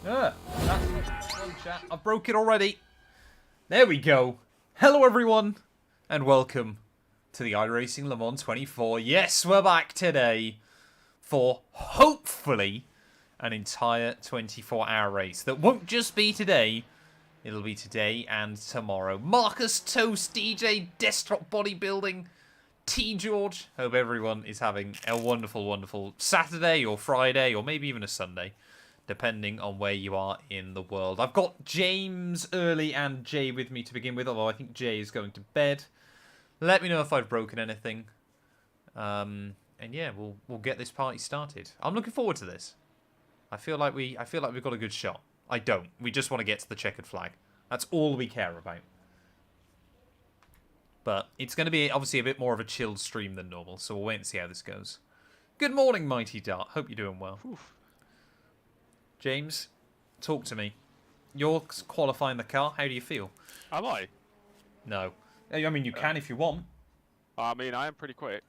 That's one chat. I broke it already. There we go. Hello, everyone, and welcome to the iRacing Le Mans 24. Yes, we're back today for, hopefully, an entire 24-hour race. That won't just be today. It'll be today and tomorrow. Marcus, Toast, DJ, Desktop Bodybuilding, T. George. Hope everyone is having a wonderful, wonderful Saturday or Friday or maybe even a Sunday, depending on where you are in the world. I've got James, Early, and Jay with me to begin with, although I think Jay is going to bed. Let me know if I've broken anything. And yeah, we'll get this party started. I'm looking forward to this. I feel like we've got a good shot. I don't. We just want to get to the checkered flag. That's all we care about. But it's going to be obviously a bit more of a chilled stream than normal, so we'll wait and see how this goes. Good morning, Mighty Dart. Hope you're doing well. Oof. James, talk to me. You're qualifying the car. How do you feel? Am I? No. I mean, you can if you want. I mean, I am pretty quick.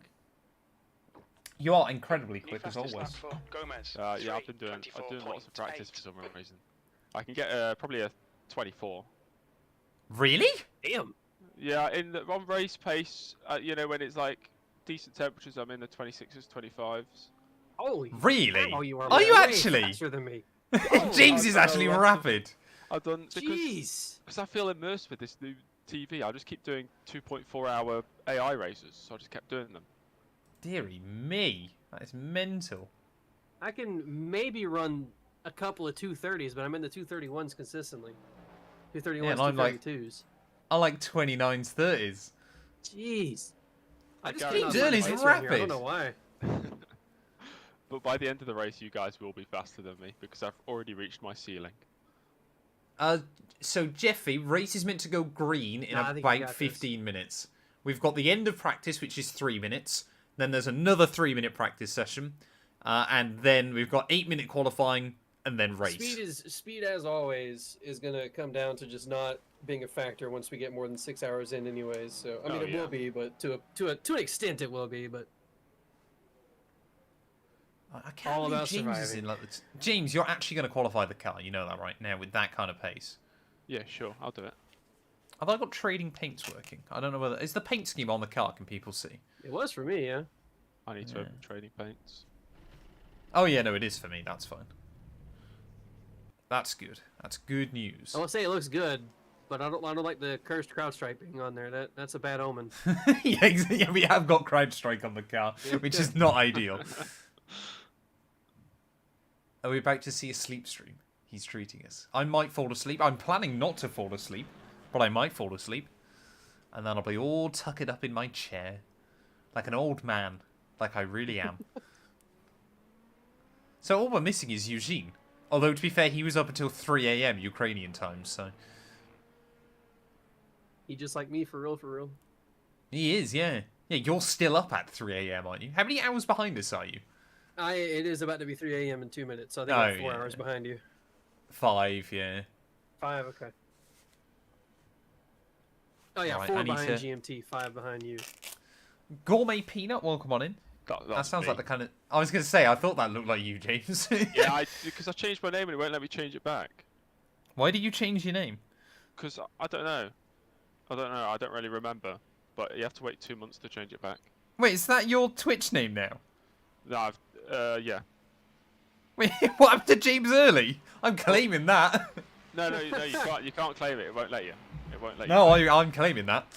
You are incredibly quick as always. Yeah, I've been doing lots of practice for some reason. I can get probably a 24. Really? Damn. Yeah, on race pace, you know, when it's like decent temperatures, I'm in the 26s, 25s. Holy really? Oh, you are you way actually? faster than me. James is actually rapid. I've done Jeez. because I feel immersed with this new TV. I just keep doing 2.4-hour AI races, so I just kept doing them. Deary me, that is mental. I can maybe run a couple of 230s, but I'm in the 231s consistently. 231s, Yeah, and I'm 232s. I like 29s, 30s. Jeez. I just James cannot Early's find a race right here. I rapid. don't know why. But by the end of the race, you guys will be faster than me because I've already reached my ceiling. So Jeffy, race is meant to go green in about 15 minutes. We've got the end of practice, which is 3 minutes. Then there's another 3-minute practice session. And then we've got 8-minute qualifying and then race. Speed as always is going to come down to just not being a factor once we get more than 6 hours in anyways. So I mean it will be, but to an extent it will be, but I can't believe James is in like the James, you're actually going to qualify the car, you know that right now with that kind of pace. Yeah, sure, I'll do it. Have I got trading paints working? I don't know whether is the paint scheme on the car. Can people see? it was for me, yeah. I need to open trading paints. Oh yeah, no, it is for me. That's fine. That's good. That's good news. I will say it looks good, but I don't like the cursed crowd striping on there. That's a bad omen. Yeah, we have got crowd strike on the car, which is not ideal. Are we about to see a sleep stream? He's treating us. I might fall asleep. I'm planning not to fall asleep, but I might fall asleep. And then I'll be all tucked up in my chair, like an old man, like I really am. So all we're missing is Eugene. Although, to be fair, he was up until 3 AM Ukrainian time, so... He just like me, for real, for real. He is, yeah. Yeah, you're still up at 3 AM, aren't you? How many hours behind us are you? It is about to be 3 AM in 2 minutes, so I think I'm 4 hours behind you. 5, yeah. 5, okay. Oh yeah, Right, 4 behind GMT, 5 behind you. Gourmet Peanut, welcome on in. That sounds me. like the kind of... I was going to say, I thought that looked like you, James. Yeah, because I changed my name and it won't let me change it back. Why did you change your name? Because I don't know. I don't really remember. But you have to wait 2 months to change it back. Wait, is that your Twitch name now? No, yeah. Wait, what happened to James Early? I'm claiming that. No, you can't claim it. It won't let you. It won't let you. No, I'm claiming that.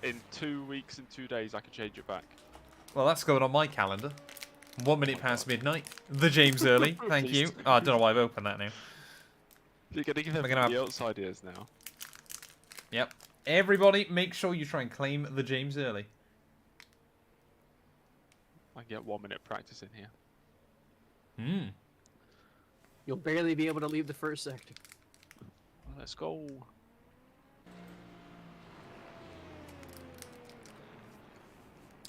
In 2 weeks and 2 days, I can change it back. Well, that's going on my calendar. 1 minute past midnight. The James Early. Thank you. Oh, I don't know why I've opened that now. You're going to give everybody else ideas now. Yep. Everybody, make sure you try and claim the James Early. I can get 1 minute practice in here. Hmm. You'll barely be able to leave the first sector. Let's go.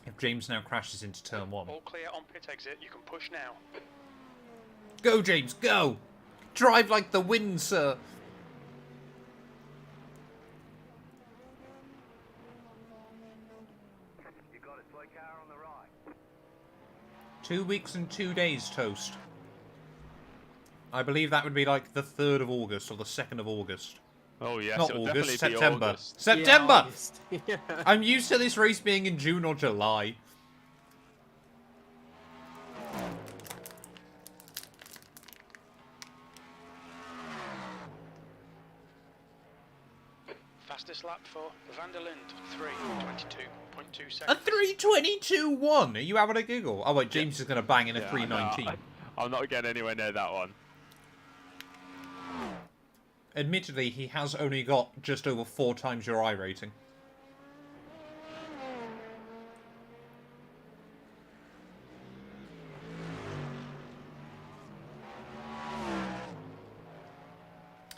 If James now crashes into turn 1. All clear on pit exit. You can push now. Go, James, go! Drive like the wind, sir. You got a toy car on the right. 2 weeks and 2 days, Toast. I believe that would be like the 3rd of August or the 2nd of August. Oh yes, Not it'll August, definitely be September. August. September! Yeah, August. Yeah. I'm used to this race being in June or July. Fastest lap for Van der Linde, 3:22.2 A seconds. 3:22.1. Are you having a giggle? Oh wait, James is going to bang in a Yeah, 3:19. I'm not getting anywhere near that one. Admittedly, he has only got just over 4 times your iRating.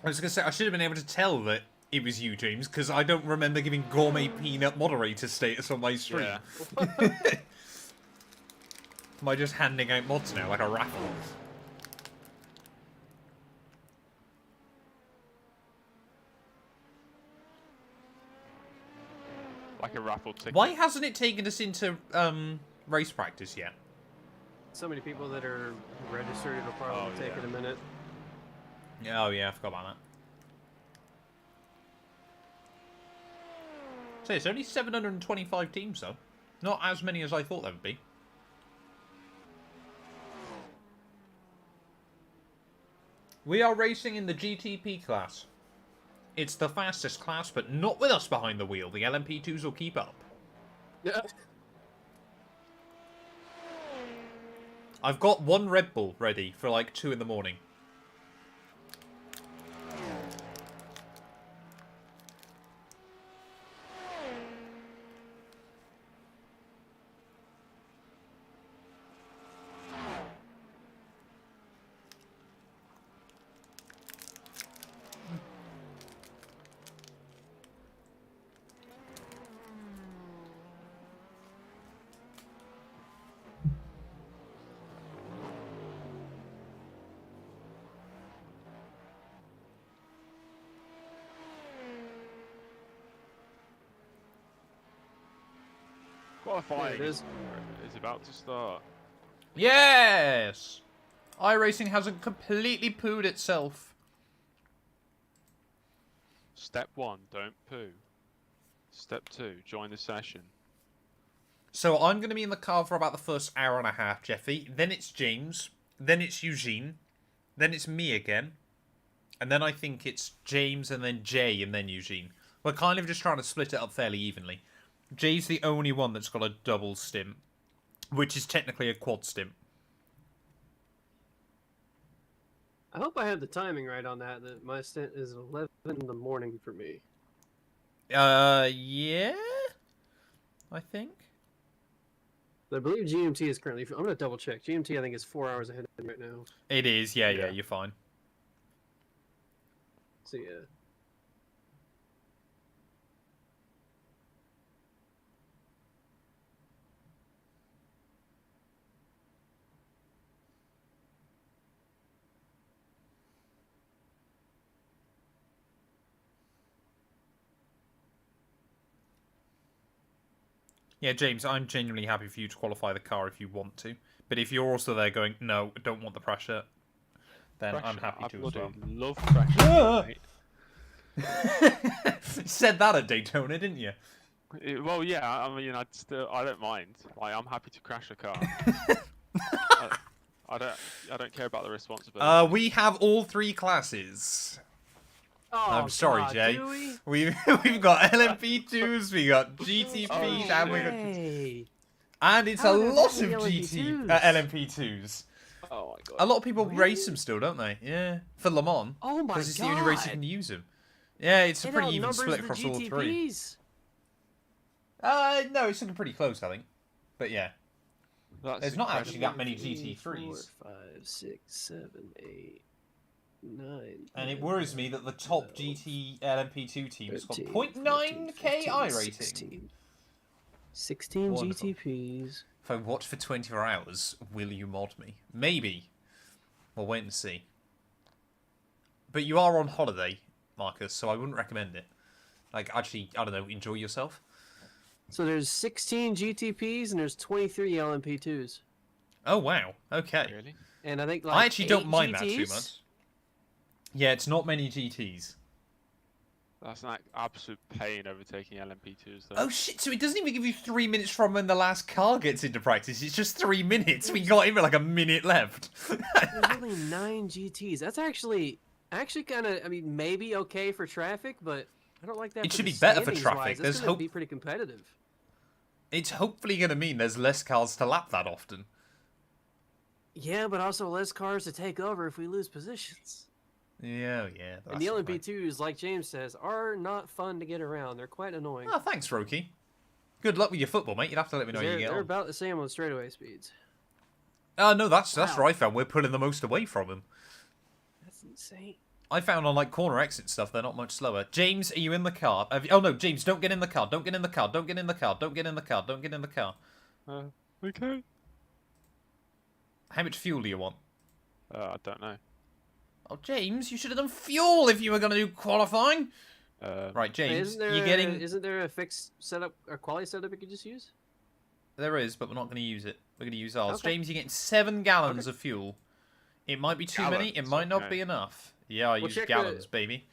I was going to say, I should have been able to tell that it was you, James, because I don't remember giving Gourmet Peanut moderator status on my stream. Yeah. Am I just handing out mods now, like a raffle? Like a raffle ticket. Why hasn't it taken us into race practice yet? So many people that are registered, it'll probably take it a minute. Oh yeah, I forgot about that. So it's only 725 teams though. Not as many as I thought there would be. We are racing in the GTP class. It's the fastest class, but not with us behind the wheel. The LMP2s will keep up. Yeah. I've got 1 Red Bull ready for like 2 in the morning. Qualifying it is. is about to start. Yes! iRacing hasn't completely pooed itself. Step 1, don't poo. Step 2, join the session. So I'm going to be in the car for about the first hour and a half, Jeffy. Then it's James. Then it's Eugene. Then it's me again. And then I think it's James and then Jay and then Eugene. We're kind of just trying to split it up fairly evenly. Jay's the only one that's got a double stint, which is technically a quad stint. I hope I have the timing right on that. That my stint is 11 in the morning for me. Yeah? I think. I believe GMT is currently. I'm gonna double check. GMT I think is 4 hours ahead of me right now. It is, yeah, Yeah. you're fine. So yeah. Yeah, James, I'm genuinely happy for you to qualify the car if you want to. But if you're also there going, no, I don't want the pressure, then I'm Pressure. happy I to as well. bloody love pressure. mate. Said that at Daytona, didn't you? Well, yeah. I mean, I don't mind. Like, I'm happy to crash a car. I don't care about the responsibility. We have all 3 classes. Oh, I'm sorry, God, Jay. do we? We've got LMP2s, we got GTPs, Oh, and we got, Hey. and it's How a are there lot so of many LMP2s. Oh my god. A lot of people Really? race them still, don't they? Yeah, for Le Mans. Oh my Because it's the God. only race you can use them. Yeah, it's a It pretty even outnumbers split the across all 3. GTPs. No, it's looking pretty close, I think. But yeah. That's There's not incredible. actually that many 3, GT3s. 4, 5, 6, 7, 8, 9. And it 10, worries me that the top 12, GT LMP2 team has got 13, 0.9k 14, I rating. 16 Wonderful. GTPs. If I watch for 24 hours, will you mod me? Maybe. We'll wait and see. But you are on holiday, Marcus, so I wouldn't recommend it. Like, actually, I don't know, enjoy yourself. So there's 16 GTPs and there's 23 LMP2s. Oh, wow. Okay. Really? And I think like I actually don't 8 mind that too GTs. much. Yeah, it's not many GTs. That's an absolute pain overtaking LMP2s though. Oh shit, so it doesn't even give you 3 minutes from when the last car gets into practice. It's just 3 minutes. We got him with like a minute left. There's only 9 GTs. That's actually kind of, I mean, maybe okay for traffic, but I don't like that. It for should the be better for standings traffic. wise. There's That's gonna hope. be pretty competitive. It's hopefully going to mean there's less cars to lap that often. Yeah, but also less cars to take over if we lose positions. Yeah. And the right. LMP2s, like James says, are not fun to get around. They're quite annoying. Oh, thanks, Roki. Good luck with your football, mate. You'd have to let me know how you get They're on. about the same on straightaway speeds. No, that's Wow. where I found we're pulling the most away from him. That's insane. I found on like corner exit stuff, they're not much slower. James, are you in the car? Oh no, James, don't get in the car. Don't get in the car. Don't get in the car. Don't get in the car. Don't get in the car. Okay. How much fuel do you want? I don't know. Oh, James, you should have done fuel if you were going to do qualifying. Right, James, Isn't there a fixed setup or quality setup you could just use? There is, but we're not going to use it. We're going to use ours. Okay. James, you're getting 7 gallons of fuel. It might be too many. It Gallons, might not okay. be enough. Yeah, I use check gallons, baby.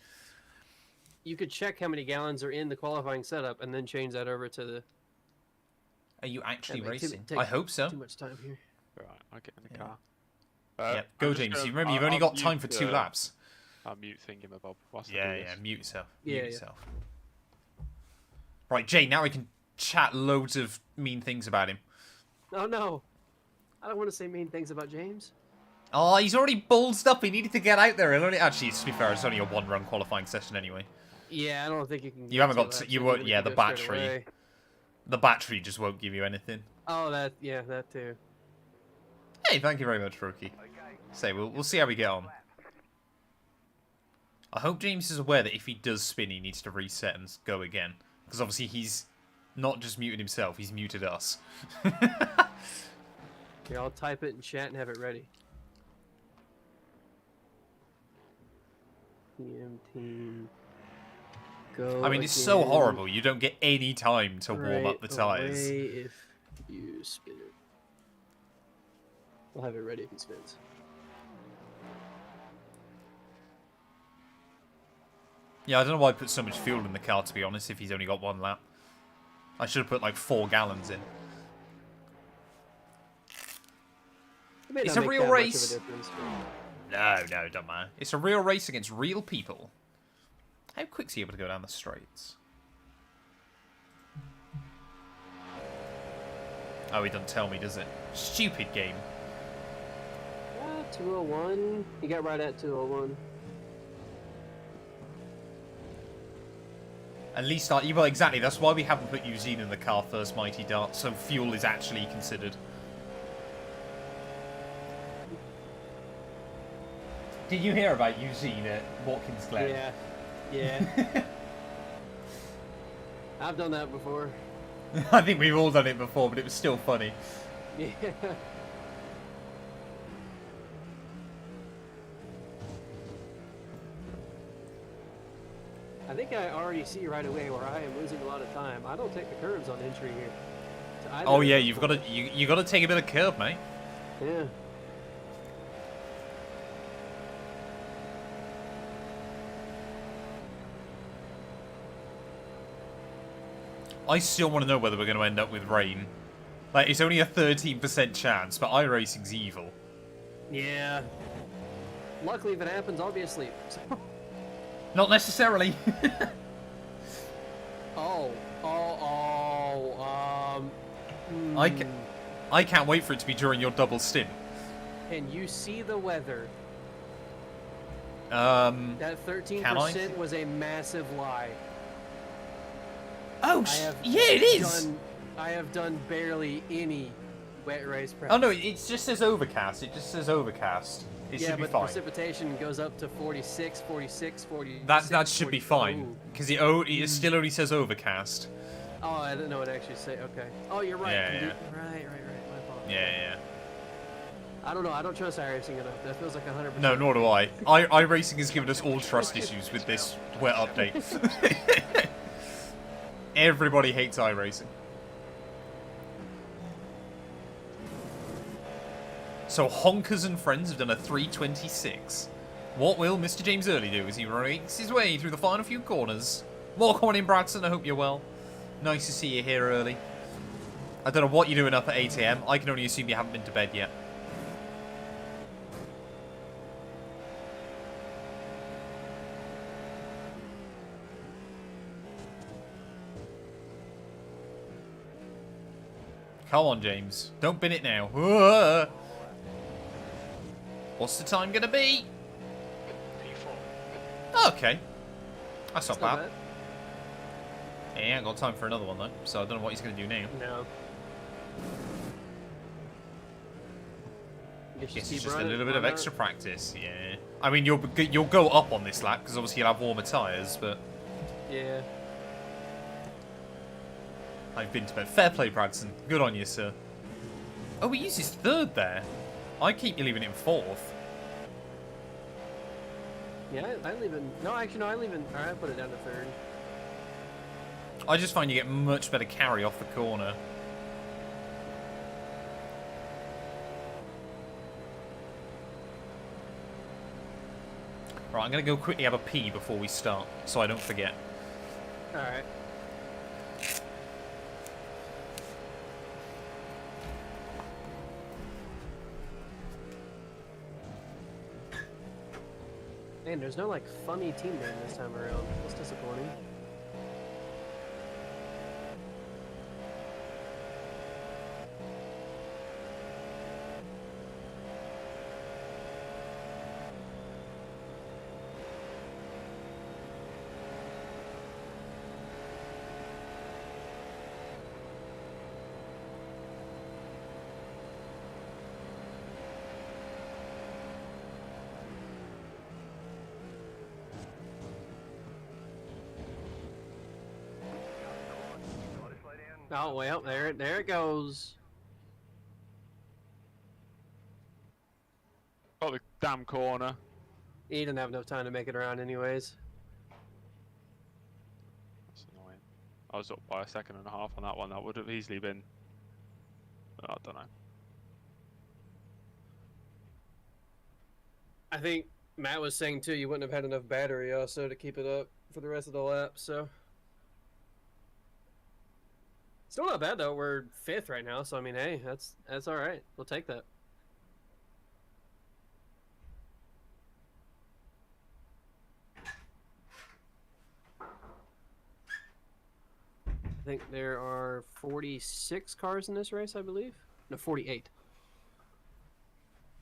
You could check how many gallons are in the qualifying setup and then change that over to the. Are you actually That may racing? take I hope so. Too much time here. Right, I'll get in the Yeah. car. Yeah, I'm go, just James. gonna- Remember, you've only I'll got time for mute, 2 laps. I'll mute thingamabob whilst I Yeah, do yeah, this. mute yourself. Yeah, Mute yeah. yourself. Right, Jay, now we can chat loads of mean things about him. Oh no, I don't want to say mean things about James. Oh, he's already ballsed up. He needed to get out there. And only, actually, to be fair, it's only a 1-run qualifying session anyway. Yeah, I don't think you can. You haven't get got to to- that, you so won't- maybe yeah, we the can go straight battery. away. The battery just won't give you anything. Oh, that too. Hey, thank you very much, Rookie. Say, we'll see how we get on. I hope James is aware that if he does spin, he needs to reset and go again. Because obviously he's not just muted himself, he's muted us. Here, I'll type it in chat and have it ready. PM team. Go. I mean, it's so again. horrible. You don't get any time to warm up the Right tyres. away if you spin it. I'll have it ready if he spins. Yeah, I don't know why I put so much fuel in the car, to be honest, if he's only got 1 lap. I should have put like 4 gallons in. It may It's not a make real that much of a race. difference, but- No, it don't matter. It's a real race against real people. How quick's he able to go down the straights? Oh, he doesn't tell me, does it? Stupid game. 201. He got right at 201. At least, well, exactly. That's why we haven't put Eugene in the car first, Mighty Dart, so fuel is actually considered. Did you hear about Eugene at Watkins Glen? Yeah. Yeah. I've done that before. I think we've all done it before, but it was still funny. Yeah. I think I already see right away where I am losing a lot of time. I don't take the curves on entry here. to either Oh of yeah, them. you've got to you got to take a bit of curb, mate. Yeah. I still want to know whether we're going to end up with rain. Like, it's only a 13% chance, but iRacing's evil. Yeah. Luckily, if it happens, I'll be asleep. So. Not necessarily. I can't wait for it to be during your double stint. Can you see the weather? Can That I? 13% was a massive lie. Oh, yeah, it is. I have done barely any wet race practice. Oh no, it just says overcast. It just says overcast. It yeah, should be but fine. precipitation goes up to 46, 46, 40. That should be fine because it still only says overcast. Oh, I didn't know it actually say. Okay. Oh, you're right. Yeah, Can yeah. do- Right. My fault. Yeah. I don't know. I don't trust iRacing enough. That feels like 100%. No, nor do I. iRacing has given us all trust issues with this wet update. Everybody hates iRacing. So Honkers and Friends have done a 326. What will Mr. James Early do as he rakes his way through the final few corners? Welcome on in, Bradson. I hope you're well. Nice to see you here early. I don't know what you're doing up at 8 AM. I can only assume you haven't been to bed yet. Come on, James. Don't bin it now. Whoa. What's the time going to be? P4. Okay. That's not bad. bad. He ain't got time for another one, though. So I don't know what he's going to do now. No. Guess it's just a little bit of extra practice. Yeah. I mean, you'll go up on this lap, because obviously you'll have warmer tyres, but... Yeah. I've been to bed. Fair play, Bradson. Good on you, sir. Oh, he uses third there. I keep you leaving him fourth. Yeah, I leave it. No, actually, no, I leave it. Alright, I put it down to third. I just find you get much better carry off the corner. Right, I'm going to go quickly have a pee before we start, so I don't forget. Alright. Man, there's no, like, funny team name this time around. That's disappointing. Oh, well, there it goes. Got the damn corner. He didn't have enough time to make it around anyways. That's annoying. I was up by a second and a half on that one. That would have easily been... I don't know. I think Matt was saying, too, you wouldn't have had enough battery also to keep it up for the rest of the lap, so... Still not bad though. We're 5th right now, so I mean, hey, that's all right. We'll take that. I think there are 46 cars in this race, I believe. No, 48.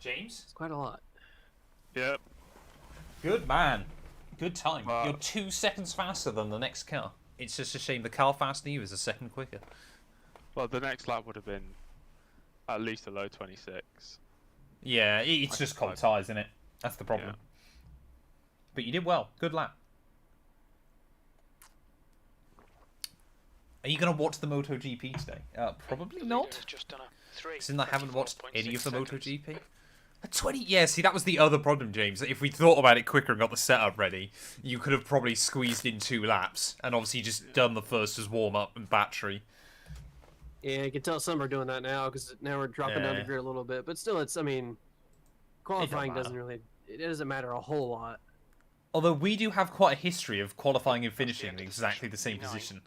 James? It's quite a lot. Yep. Good man. Good time. You're 2 seconds faster than the next car. It's just a shame the car faster than you is a second quicker. Well, the next lap would have been at least a low 26. Yeah, it's just cold tyres, isn't it? That's the problem. Yeah. But you did well. Good lap. Are you going to watch the MotoGP today? Probably not. Just done a 3. Since I haven't watched any of the 24.6 MotoGP. A 20? Yeah, see, that was the other problem, James. If we thought about it quicker and got the setup ready, you could have probably squeezed in 2 laps and obviously just done the first as warm-up and battery. Yeah, you can tell some are doing that now because now we're dropping down the grid a little bit. But still, it's, I mean, qualifying doesn't really, it doesn't matter a whole lot. Although we do have quite a history of qualifying and finishing in exactly the same position.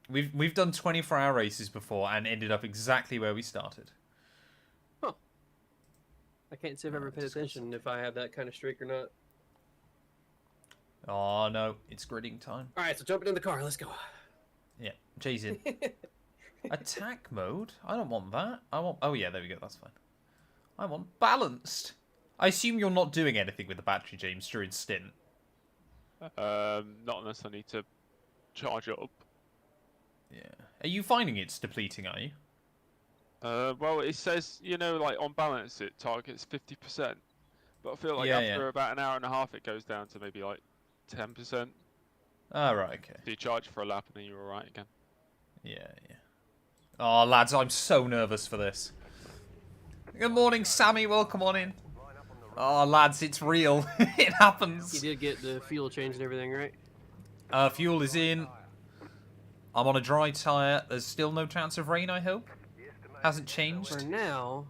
We've done 24-hour races before and ended up exactly where we started. Huh. I can't say I've ever paid attention if I have that kind of streak or not. Oh, no. It's gridding time. All right, so jumping in the car. Let's go. Yeah. Jay's in. Attack mode? I don't want that. I want... Oh, yeah, there we go. That's fine. I want balanced. I assume you're not doing anything with the battery, James, during stint. Not unless I need to charge it up. Yeah. Are you finding it's depleting, are you? Well, it says, you know, like on balance it targets 50%. But I feel like after about an hour and a half it goes down to maybe like 10%. Oh, right, okay. So you charge for a lap and then you're alright again. Yeah, yeah. Oh, lads, I'm so nervous for this. Good morning, Sammy. Welcome on in. Oh, lads, it's real. It happens. You did get the fuel change and everything, right? Fuel is in. I'm on a dry tyre. There's still no chance of rain, I hope. Hasn't changed. For now,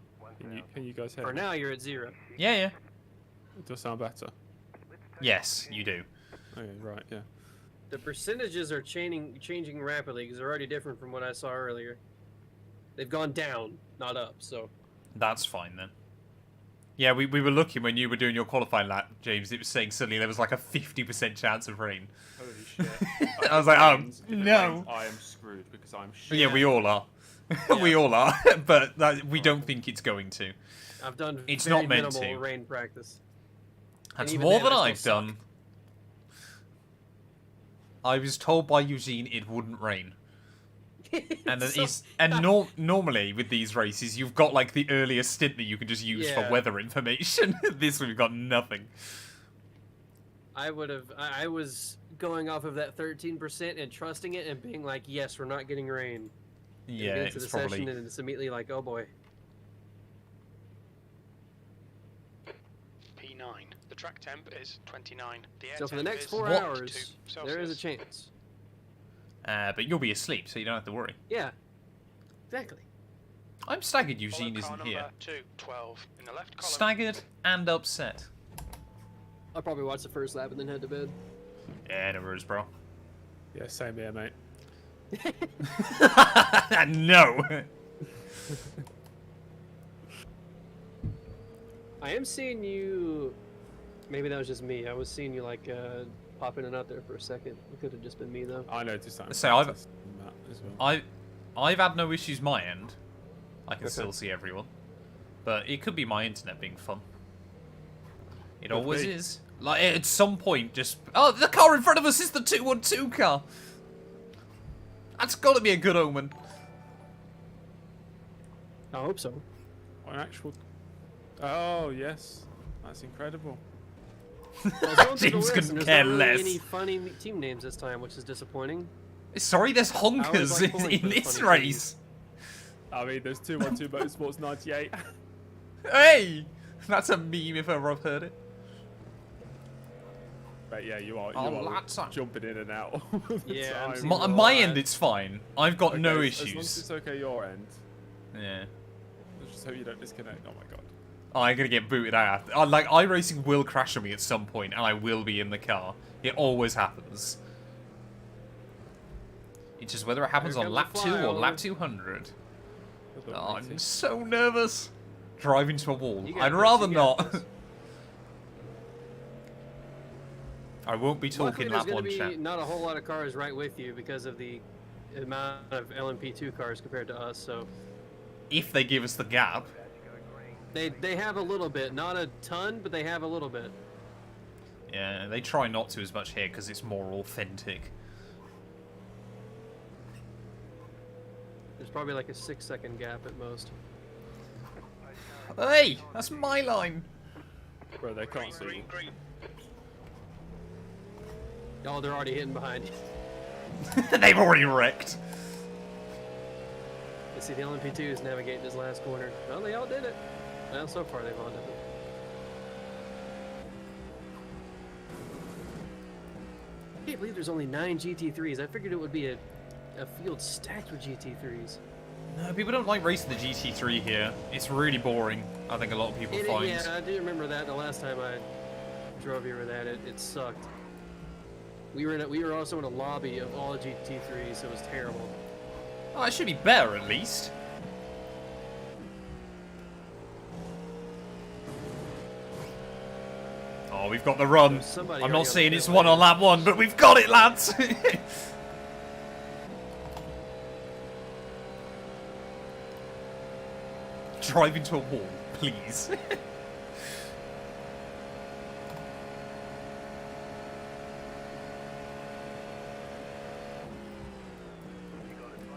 Can you guys hear for me? now you're at 0. Yeah, yeah. Does sound better? Yes, you do. Okay, right, yeah. The percentages are changing rapidly because they're already different from what I saw earlier. They've gone down, not up, so... That's fine, then. Yeah, we were looking when you were doing your qualifying lap, James. It was saying suddenly there was like a 50% chance of rain. Holy shit. I was like, oh, no. I am screwed because I'm shit. Yeah, we all are. We all are, but we don't think it's going to. I've done it's very not meant minimal to. rain practice. That's even more then, than I I've still done. I was told by Eugene it wouldn't rain. And normally with these races, you've got like the earliest stint that you can just use for weather information. This we've got nothing. I was going off of that 13% and trusting it and being like, yes, we're not getting rain. Yeah, and into it's the probably... session and it's immediately like, oh boy. P9. The track temp is 29. The air So for the temp next is 4 What? hours, 2 there is a Celsius. chance. But you'll be asleep, so you don't have to worry. Yeah, exactly. I'm staggered Follow Eugene car isn't number here. 212. In the left column. Staggered and upset. I'll probably watch the first lap and then head to bed. Yeah, no worries, bro. Yeah, same here, mate. No! I am seeing you. Maybe that was just me. I was seeing you like pop in and out there for a second. It could have just been me though. I noticed that. So I've- as well. I've had no issues my end. I can still see everyone. But it could be my internet being fun. It always be. is. Like, at some point, just... Oh, the car in front of us is the 212 car! That's gotta be a good omen. I hope so. What an actual... Oh, yes. That's incredible. James couldn't care less. Any funny team names this time, which is disappointing. Sorry, there's I always honkers like pulling in for the this funny race. I mean, there's 212 Motorsports 98. Hey! That's a meme if ever I've heard it. But yeah, you are lads are- jumping in and out all the Yeah, I'm time. seeing- My end, it's fine. I've got no Okay, As long as issues. it's okay your end. Yeah. Let's just hope you don't disconnect. Oh my god. Oh, I'm gonna get booted out. Like, iRacing will crash on me at some point, and I will be in the car. It always happens. It's just whether it happens Here on comes lap the 2 or flyover. lap 200. Good luck, Oh, matey. I'm so nervous. Driving to a wall. You got I'd this, rather you got not. this. I won't be Luckily, talking there's lap going 1 to be chat. not a whole lot of cars right with you because of the amount of LMP2 cars compared to us. So If they give us the gap. they have a little bit, not a ton, but they have a little bit. Yeah, they try not to as much here because it's more authentic. There's probably like a 6-second gap at most. Hey, that's my line. Bro, they can't see you. Green. Oh, they're already hitting behind you. They've already wrecked. You see the LMP2s navigating this last corner. Well, they all did it. Well, so far they've all done it. I can't believe there's only 9 GT3s. I figured it would be a field stacked with GT3s. No, people don't like racing the GT3 here. It's really boring, I think a lot of people find. Yeah, I do remember that the last time I drove here with that. It sucked. We were also in a lobby of all GT3s, so it was terrible. Oh, it should be better at least. Oh, we've got the run. There's somebody I'm already on not the saying pit it's lane. one on lap 1, but we've got it, lads. Drive into a wall, please.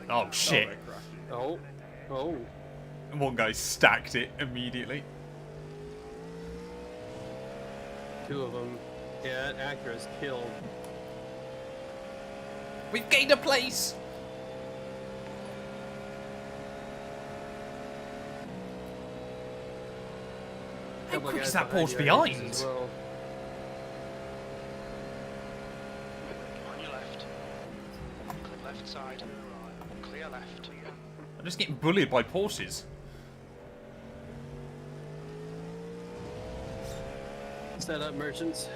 Oh shit. Oh, oh. One guy stacked it immediately. 2 of them. Yeah, that Acura's killed. We've gained a place. How Couple of quick guys is that behind Porsche you, I guess, behind? as well. On your left. Clear left side. Clear left. I'm just getting bullied by Porsches. Set up, merchants.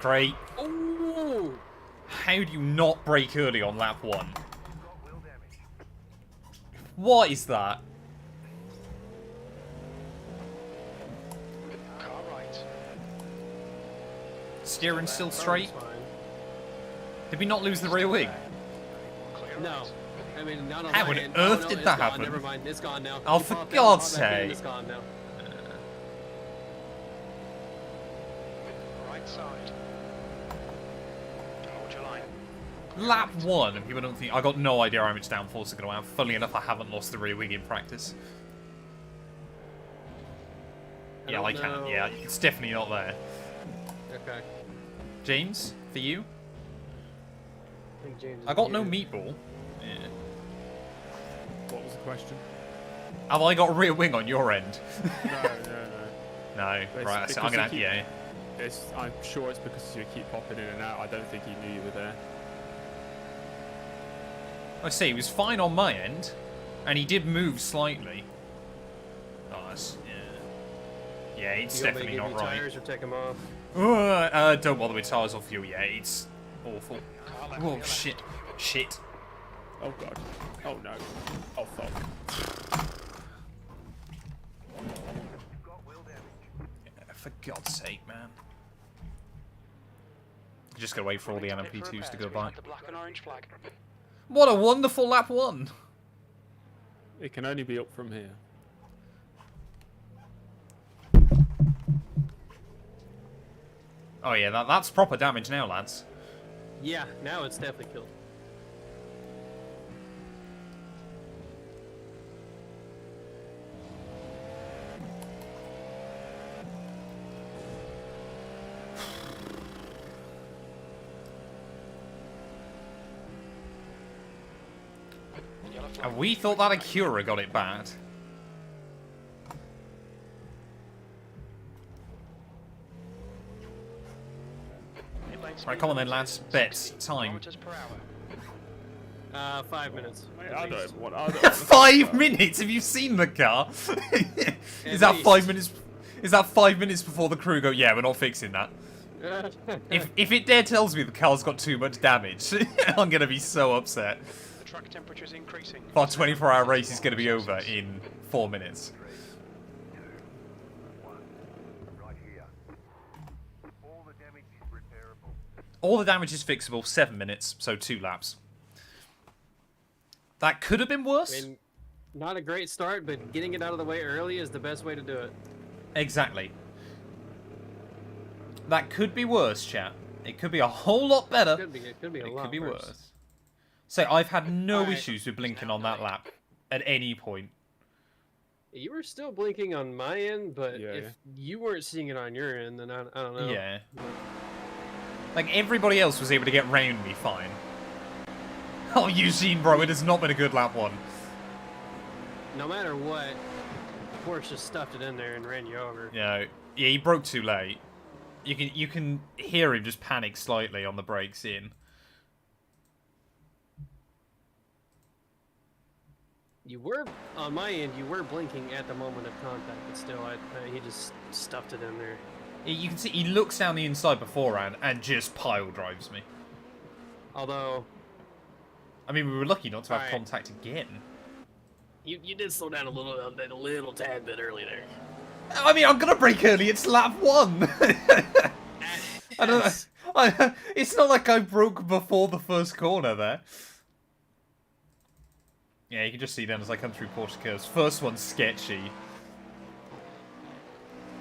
Great. Ooh. How do you not brake early on lap 1? What is that? Car right. Steering still straight? Fine. Did we not lose the rear wing? Clear No. right. I mean, not on How my on end. earth no, did it's that gone. happen? Never mind, it's gone now. Oh, You for popped out, God's popped back in, sake. It's gone now. Right side. Hold your line. Lap 1, and people don't think... I got no idea how much downforce are going to have. Funnily enough, I haven't lost the rear wing in practice. Yeah, I can. Yeah, it's definitely not there. Okay. James, for you? I think James is I got no muted. meatball. Yeah. What was the question? Have I got a rear wing on your end? No. No. It's Right, so I'm because going you to... keep- Yeah. I'm sure it's because you keep popping in and out. I don't think he knew you were there. I say, he was fine on my end, and he did move slightly. Oh, that's... Yeah. Yeah, it's You want me to definitely give not you right. tires or take them off? Don't bother with tires or fuel. Yeah, it's awful. Car left. Oh, shit. Shit. Oh god. Oh no. Oh fuck. Yeah, for God's sake, man. Just gotta wait for all the LMP2s to go by. The black and orange flag. What a wonderful lap 1! It can only be up from here. Oh yeah, that's proper damage now, lads. Yeah, now it's definitely killed. Yellow flag. And we thought that Acura got it bad. Pit lane speed Right, come on then, limit lads. is Bet. 60 Time. kilometers per hour. 5 minutes. Mate, at I least. don't want. I don't want 5 minutes? Have you seen the car? Is that least. 5 minutes? Is that 5 minutes before the crew go, yeah, we're not fixing that? If it dare tells me the car's got too much damage, I'm going to be so upset. The track temperature is increasing. Our 24-hour race is going to be over in 4 minutes. Right here. All the damage is repairable. All the damage is fixable, 7 minutes, so 2 laps. That could have been worse. I mean, not a great start, but getting it out of the way early is the best way to do it. Exactly. That could be worse, chat. It could be a whole lot better. It could be a It lot could be worse. worse. So I've had no Alright. issues with blinking on that lap at any point. You were still blinking on my end, but Yeah, if yeah. you weren't seeing it on your end, then I don't know. Yeah. Like everybody else was able to get round me fine. Oh, Eugene, bro, it has not been a good lap 1. No matter what, Porsche just stuffed it in there and ran you over. Yeah, he broke too late. You can hear him just panic slightly on the brakes in. You were, on my end, you were blinking at the moment of contact, but still, he just stuffed it in there. You can see he looks down the inside beforehand and just pile drives me. Although, I mean, we were lucky not to have Alright. contact again. you did slow down a little tad bit early there. I mean, I'm gonna brake early. It's lap 1. I don't know. It's not like I broke before the first corner there. Yeah, you can just see then as I come through Porsche curves. First one's sketchy.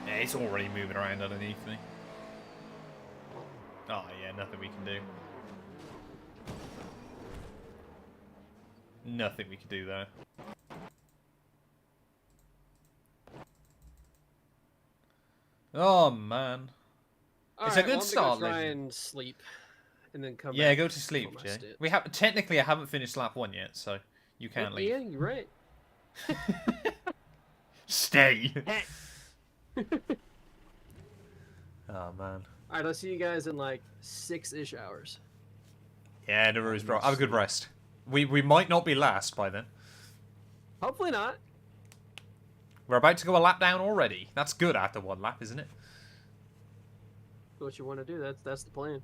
Yeah, it's already moving around underneath me. Oh, yeah, nothing we can do. Nothing we can do there. Oh, man. It's a Alright, good well, start, I'm gonna try Legend. and sleep, and then come Yeah, back. go to sleep, for my Jay. stint. We have technically I haven't finished lap 1 yet, so you can't leave. Yeah, you're right. Stay. Oh, man. Alright, I'll see you guys in like 6-ish hours. Yeah, no worries, bro. Have a good rest. We might not be last by then. Hopefully not. We're about to go a lap down already. That's good after one lap, isn't it? What you want to do, that's the plan.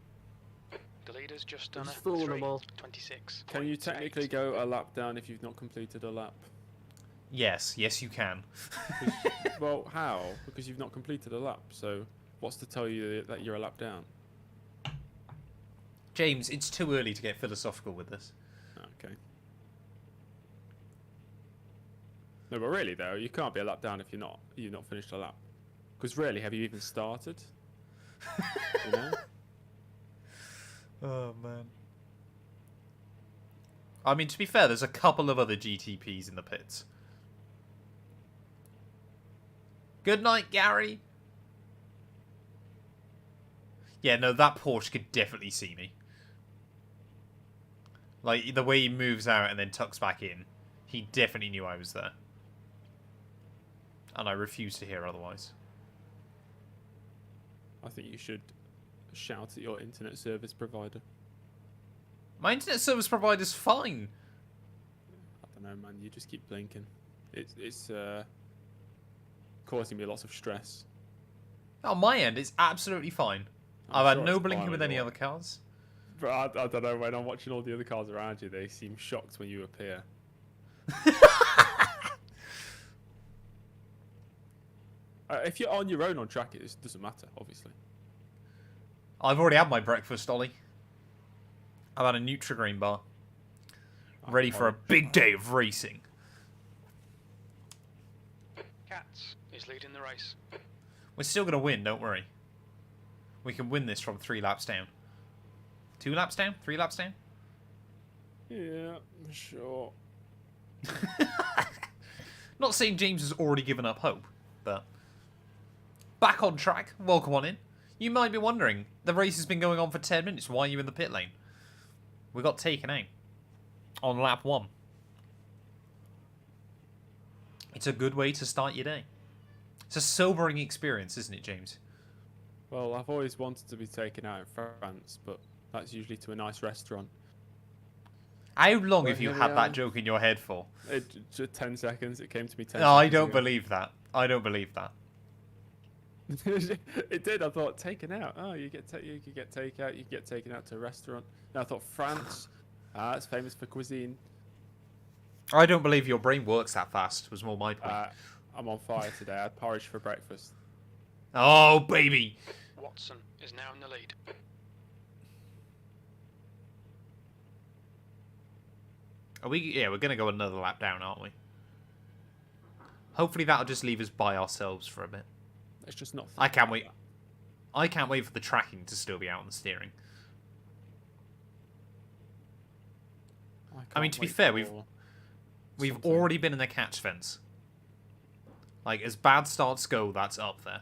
The leader's just done Just a fooling them all. 26. Can you technically go a lap down if you've not completed a lap? Yes, yes you can. Well, how? Because you've not completed a lap, so what's to tell you that you're a lap down? James, it's too early to get philosophical with this. Okay. No, but really though, you can't be a lap down if you've not finished a lap. Because really, have you even started? You know? Oh, man. I mean, to be fair, there's a couple of other GTPs in the pits. Good night, Gary. Yeah, no, that Porsche could definitely see me. Like, the way he moves out and then tucks back in, he definitely knew I was there. And I refuse to hear otherwise. I think you should shout at your internet service provider. My internet service provider's fine. I don't know, man. You just keep blinking. It's causing me lots of stress. On my end, it's absolutely fine. I've had no blinking with any other cars. But I don't know, when I'm watching all the other cars around you, they seem shocked when you appear. If you're on your own on track, it doesn't matter, obviously. I've already had my breakfast, Ollie. I've had a Nutri-Grain bar. Ready for a big day of racing. Cats is leading the race. We're still going to win, don't worry. We can win this from 3 laps down. 2 laps down? 3 laps down? Yeah, sure. Not saying James has already given up hope, but... Back on track. Welcome on in. You might be wondering, the race has been going on for 10 minutes. Why are you in the pit lane? We got taken out. On lap 1. It's a good way to start your day. It's a sobering experience, isn't it, James? Well, I've always wanted to be taken out in France, but that's usually to a nice restaurant. How long have you had that joke in your head for? Just 10 seconds. It came to me 10 No, seconds I don't ago. believe that. I don't believe that. It did. I thought taken out. Oh, you could get takeout. You could get taken out to a restaurant. And I thought France. It's famous for cuisine. I don't believe your brain works that fast, was more my point. I'm on fire today. I had porridge for breakfast. Oh, baby! Watson is now in the lead. Are we? Yeah, we're going to go another lap down, aren't we? Hopefully that'll just leave us by ourselves for a bit. It's just not. I can't wait. I can't wait for the tracking to still be out on the steering. I mean, to be fair, we've already been in the catch fence. Like, as bad starts go, that's up there.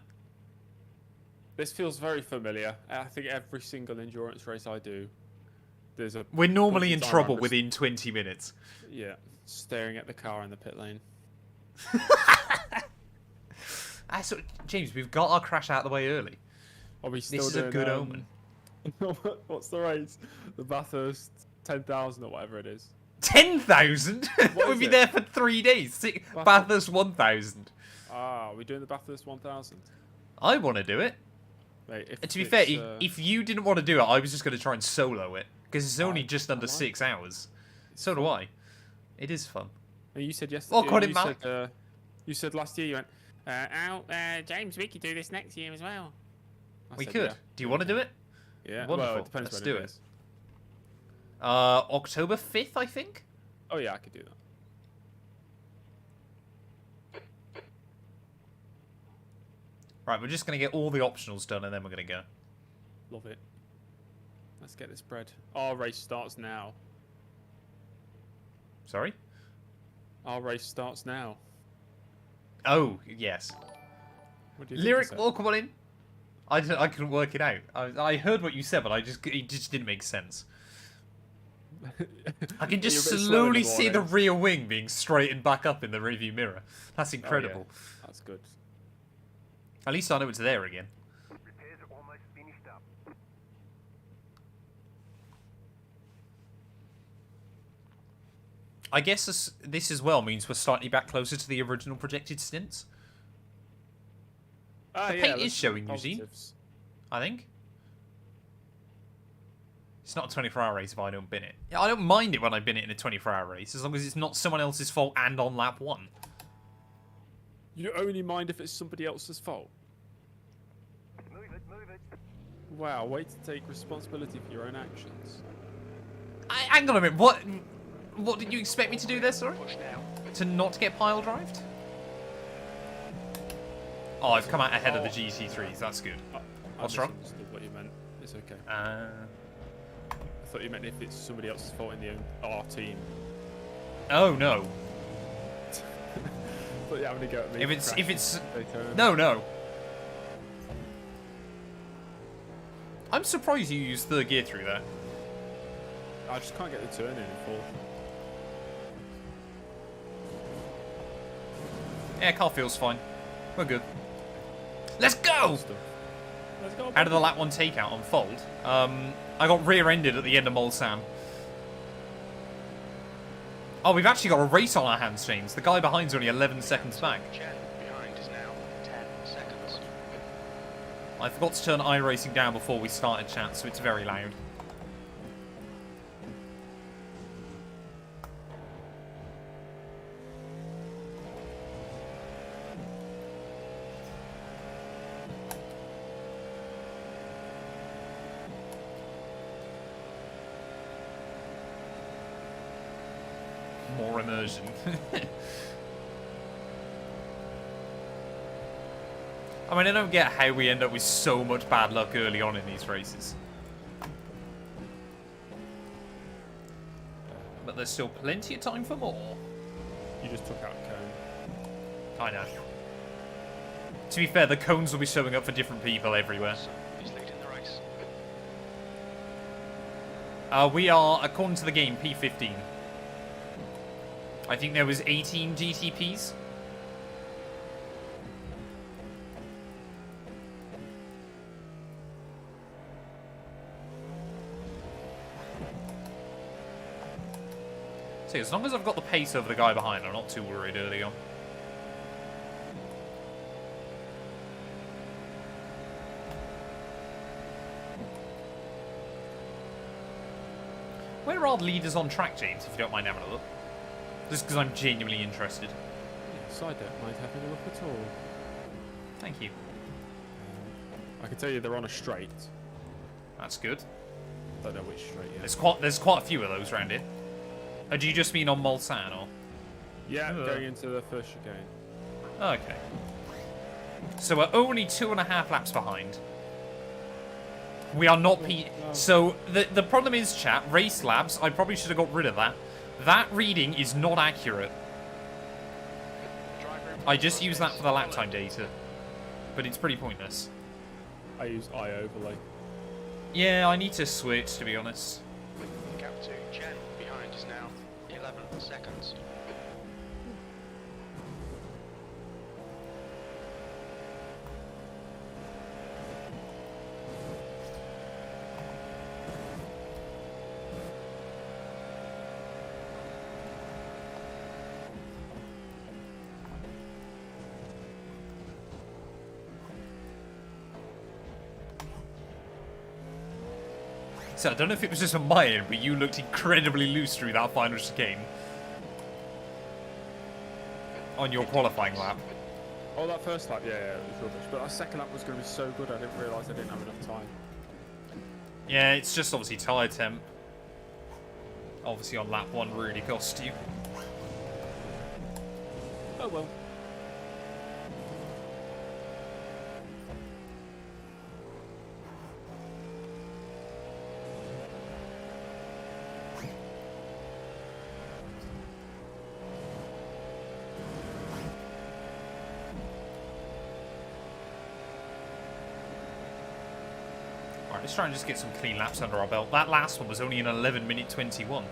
This feels very familiar. I think every single endurance race I do, there's a. We're normally in time trouble I'm within 20 minutes. Yeah, staring at the car in the pit lane. So, James, we've got our crash out of the way early. Are we still This is doing, a good omen. What's the race? The Bathurst 10,000 or whatever it is. 10,000? We'll be there for 3 days. Bathurst 1,000. Ah, we're doing the Bathurst 1000. I want to do it. Mate, To be fair, if you didn't want to do it, I was just going to try and solo it. Because it's only just under 6 hours. So do I. It is fun. And you said yesterday. Oh, got it, Malik. You said last year, you went, James, we could do this next year as well. We could. Yeah. Do you want to do it? Yeah, Wonderful. well, it depends Let's when do it it. is. October 5th, I think? Oh, yeah, I could do that. Right, we're just going to get all the optionals done and then we're going to go. Love it. Let's get this bread. Our race starts now. Sorry? Our race starts now. Oh, yes. What do you Lyric, think you welcome on in. I couldn't work it out. I heard what you said, but it just didn't make sense. I can just You're a bit slow in the slowly see the morning. rear wing being straightened back up in the rearview mirror. That's incredible. Oh, yeah. That's good. At least I know it's there again. Prepare is almost finished up. I guess this as well means we're slightly back closer to the original projected stints. The paint is showing, Eugene. I think. It's not a 24-hour race if I don't bin it. Yeah, I don't mind it when I bin it in a 24-hour race, as long as it's not someone else's fault and on lap 1. You only mind if it's somebody else's fault? Move it, move it. Wow, way to take responsibility for your own actions. Hang on a minute, what did you expect me to do there, sorry? Push now. To not get pile drived? Oh, I've come out ahead of the GT3s, that's good. What's wrong? I misunderstood what you meant. It's okay. Uh... I thought you meant if it's somebody else's fault in our team. Oh, no. But you're having to go at me. If it's no. I'm surprised you used third gear through there. I just can't get the turn in full. Yeah, car feels fine. We're good. Let's go! Let's go. How did the lap 1 takeout unfold? I got rear-ended at the end of Mulsanne. Oh, we've actually got a race on our hands, James. The guy behind's only 11 seconds back. Chen behind is now 10 seconds. I forgot to turn iRacing down before we started, chat, so it's very loud. More immersion. I mean, I don't get how we end up with so much bad luck early on in these races. But there's still plenty of time for more. You just took out a cone. I know. To be fair, the cones will be showing up for different people everywhere. He's leading the race. We are, according to the game, P15. I think there was 18 GTPs. See, as long as I've got the pace over the guy behind, I'm not too worried early on. Where are leaders on track, James, if you don't mind having a look? Just because I'm genuinely interested. Yes, I don't mind having a look at all. Thank you. I can tell you they're on a straight. That's good. Don't know which straight yet. There's quite a few of those around here. Do you just mean on Mulsanne, or? Yeah, going into the first chicane. Okay. So we're only 2.5 laps behind. We are not So the problem is, chat, race labs, I probably should have got rid of that. That reading is not accurate. I just use that for the lap time data. But it's pretty pointless. I use iOverlay. Yeah, I need to switch, to be honest. Gap to Chen behind is now 11 seconds. So I don't know if it was just on my end, but you looked incredibly loose through that final chicane. On your qualifying lap. Oh, that first lap, yeah, it was rubbish. But that second lap was going to be so good, I didn't realise I didn't have enough time. Yeah, it's just obviously tyre temp. Obviously on lap 1 really cost you. Oh well. Alright, let's try and just get some clean laps under our belt. That last one was only an 11-minute 21.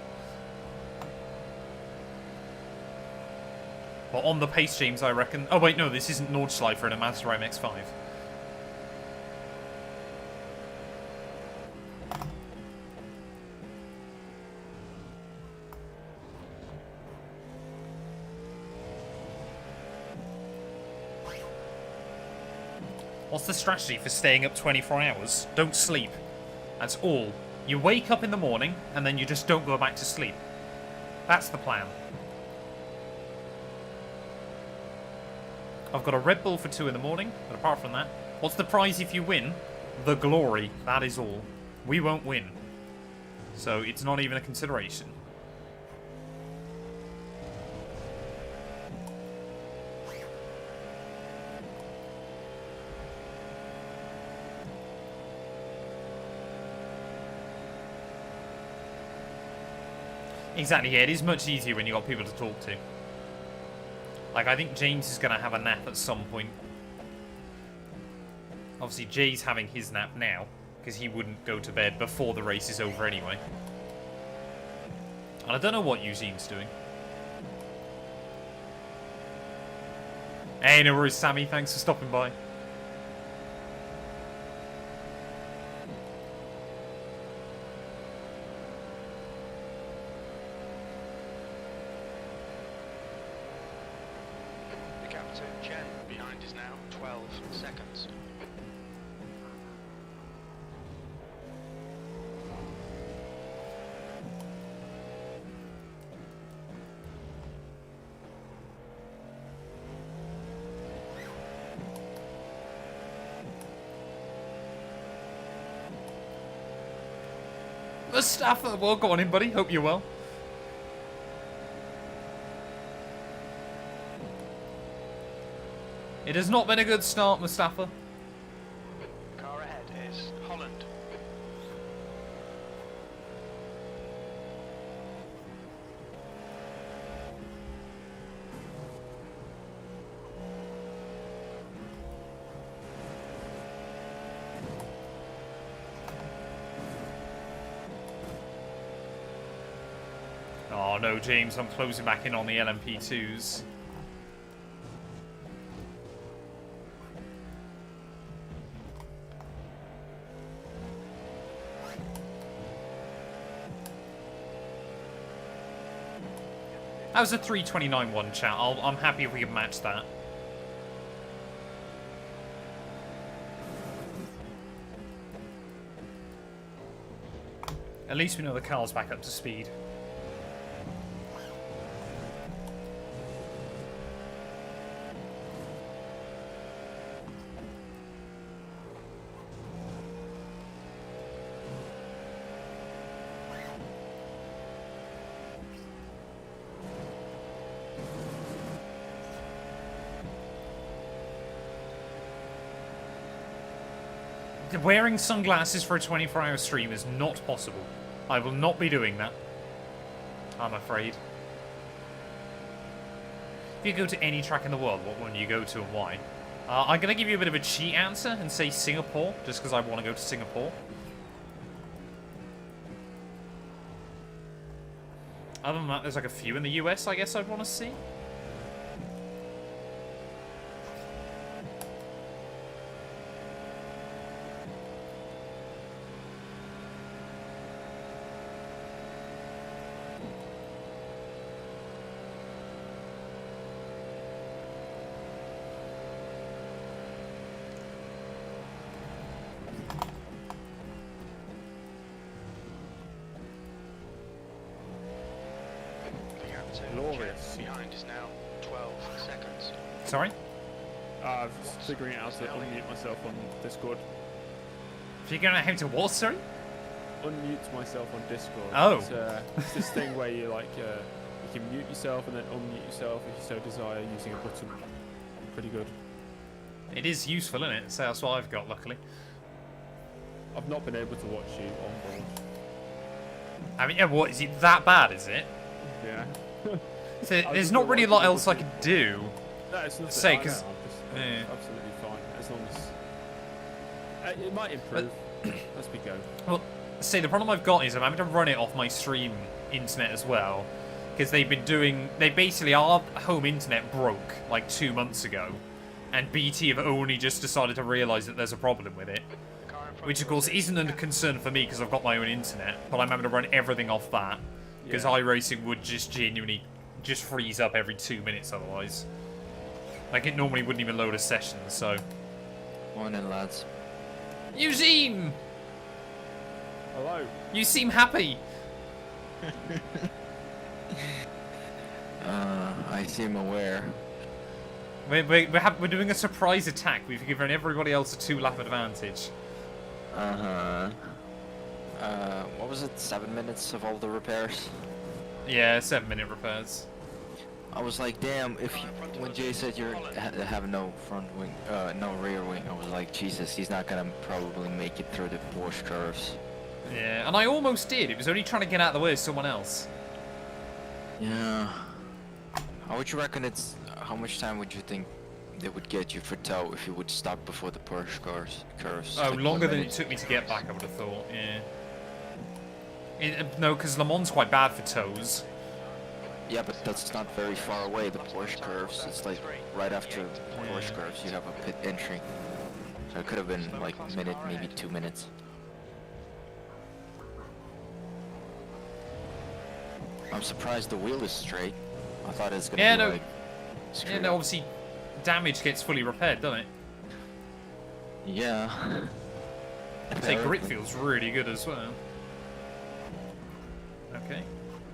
Well, on the pace, James, I reckon. Oh, wait, no, this isn't Nordschleifer in a Mazda MX-5. What's the strategy for staying up 24 hours? Don't sleep. That's all. You wake up in the morning, and then you just don't go back to sleep. That's the plan. I've got a Red Bull for 2 in the morning, but apart from that, what's the prize if you win? The glory. That is all. We won't win. So it's not even a consideration. Exactly, yeah, it is much easier when you've got people to talk to. Like, I think James is going to have a nap at some point. Obviously, Jay's having his nap now, because he wouldn't go to bed before the race is over anyway. And I don't know what Eugene's doing. Hey, no worries, Sammy. Thanks for stopping by. The gap to Jen behind is now 12 seconds. Mustafa, well, go on in, buddy. Hope you're well. It has not been a good start, Mustafa. Car ahead is Holland. Oh no, James, I'm closing back in on the LMP2s. That was a 3:29.1 chat. I'm happy if we can match that. At least we know the car's back up to speed. Wearing sunglasses for a 24-hour stream is not possible. I will not be doing that, I'm afraid. If you go to any track in the world, what one do you go to and why? I'm going to give you a bit of a cheat answer and say Singapore, just because I want to go to Singapore. Other than that, there's like a few in the US I guess I'd want to see. Glorious. Behind is now 12 seconds. Sorry? I'm figuring out how to unmute myself on Discord. Figuring out how to what, sorry? Unmute myself on Discord. Oh. It's this thing where you like you can mute yourself and then unmute yourself if you so desire using a button. Pretty good. It is useful, isn't it? So that's what I've got, luckily. I've not been able to watch you on board. I mean, yeah, what, is it that bad, is it? Yeah. So there's not really a lot else I could do. No, it's not. Say, I'm because absolutely fine as long as it might improve as we go. Well, see, the problem I've got is I'm having to run it off my stream internet as well, because they've been doing. They basically our home internet broke like 2 months ago, and BT have only just decided to realise that there's a problem with it. Which of course isn't a concern for me because I've got my own internet, but I'm having to run everything off that. Because iRacing would just genuinely just freeze up every 2 minutes otherwise. Like, it normally wouldn't even load a session, so... Morning, lads. Eugene! Hello. You seem happy. I seem aware. We're doing a surprise attack. We've given everybody else a 2-lap advantage. What was it? 7 minutes of all the repairs? Yeah, 7-minute repairs. I was like, damn, when Jay said you have no front wing, no rear wing, I was like, Jesus, he's not gonna probably make it through the Porsche curves. Yeah, and I almost did. It was only trying to get out of the way of someone else. Yeah. How would you reckon how much time would you think they would get you for tow if you would stop before the Porsche curves? Oh, Like longer 1 than it minute? took me to get back, I would have thought, yeah. No, because Le Mans quite bad for tows. Yeah, but that's not very far away, the Porsche curves. It's like right after the Porsche curves you have a pit entry. So it could have been like a minute, maybe 2 minutes. I'm surprised the wheel is straight. I thought it was gonna be like straight Yeah, no, up. obviously damage gets fully repaired, doesn't it? Yeah. I'd say grip feels really good as well. Okay.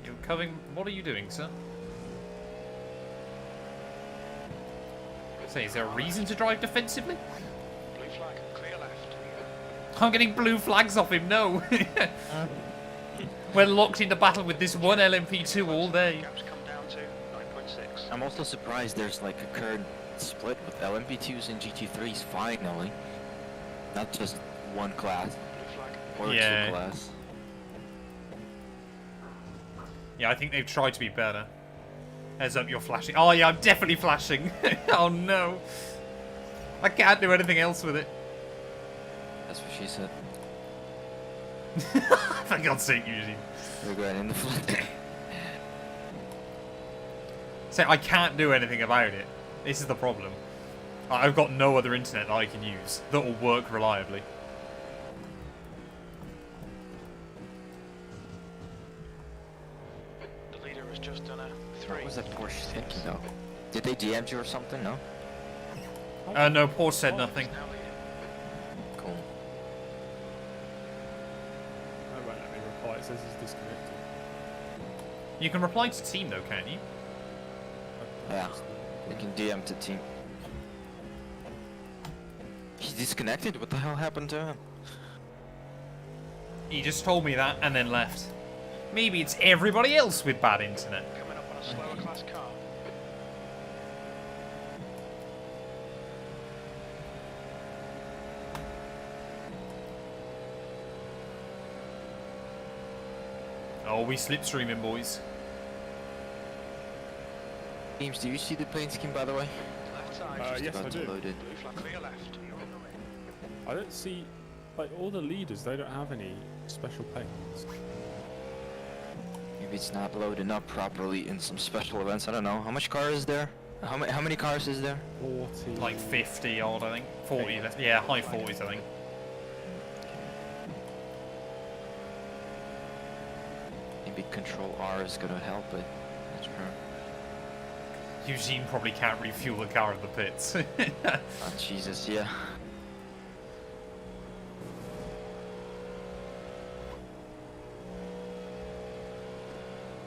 You're covering... What are you doing, sir? Say, is there a reason to drive defensively? Blue flag, clear left. I'm getting blue flags off him, no! We're locked into battle with this one LMP2 all day. Gaps come down to 9.6. I'm also surprised there's like a current split with LMP2s and GT3s finally. Not just one class Blue flag. or Yeah. two class. Yeah, I think they've tried to be better. Heads up, you're flashing. Oh yeah, I'm definitely flashing. Oh no. I can't do anything else with it. That's what she said. For God's sake, Eugene. We're going in the flood. So I can't do anything about it. This is the problem. I've got no other internet that I can use that will work reliably. The leader has just done a 3. What was that Porsche thinking though? Did they DM you or something? No? No, Porsche said nothing. Now leading. Cool. I won't let me reply. It says he's disconnected. You can reply to team though, can't you? Yeah. You can DM to team. He's disconnected? What the hell happened to him? He just told me that and then left. Maybe it's everybody else with bad internet. Coming up on a slower class car. Oh, we slipstreaming, boys. James, do you see the paint scheme by the way? Left side. Yes, I About to do. load it. Blue flag, clear left. I don't see, like, all the leaders, they don't have any special paints. Maybe it's not loading up properly in some special events. I don't know. How much car is there? How many cars is there? 40. Like 50 odd, I think. 40, yeah, high 40s, I think. Maybe Control R is gonna help it. That's true. Eugene probably can't refuel the car in the pits. Oh, Jesus, yeah.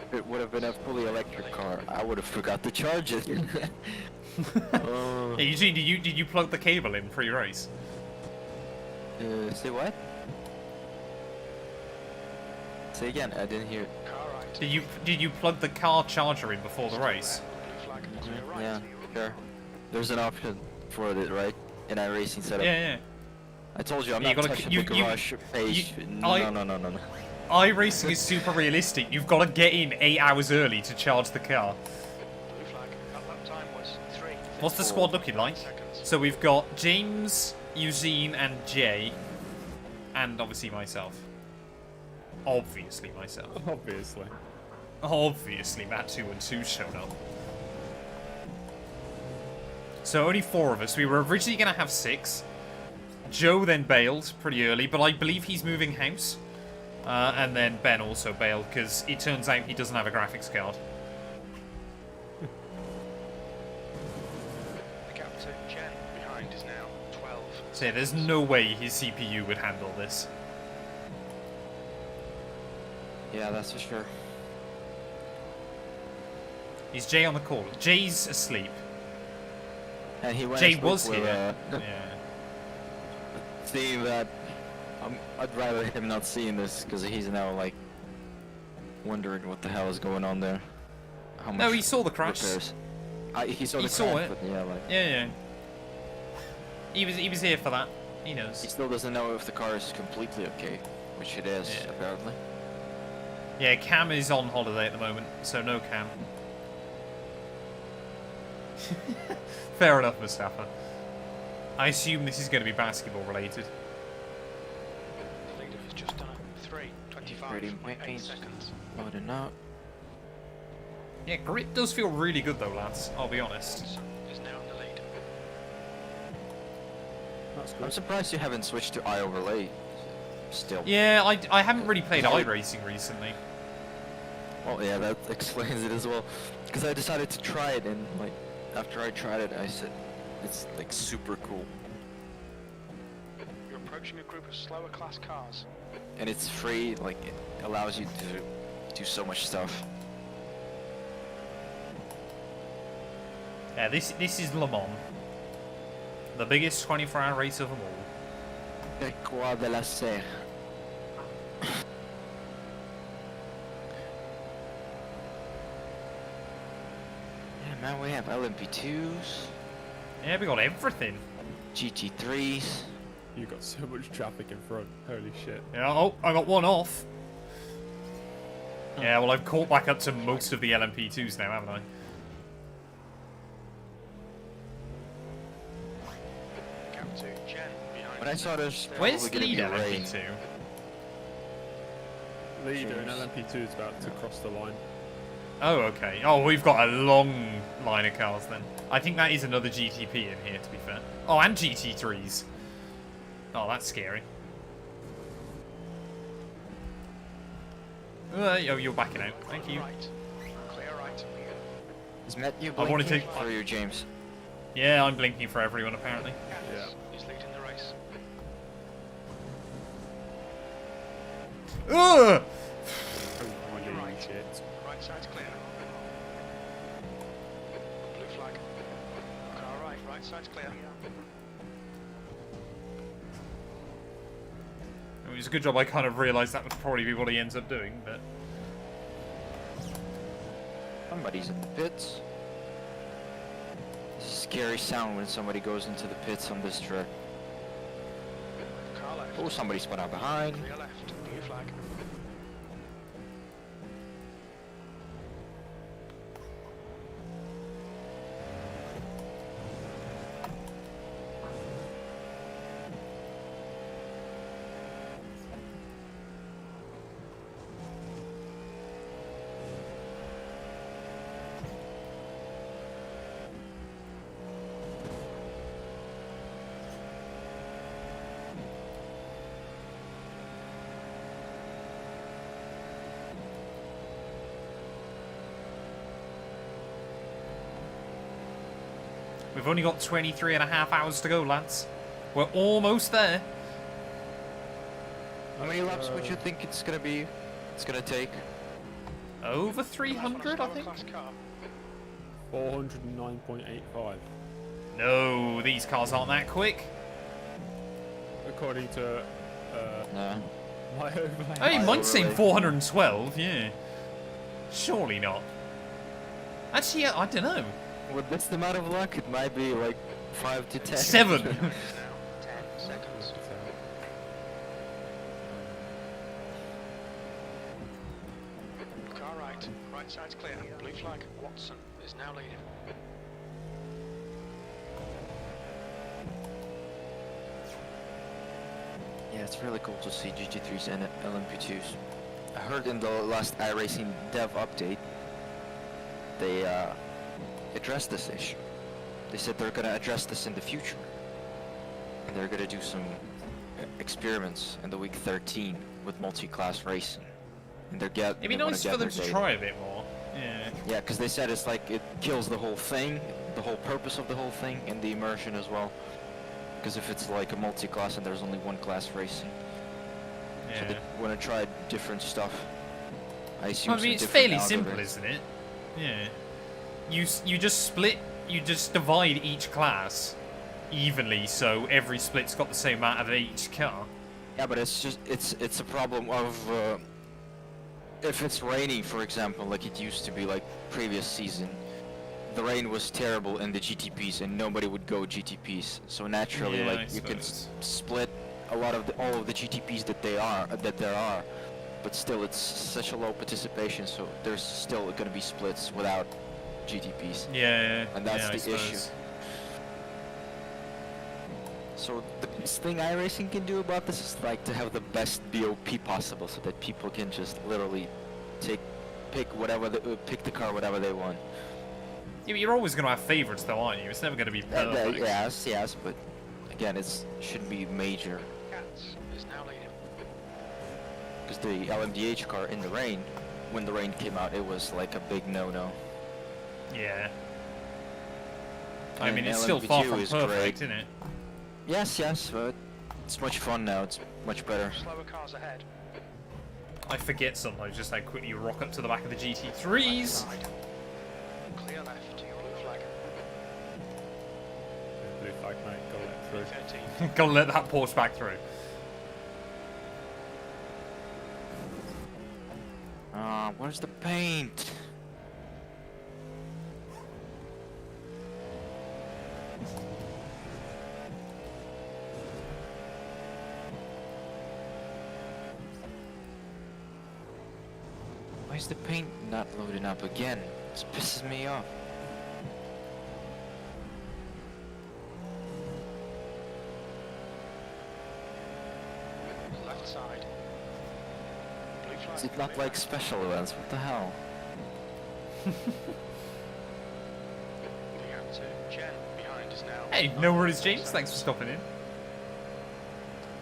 If it would have been a fully electric car, I would have forgot to charge it. Oh. Hey, Eugene, did you plug the cable in pre-race? Say what? Say again, I didn't hear. Car right. Did you plug the car charger in before the race? Blue flag, clear right. Yeah, sure. There's an option for it, right? In iRacing setup. Yeah. I told you I'm You not gotta- touching you- the you- garage page. I- No. iRacing is super realistic. You've got to get in 8 hours early to charge the car. Blue flag. That lap time was 3. What's the squad looking like? Seconds. So we've got James, Eugene, and Jay, and obviously myself. Obviously myself. Obviously. Obviously, Matt 2 and 2 showed up. So only 4 of us. We were originally going to have 6. Joe then bailed pretty early, but I believe he's moving house. And then Ben also bailed because it turns out he doesn't have a graphics card. The gap to Jen behind is now 12. So yeah, there's no way his CPU would handle this. Yeah, that's for sure. Is Jay on the call? Jay's asleep. And he went Jay asleep was with, here. Yeah. See that? I'd rather him not seeing this because he's now like wondering what the hell is going on there. How much No, he saw the crash. He saw He the saw crash, it. but yeah, like Yeah. He was here for that. He he knows. still doesn't know if the car is completely okay, which it is Yeah. apparently. Yeah, Cam is on holiday at the moment, so no Cam. Fair enough, Mustafa. I assume this is going to be basketball related. The leader has just done a 3:25.8 seconds. Loading out. Yeah, grip does feel really good though, lads. I'll be honest. Watson is now in the lead. That's I'm good. surprised you haven't switched to iOverlay still. Yeah, I haven't really played iRacing recently. Well, yeah, that explains it as well. Because I decided to try it, and like after I tried it, I said it's like super cool, You're approaching a group of slower class cars. and it's free. Like it allows you to do so much stuff. Yeah, this is Le Mans. The biggest 24-hour race of them all. El Croix de la Serre. Yeah, man, we have LMP2s, Yeah, we got everything. GT3s. You got so much traffic in front. Holy shit. Yeah, oh, I got one off. Yeah, well, I've caught back up to most of the LMP2s now, haven't I? Gap to Jen behind. But I saw there's Where's probably lead gonna be rain. LMP2? Leader in LMP2 is about to cross the line. Oh, okay. Oh, we've got a long line of cars then. I think that is another GTP in here, to be fair. Oh, and GT3s. Oh, that's scary. Oh, you're backing out. Thank you. Right. Clear right. Is Matt you I wanted blinking to- for you, James? Yeah, I'm blinking for everyone, apparently. Yeah. He's leading the race. Ugh! Holy right. shit. Right side's clear. Blue flag. Car right. Right side's clear. It was a good job I kind of realised that would probably be what he ends up doing, but... Somebody's in the pits. It's a scary sound when somebody goes into the pits on this track. Car left. Oh, somebody spun out behind. Clear left. Blue flag. We've only got 23 and a half hours to go, lads. We're almost there. How many laps would you think it's gonna be? It's gonna take? Over 300, I think? Class car. 409.85. No, these cars aren't that quick. According to No. my overlay. Hey, I mine's saying overlay. 412, yeah. Surely not. Actually, I don't know. With this amount of luck, it might be like 5 to 10. 7. Now 10 seconds. Car right. Right side's clear. Blue flag. Watson is now leading. Yeah, it's really cool to see GT3s and LMP2s. I heard in the last iRacing dev update, they addressed this issue. They said they're gonna address this in the future. And they're gonna do some experiments in the week 13 with multi-class racing. And It'd be nice for them to try a bit more. Yeah. Yeah, because they said it's like it kills the whole thing, the whole purpose of the whole thing, and the immersion as well. Because if it's like a multi-class and there's only one class racing, Yeah. so they want to try different stuff. I assume. I mean, it's fairly simple, isn't it? Yeah. You just split. You just divide each class evenly, so every split's got the same amount of each car. Yeah, but it's a problem of if it's raining, for example, like it used to be like previous season. The rain was terrible in the GTPs, and nobody would go GTPs. So naturally, Yeah, like you can split a lot of all of the GTPs that there are, but still it's such a low participation. So there's still going to be splits without GTPs. Yeah, and that's yeah, the issue. So the best thing iRacing can do about this is like to have the best BOP possible, so that people can just literally pick the car whatever they want. Yeah, but you're always going to have favorites, though, aren't you? It's never going to be perfect. Yes, but again, it shouldn't be major. Katz is now leading. Because the LMDH car in the rain, when the rain came out, it was like a big no-no. Yeah. I And mean, it's still far from is perfect, great. isn't it? Yes, but it's much fun now. It's much better. Slower cars ahead. I forget sometimes just how quickly you rock up to the back of the GT3s. Side. Clear left to your blue flag. Blue flag, mate. Go let through. 13. Gotta let that Porsche back through. Where's the paint? Why is the paint not loading up again? This pisses me off. Left side. Blue flag. Is it not like special events? What the hell? Looking out to Jen behind us now. Hey, no worries, James. Thanks for stopping in.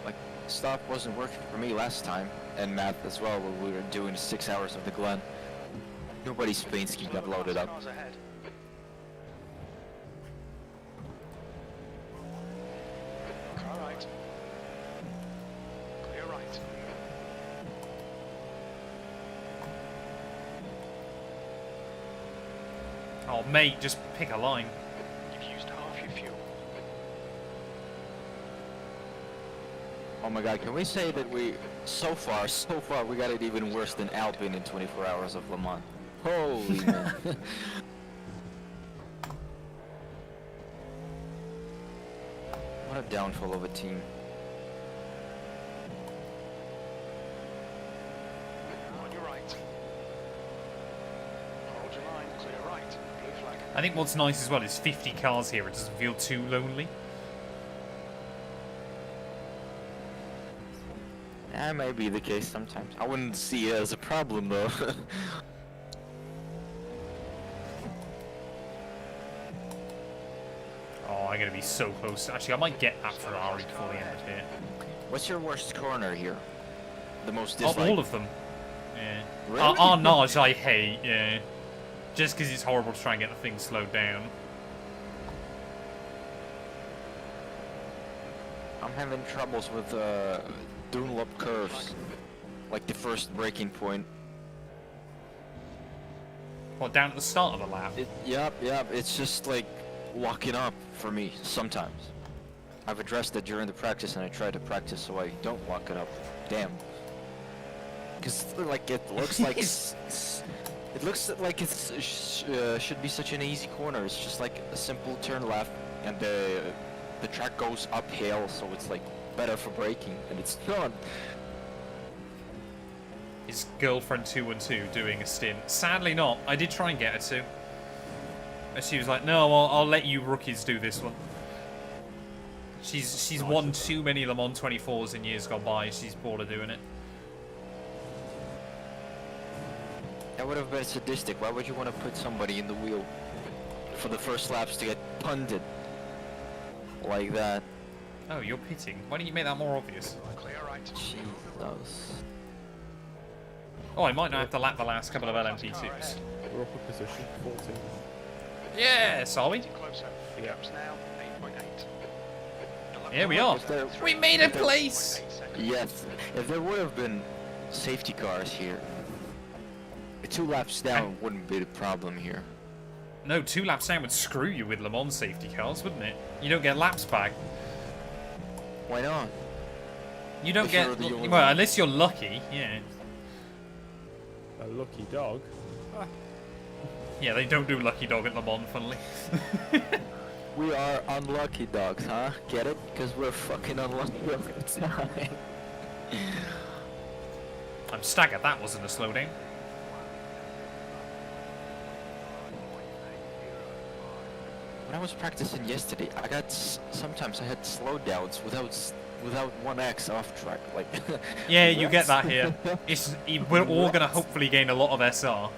Like, stop wasn't working for me last time, and Matt as well, when we were doing 6 hours of the Glen. Nobody's paint scheme got loaded up. Cars ahead. Car right. Clear right. Oh, mate, just pick a line. You've used half your fuel. Oh my god, can we say that so far, we got it even worse than Alpine in 24 hours of Le Mans. Holy man. What a downfall of a team. On your right. Hold your line, clear right. Blue flag. I think what's nice as well is 50 cars here. It doesn't feel too lonely. That may be the case sometimes. I wouldn't see it as a problem though. Oh, I'm going to be so close. Actually, I might get that Ferrari before the end of here. What's your worst corner here? The most Oh, disliked? all of them. Yeah. Really? Arnage I hate, yeah. Just because it's horrible to try and get the thing slowed down. I'm having troubles with Dunlop curves. Like the first braking point. What, down at the start of the lap? Yep, it's just like locking up for me sometimes. I've addressed it during the practice and I try to practice so I don't lock it up. Damn. Because like it looks like it looks like it should be such an easy corner. It's just like a simple turn left and the track goes uphill, so it's like better for braking, and it's not. His girlfriend 212 doing a stint. Sadly not. I did try and get her to. But she was like, no, I'll let you rookies do this one. She's won too many Le Mans 24s in years gone by. She's bored of doing it. That would have been sadistic. Why would you want to put somebody in the wheel for the first laps to get punted like that? Oh, you're pitting. Why don't you make that more obvious? Clear right. Jesus. Oh, I might not have to lap the last couple of LMP2s. We're up a position, 14. Yes, are we? Closer. Yeah. Gaps now, 8.8. Here we are. We made a place! Yes, if there would have been safety cars here, 2 laps down wouldn't be the problem here. No, 2 laps down would screw you with Le Mans safety cars, wouldn't it? You don't get laps back. Why not? You don't get... Well, unless you're lucky, yeah. A lucky dog. Yeah, they don't do lucky dog at Le Mans, funnily. We are unlucky dogs, huh? Get it? Because we're fucking unlucky all the time. I'm staggered that wasn't a slowdown. When I was practicing yesterday, sometimes I had slowdowns without 1x off track, like. Yeah, you get that here. We're all gonna hopefully gain a lot of SR.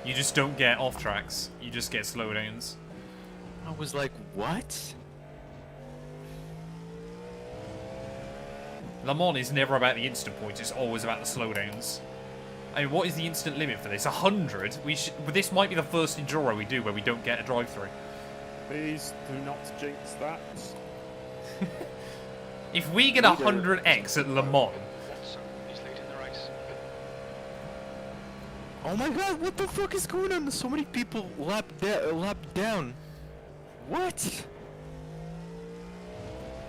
You just don't get off tracks. You just get slowdowns. I was like, what? Le Mans is never about the instant points. It's always about the slowdowns. I mean, what is the instant limit for this? 100. This might be the first enduro we do where we don't get a drive-through. Please do not jinx that. If we get 100x at Le Mans, He's leading the race. Oh my god, what the fuck is going on? So many people lap down. What?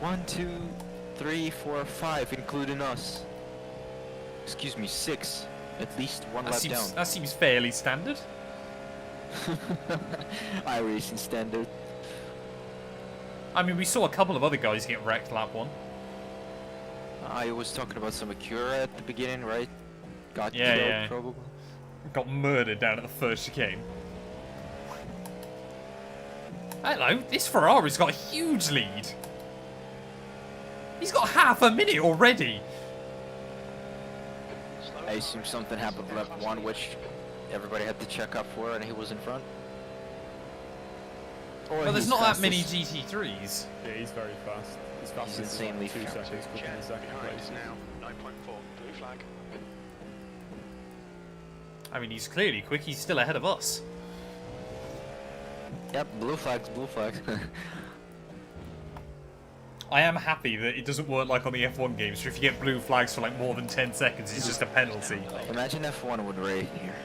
1, 2, 3, 4, 5, including us. Excuse me, 6. At least 1 lap down. That seems fairly standard. iRacing standard. I mean, we saw a couple of other guys get wrecked lap 1. I was talking about some Acura at the beginning, right? Got Yeah, killed, yeah. probably. Got murdered down at the first chicane. Hello, this Ferrari's got a huge lead. He's got half a minute already. I assume something happened lap 1, which everybody had to check up for, and he was in front. Well, there's not that many GT3s. Yeah, he's very fast. He's fast. He's insanely 2 fast. seconds quicker than second Behind place. now. 9.4. Blue flag. I mean, he's clearly quick. He's still ahead of us. Yep, blue flags, blue flags. I am happy that it doesn't work like on the F1 games, so if you get blue flags for like more than 10 seconds, it's just a penalty. Imagine F1 would race here.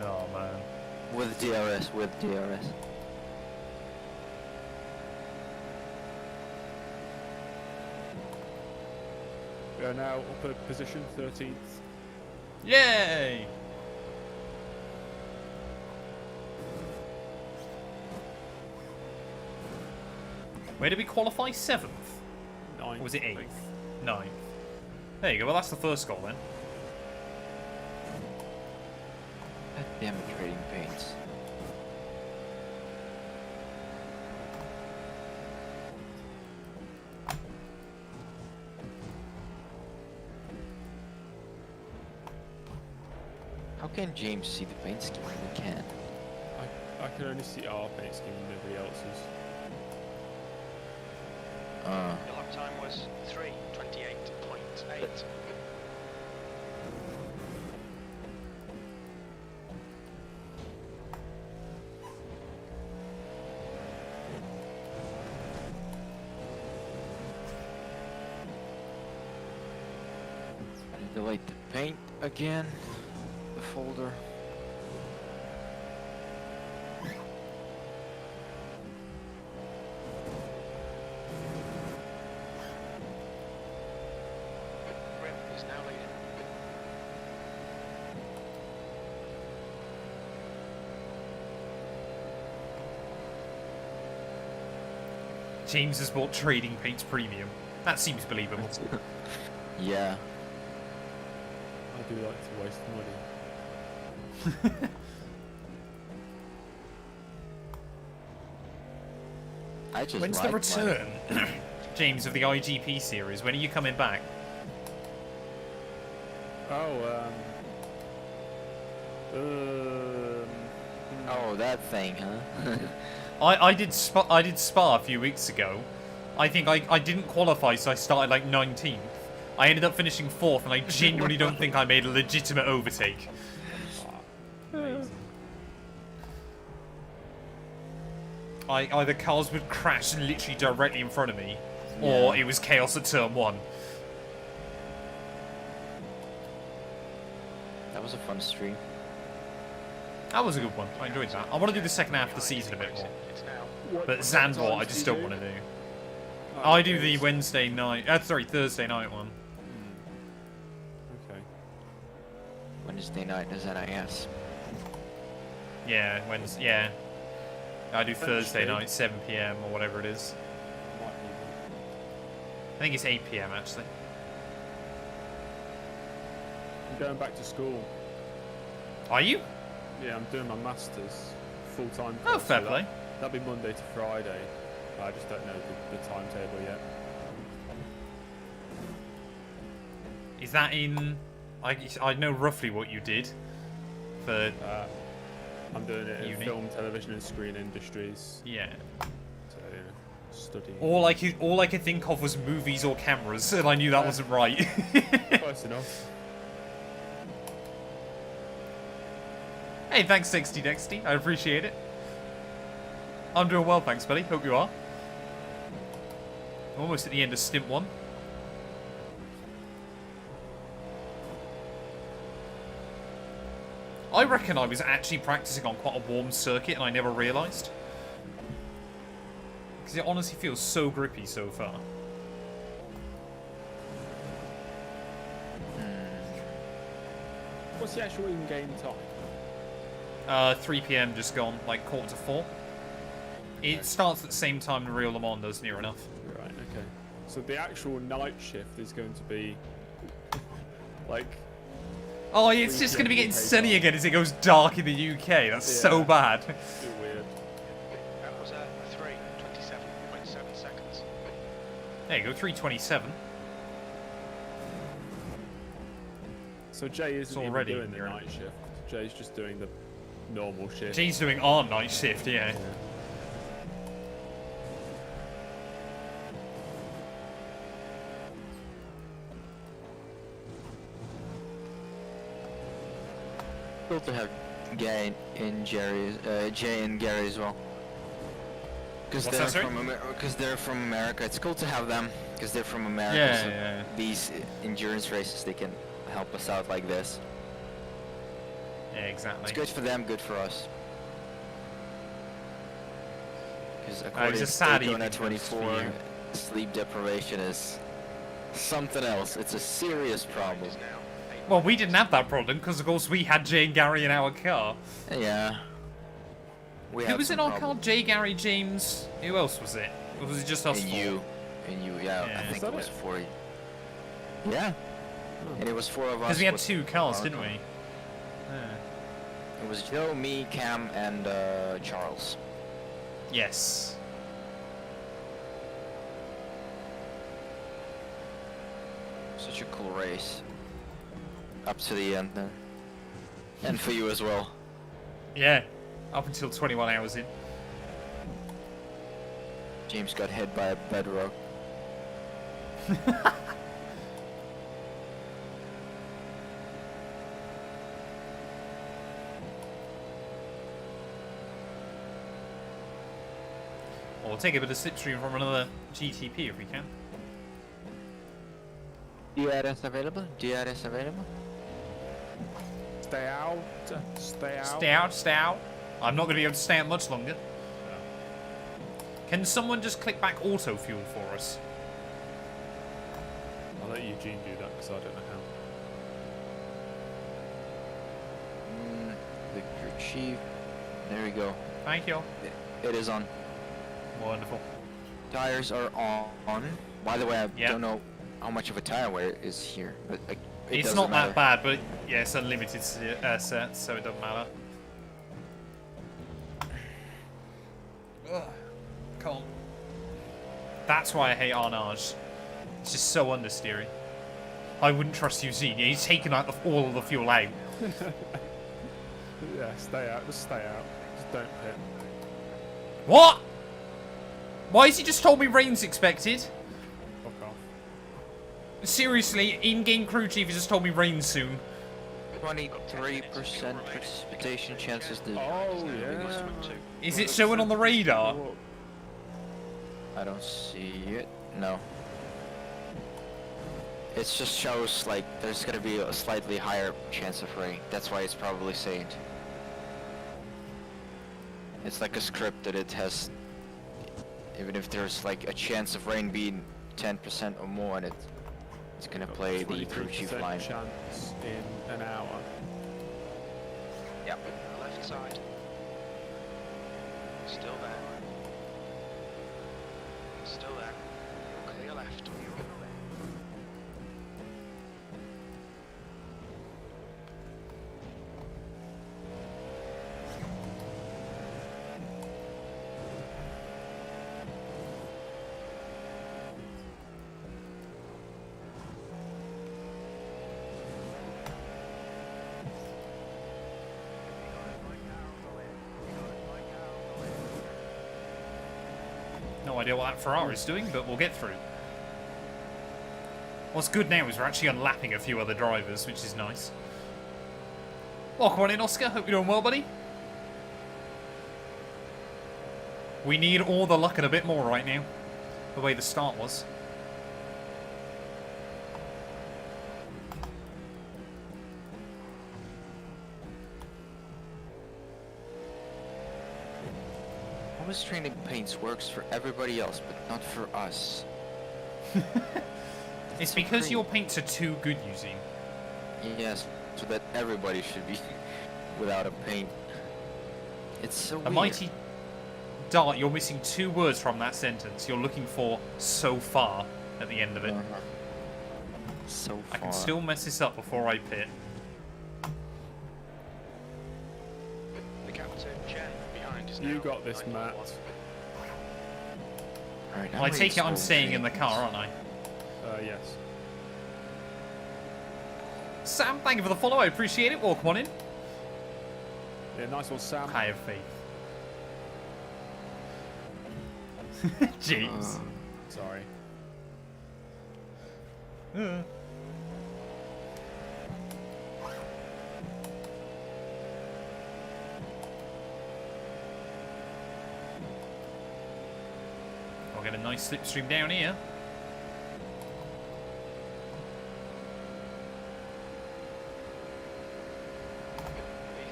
Oh, man. With DRS, with DRS. We are now up at position 13th. Yay! Where did we qualify? 7th? 9th. Or was it 8th? 9th. There you go, well that's the first goal then. God damn it, trading paints. How can James see the paint scheme? We can't. I can only see our paint scheme and nobody else's. The lap time was 3:28.8. Delete the paint again. The folder. Grim is now leading. James has bought Trading Paints Premium. That seems believable. Yeah. I do like to waste money. I just When's the like return, James, of the IGP series? When are you coming back? Oh, Oh, that thing, huh? I did Spa a few weeks ago. I think I didn't qualify, so I started like 19th. I ended up finishing 4th, and I genuinely don't think I made a legitimate overtake. Either cars would crash literally directly in front of me, or Yeah. it was chaos at turn 1. That was a fun stream. That was a good one. I enjoyed that. I want to do the second half of the season a bit more. It's now. But Zandvoort, I just don't want to do. I do the Thursday night one. Okay. Wednesday night is NIS. Yeah, Wednesday. Yeah. I do Thursday night, 7 PM or whatever it is. I think it's 8 PM actually. I'm going back to school. Are you? Yeah, I'm doing my masters full time. Oh, fair play. That'll be Monday to Friday. I just don't know the timetable yet. Is that in? I know roughly what you did. For I'm doing it in uni. film, television, and screen industries. yeah. So, you know, studying. All I could think of was movies or cameras, and I knew that wasn't right. Close enough. Hey, thanks, 60 Dexty. I appreciate it. I'm doing well, thanks, buddy. Hope you are. Almost at the end of stint 1. I reckon I was actually practicing on quite a warm circuit and I never realised. Because it honestly feels so grippy so far. What's the actual in-game time? 3 PM just gone, like 3:45. It starts at the same time the real Le Mans does, near enough. Right, okay. So the actual night shift is going to be like... Oh, it's just going to be getting sunny again as it goes dark in the UK. That's so bad. Too weird. That was 3:27.7 seconds. There you go, 3:27. So Jay isn't even already doing the near night shift. Jay's just doing the normal shift. Jay's doing our night shift, yeah. Cool to have Jay and Gary as well. Because What's they're that, sorry? because they're from America. It's cool to have them because they're from America. Yeah, so yeah. These endurance races, they can help us out like this. Yeah, exactly. It's good for them, good for us. Because according it's a to sad Daytona evening for 24, you. sleep deprivation is something else. It's a serious problem. Is now Well, we didn't have that problem because, of course, we had Jay and Gary in our car. Yeah. We Who have was in some our car? problem. Jay, Gary, James. Who else was it? Or was it just us And four? you. And you, yeah. Yeah. I think Is it that was it? 4. Yeah. And it was 4 of us. Because we had with 2 cars, our didn't car. we? Yeah. It was Joe, me, Cam, and Charles. Yes. Such a cool race. Up to the end. And for you as well. Yeah. Up until 21 hours in. James got hit by a bedrock. Or we'll take a bit of slipstream from another GTP if we can. DRS available? DRS available? Stay out. Stay out. Stay out, stay out. I'm not going to be able to stay out much longer. Can someone just click back auto fuel for us? I'll let Eugene do that because I don't know how. Victor Chief. There we go. Thank you. It is on. Wonderful. Tires are on. By the way, I Yeah. don't know how much of a tire wear is here, but it It's doesn't not matter. that bad, but yeah, it's unlimited sets, so it doesn't matter. Ugh. Come on. That's why I hate Arnage. It's just so understeery. I wouldn't trust Eugene. He's taken out all of the fuel out. Yeah, stay out. Just stay out. Just don't pit. What? Why has he just told me rain's expected? Fuck off. Seriously, in-game crew chief has just told me rain soon. 23% precipitation chances. The Oh, yeah. Is it showing on the radar? I don't see it. No. It just shows like there's gonna be a slightly higher chance of rain. That's why it's probably saying. It's like a script that it has. Even if there's like a chance of rain being 10% or more, and it's gonna play the crew chief line. Chance in an hour. Yep. Left side. Still there. Still there. Clear left. No idea what that Ferrari's doing, but we'll get through. What's good now is we're actually unlapping a few other drivers, which is nice. Welcome on in, Oscar. Hope you're doing well, buddy. We need all the luck and a bit more right now, the way the start was. Always training paints works for everybody else, but not for us. It's because your paints are too good, Eugene. Yes, so that everybody should be without a paint. It's so weird. Mighty Dart, you're missing 2 words from that sentence. You're looking for "so far" at the end of it. So far. I can still mess this up before I pit. The captain, Jen, behind is You now got this, Matt. 91. Alright, Well, I take it I'm staying in the car, aren't I? Yes. Sam, thank you for the follow. I appreciate it. Welcome on in. Yeah, nice one, Sam. I have faith. Jeez. Sorry. I'll get a nice slipstream down here.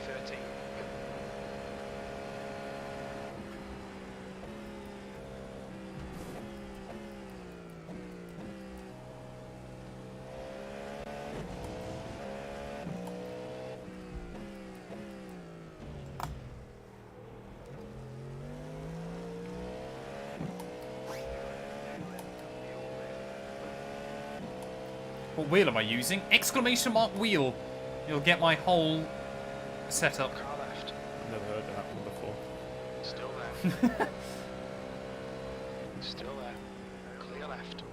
V13. What wheel am I using? Exclamation mark wheel. You'll get my whole setup. Car left. Never heard that one before. Still there. Still there. Clear left.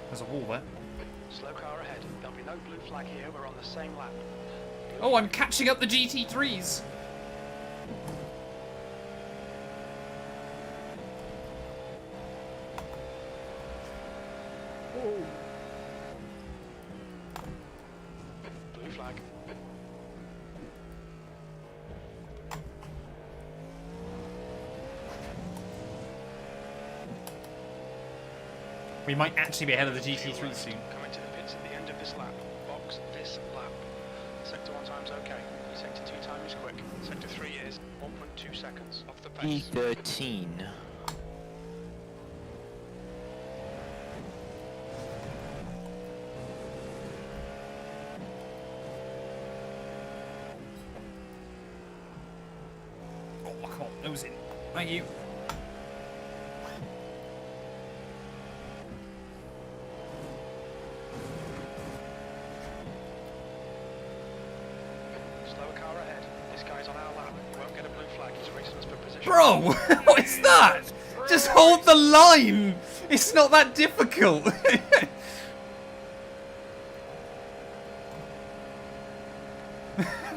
There's a wall there. Slow car ahead. There'll be no blue flag here. We're on the same lap. Oh, I'm catching up the GT3s. Blue flag. We might actually be ahead of the GT3 soon. Coming to the pits at the end of this lap. Box this lap. Sector 1 time's okay. Sector 2 time is quick. Sector 3 is 1.2 seconds off the pace. E13. Oh, come on, nose in. Thank you. Slower car ahead. This guy's on our lap. He won't get a blue flag. He's racing us for position. Bro, what is that? Just hold the line. It's not that difficult.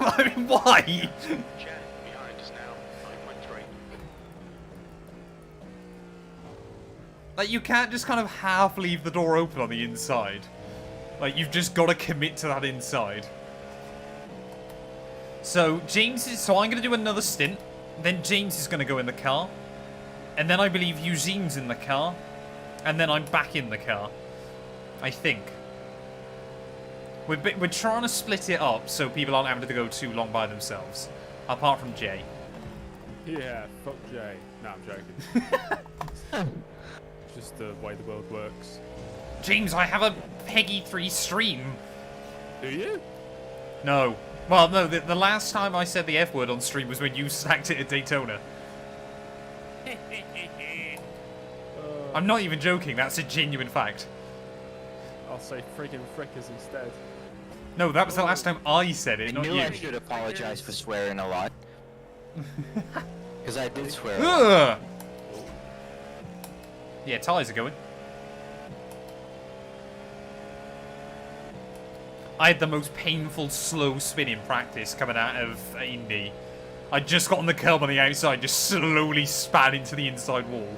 I mean, why? Jen behind us now. 9.3. Like, you can't just kind of half leave the door open on the inside. Like, you've just got to commit to that inside. So, James is... So, I'm going to do another stint. Then James is going to go in the car. And then I believe Eugene's in the car. And then I'm back in the car. I think. We're trying to split it up so people aren't having to go too long by themselves. Apart from Jay. Yeah, fuck Jay. No, I'm joking. Just the way the world works. James, I have a Peggy 3 stream. Do you? No. Well, no, the last time I said the F word on stream was when you stacked it at Daytona. I'm not even joking, that's a genuine fact. I'll say friggin' frickers instead. No, that was the last time I said it, not you. I should apologize for swearing a lot. Because I did swear. Ugh. Yeah, tyres are going. I had the most painful slow spin in practice coming out of Indy. I just got on the curb on the outside, just slowly spat into the inside wall.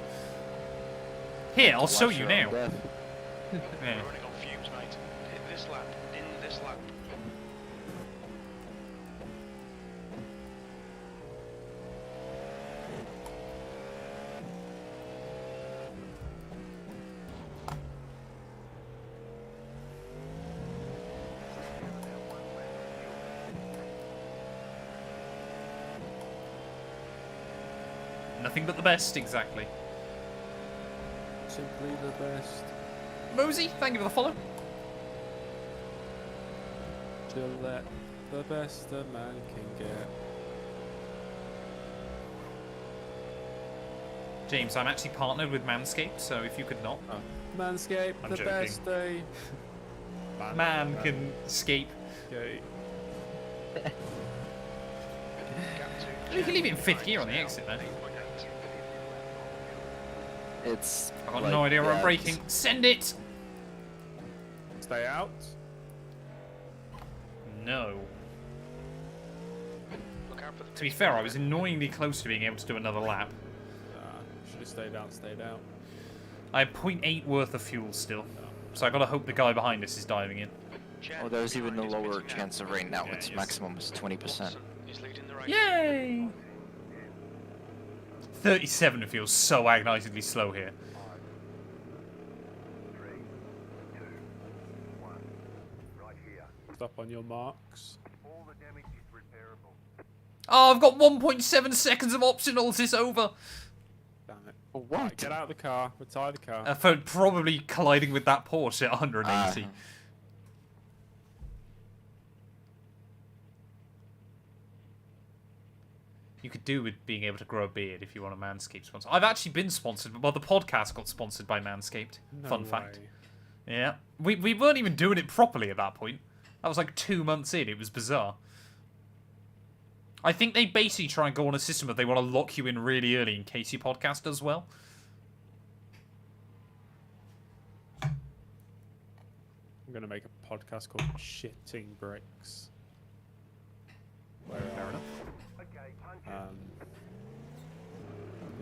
Here, I'll show you now. Yeah. We're running on fumes, mate. Hit this lap, in this lap. Nothing but the best, exactly. Simply the best. Mosey, thank you for the follow. Gillette, the best a man can get. James, I'm actually partnered with Manscaped, so if you could not. Oh. Manscaped, I'm the joking. best day. Man can escape. Okay. You can leave it in 5th gear on the exit then. It's. I've got like no idea where I'm that. braking. Send it! Stay out. No. Look out for the To be fair, I was annoyingly close to being able to do another lap. Should have stayed out, stayed out. I have 0.8 worth of fuel still. So I gotta hope the guy behind us is diving in. Oh, there's even a lower chance of rain now. Its maximum is 20%. He's leading the race. Yay! 37 feels so agonizingly slow here. 3, 2, 1. Right here. Stop on your marks. All the damage is repairable. Oh, I've got 1.7 seconds of optionals. It's over. Damn it. What? Right, get out of the car. Retire the car. For probably colliding with that Porsche at 180. You could do with being able to grow a beard if you want a Manscaped sponsor. I've actually been sponsored. Well, the podcast got sponsored by Manscaped. No Fun fact. way. Yeah. We weren't even doing it properly at that point. That was like 2 months in. It was bizarre. I think they basically try and go on a system that they want to lock you in really early in case your podcast does well. I'm going to make a podcast called Shitting Bricks. Where, Fair enough. Okay, punch it.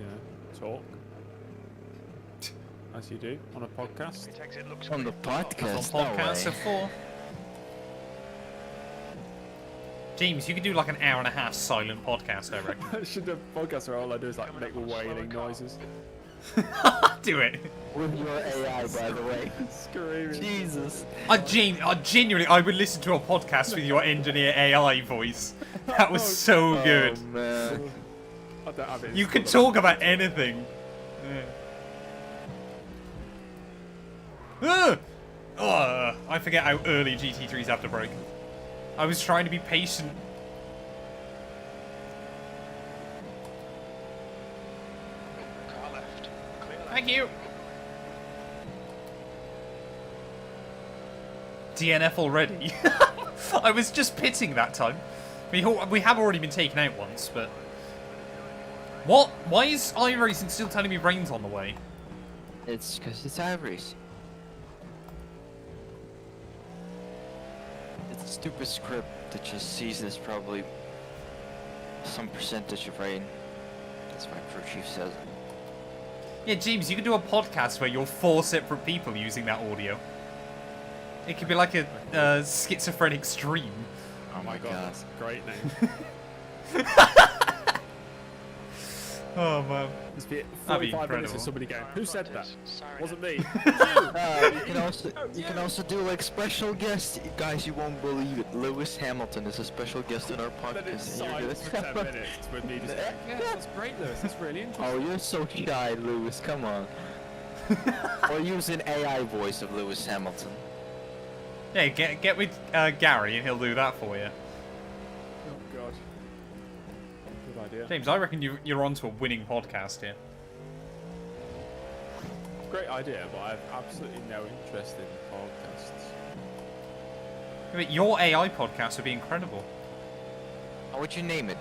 you know, talk. As you do on a podcast. Its exit looks On the clear. On podcast, no podcast way. of 4. James, you could do like an hour and a half silent podcast, I reckon. I should do a podcast where all I do is like make wailing noises. Do it. With your AI, by the way. Screaming. Jesus. Genuinely, I would listen to a podcast with your engineer AI voice. That was so good. Oh, man. I don't have it. You could talk about anything. Yeah. I forget how early GT3s have to brake. I was trying to be patient. Car left. Clear left. Thank you. DNF already. I was just pitting that time. We have already been taken out once, but... What? Why is iRacing still telling me rain's on the way? It's because it's iRacing. It's a stupid script that just sees this probably some percentage of rain. That's what my crew chief says. Yeah, James, you could do a podcast where you're 4 separate people using that audio. It could be like a schizophrenic stream. Oh my god, that's a great name. Oh man. Just be That'd be 45 minutes incredible. of somebody going, who said that? Siren Wasn't in. me. You can also do like special guests, guys. You won't believe it. Lewis Hamilton is a special guest in our Then it's podcast. and you're silence for 10 minutes with me just going, yeah, that's great, Lewis. That's really interesting. Oh, you're so shy, Lewis. Come on. Or use an AI voice of Lewis Hamilton. Yeah, get with Gary and he'll do that for you. Oh, God. Good idea. James, I reckon you're onto a winning podcast here. Great idea, but I have absolutely no interest in podcasts. I mean, your AI podcast would be incredible. How would you name it?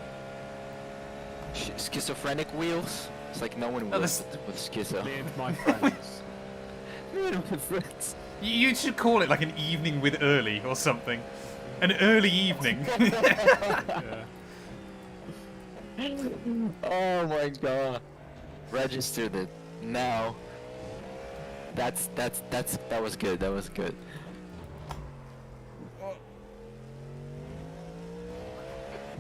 Schizophrenic wheels? It's like no one No, wheels with schizo. Me and my friends. Me and my friends. You should call it like an evening with Early or something. An early evening. Yeah. Oh my god. Registered it. Now. That was good. That was good.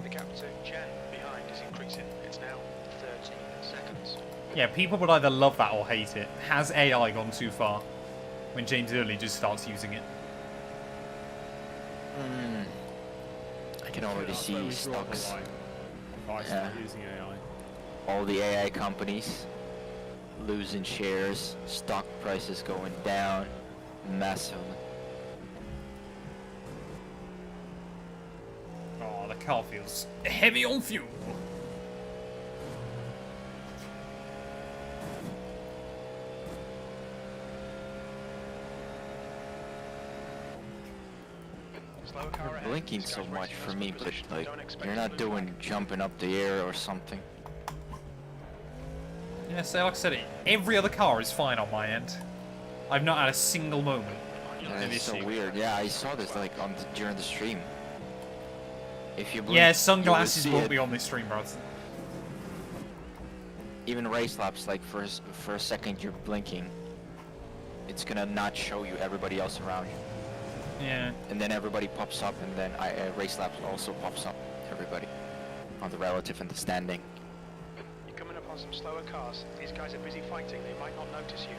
The gap to Jen behind is increasing. It's now 13 seconds. Yeah, people would either love that or hate it. Has AI gone too far? When James Early just starts using it. I can already That's where see we draw the stocks. line. If I start using AI. All the AI companies losing shares, stock prices going down massively. Oh, the car feels heavy on fuel. Slower car You're ahead. blinking This so guy's much racing for in me, first but position. like Don't expect you're to not lose doing back. jumping up the air or something. Yeah, so like I said, every other car is fine on my end. I've not had a single moment. That's so weird. Yeah, I saw this like during the stream. If you blink, Yeah, you will sunglasses see won't it. be on this stream, bro. Even race laps, like for a second you're blinking, it's gonna not show you everybody else around you, Yeah. and then everybody pops up, and then race laps also pops up everybody on the relative and the standing. You're coming up on some slower cars. These guys are busy fighting. They might not notice you.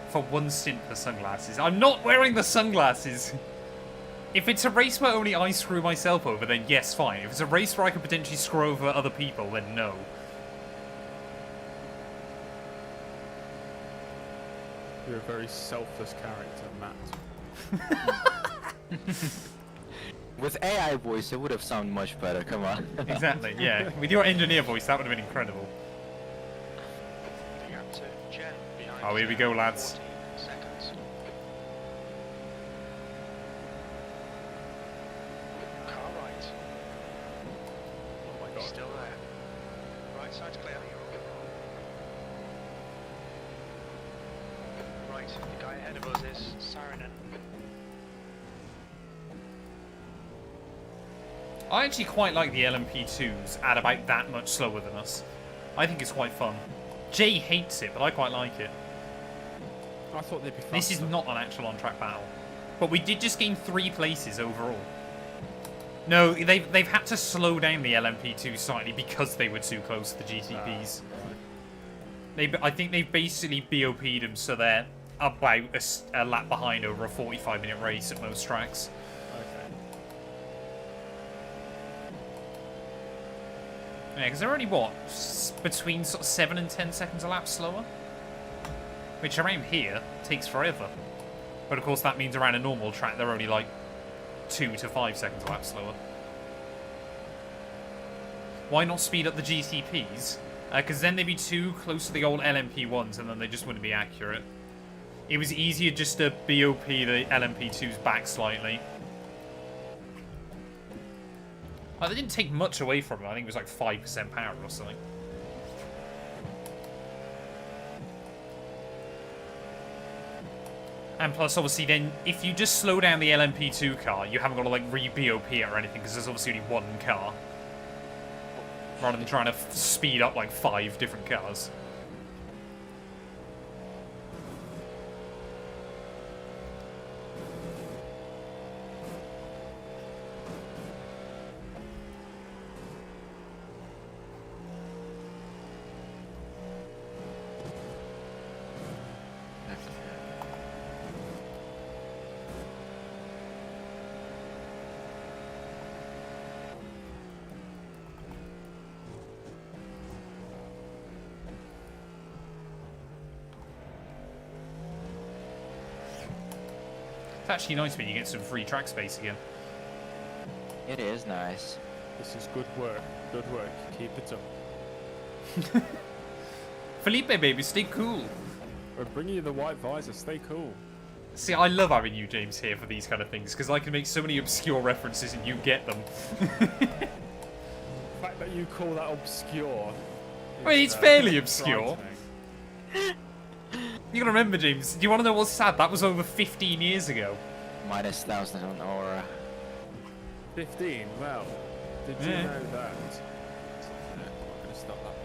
For one stint, the sunglasses. I'm not wearing the sunglasses! If it's a race where only I screw myself over, then yes, fine. If it's a race where I could potentially screw over other people, then no. You're a very selfless character, Matt. With AI voice, it would have sounded much better. Come on. Exactly, yeah. With your engineer voice, that would have been incredible. The gap to Jen behind. Oh, here is we go, now lads. 14 seconds. Car right. Oh my god. Still there. Right side's clear. Right, the guy ahead of us is Siren. I actually quite like the LMP2s at about that much slower than us. I think it's quite fun. Jay hates it, but I quite like it. I thought they'd be faster. This is not an actual on-track battle. But we did just gain 3 places overall. No, they've had to slow down the LMP2 slightly because they were too close to the GTPs. I think they've basically BOP'd them so they're about a lap behind over a 45-minute race at most tracks. Okay. Yeah, because they're only, what, between sort of 7 and 10 seconds a lap slower? Which around here takes forever. But of course that means around a normal track they're only like 2 to 5 seconds a lap slower. Why not speed up the GTPs? Because then they'd be too close to the old LMP1s and then they just wouldn't be accurate. It was easier just to BOP the LMP2s back slightly. Oh, they didn't take much away from it. I think it was like 5% power or something. And plus, obviously, then, if you just slow down the LMP2 car, you haven't got to, like, re-BOP it or anything, because there's obviously only one car. Rather than trying to speed up, like, 5 different cars. actually nice when you get some free track space again. It is nice. This is good work. Good work. Keep it up. Felipe, baby, stay cool. We're bringing you the white visor. Stay cool. See, I love having you, James, here for these kind of things, because I can make so many obscure references and you get them. The fact that you call that obscure. I mean, it's fairly obscure. You gotta remember, James, do you want to know what's sad? That was over 15 years ago. Minus 1,000 on Aura. 15? Well, did you know that? I'm gonna stop that.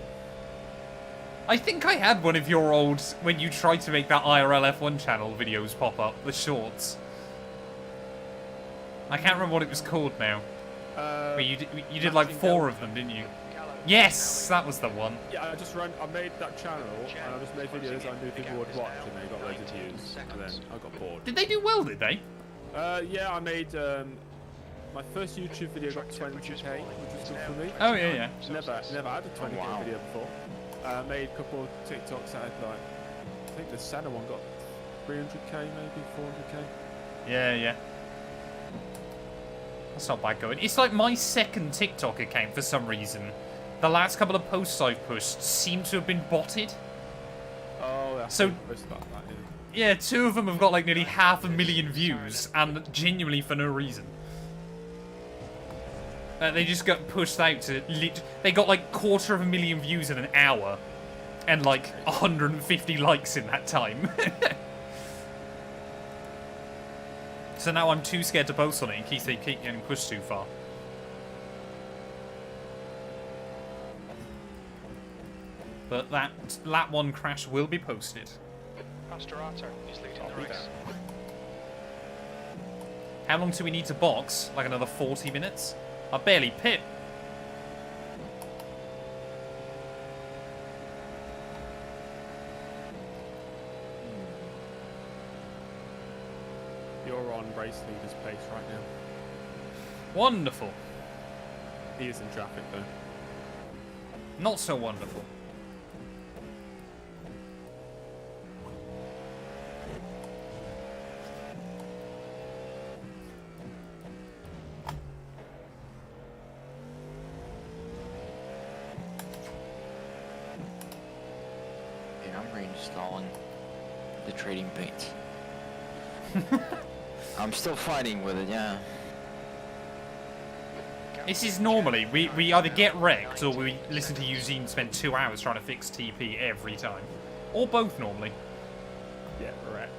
I think I had one of your old, when you tried to make that IRL F1 channel videos pop up, the shorts. I can't remember what it was called now. But you did like 4 of them, didn't you? Yes, that was the one. Yeah, I made that channel, and I just made videos I knew people would watch, and they got loads of views, and then I got bored. Did they do well, did they? Yeah, I made, my first YouTube video got 20k, which was good for me. Oh, yeah. Never had a 20k video before. Made a couple of TikToks that had like, I think the Senna one got 300k, maybe 400k. Yeah. That's not bad going. It's like my second TikTok account for some reason. The last couple of posts I've pushed seem to have been botted. Oh, that's so about that, yeah, 2 of them have got like nearly 500,000 views, and genuinely for no reason. They just got pushed out to... They got like 250,000 views in an hour, and like 150 likes in that time. So now I'm too scared to post on it in case they keep getting pushed too far. But that lap 1 crash will be posted. Pasterato is leading the race. How long do we need to box? Like another 40 minutes? I barely pit. You're on race leader's pace right now. Wonderful. He is in traffic though. Not so wonderful. Installing the trading paint. I'm still fighting with it, yeah. This is normally, we either get wrecked or we listen to Eugene spend 2 hours trying to fix TP every time. Or both normally. Yeah, wrecked.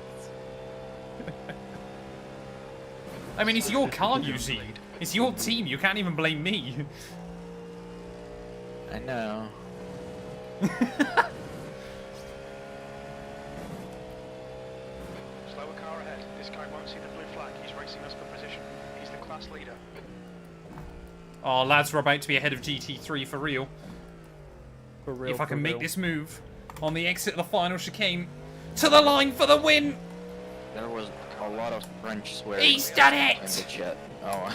I mean, it's your car, Eugene. It's your team, you can't even blame me. I know. Leader. Oh, lads, we're about to be ahead of GT3 for real. If I can make this move on the exit of the final chicane to the line for the win. There was a lot of French swearing. He's done it! In the chat. Oh.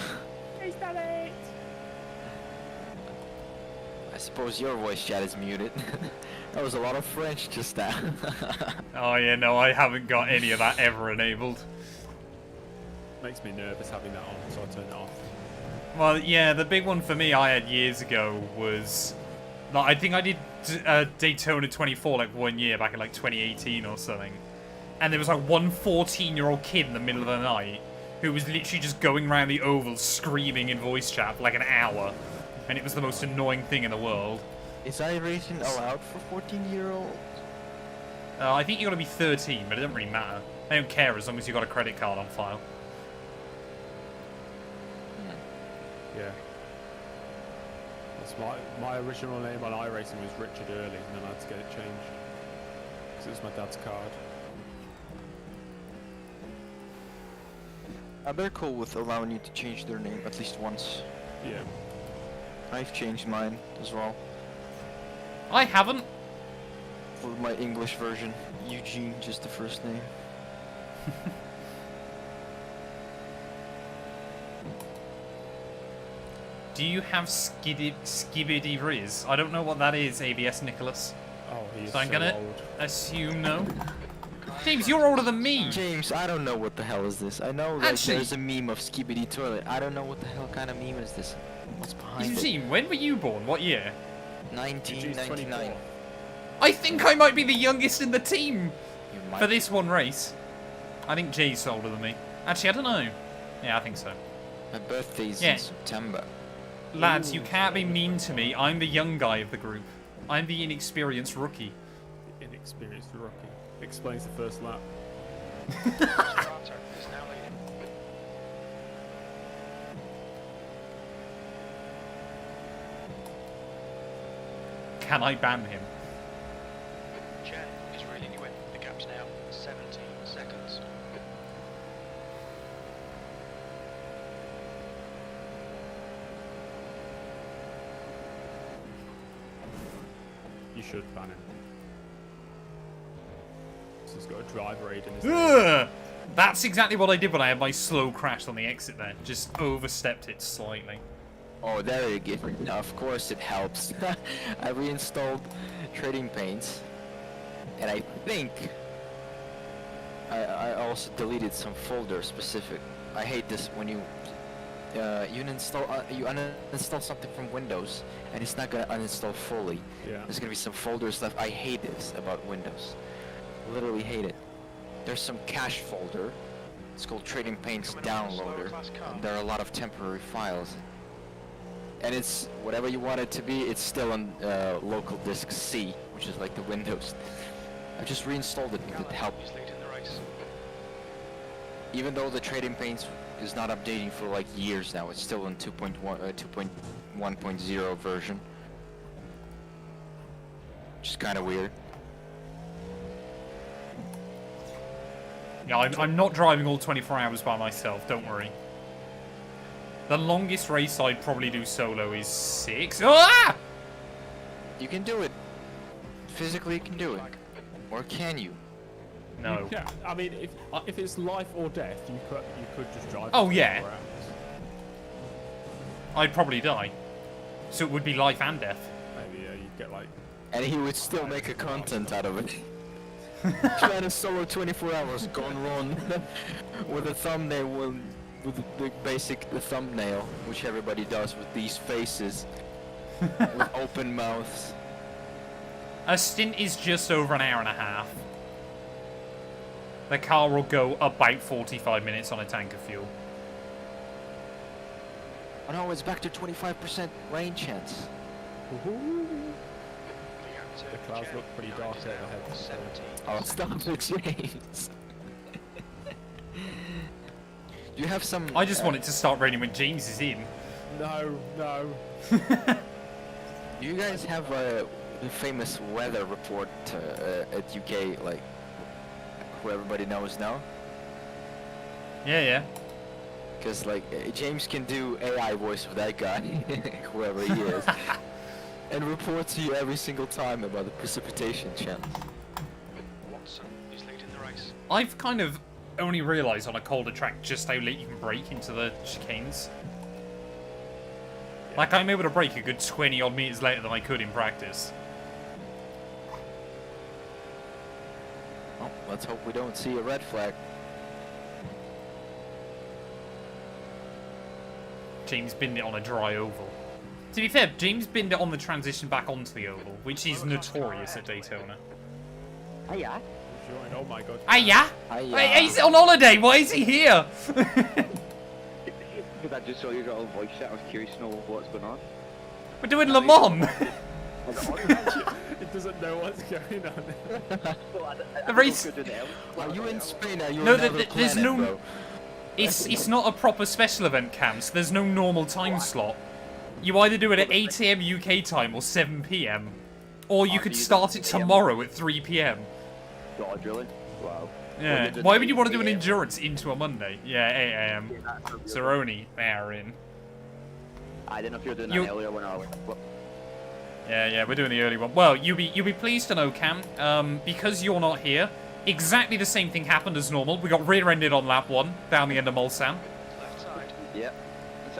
He's done it! I suppose your voice chat is muted. That was a lot of French just now. Oh yeah, no, I haven't got any of that ever enabled. Makes me nervous having that on, so I turn it off. Well, yeah, the big one for me I had years ago was... Like, I think I did Daytona 24 like 1 year back in like 2018 or something. And there was like one 14-year-old kid in the middle of the night who was literally just going around the oval screaming in voice chat for like an hour. And it was the most annoying thing in the world. Is iRacing allowed for 14-year-olds? I think you gotta be 13, but it doesn't really matter. They don't care as long as you got a credit card on file. Yeah. That's my original name on iRacing was Richard Early, and then I had to get it changed. Because it was my dad's card. They're cool with allowing you to change their name at least once. Yeah. I've changed mine as well. I haven't. For my English version, Eugene, just the first name. Do you have Skibidi Riz? I don't know what that is, ABS Nicholas. Oh, he's so I'm gonna old. assume no. James, you're older than me. James, I don't know what the hell is this. I know like there's a meme of Skibidi Toilet. I don't know what the hell kind of meme is this. What's behind it? Eugene, when were you born? What year? 1999. I think I might be the youngest in the team You might for this one race. I think Jay's older than me. Actually, I don't know. Yeah, I think so. My birthday's Yeah. in September. Lads, you can't be mean to me. I'm the young guy of the group. I'm the inexperienced rookie. Inexperienced rookie. Explains the first lap. Sparta is now leading. Can I ban him? Chen is reeling you in. The gap's now 17 seconds. You should ban him. So he's got a driver aid in his Ugh! That's exactly what I did when I had my slow crash on the exit there. Just overstepped it slightly. Oh, there you go. Now, of course it helps. I reinstalled trading paints, and I think I also deleted some folders specific. I hate this when you uninstall something from Windows, and it's not gonna uninstall fully. Yeah. There's gonna be some folders left. I hate this about Windows. Literally hate it. There's some cache folder. It's called Trading Paints Downloader. And there are a lot of temporary files. And it's whatever you want it to be. It's still on local disk C, which is like the Windows. I just reinstalled it because it helped. He's leading the race. Even though the Trading Paints is not updating for like years now, it's still in 2.1.0 version. Which is kind of weird. Yeah, I'm not driving all 24 hours by myself, don't worry. The longest race I'd probably do solo is 6. Ah! You can do it. Physically, you can do it. Or can you? No. Yeah, I mean, if it's life or death, you could just drive. Oh, for yeah. 24 hours. I'd probably die. So it would be life and death. Maybe you'd get like. And he would still make a content out of it. Trying to solo 24 hours gone wrong with a thumbnail, with the basic thumbnail, which everybody does with these faces, with open mouths. A stint is just over an hour and a half. The car will go about 45 minutes on a tank of fuel. Oh no, it's back to 25% rain chance. The clouds look pretty dark overhead. So. Oh, stop it, James. Do you have some... I just want it to start raining when James is in. No. Do you guys have the famous weather report at UK, like, who everybody knows now? Yeah. Because, like, James can do AI voice with that guy, whoever he is, and report to you every single time about the precipitation chance. Watson is leading the race. I've kind of only realised on a colder track just how late you can brake into the chicanes. Like, I'm able to brake a good 20 odd metres later than I could in practice. Oh, let's hope we don't see a red flag. James binned it on a dry oval. To be fair, James binned it on the transition back onto the oval, which is notorious at Daytona. Oh yeah? Oh my god. Yeah? He's on holiday, why is he here? Because I just saw your little voice set, I was curious to know what's going on. We're doing Le Mans! It doesn't know what's going on. The race... Are you in Spain? Are you No, another there's planet, no... bro? It's not a proper special event, Cam, so there's no normal time slot. You either do it at 8 AM UK time or 7 PM. Or you could start it tomorrow at 3 PM. God, really? Wow. Yeah. Why would you want to do an endurance into a Monday? Yeah, 8 AM. Cerrone, they're in. I didn't know if you were doing that earlier when I was... Yeah, we're doing the early one. Well, you'll be pleased to know, Cam, because you're not here, exactly the same thing happened as normal. We got rear-ended on lap 1, down the end of Mulsanne. Left side. Yeah.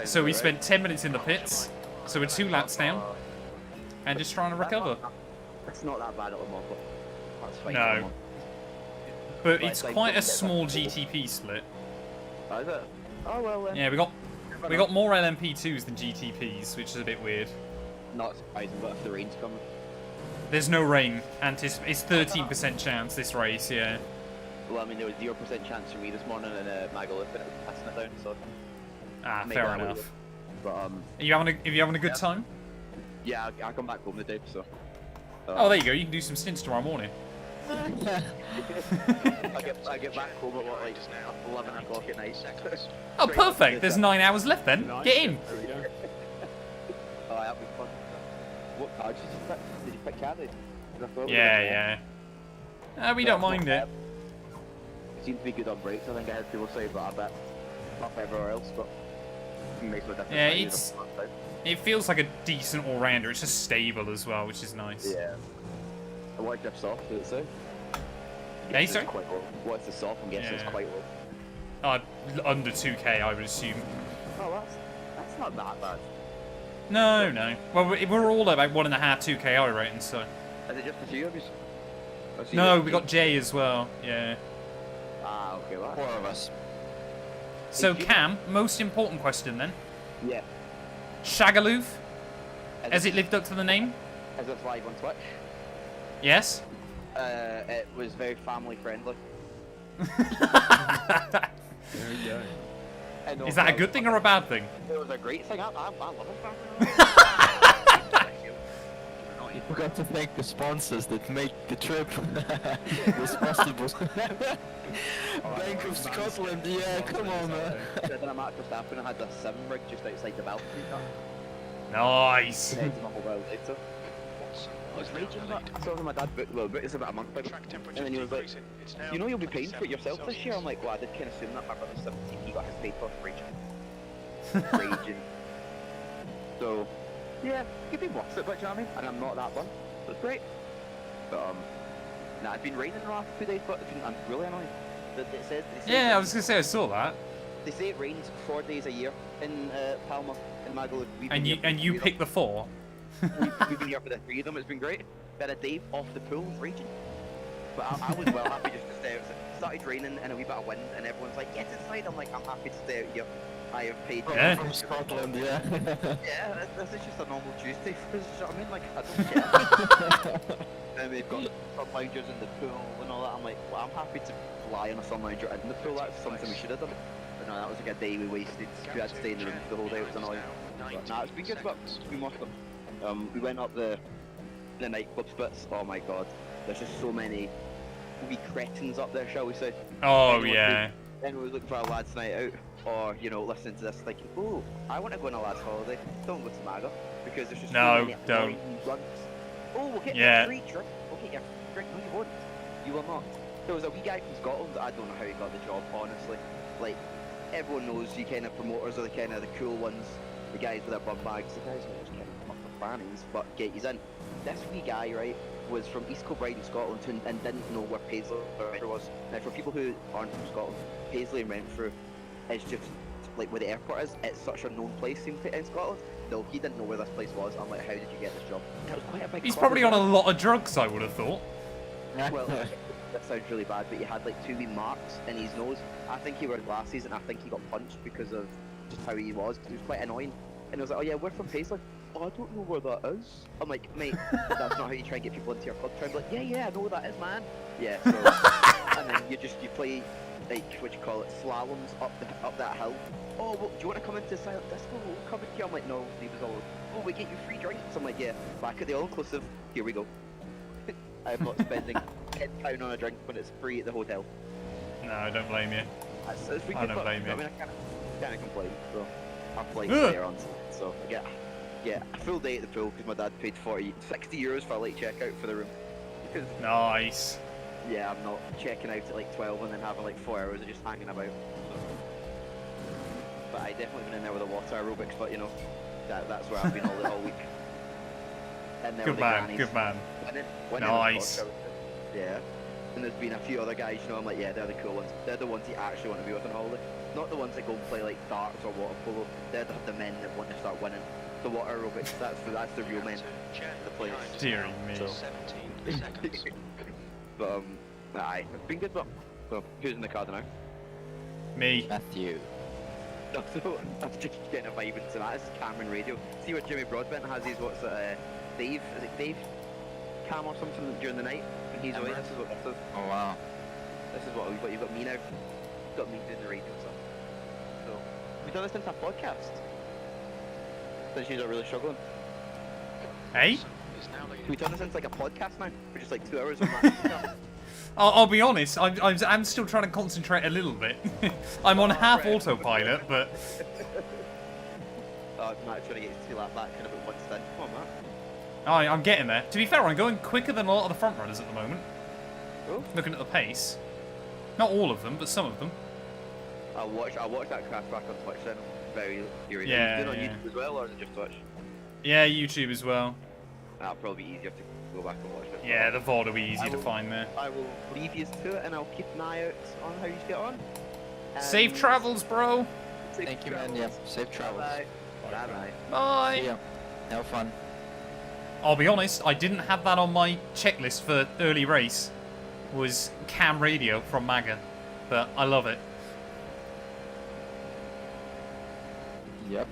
So we spent 10 minutes in the pits, so we're 2 laps down, and just trying to recover. It's not that bad at the moment, but that's fine. No. but it's quite a small GTP split. Oh, is it? Oh well then. Yeah, we got more LMP2s than GTPs, which is a bit weird. Not surprising, but if the rain's coming. There's no rain. It's 13% chance this race, yeah. Well, I mean, there was 0% chance for me this morning in Magaluf, and it was passing it down, so. Ah, Maybe fair that would enough. But Are you having a good time? yeah, I come back home today, so. Oh, there you go. You can do some stints tomorrow morning. I get back home at what, like 11 o'clock at night. Oh, perfect. There's 9 hours left then. Nice. Get in. There we go. Oh, that'd be fun. What car did you pick? Did you pick Caddy? Yeah. We don't mind it. It seems to be good on brakes, I think I heard people say, but I bet not everywhere else, but it makes no difference. Yeah, it feels like a decent all-rounder. It's just stable as well, which is nice. Yeah. And what drifts off, did it say? Hey, sorry? Quite low. What's the soft? I'm guessing it's quite low. Under 2k, I would assume. Oh, that's not that bad. No. Well, we're all about 1.5, 2k I reckon, so. Is it just a few of you? No, we got Jay as well, yeah. Ah, okay, well. 4 of us. So, Cam, most important question then. Yeah. Shagaloof, has it lived up to the name? Is it live on Twitch? Yes? It was very family friendly. There we go. Is that a good thing or a bad thing? It was a great thing. I love it. You forgot to thank the sponsors that make the trip as possible. Bank of Scotland, yeah, come on, man. Then I'm at Verstappen, I had the 7 rig just outside the balcony. Nice. Heads my mobile later. I was raging, but I saw my dad booked this about a month ago. And then he was like, you know you'll be paying for it yourself this year? I'm like, well, I did kind of assume that. My brother's 17, he got his paid for raging. Raging. So, yeah, it'd be worth it, but you know what I mean? And I'm not that one, so it's great. But, nah, it's been raining the last 2 days, but I'm really annoyed. It says Yeah, I was going to say, I saw that. They say it rains 4 days a year in Palma, in Magaluf. And you picked the 4? We've been here for the 3 of them, it's been great. Then a day off the pool, raging. But I was well happy just to stay out. It started raining and a wee bit of wind, and everyone's like, get inside. I'm like, I'm happy to stay out here. I have paid. Yeah. From Scotland, yeah. Yeah, this is just a normal Tuesday for us, you know what I mean? Like, I don't care. And we've got sun loungers in the pool and all that. I'm like, well, I'm happy to fly on a sun lounger in the pool. That's something we should have done. But no, that was like a day we wasted. We had to stay in the room for the whole day. It was annoying. But nah, it's been good, but it's been worth it. We went up the nightclub splits. Oh my god, there's just so many wee cretins up there, shall we say? Oh yeah. Anyone was looking for a lads' night out, or you know, listening to this thinking, oh, I want to go on a lads' holiday. Don't go to Maga because there's just so many don't. runs. Oh, we'll get you a free drink. We'll get you a drink. No, you won't. You will not. There was a wee guy from Scotland. I don't know how he got the job, honestly. Like, everyone knows you kind of promoters are the kind of the cool ones. The guys with their bum bags. The guys who just kind of come up with fannies, but get you in. This wee guy, right, was from East Kilbride in Scotland and didn't know where Paisley or Renfrew was. Now, for people who aren't from Scotland, Paisley and Renfrew is just like where the airport is. It's such a known place in Scotland. No, he didn't know where this place was. I'm like, how did you get this job? That was quite a big. He's probably on a lot of drugs, I would have thought. Well, that sounds really bad, but he had like 2 wee marks in his nose. I think he wore glasses, and I think he got punched because of just how he was. Cause he was quite annoying. And he was like, oh yeah, we're from Paisley. Oh, I don't know where that is. I'm like, mate, that's not how you try and get people into your club. Try and be like, yeah, I know where that is, man. Yeah, so, and then you play, like, what you call it, slaloms up that hill. Oh, well, do you want to come into Silent Disco? We'll come in here. I'm like, no, leave us all. Oh, we get you free drinks. I'm like, yeah, back at the all-inclusive. Here we go. I'm not spending £10 on a drink when it's free at the hotel. No, I don't blame you. It's I don't blame you. I mean, I can't complain. So our flight's later on, so I get a full day at the pool because my dad paid 60 euros for a late checkout for the room. Because, nice. Yeah, I'm not checking out at like 12 and then having like 4 hours of just hanging about. So. But I definitely been in there with the water aerobics, but you know, that's where I've been all week. And Good man, good man. Nice. Yeah. And there's been a few other guys, you know, I'm like, yeah, they're the cool ones. They're the ones you actually want to be with on holiday. Not the ones that go and play like darts or water polo. They're the men that want to start winning. The water aerobics, that's the real men. The players. Dearing me. So. But aye, it's been good, but So, who's in the car now? Me. Matthew. No, so, I'm just getting a vibe into that. This is Cameron Radio. See what Jimmy Broadbent has his, what's it, Dave? Is it Dave? Cam or something during the night? When he's away, this is what this is. Oh wow. This is what we've got. You've got me now. You've got me doing the radio stuff. So, we've done this since our podcast. Since you're really struggling. Hey? We've done this since like a podcast now. We're just like 2 hours on that. I'll be honest, I'm still trying to concentrate a little bit. I'm on half autopilot, but... Matt trying to get his 2 lap back kind of at one stint. Come on, Matt. I'm getting there. To be fair, I'm going quicker than a lot of the front runners at the moment. Oh. Looking at the pace. Not all of them, but some of them. I'll watch that crash back on Twitch then. I'm very curious. Yeah, Are you doing yeah. on YouTube as well, or is it just Twitch? Yeah, YouTube as well. That'll probably be easier to go back and watch it. Yeah, the VOD will be easy to find there. I will leave you to it, and I'll keep an eye out on how you get on. Safe travels, bro. Thank you, man. Yeah, safe travels. Bye. Bye. Bye. See ya. Have fun. I'll be honest, I didn't have that on my checklist for early race. Was cam radio from MAGA, but I love it. Yep.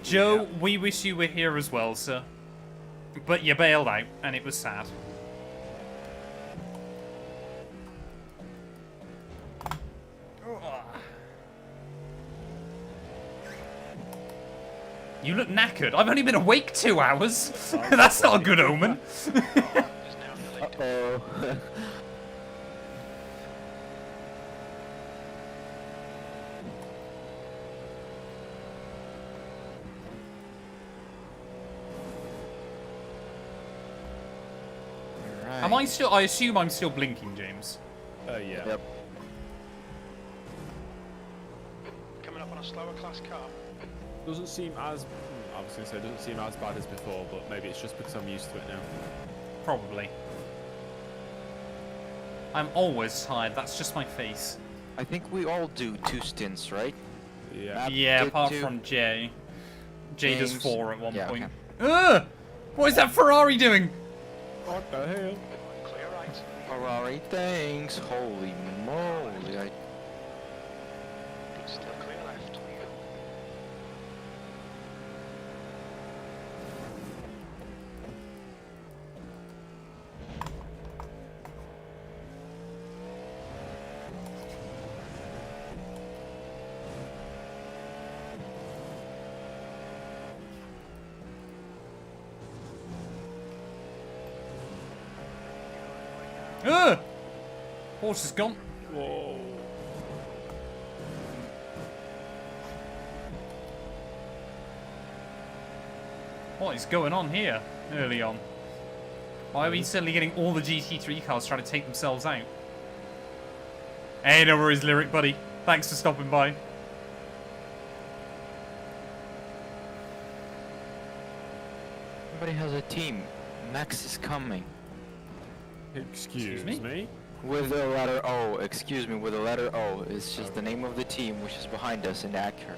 Joe, we wish you were here as well, sir. But you bailed out, and it was sad. You look knackered. I've only been awake 2 hours. That's not a good omen. Uh-oh. Am I still? I assume I'm still blinking, James. Yeah. Yep. Coming up on a slower class car. Doesn't seem as... I was going to say, doesn't seem as bad as before, but maybe it's just because I'm used to it now. Probably. I'm always tired. That's just my face. I think we all do 2 stints, right? Yeah. Yeah, did apart too. from Jay. Jay does James. 4 at one Yeah, point. okay. Ugh! What is that Ferrari doing? What the hell? Clear right. Ferrari, thanks. Holy moly. Still clear left. Ugh! Horse is gone. Whoa. What is going on here early on? Why are we suddenly getting all the GT3 cars trying to take themselves out? Hey, no worries, Lyric buddy. Thanks for stopping by. Everybody has a team. Max is coming. Excuse me? me? With the letter O. Excuse me, with the letter O. It's just the name of the team which is behind us in Acura.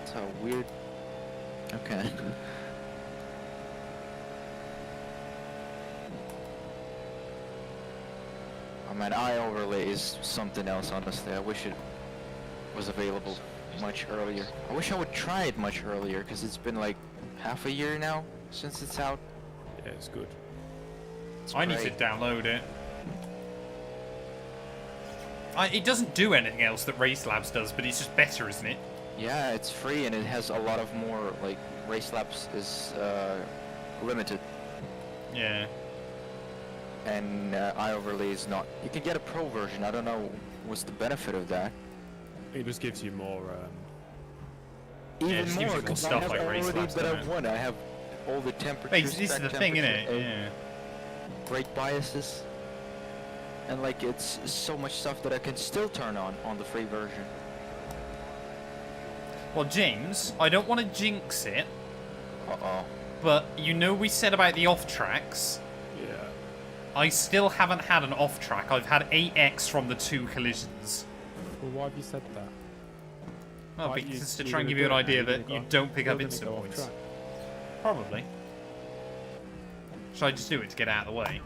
So weird. Okay. I mean, eye overlay is something else, honestly. I wish it was available much earlier. I wish I would try it much earlier, because it's been like half a year now since it's out. Yeah, it's good. It's I need to great. download it. It doesn't do anything else that Race Labs does, but it's just better, isn't it? Yeah, it's free and it has a lot of more, like, Race Labs is limited. Yeah. And iOverlay is not. You can get a pro version. I don't know what's the benefit of that. It just gives you more... Yeah, it Even just gives more, you more because I stuff have like Race already Labs, that doesn't I it? want. I have all the temperatures. Hey, this is spec the thing, innit? temperature, Yeah. brake biases. And like, it's so much stuff that I can still turn on the free version. Well, James, I don't want to jinx it, Uh-oh. but you know we said about the off-tracks. yeah. I still haven't had an off-track. I've had 8x from the 2 collisions. Well, why have you said that? Well, Like, because it's to you're try and gonna give you an do it, idea you're that gonna you go- don't pick you're up gonna instant go off points. track. Probably. Should I just do it to get out of the way?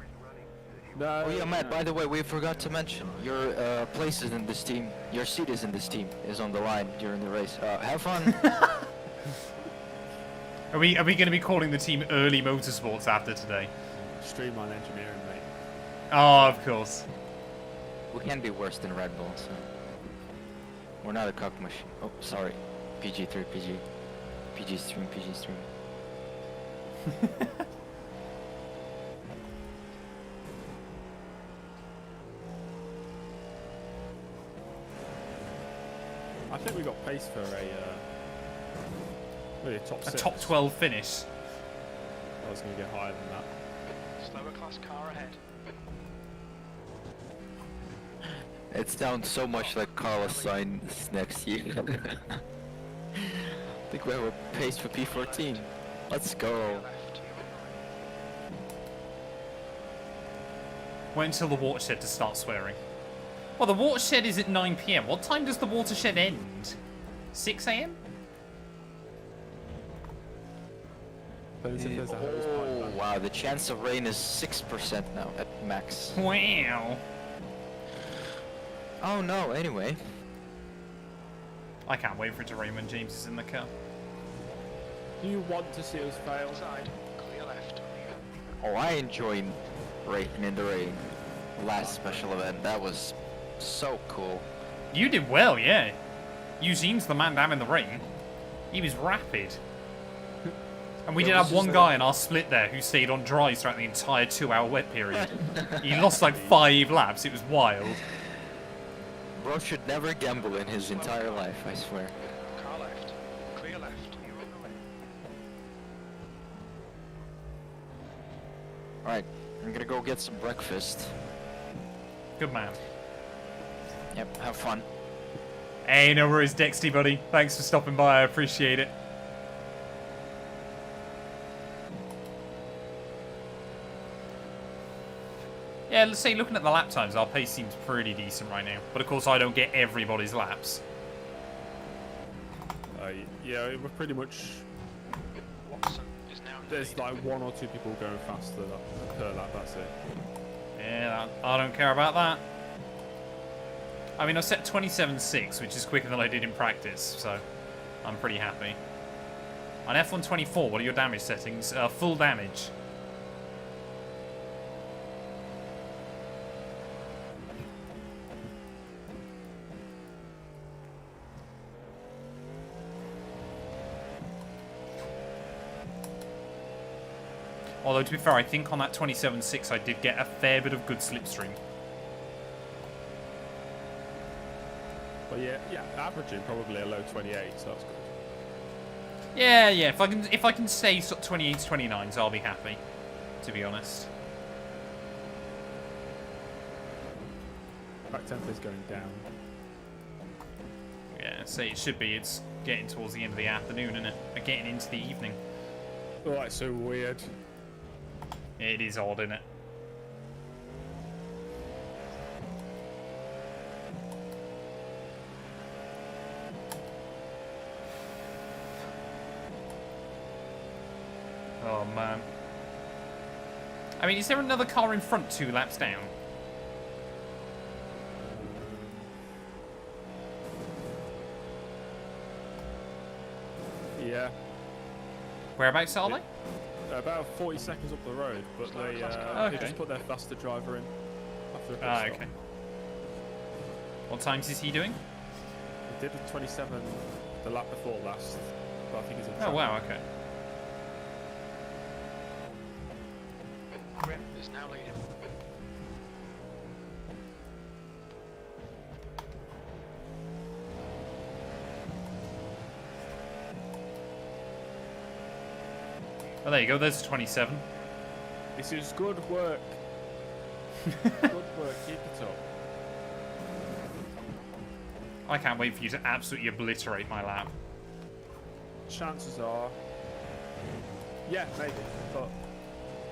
No. Oh yeah, Matt, by the way, we forgot to mention, your place is in this team, your seat is in this team, is on the line during the race. Have fun. Are we going to be calling the team Early Motorsports after today? Streamline engineering, mate. Oh, of course. We can be worse than Red Bull, so... We're not a cock machine. Oh, sorry. PG3, PG. PG stream, PG stream. I think we got pace for really a top 6. A top 12 finish. I was going to get higher than that. Slower class car ahead. It sounds so much like Carlos Sainz next year. I think we have a pace for P14. Let's go. Left. Wait until the watershed to start swearing. Well, the watershed is at 9 PM. What time does the watershed end? 6 AM? Depends if there's a hose pipe Oh, down. wow, the chance of rain is 6% now at max. Wow. Oh no, anyway. I can't wait for it to rain when James is in the car. Do you want to see us fail? Side. Clear left. Oh, I enjoyed racing in the rain. Last special event, that was so cool. You did well, yeah. Eugene's the man down in the rain. He was rapid. And we did have one guy in our split there who stayed on dry throughout the entire 2-hour wet period. He lost like 5 laps. It was wild. Bro should never gamble in his entire life, I swear. Car left. Clear left. Alright, I'm gonna go get some breakfast. Good man. Yep, have fun. Hey, no worries, Dexty, buddy. Thanks for stopping by. I appreciate it. Yeah, let's say looking at the lap times, our pace seems pretty decent right now. But of course, I don't get everybody's laps. Yeah, we're pretty much... Watson is now There's like 1 or 2 people going faster per lap, that's it. Yeah, I don't care about that. I mean, I set 27.6, which is quicker than I did in practice, so I'm pretty happy. On F124, what are your damage settings? Full damage. Although, to be fair, I think on that 27.6 I did get a fair bit of good slipstream. But yeah, averaging probably a low 28, so that's good. Yeah. If I can stay sort of 28s, 29s, I'll be happy. To be honest. Back tempo's going down. Yeah, say it should be. It's getting towards the end of the afternoon, isn't it? Getting into the evening. Oh, that's so weird. It is odd, isn't it? Oh, man. I mean, is there another car in front 2 laps down? Yeah. Whereabouts are they? About 40 seconds up the road, but they Okay. just put their faster driver in. After a pit Ah, stop. okay. What times is he doing? He did a 27 the lap before last, but I think he's in Oh, track. wow, okay. Grim is now leading. Oh, there you go. There's 27. This is good work. Good work, keep it up. I can't wait for you to absolutely obliterate my lap. Chances are... Yeah, maybe, but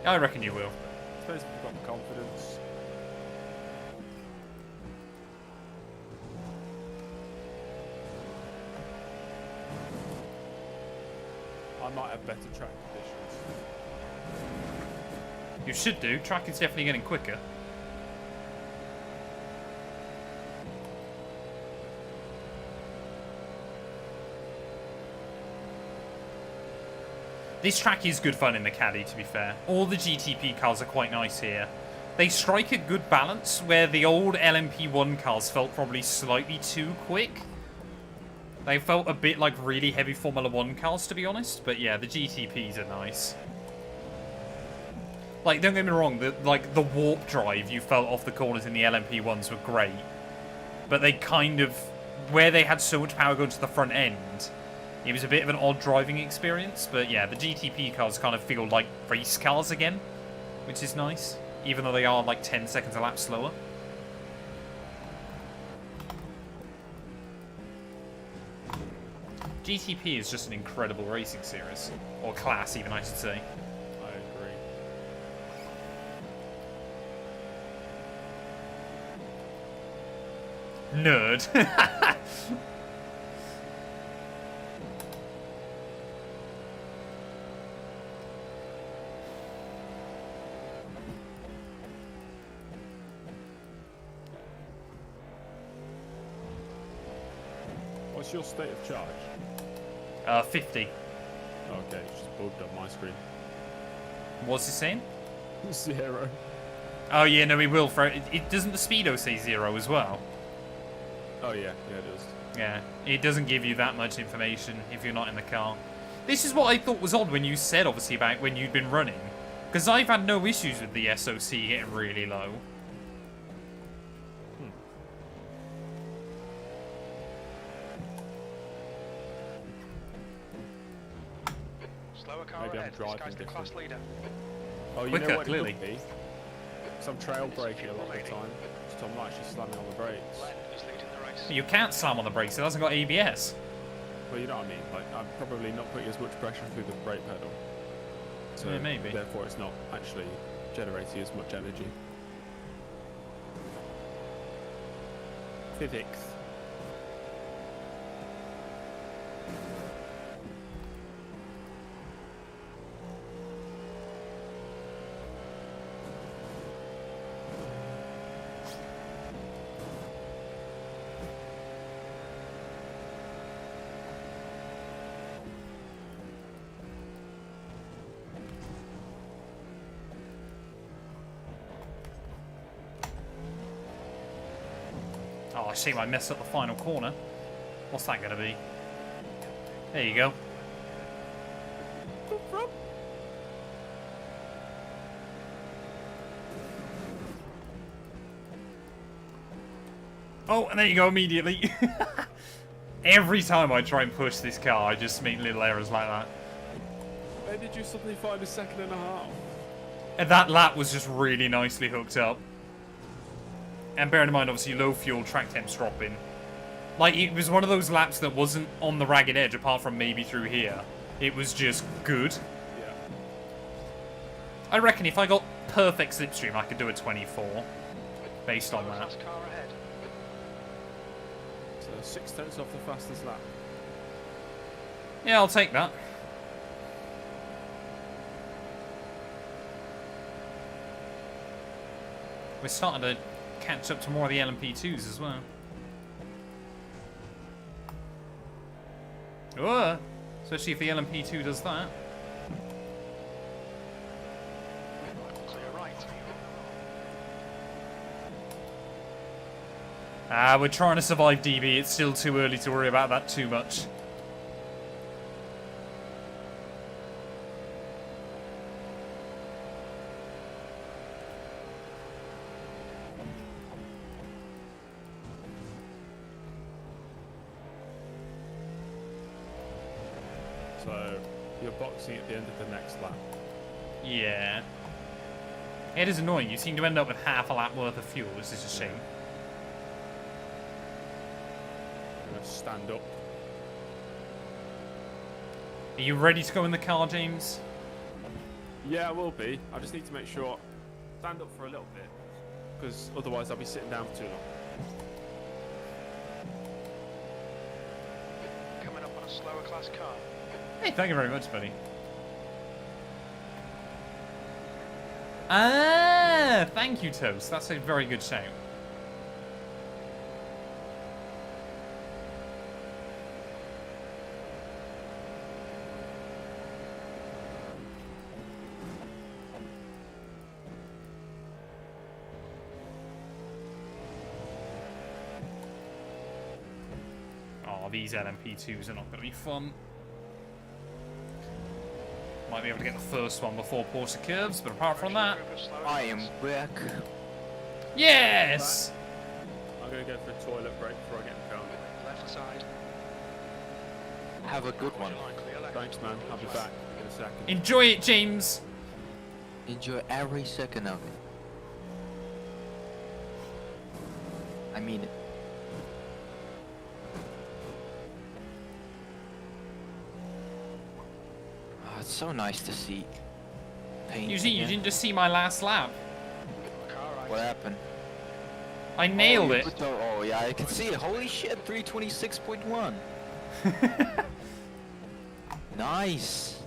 I reckon you will. depends if you've got the confidence. I might have better track conditions. You should do. Track is definitely getting quicker. This track is good fun in the Caddy, to be fair. All the GTP cars are quite nice here. They strike a good balance, where the old LMP1 cars felt probably slightly too quick. They felt a bit like really heavy Formula 1 cars, to be honest. But yeah, the GTPs are nice. Like, don't get me wrong, the warp drive you felt off the corners in the LMP1s were great. But they kind of, where they had so much power going to the front end, it was a bit of an odd driving experience. But yeah, the GTP cars kind of feel like race cars again, which is nice, even though they are like 10 seconds a lap slower. GTP is just an incredible racing series, or class even, I should say. I agree. Nerd. What's your state of charge? 50. Okay, it's just bugged on my screen. What's it saying? 0. Oh yeah, no, it will. It doesn't the speedo say 0 as well? Oh yeah, yeah it does. Yeah, it doesn't give you that much information if you're not in the car. This is what I thought was odd when you said, obviously, about when you'd been running. Because I've had no issues with the SOC getting really low. Slower car Maybe I'm ahead. This driving guy's the different. class leader. Oh, you Quicker, know what clearly. it could be? Because I'm trail braking a lot of the time, so I'm not actually slamming on the brakes. Len is leading the race. You can't slam on the brakes, it hasn't got ABS. Well, you know what I mean? Like, I'm probably not putting as much pressure through the brake pedal. So, Yeah, maybe. therefore, it's not actually generating as much energy. Physics. Oh, I see I messed up the final corner. What's that going to be? There you go. Oh, and there you go immediately. Every time I try and push this car, I just make little errors like that. Where did you suddenly find a second and a half? And that lap was just really nicely hooked up. And bearing in mind, obviously, low fuel, track temps dropping. Like, it was one of those laps that wasn't on the ragged edge, apart from maybe through here. It was just good. Yeah. I reckon if I got perfect slipstream, I could do a 24. Based on Slower that. class car ahead. So 6/10 off the fastest lap. Yeah, I'll take that. We're starting to catch up to more of the LMP2s as well. Oh, especially if the LMP2 does that. Clear right. Ah, we're trying to survive DB. It's still too early to worry about that too much. So you're boxing at the end of the next lap. Yeah. It is annoying. You seem to end up with half a lap worth of fuel, which is a shame. I'm gonna stand up. Are you ready to go in the car, James? Yeah, I will be. I just need to make sure stand up for a little bit, because otherwise I'll be sitting down for too long. Coming up on a slower class car. Hey, thank you very much, buddy. Ah, thank you, Toast. That's a very good shout. Oh, these LMP2s are not going to be fun. Might be able to get the first one before Porsche curves, but apart from that... I am back. Yes! I'm going to go for a toilet break before I get in film. Left side. Have a good one. Thanks, man. I'll be back in a second. Enjoy it, James! Enjoy every second of it. I mean it. Oh, it's so nice to see paint. You again. didn't just see my last lap. What happened? I nailed you it. put the- oh yeah, I can see it. Holy shit, 326.1. Nice.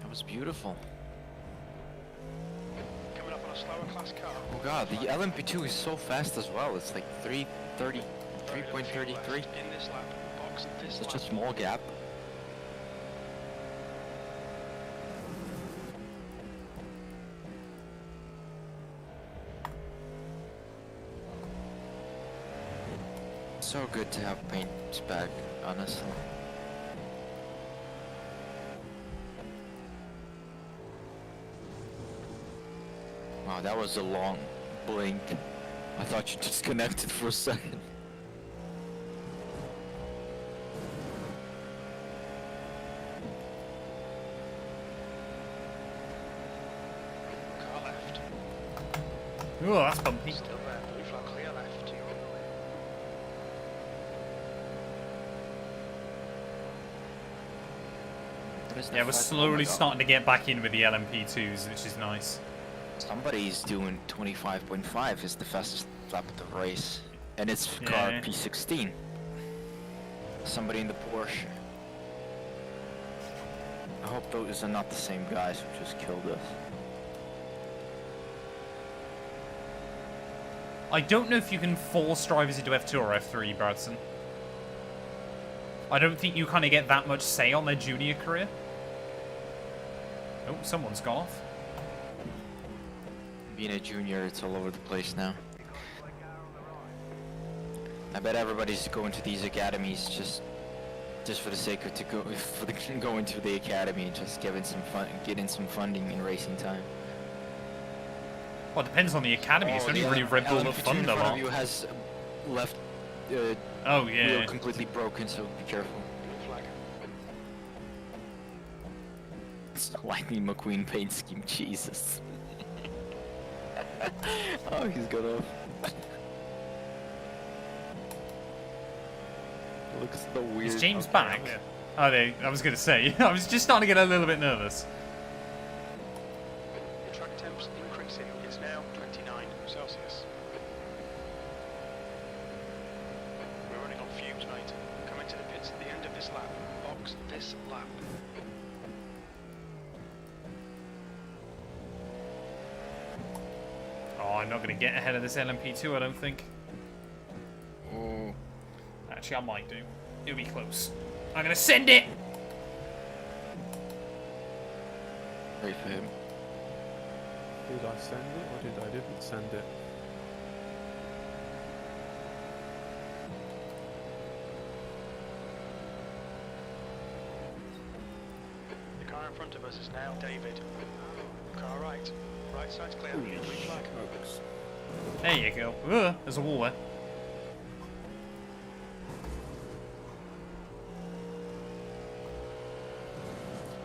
That was beautiful. Coming up on a slower class car. Oh god, the LMP2 is so fast as well. It's like 3:30, 3.33. In this lap, box this Such lap. a small gap. So good to have paints back, honestly. Wow, that was a long blink. I thought you disconnected for a second. Car left. Oh, that's bumpy. Still there. Blue flag clear left. Yeah, we're slowly starting to get back in with the LMP2s, which is nice. Somebody's doing 25.5 is the fastest lap of the race. And it's car Yeah. P16. Somebody in the Porsche. I hope those are not the same guys who just killed us. I don't know if you can force drivers into F2 or F3, Bradson. I don't think you kind of get that much say on their junior career. Oh, someone's gone off. Being a junior, it's all over the place now. I bet everybody's going to these academies just for the sake of going to the academy and just getting some funding in racing time. Well, it depends on the academy. It's only really Red Bull that fund them in front all. of you has left Oh, yeah. wheel completely broken, so be careful. Blue flag. It's the Lightning McQueen paint scheme, Jesus. Oh, he's got off. Looks so weird. Is James back? Oh, I was going to say. I was just starting to get a little bit nervous. The track temps increasing. It's now 29 Celsius. We're running on fumes, mate. Coming to the pits at the end of this lap. Box this lap. Oh, I'm not going to get ahead of this LMP2, I don't think. Oh. Actually, I might do. It'll be close. I'm going to send it! Pray for him. Did I send it or didn't send it? The car in front of us is now David. Car right. Right side's clear. Green flag. Smokes. There you go. There's a wall there.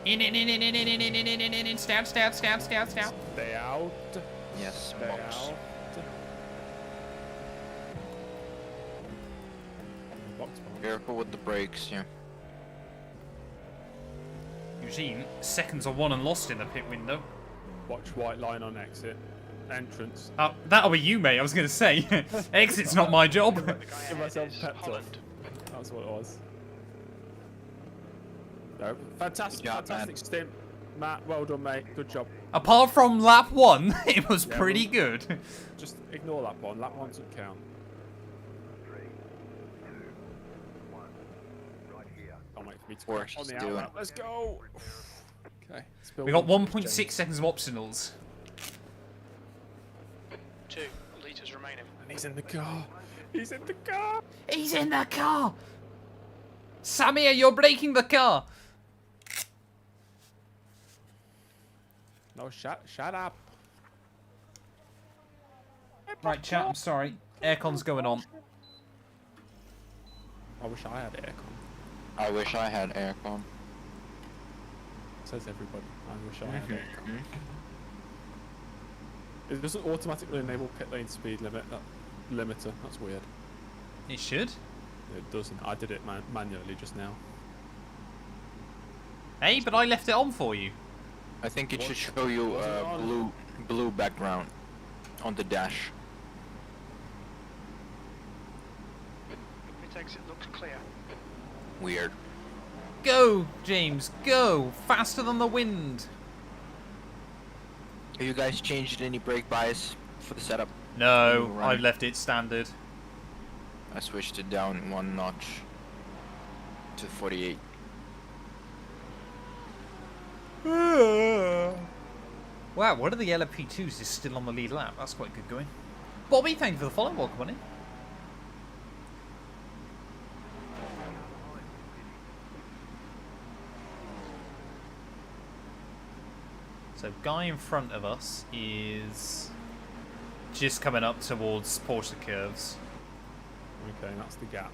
In. Stout. Stay out. Yes, Stay box. out. Box bomb. Careful with the brakes, yeah. Eugene, seconds are won and lost in the pit window. Watch white line on exit. Entrance. That'll be you, mate. I was going to say. Exit's not my job. The guy Give ahead myself is a pep talk. Holland. That's what it was. No, fantastic, Good job, fantastic stint. Matt, well done, mate. Good job. Apart from lap 1, it was Yeah, pretty good. Just ignore lap 1. Lap 1 doesn't count. 3, 2, 1. Right here. Can't wait for me to We're crash on the just doing outlet. Let's go. Okay. We got 1.6 seconds of optionals. 2 litres remaining. And he's in the car. He's in the car. He's in the car! Samir, you're breaking the car! No, shut up. Right, chat, I'm sorry. Aircon's going on. I wish I had aircon. I wish I had aircon. Says everybody. I wish I had aircon. It doesn't automatically enable pit lane speed limiter. That's weird. It should. It doesn't. I did it manually just now. Hey, but I left it on for you. I think it should show you blue background on the dash. It exit looks clear. Weird. Go, James, go! Faster than the wind! Have you guys changed any brake bias for the setup? No, Right. I've left it standard. I switched it down 1 notch to 48. Wow, one of the LMP2s is still on the lead lap. That's quite good going. Bobby, thank you for the follow. Welcome on in. So, guy in front of us is just coming up towards Porsche curves. Okay, that's the gap.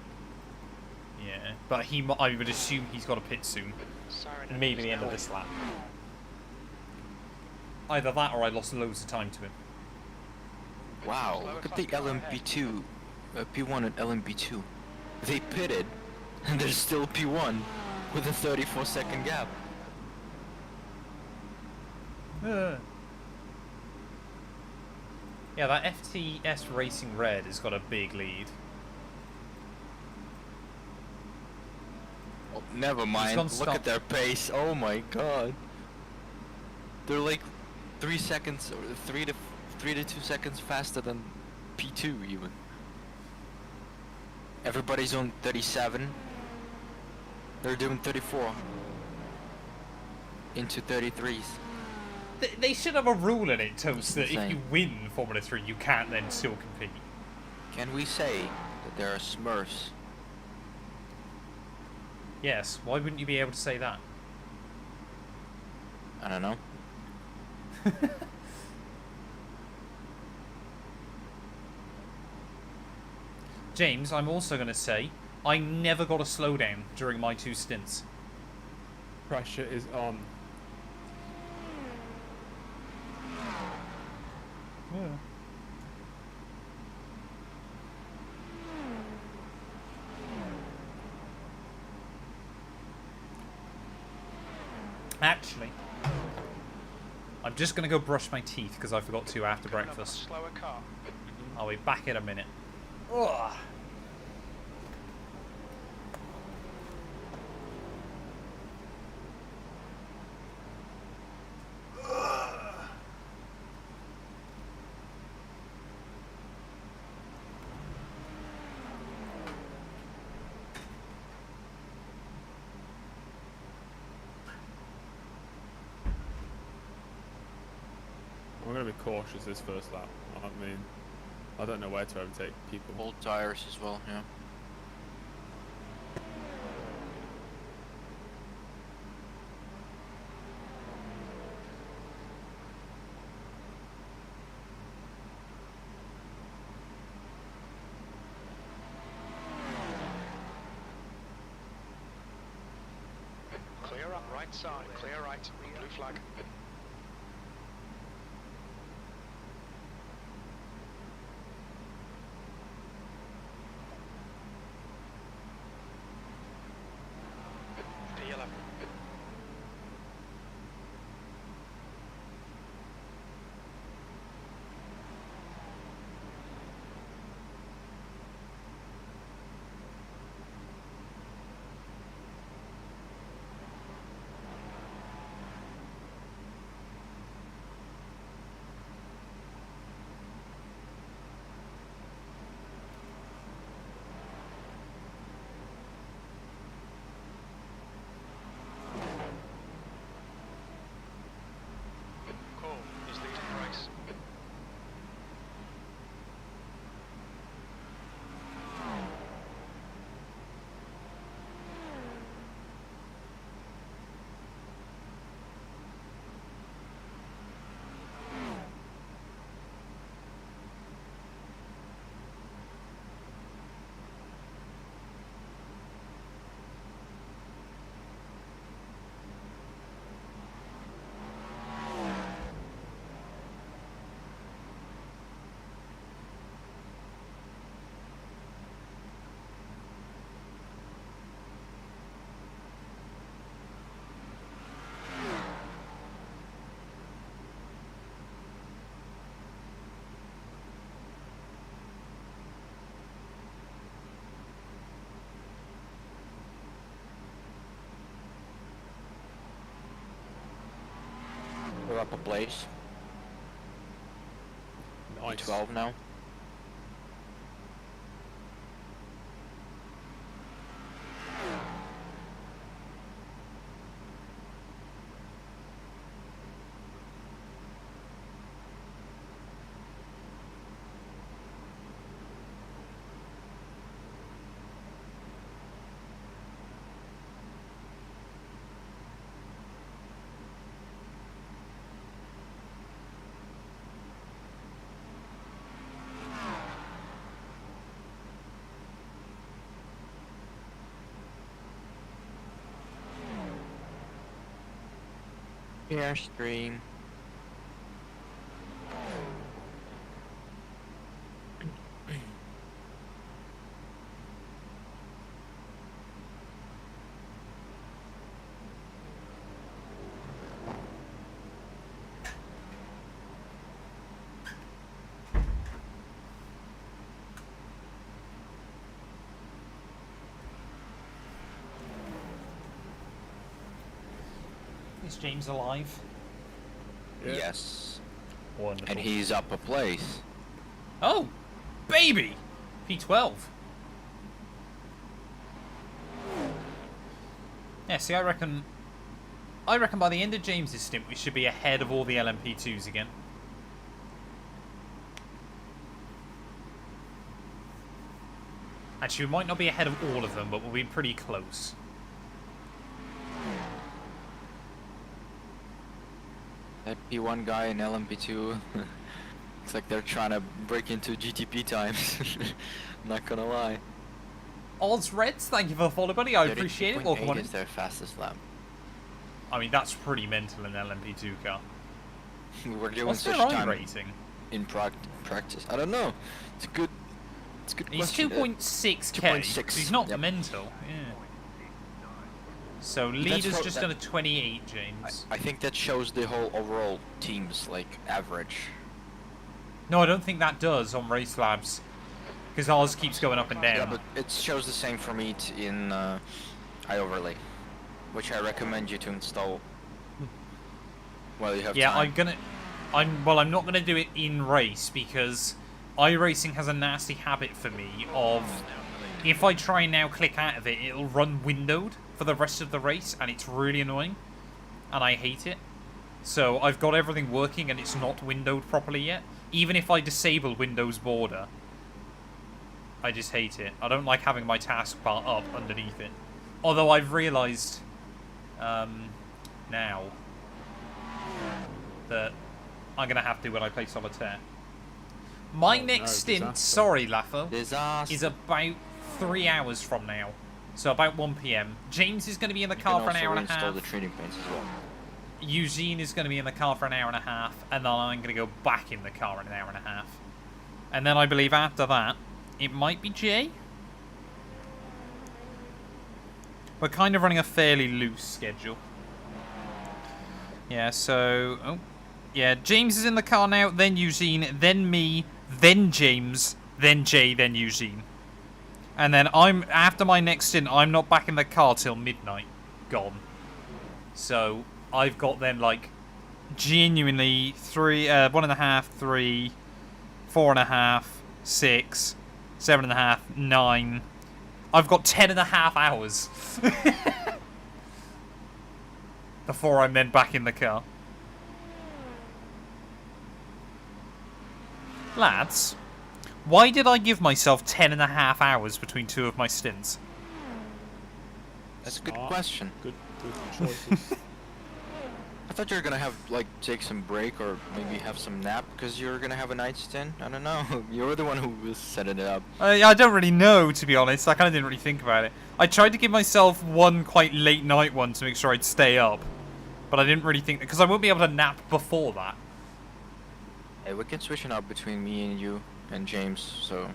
Yeah, but I would assume he's got a pit soon. Siren Maybe the end of this lap. Either that or I lost loads of time to him. Wow, look at the LMP2, P1 and LMP2. They pitted, and they're still P1 with a 34-second gap. Yeah, that FTS Racing Red has got a big lead. Oh, never mind, look at their pace, oh my god. They're like 3 seconds, or 3 to 2 seconds faster than P2 even. Everybody's on 37. They're doing 34. Into 33s. They should have a rule in it, Toast, that if insane. you win Formula 3, you can't then still compete. Can we say that there are Smurfs? Yes, why wouldn't you be able to say that? I don't know. James, I'm also going to say, I never got a slowdown during my 2 stints. Pressure is on. Yeah. Actually, I'm just going to go brush my teeth because I forgot to after breakfast. Slower car. I'll be back in a minute. Ugh. I'm going to be cautious this first lap. I mean, I don't know where to overtake people. Old tires as well, yeah. Clear up right side. Clear right. Blue flag. P11. You're up a place. Nice. 12 now. Airstream. Is James alive? Yeah. Yes. Wonderful. And he's up a place. Oh, baby! P12. Yeah, see, I reckon by the end of James's stint, we should be ahead of all the LMP2s again. Actually, we might not be ahead of all of them, but we'll be pretty close. That P1 guy in LMP2, it's like they're trying to break into GTP times. Not gonna lie. Oz Reds, thank you for the follow, buddy. I appreciate it. Welcome on. Is their fastest lap. I mean, that's pretty mental in an LMP2 car. We were doing What's such their time rating? in practice. I don't know. It's a good. It's a good He's question. 2.6k. 2.6. So he's not Yep. mental. Yeah. So That's leader's what- just that- done a 28, James. I think that shows the whole overall team's like average. No, I don't think that does on Race Labs. Because ours keeps going up and down. Yeah, but it shows the same for me in iOverlay, which I recommend you to install. While you have time. I'm not gonna do it in race because iRacing has a nasty habit for me of if I try and now click out of it, it'll run windowed for the rest of the race, and it's really annoying, and I hate it. So I've got everything working, and it's not windowed properly yet. Even if I disable Windows Border, I just hate it. I don't like having my taskbar up underneath it. Although I've realised now that I'm going to have to when I play Solitaire. My next stint, disaster. sorry Lafo, Disaster. is about 3 hours from now. So about 1 PM. James is going to be in the You car can for an also hour and a reinstall half. the trading paints as well. Eugene is going to be in the car for an hour and a half. And then I'm going to go back in the car in an hour and a half. And then I believe after that, it might be Jay. We're kind of running a fairly loose schedule. Yeah, so... Oh. Yeah, James is in the car now, then Eugene, then me, then James, then Jay, then Eugene. And then after my next stint, I'm not back in the car till midnight. Gone. So, I've got then, like, genuinely 1.5, 3, 4.5, 6, 7.5, 9. I've got 10.5 hours. Before I'm then back in the car. Lads, why did I give myself 10.5 hours between two of my stints? That's a good Smart. question. Good choices. I thought you were gonna have like take some break or maybe have some nap because you're gonna have a night stint. I don't know. You're the one who was setting it up. I don't really know, to be honest. I kind of didn't really think about it. I tried to give myself one quite late night one to make sure I'd stay up. But I didn't really think... Because I won't be able to nap before that. Hey, we can switch it up between me and you and James, so...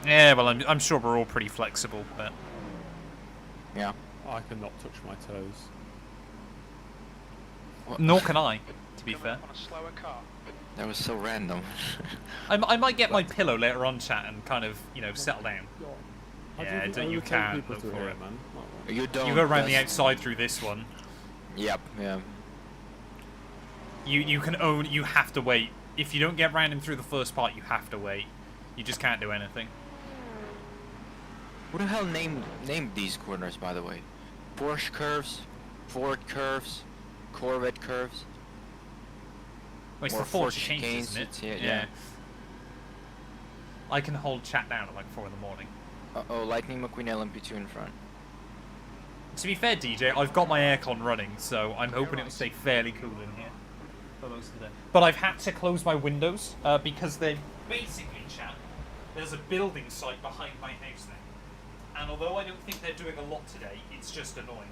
Yeah, well, I'm sure we're all pretty flexible, but... Yeah. I cannot touch my toes. Nor can I, to be Coming fair. up on a slower car. That was so random. I might get my pillow later on, chat, and kind of, you know, settle down. How do Yeah, you don't you overtake can't people look through for here, it. man? You don't. You go around the that's- outside through this one. Yep, yeah. You have to wait. If you don't get round him through the first part, you have to wait. You just can't do anything. Who the hell named these corners, by the way? Porsche curves, Ford curves, Corvette curves. Well, it's Or the Forza Forza changes, isn't it? yeah. I can hold chat down at like 4 in the morning. Uh-oh, Lightning McQueen LMP2 in front. To be fair, DJ, I've got my aircon running, so I'm hoping it'll stay fairly cool in here for most of the day. But I've had to close my windows because they basically, chat, there's a building site behind my house now. And although I don't think they're doing a lot today, it's just annoying.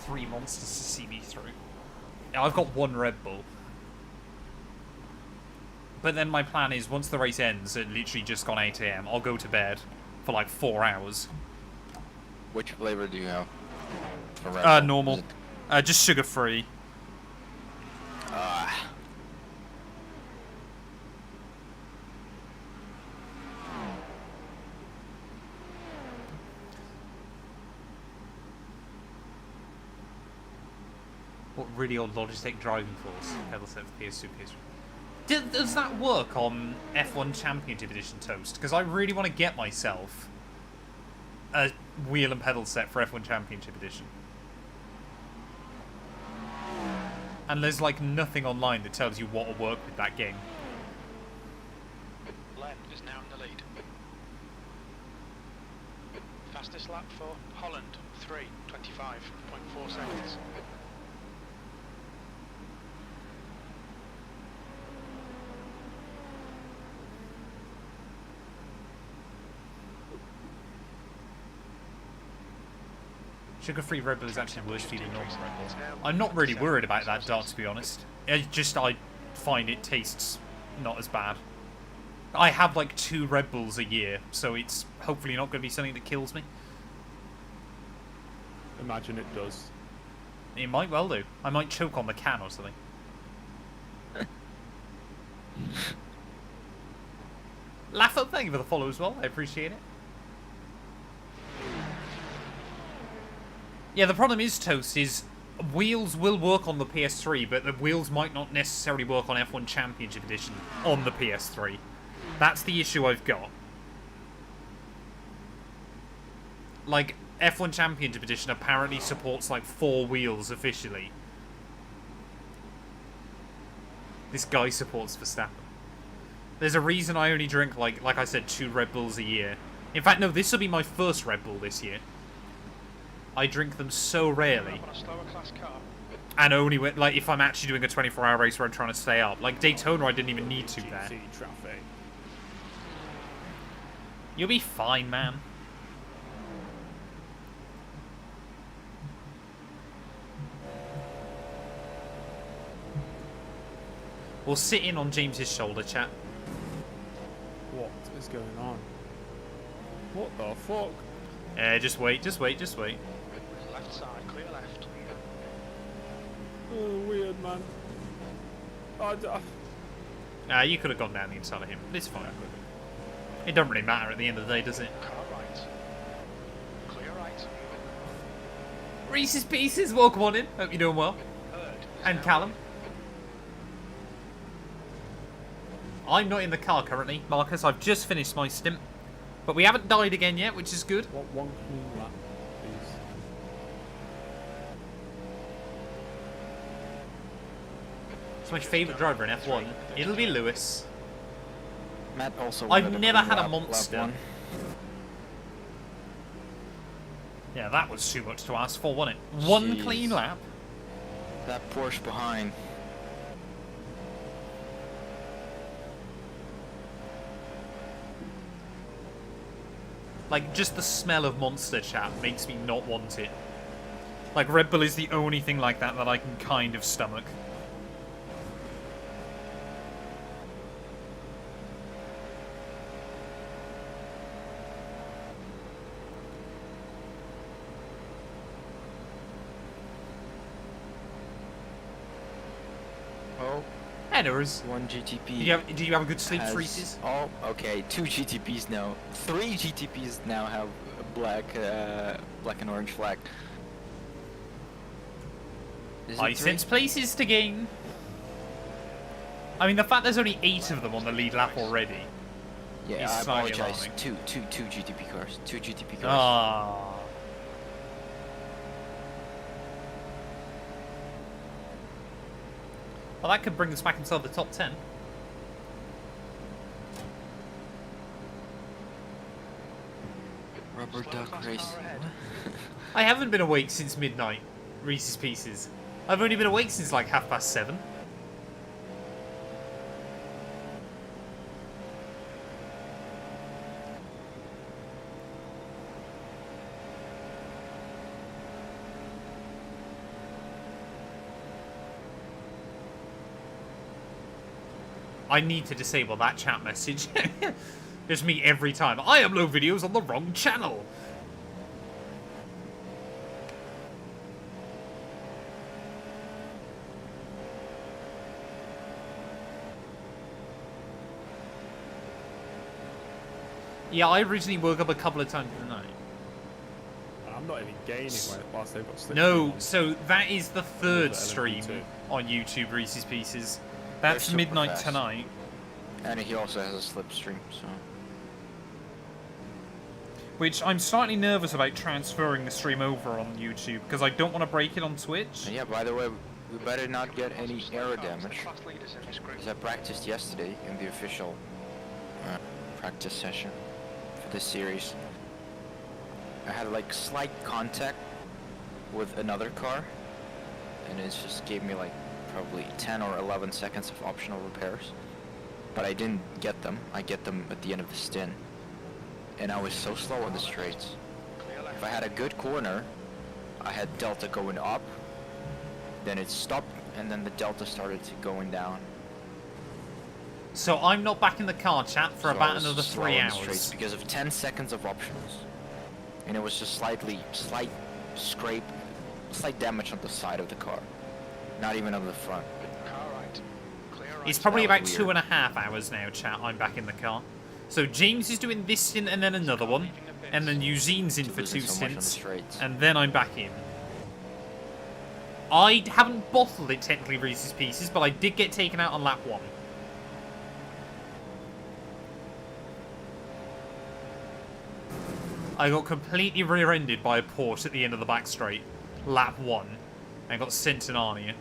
3 monsters to see me through. Now, I've got 1 Red Bull. But then my plan is, once the race ends at literally just gone 8 AM, I'll go to bed for like 4 hours. Which flavor do you have? For Red Bull? Normal. Just sugar-free. What really old Logitech driving force? Pedal set for PS2, PS3. Does that work on F1 Championship Edition Toast? Because I really want to get myself a wheel and pedal set for F1 Championship Edition. And there's like nothing online that tells you what will work with that game. Len is now in the lead. Fastest lap for Holland, 3:25.4 seconds. Sugar-free Red Bull is actually worse for you than normal Red Bull. I'm not really worried about that, Dart, to be honest. I find it tastes not as bad. I have like 2 Red Bulls a year, so it's hopefully not going to be something that kills me. Imagine it does. It might well do. I might choke on the can or something. Laugh up, thank you for the follow as well. I appreciate it. Yeah, the problem is, Toast, is wheels will work on the PS3, but the wheels might not necessarily work on F1 Championship Edition on the PS3. That's the issue I've got. Like, F1 Championship Edition apparently supports, like, 4 wheels officially. This guy supports Verstappen. There's a reason I only drink, like I said, 2 Red Bulls a year. In fact, no, this will be my first Red Bull this year. I drink them so rarely. And only when, like, if I'm actually doing a 24-hour race where I'm trying to stay up. Like Daytona, I didn't even need to there. Traffic. You'll be fine, man. We'll sit in on James's shoulder, chat. What is going on? What the fuck? Just wait, just wait, just wait. Left side, clear left. Oh, weird, man. You could have gone down the inside of him. It's fine. It doesn't really matter at the end of the day, does it? Car right. Clear right. Reese's Pieces, welcome on in. Hope you're doing well. And Callum. I'm not in the car currently, Marcus. I've just finished my stint. But we haven't died again yet, which is good. One clean lap, please. It's my favourite driver in F1. It'll be Lewis. Matt also I've never had a monster. Yeah, that was too much to ask for, wasn't it? One clean lap. That Porsche behind. Like, just the smell of Monster, chat, makes me not want it. Like, Red Bull is the only thing like that that I can kind of stomach. Oh. And there is. One GTP. Do you have a good sleep, Reese's? Oh, okay. 2 GTPs now. 3 GTPs now have a black and orange flag. Sense places to gain. I mean, the fact there's only 8 of them on the lead lap already. Yeah, I apologize. Two GTP cars. 2 GTP cars. Ah. Well, that could bring us back inside the top 10. Rubber duck race. I haven't been awake since midnight, Reese's Pieces. I've only been awake since like 7:30. I need to disable that chat message. Just me every time. I upload videos on the wrong channel. Yeah, I originally woke up a couple of times in the night. I'm not even gaining whilst they've got sleep. No, so that is the 3rd stream on YouTube, Reese's Pieces. That's midnight tonight. And he also has a slipstream, so... Which I'm slightly nervous about transferring the stream over on YouTube, because I don't want to break it on Twitch. And yeah, by the way, we better not get any aero damage. Because I practiced yesterday in the official practice session for this series. I had like slight contact with another car, and it just gave me like probably 10 or 11 seconds of optional repairs. But I didn't get them. I get them at the end of the stint. And I was so slow on the straights. If I had a good corner, I had delta going up, then it stopped, and then the delta started going down. So I'm not back in the car, chat, for about another 3 hours. Because of 10 seconds of optionals. And it was just slight scrape, slight damage on the side of the car. Not even on the front. It's probably about 2.5 hours now, chat, I'm back in the car. So James is doing this stint and then another one. And then Eugene's in for 2 stints. And then I'm back in. I haven't bottled it technically, Reese's Pieces, but I did get taken out on lap 1. I got completely rear-ended by a Porsche at the end of the back straight. Lap 1. And got sent to Narnia.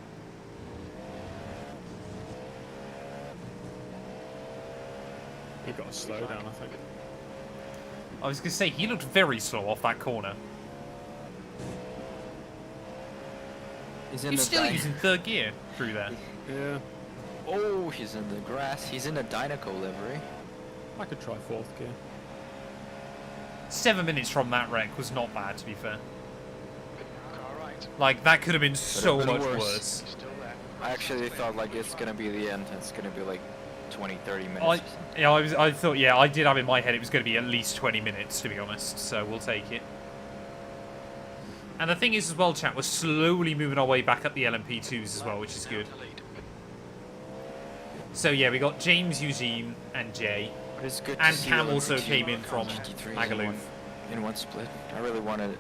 He got a slow down, I think. I was going to say, he looked very slow off that corner. He's still using 3rd gear through there. Yeah. Oh, he's in the grass. He's in a Dynaco livery. I could try 4th gear. 7 minutes from that wreck was not bad, to be fair. Like, that could have been so much worse. I actually thought, like, it's going to be the end. It's going to be, like, 20-30 minutes. I thought, yeah, I did have in my head it was going to be at least 20 minutes, to be honest, so we'll take it. And the thing is, as well, chat, we're slowly moving our way back up the LMP2s as well, which is good. So, yeah, we got James, Eugene, and Jay. It's good and Cam also came in from Magaluf. In one split. I really wanted it.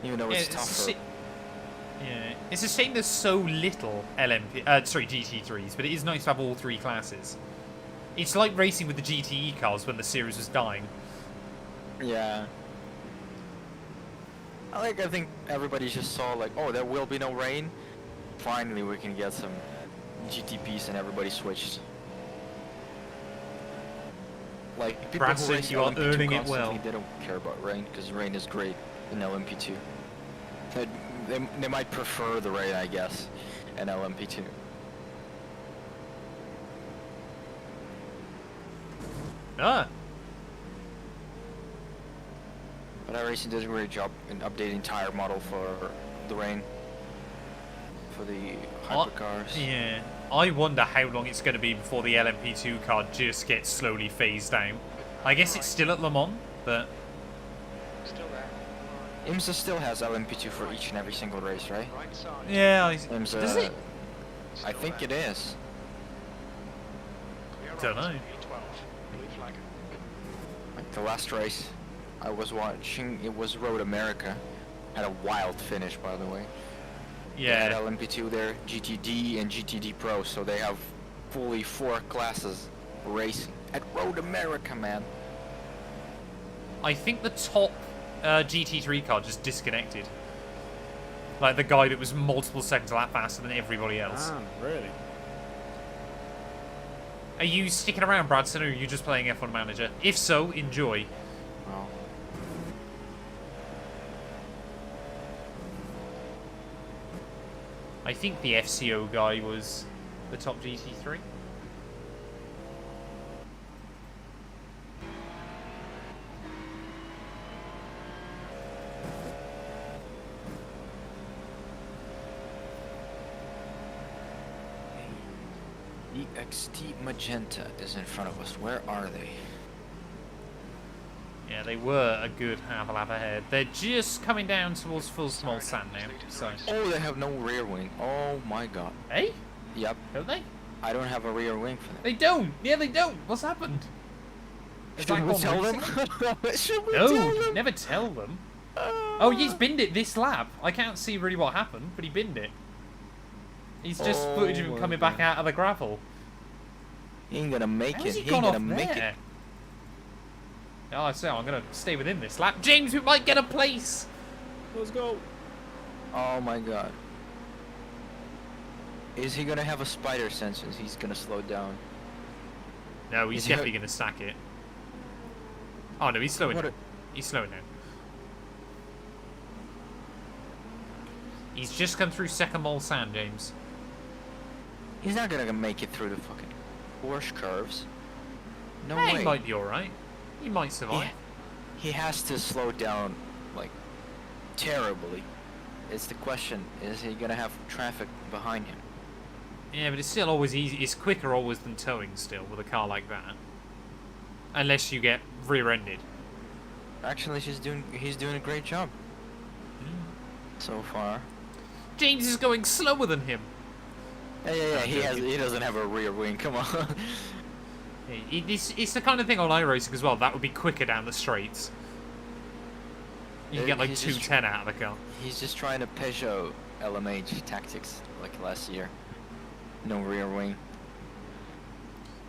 Even though it's tougher. Yeah, it's a shame there's so little GT3s, but it is nice to have all 3 classes. It's like racing with the GTE cars when the series was dying. Yeah. I think everybody just saw like, oh, there will be no rain. Finally, we can get some GTPs, and everybody switched. Like people who race you are earning it well. They don't care about rain because rain is great in LMP2. They might prefer the rain, I guess, in LMP2. Ah. But iRacing did a great job in updating tire model for the rain, for the hypercars. Yeah. I wonder how long it's going to be before the LMP2 car just gets slowly phased out. I guess it's still at Le Mans, but... Still there. IMSA still has LMP2 for each and every single race, right? Yeah, IMSA, does it? I think it is. Don't know. Like the last race I was watching, it was Road America. Had a wild finish, by the way. Yeah. They had LMP2 there, GTD and GTD Pro, so they have fully 4 classes racing at Road America, man. I think the top GT3 car just disconnected. Like the guy that was multiple seconds a lap faster than everybody else. Ah, really? Are you sticking around, Bradson, or are you just playing F1 Manager? If so, enjoy. Oh. I think the FCO guy was the top GT3. EXT Magenta is in front of us. Where are they? Yeah, they were a good half a lap ahead. They're just coming down towards full small sand now. So. Oh, they have no rear wing. Oh my god. Hey? Yep. Don't they? I don't have a rear wing for them. They don't. Yeah, they don't. What's happened? Should we tell them? Should we no, tell them? Never tell them. Oh, he's binned it this lap. I can't see really what happened, but he binned it. He's just footage of him coming back out of the gravel. He ain't gonna make it. He ain't gone gonna off make there? it. Oh, I say I'm gonna stay within this lap. James, we might get a place. Let's go. Oh my god. Is he gonna have a spider sense and he's gonna slow down? No, he's definitely gonna stack it. Oh no, he's slowing down. He's slowing down. He's just come through second mole sand, James. He's not gonna make it through the fucking Porsche curves. No hey, way. He might be alright. He might survive. He has to slow down, like, terribly. It's the question, is he gonna have traffic behind him? Yeah, but it's still always easy. It's quicker always than towing still with a car like that. Unless you get rear-ended. Actually, he's doing a great job. So far. James is going slower than him. Yeah, he doesn't have a rear wing, come on. It's the kind of thing on iRacing as well, that would be quicker down the straights. You can get like 210 out of the car. He's just trying to Peugeot LMH tactics like last year. No rear wing.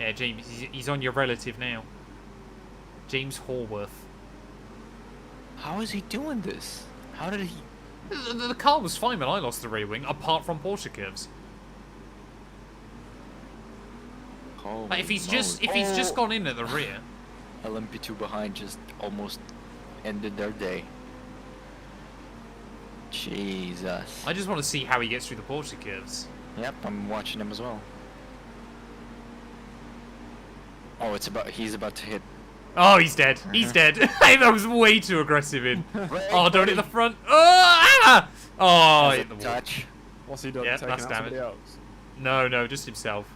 Yeah, James, he's on your relative now. James Horworth. How is he doing this? How did he... The car was fine when I lost the rear wing, apart from Porsche curves. Like if he's just gone in at the rear. LMP2 behind just almost ended their day. Jesus. I just want to see how he gets through the Porsche curves. Yep, I'm watching him as well. Oh, he's about to hit. Oh, he's dead. He's dead. That was way too aggressive in. Oh, don't hit the front. Oh, oh hit the wall. Touch. What's he done? Yeah, Taking that's out damage. somebody else? No, just himself.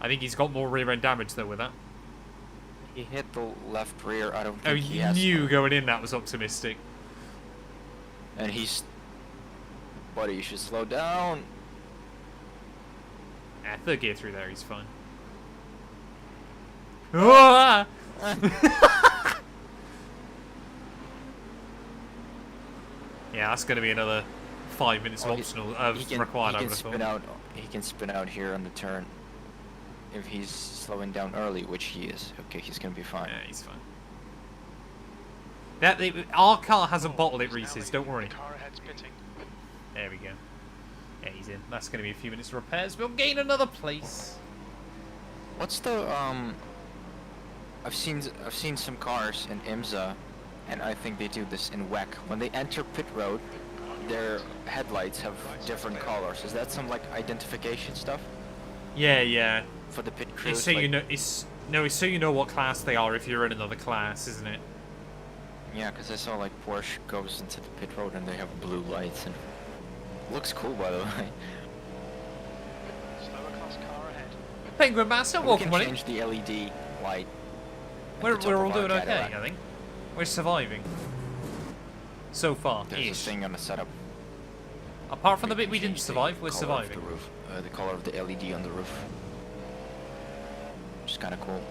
I think he's got more rear end damage though with that. He hit the left rear. I don't think Oh, he you has. knew going in that was optimistic. And he's... Buddy, you should slow down. Yeah, third gear through there, he's fine. Oh! Yeah, that's going to be another 5 minutes of optional required. He can spin out here on the turn. If he's slowing down early, which he is. Okay, he's going to be fine. Yeah, he's fine. Our car has a bottle it Reese's, don't worry. There we go. Yeah, he's in. That's going to be a few minutes of repairs. We'll gain another place. What's the I've seen some cars in IMSA, and I think they do this in WEC. When they enter pit road, their headlights have different colors. Is that some like identification stuff? Yeah. For the pit crew. It's so you know. It's so you know what class they are if you're in another class, isn't it? Yeah, because I saw like Porsche goes into the pit road and they have blue lights and looks cool by the way. Slower class car ahead. Penguin Master, welcome. We can change the LED light. We're all doing okay, I think. We're surviving. So far, There's a thing on the setup. Apart from the bit we didn't survive, we're surviving. The roof, the color of the LED on the roof. Which is kind of cool.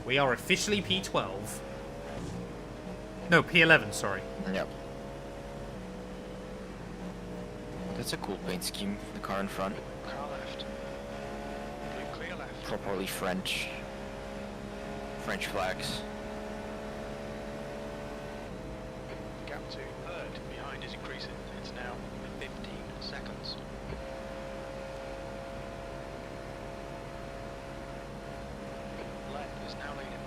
We are officially P12. No, P11, sorry. Yep. That's a cool paint scheme, the car in front. Car left. Blue clear left. Properly French. French flags. The gap to third behind is increasing. It's now 15 seconds. Left is now leading.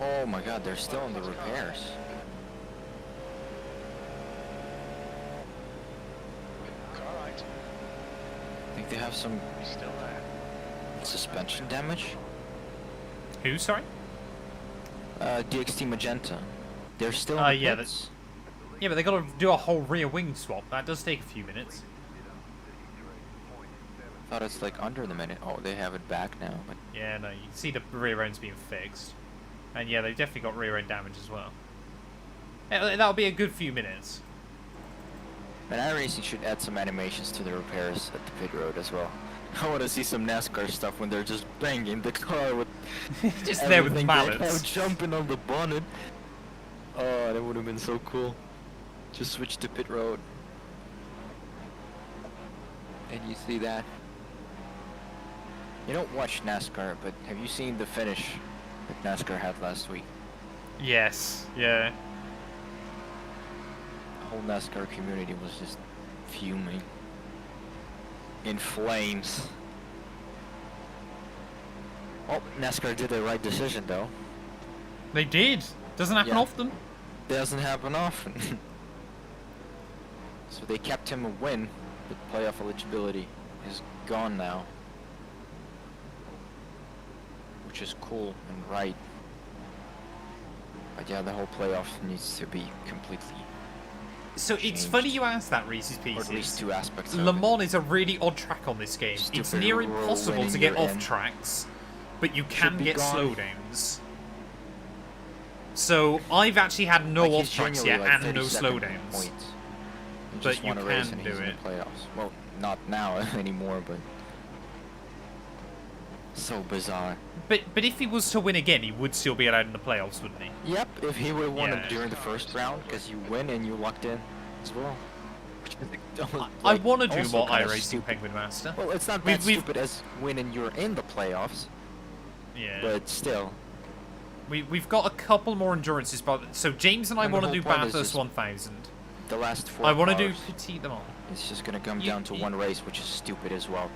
Oh my god, they're still in the repairs. Car right. I think they have some He's still there. suspension damage. Who, sorry? DXT Magenta. They're still in the yeah, pits. Yeah, but they got to do a whole rear wing swap. That does take a few minutes. Thought it's like under the minute. Oh, they have it back now. But Yeah, no, you can see the rear end's being fixed. And yeah, they've definitely got rear end damage as well. That'll be a good few minutes. and iRacing should add some animations to the repairs at the pit road as well. I want to see some NASCAR stuff when they're just banging the car with Just there with everything they have mallets. jumping on the bonnet. Oh, that would have been so cool. Just switch to pit road. And you see that. You don't watch NASCAR, but have you seen the finish that NASCAR had last week? Yes, yeah. The whole NASCAR community was just fuming. In flames. Oh, NASCAR did the right decision though. They did. Doesn't happen Yeah. often. Doesn't happen often. So they kept him a win, but playoff eligibility is gone now. Which is cool and right. But yeah, the whole playoff needs to be completely, So it's changed. funny you asked that, Reese's or Pieces. at least two aspects of Le it. Mans is a really odd track on this game. It's Stupid near roll impossible winning to get your off end. tracks, but you can be get gone. slowdowns. So I've actually had no Like, he's off tracks genuinely, yet like, and no 30-second slowdowns. points. You But just you wanna race can and do he's in it. the playoffs. Well, not now anymore, but so bizarre. But if he was to win again, he would still be allowed in the playoffs, wouldn't he? Yep, if he would have won Yeah. it during the first round, because you win and you locked in as well. Which is I want to do also more kinda iRacing stupid. Penguin Master. Well, it's not We've- that we've- stupid as winning you're in the playoffs, Yeah. but still. We've got a couple more endurances, but so James and I And the want to whole do point is Bathurst just 1000. The last 4 I want to do cars, Petit Le Mans. it's just gonna come You- down to you- one race, which is stupid as well.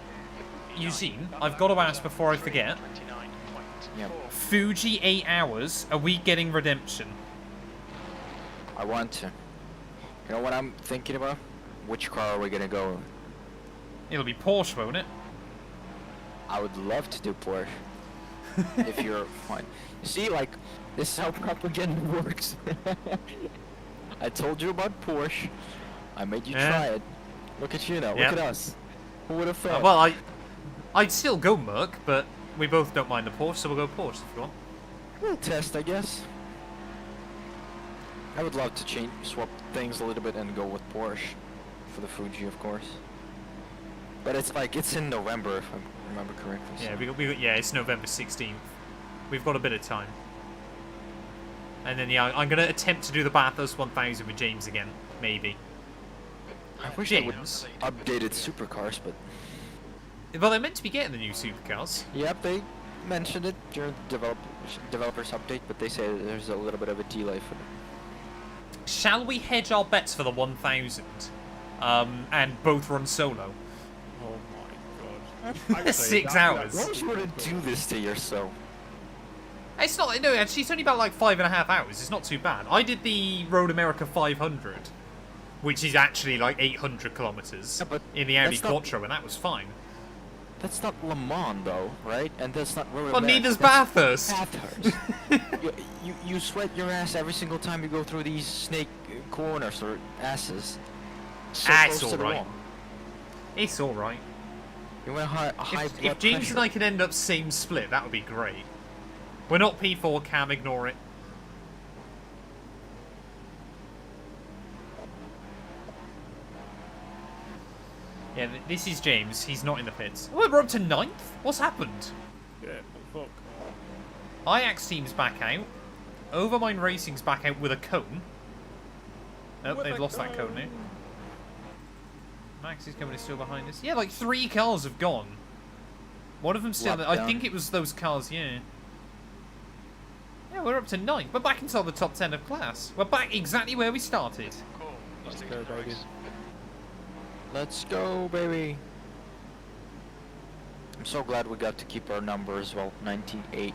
Eugene, I've got to ask before I forget. 29.4. Yep. Fuji 8 hours. Are we getting redemption? I want to. You know what I'm thinking about? Which car are we gonna go with? It'll be Porsche, won't it? I would love to do Porsche. If you're fine. You see, like, this is how propaganda works. I told you about Porsche. I made you Yeah. try it. Look at you now. Yep. Look at us. Who would have thought? Well, I'd still go Merc, but we both don't mind the Porsche, so we'll go Porsche if you want. We'll test, I guess. I would love to swap things a little bit and go with Porsche for the Fuji, of course. But it's like it's in November, if I remember correctly. Yeah, so- we got, yeah, it's November 16th. We've got a bit of time. And then, yeah, I'm going to attempt to do the Bathurst 1000 with James again, maybe. I wish they would James. updated supercars, but Well, they're meant to be getting the new supercars. yep, they mentioned it during the developers update, but they say there's a little bit of a delay for them. Shall we hedge our bets for the 1000? And both run solo? Oh my god. Actually, 6 that- hours. Why would you want to do this to yourself? It's not, no, actually, it's only about like 5.5 hours. It's not too bad. I did the Road America 500, which is actually like 800 kilometers Yeah, but in the Audi that's not- Quattro, and that was fine. That's not Le Mans, though, right? And that's not Road Well, America, neither's that's Bathurst. Bathurst. you sweat your ass every single time you go through these snake corners or asses. So It's close to the alright. wall. It's alright. You went high If blood James pressure. and I could end up same split, that would be great. We're not P4, Cam, ignore it. Yeah, this is James. He's not in the pits. Oh, we're up to 9th? What's happened? Yeah, what the fuck? Ajax team's back out. Overmind Racing's back out with a cone. Oh, they've lost that cone now. Max is coming, is still behind us. Yeah, like 3 cars have gone. One of them still... I think it was those cars, yeah. Yeah, we're up to 9th. We're back inside the top 10 of class. We're back exactly where we started. Cool. Let's go, baby. Let's go, baby. I'm so glad we got to keep our number as well, 98.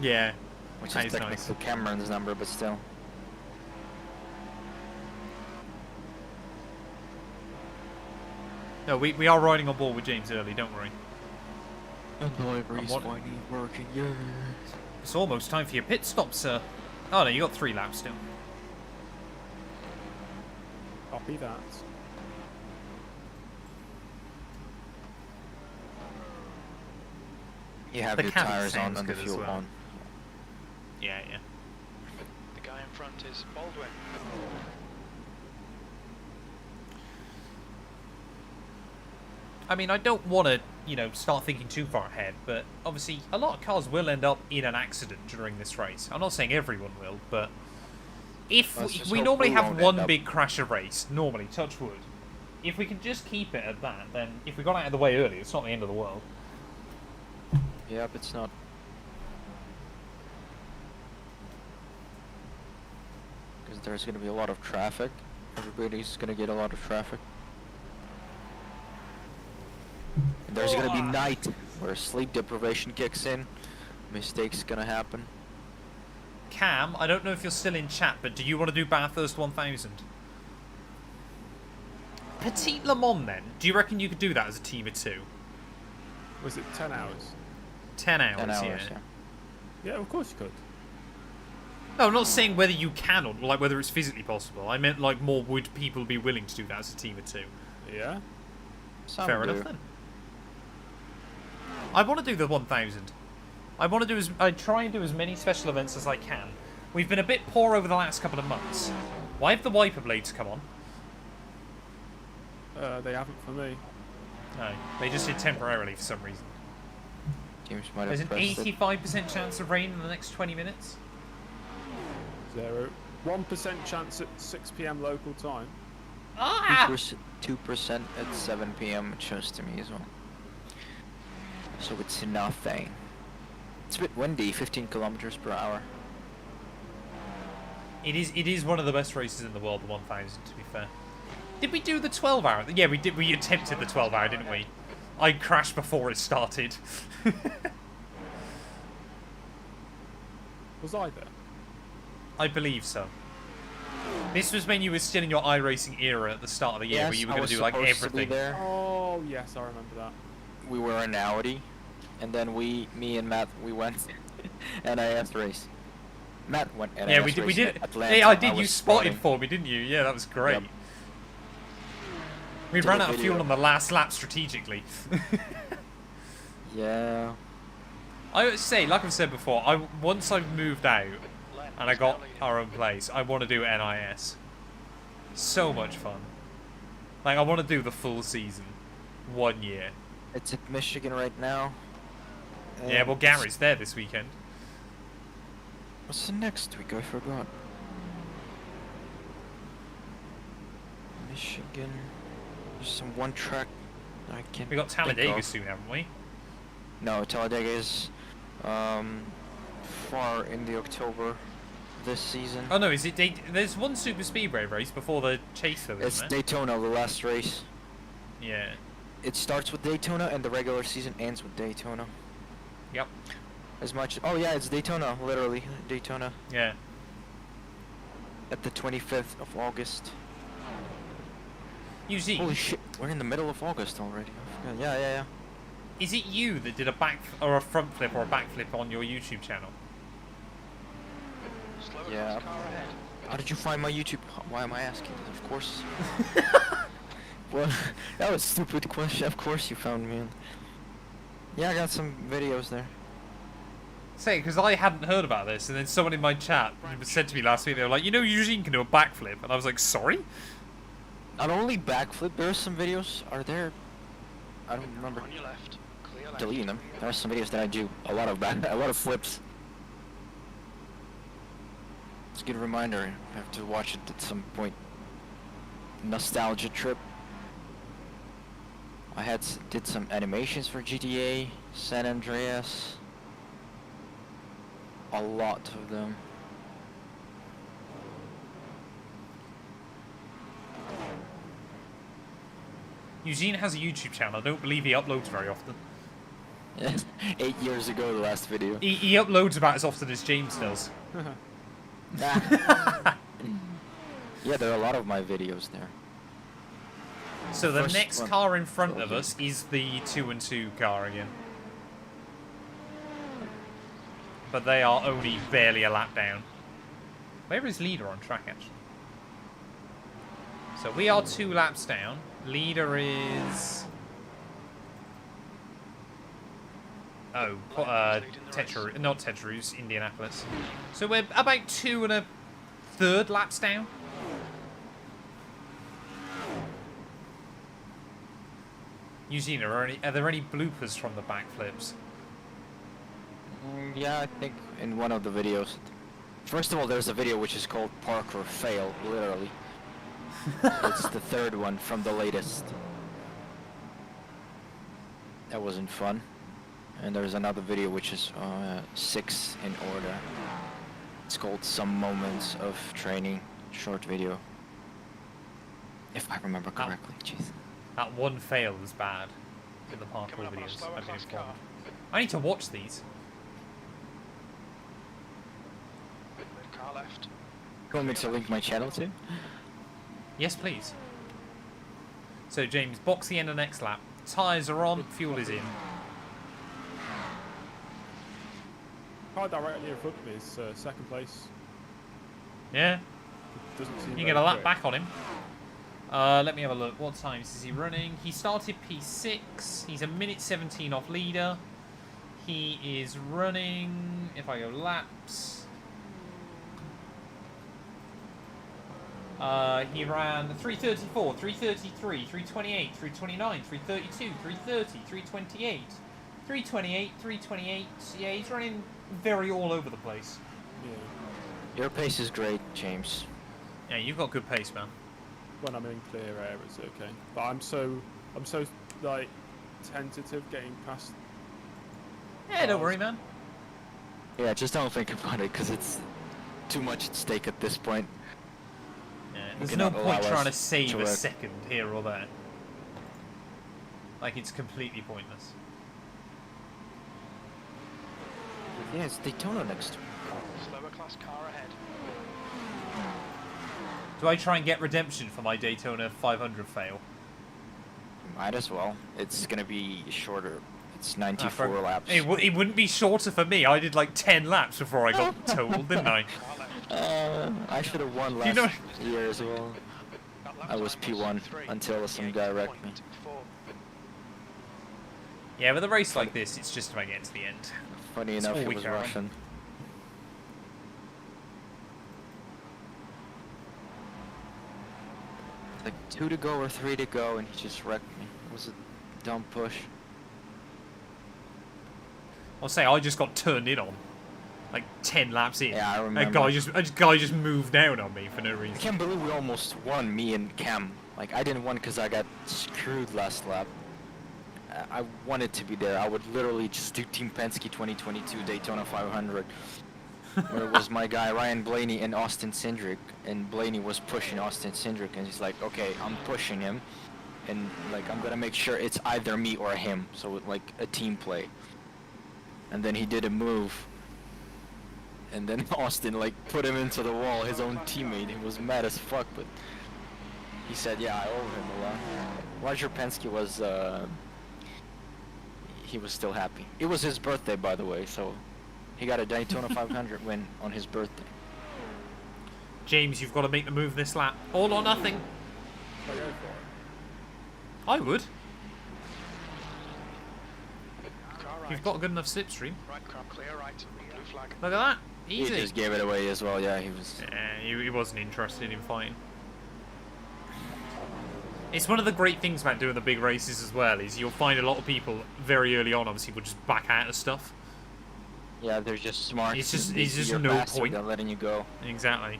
Yeah. Which That is is technically nice. Cameron's number, but still. No, we are riding on board with James early, don't worry. And the library's what- finally working, yeah. It's almost time for your pit stop, sir. Oh no, you got 3 laps still. Copy that. You have The your cabin tires on sounds and the good as fuel well. on. Yeah, yeah. The guy in front is Baldwin. I mean, I don't want to, you know, start thinking too far ahead, but obviously a lot of cars will end up in an accident during this race. I'm not saying everyone will, but if Let's just we hope normally we have won't one end up- big crash a race, normally, touch wood. If we can just keep it at that, then if we got out of the way early, it's not the end of the world. Yep, it's not. Because there's going to be a lot of traffic. Everybody's going to get a lot of traffic. And there's going to be night, where sleep deprivation kicks in. Mistakes going to happen. Cam, I don't know if you're still in chat, but do you want to do Bathurst 1000? Petit Le Mans, then. Do you reckon you could do that as a team of 2? Was it 10 hours? 10 hours, 10 hours, yeah. yeah. Yeah, of course you could. No, I'm not saying whether you can or like whether it's physically possible. I meant like more would people be willing to do that as a team of 2. Yeah? Some Fair do. enough then. I want to do the 1000. I want to do I try and do as many special events as I can. We've been a bit poor over the last couple of months. Why have the wiper blades come on? They haven't for me. No, they just did temporarily for some reason. James might There's have an pressed it. 85% chance of rain in the next 20 minutes. 0. 1% chance at 6 PM local time. Ah! 2% at 7 PM, it shows to me as well. So it's nothing. It's a bit windy, 15 kilometers per hour. It is one of the best races in the world, the 1000, to be fair. Did we do the 12 hour? Yeah, we did. We attempted the 12 hour, didn't we? I crashed before it started. Was I there? I believe so. This was when you were still in your iRacing era at the start of the year, Yes, where you were I going to was do like supposed to be everything. there. Oh, yes, I remember that. We were in Audi, and then me and Matt, we went NIS race. Matt went NIS Yeah, we did. We race did. at Atlanta. Yeah, I did. You was spotted spotting. for me, didn't you? Yeah, that was great. Yep. We Did ran a out of fuel video. on the last lap strategically. Yeah. I would say, like I've said before, once I've moved out and I got our own place, I want to do NIS. So much fun. Like, I want to do the full season. 1 year. It's at Michigan right now. Yeah, well, And Gary's there this weekend. What's the next week? I forgot. Michigan. There's some one track I can't. We got think Talladega of. soon, haven't we? No, Talladega is far in the October this season. Oh no, is it? There's one super speedway race before the chase, though, It's isn't there? Daytona, the last race. Yeah. It starts with Daytona and the regular season ends with Daytona. Yep. As much. Oh yeah, it's Daytona, literally Daytona. Yeah. At the 25th of August. Usually, Holy shit, we're in the middle of August already. I forgot. Yeah. is it you that did a back or a front flip or a back flip on your YouTube channel? Slow Yeah. across car ahead. How did you find my YouTube? Why am I asking? Of course. Well, that was a stupid question. Of course you found me. Yeah, I got some videos there. Say, because I hadn't heard about this, and then someone in my chat said to me last week, they were like, you know, Eugene can do a backflip, and I was like, sorry? Not only backflip, there are some videos. Are there? I don't remember On your left. Clear left. deleting them. There are some videos that I do a lot of flips. It's a good reminder. I have to watch it at some point. Nostalgia trip. I did some animations for GTA, San Andreas. A lot of them. Eugene has a YouTube channel. I don't believe he uploads very often. 8 years ago, the last video. He uploads about as often as James does. Yeah, there are a lot of my videos there. So the First next one. car in front of us is the 2-2 car again. But they are only barely a lap down. Where is leader on track, actually? So we are 2 laps down. Leader is... Oh, Tetra, not Tetrus, Indianapolis. So we're about 2 1/3 laps down. Eugene, are there any bloopers from the backflips? Yeah, I think in one of the videos. First of all, there's a video which is called Parkour Fail, literally. It's the 3rd one from the latest. That wasn't fun. And there's another video which is 6 in order. It's called Some Moments of Training, short video. If I remember correctly, jeez. That one fail was bad in the parkour Coming up on a videos. slower I've been class informed. car. I need to watch these. Car left. You want me to link my channel too? Yes, please. So James, box the end of next lap. Tyres are on, fuel is in. Car directly in front of me is 2nd place. Yeah, Doesn't seem you very get a lap quick. back on him. Let me have a look. What times is he running? He started P6. He's a minute 17 off leader. He is running, if I go laps, he ran 334, 333, 328, 329, 332, 330, 328, 328, 328. Yeah, he's running very all over the place. Yeah. Your pace is great, James. Yeah, you've got good pace, man. When I'm in clear air, it's okay. But I'm so like tentative getting past. Yeah, don't worry, man. Yeah, just don't think about it, because it's too much at stake at this point. Yeah, there's no cannot allow point trying to us save to a work. second here or there. Like, it's completely pointless. Yeah, it's Daytona next. Slower class car ahead. Do I try and get redemption for my Daytona 500 fail? Might as well. It's gonna be shorter. It's 94 laps. It wouldn't be shorter for me. I did like 10 laps before I got totaled, didn't I? Car left. I should have won last You know- year as well. That lap I was time P1 3, until some guy wrecked me. 58.4. Yeah, with a race like this, it's just about getting to the end. Funny That's enough, all he we was care about. Russian. Like 2 to go or 3 to go, and he just wrecked me. It was a dumb push. I'll say I just got turned in on. Like 10 laps in. Yeah, I A remember. guy just moved down on me for no I reason. can't believe we almost won, me and Cam. Like, I didn't win because I got screwed last lap. I wanted to be there. I would literally just do Team Penske 2022 Daytona 500. Where it was my guy Ryan Blaney and Austin Cindric, and Blaney was pushing Austin Cindric, and he's like, okay, I'm pushing him, and like I'm gonna make sure it's either me or him, so like a team play. And then he did a move, and then Austin like put him into the wall, his own teammate. He was mad as fuck, but he said, yeah, I owe him a lot. Roger Penske was he was still happy. It was his birthday, by the way, so he got a Daytona 500 win on his birthday. James, you've got to make the move this lap. All or nothing. I go for it. I would. Car right. You've got a good enough slipstream. Right car clear right. Blue flag. Look at that. He Easy. just gave it away as well. Yeah, he was. Yeah, he wasn't interested in fighting. It's one of the great things about doing the big races as well, is you'll find a lot of people very early on, obviously, will just back out of stuff. Yeah, they're just smart. It's just you're no faster point. than letting you go. Exactly.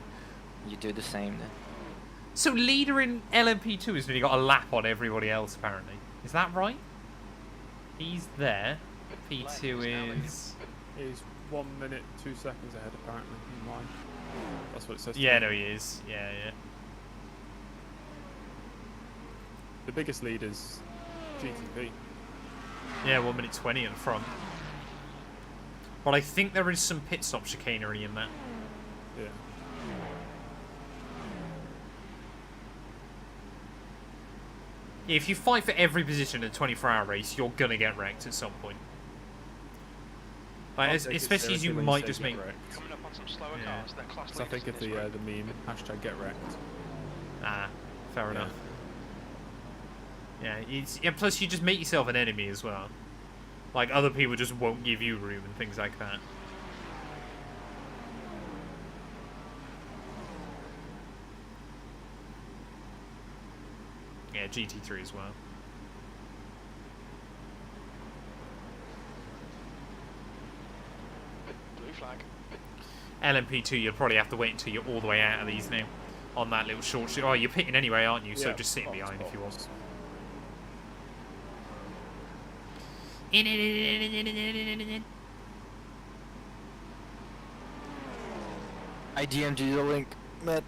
You do the same then. So leader in LMP2 has really got a lap on everybody else, apparently. Is that right? He's there. P2 is... He's 1 minute 2 seconds ahead, apparently, in mine. That's what it says. Yeah, no, he is. Yeah, yeah. The biggest lead is GTP. Yeah, 1 minute 20 in front. But I think there is some pit stop chicanery in that. Yeah. Yeah, if you fight for every position in a 24-hour race, you're gonna get wrecked at some point. Like, especially as you might just make... Coming up on some slower Yeah. cars, they're class So I think leaders of in this the meme, hashtag get wrecked. Ah, fair Yeah. enough. Yeah, plus you just make yourself an enemy as well. Like, other people just won't give you room and things like that. Yeah, GT3 as well. Blue flag. LMP2, you'll probably have to wait until you're all the way out of these now. On that little short shoot. Oh, you're pitting anyway, aren't you? So Yeah, just sitting box, behind if you box. want. I DM'd you the link, Matt,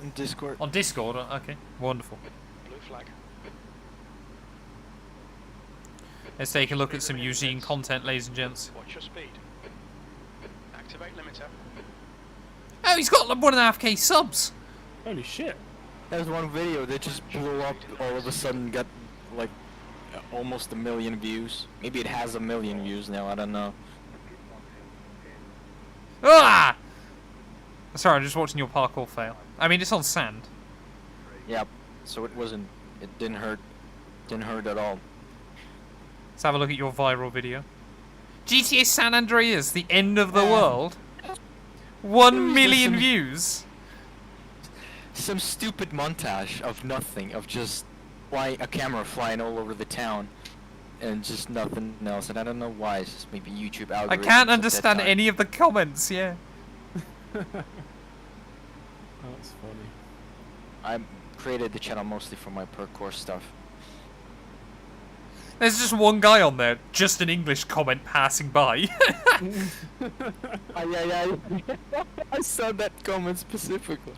in Discord. On Discord? Okay, wonderful. Blue flag. Let's take a look at some Eugene content, ladies and gents. Watch your speed. Activate limiter. Oh, he's got like 1.5k subs! Holy shit! There's one video that just blew up all of a sudden, got like almost 1 million views. Maybe it has 1 million views now, I don't know. Ah! Sorry, I'm just watching your parkour fail. I mean, it's on sand. Yep, so it didn't hurt at all. Let's have a look at your viral video. GTA San Andreas, the end of the world. 1 million views. Some stupid montage of nothing, of just a camera flying all over the town, and just nothing else. And I don't know why. It's just maybe YouTube algorithms. I can't at understand that time. any of the comments. Yeah. That's funny. I created the channel mostly for my parkour stuff. There's just one guy on there, just an English comment passing by. Yeah. I saw that comment specifically.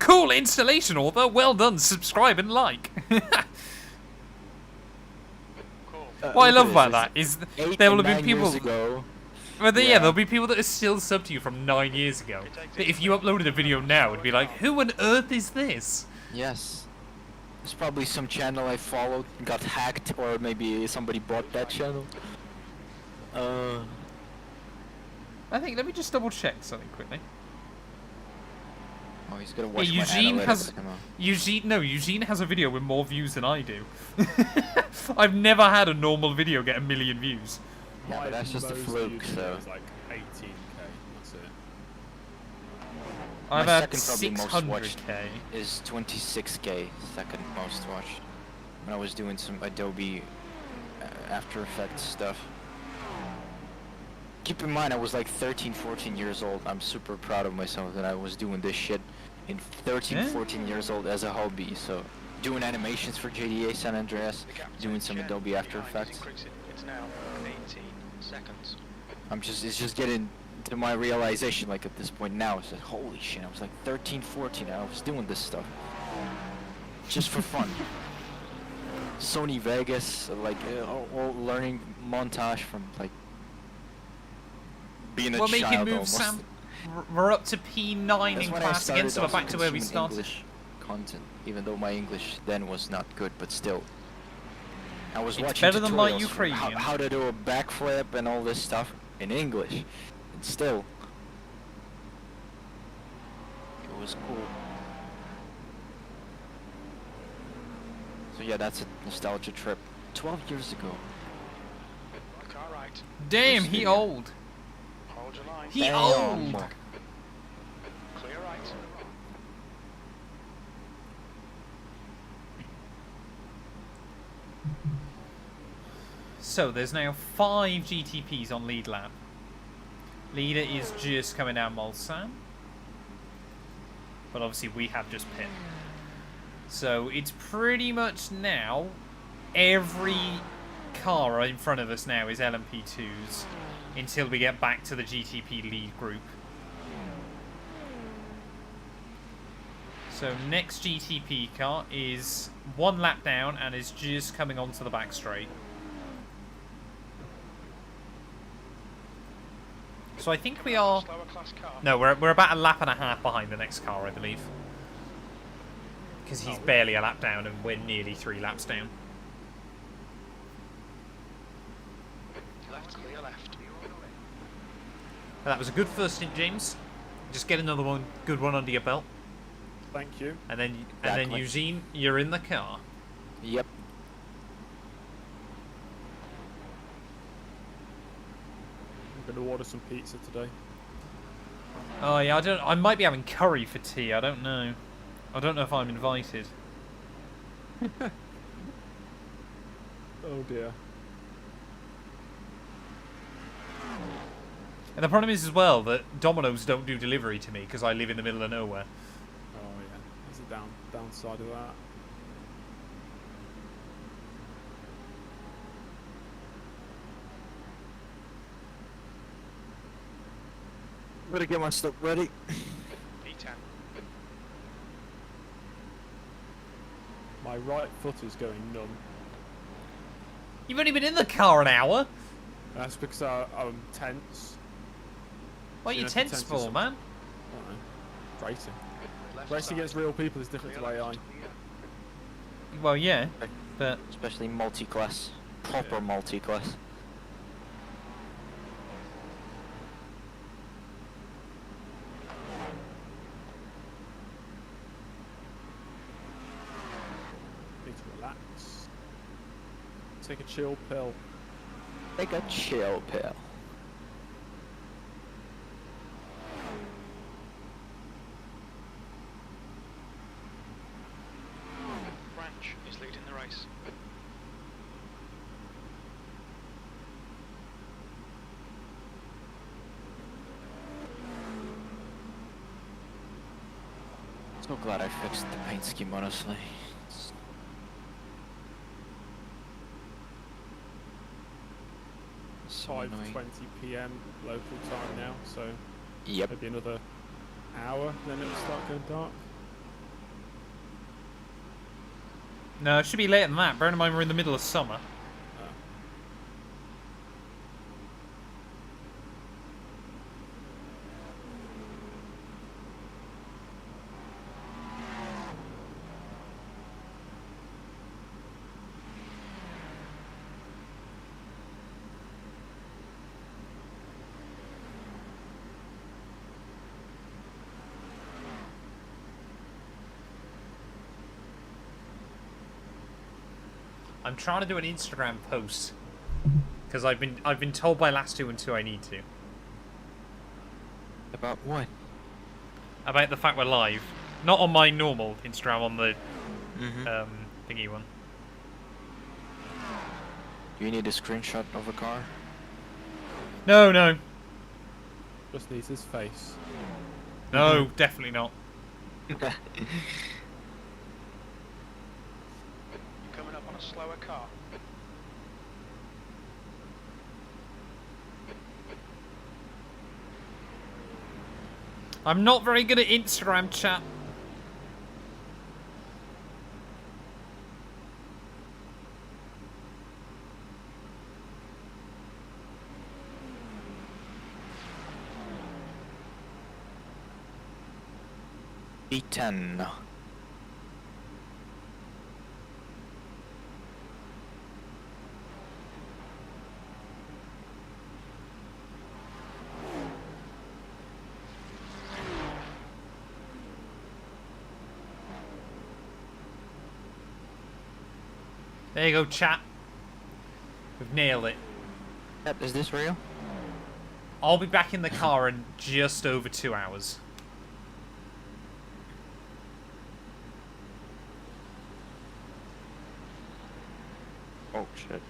Cool installation, author. Well done. Subscribe and like. Cool. What I love about that is there will have been people. Ago. Well, yeah, there'll be people that are still subbed to you from 9 years ago. That if you uploaded a video now, it'd be like, who on earth is this? Yes. There's probably some channel I followed got hacked, or maybe somebody bought that channel. I think, let me just double check something quickly. Oh, he's gonna watch Eugene my has analytics. Come on. Eugene has a video with more views than I do. I've never had a normal video get 1 million views. Yeah, but that's just a Most fluke, YouTube so. is like 18k. That's it. I've My had second probably most watched 600k. is 26k, second most watched. When I was doing some Adobe After Effects stuff. Keep in mind, I was like 13, 14 years old. I'm super proud of myself that I was doing this shit in 13, Yeah. 14 years old as a hobby. So, doing animations for GTA San Andreas, doing some Adobe After Effects. It's now 18 seconds. It's just getting to my realization, like at this point now, it's like, holy shit, I was like 13, 14, and I was doing this stuff. Just for fun. Sony Vegas, like, all learning montage from, like, being a We'll make child it move, almost. Sam. We're up to P9 That's in when I class again, started so we're also back to where we consuming started. English content, even though my English then was not good, but still. I was It's watching better than my tutorials for Ukrainian. how to do a backflip and all this stuff in English. And still, it was cool. So yeah, that's a nostalgia trip. 12 years ago. Car right. Damn, First he video. old. Hold your line. He Damn. old. Clear right. So there's now 5 GTPs on lead lap. Leader is just coming down Mulsanne. But obviously we have just pit. So it's pretty much now every car in front of us now is LMP2s until we get back to the GTP lead group. So next GTP car is 1 lap down and is just coming onto the back straight. So I think we are... No, we're about a lap and a half behind the next car, I believe. Because he's barely a lap down and we're nearly 3 laps down. Left, clear left. That was a good first stint, James. Just get another good one under your belt. Thank you. And then Eugene, you're in the car. Yep. I'm gonna order some pizza today. Oh yeah, I might be having curry for tea. I don't know. I don't know if I'm invited. Oh dear. And the problem is as well that Domino's don't do delivery to me because I live in the middle of nowhere. Oh yeah. There's a downside of that. Better get my stuff ready. P10. My right foot is going numb. You've only been in the car an hour. That's because I'm tense. What are you know, tense tense for, is- man? I don't know. Racing. Left Racing side. against real people is different to AI. Well, yeah, but Especially multi-class. Proper multi-class. Need to relax. Take a chill pill. Take a chill pill. Branch is leading the race. So glad I fixed the paint scheme, honestly. It's 5:20 p.m. local time now, so Yep. maybe another hour, then it'll start going dark. no, it should be later than that. Bear in mind we're in the middle of summer. I'm trying to do an Instagram post because I've been told by last 2 and 2 I need to About what? about the fact we're live, not on my normal Instagram, on the thingy one. Do you need a screenshot of a car? No, Just needs his face. no, definitely not. Coming up on a slower car. I'm not very good at Instagram chat. B10. There you go, chat. We've nailed it. Yep, is this real? I'll be back in the car in just over 2 hours. Oh shit.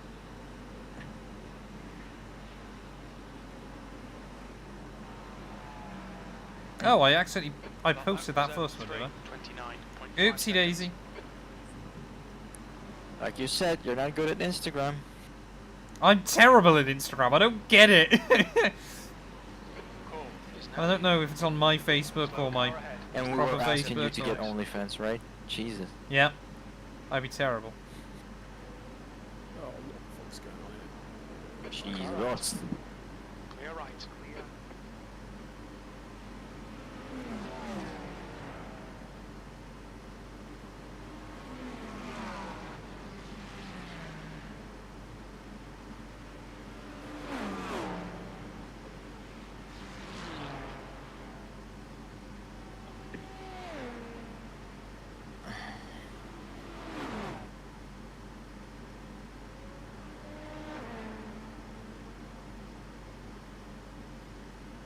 Oh, I posted that first one, did I? 29.5 Oopsie daisy. Like you said, you're not good at Instagram. I'm terrible at Instagram. I don't get it. Call is I now don't know if it's on my Facebook or my... And we Proper were asking you Facebook to get or- OnlyFans, right? Jesus. Yeah. I'd be terrible. Oh, what the fuck's going on here? Jesus. clear right.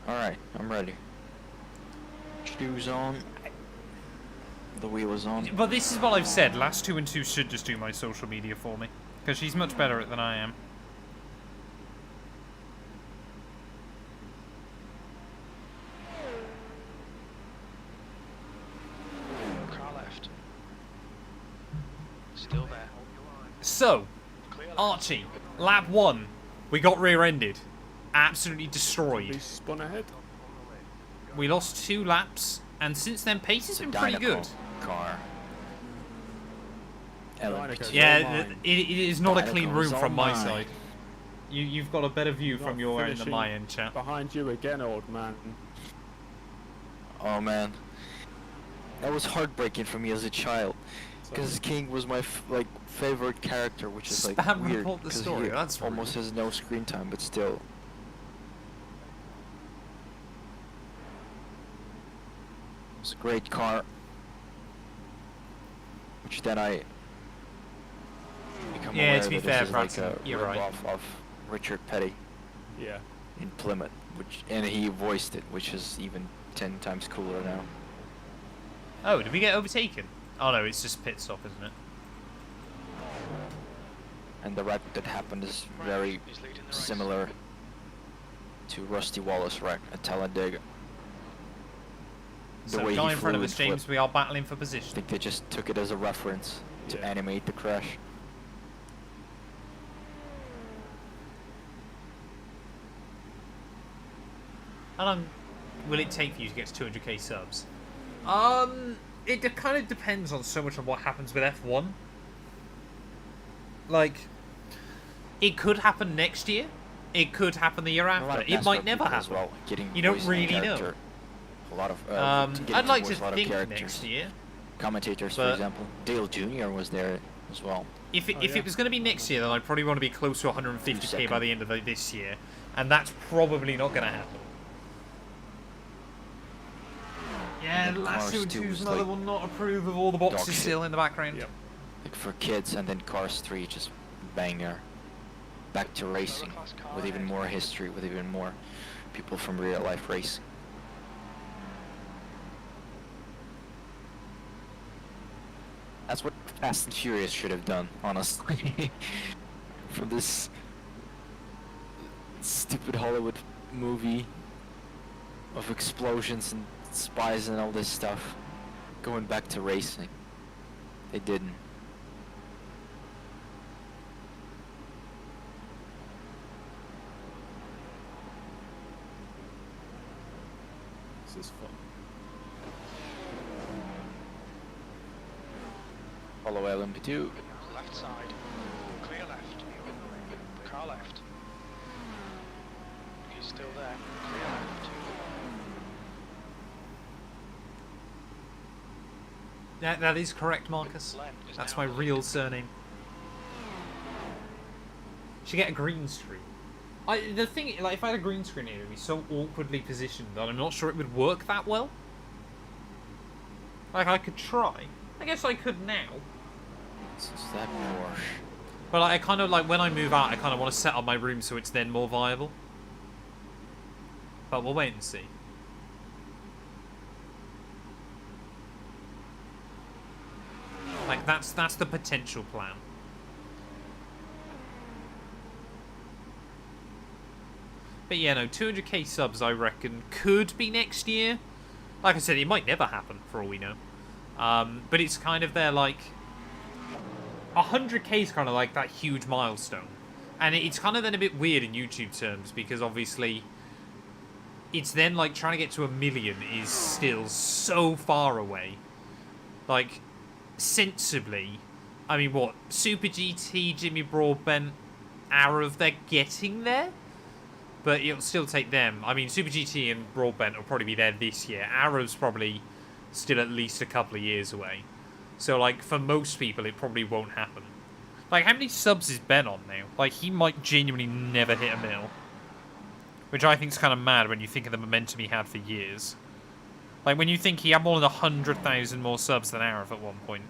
Alright, I'm ready. Shoes on. The wheel is on. But this is what I've said. Last 2 and 2 should just do my social media for me. Because she's much better at it than I am. Car left. Still there. So, Clear left. Archie, lap 1. We got rear-ended. Absolutely destroyed. We spun ahead. We lost 2 laps. And since then, pace has been pretty good. Car. LMP2. Yeah, mine. it is not a Dynamo clean room is all from my mine. side. You've got a better view Not from your end than finishing my end, chap. Behind you again, old man. Oh man. That was heartbreaking for me as a child. Because King was my favorite character, which is like Spam weird. report the 'cause story, he that's almost has no screen time, but still. It's a great car. Which then I become Yeah, aware to be that fair, this is like Branson, a you're right. rip-off of Richard Petty Yeah. in Plymouth, and he voiced it, which is even 10 times cooler now. Oh, did we get overtaken? Oh no, it's just pit stop, isn't it? And the wreck that happened is very He's leading the race. similar to Rusty Wallace wreck at Talladega. The So, way guy he in front of flew us, and James, flipped. we are battling for I position. think they just took it as a reference to Yeah. animate the crash. How long will it take for you to get to 200k subs? It kind of depends on so much on what happens with F1. Like, it could happen next year. It could happen the year A lot after. of It NASCAR might never people as happen. well, getting You don't voicing really know. character. A lot of getting I'd like to voice a lot of think characters. next year. Commentators, for but- example. Dale Jr. was there as well. If Oh, it yeah. was going to be next year, then I'd probably want to be close to 150k by second. the end of this year, and that's probably not going to happen. Yeah, And then last Cars 2 and 2 2's was another like one not approve of all the boxes dog shit. still in the background. Yep. Like for kids, and then Cars 3 just banger. Back to racing with even more history, with even more people from real life racing. That's what Fast and Furious should have done, honestly. From this stupid Hollywood movie of explosions and spies and all this stuff, going back to racing. They didn't. This is fun. Follow LMP2. Left side. Clear left. Car left. He's still there. Clear left. That is correct, Marcus. Len is That's now my in the real lead. surname. Should get a green screen. The thing, like, if I had a green screen here, it'd be so awkwardly positioned that I'm not sure it would work that well. Like, I could try. I guess I could now. This is that Porsche. But I kind of, like, when I move out, I kind of want to set up my room so it's then more viable. But we'll wait and see. Like, that's the potential plan. But yeah, no, 200k subs, I reckon, could be next year. Like I said, it might never happen, for all we know. But it's kind of there, like... 100k is kind of like that huge milestone. And it's kind of then a bit weird in YouTube terms, because obviously... It's then, like, trying to get to 1 million is still so far away. Like, sensibly... I mean, what? Super GT, Jimmy Broadbent, Arav, they're getting there? But it'll still take them. I mean, Super GT and Broadbent will probably be there this year. Arav's probably still at least a couple of years away. So, like, for most people, it probably won't happen. Like, how many subs is Ben on now? Like, he might genuinely never hit 1 mil. Which I think is kind of mad when you think of the momentum he had for years. Like, when you think he had more than 100,000 more subs than Arav at one point.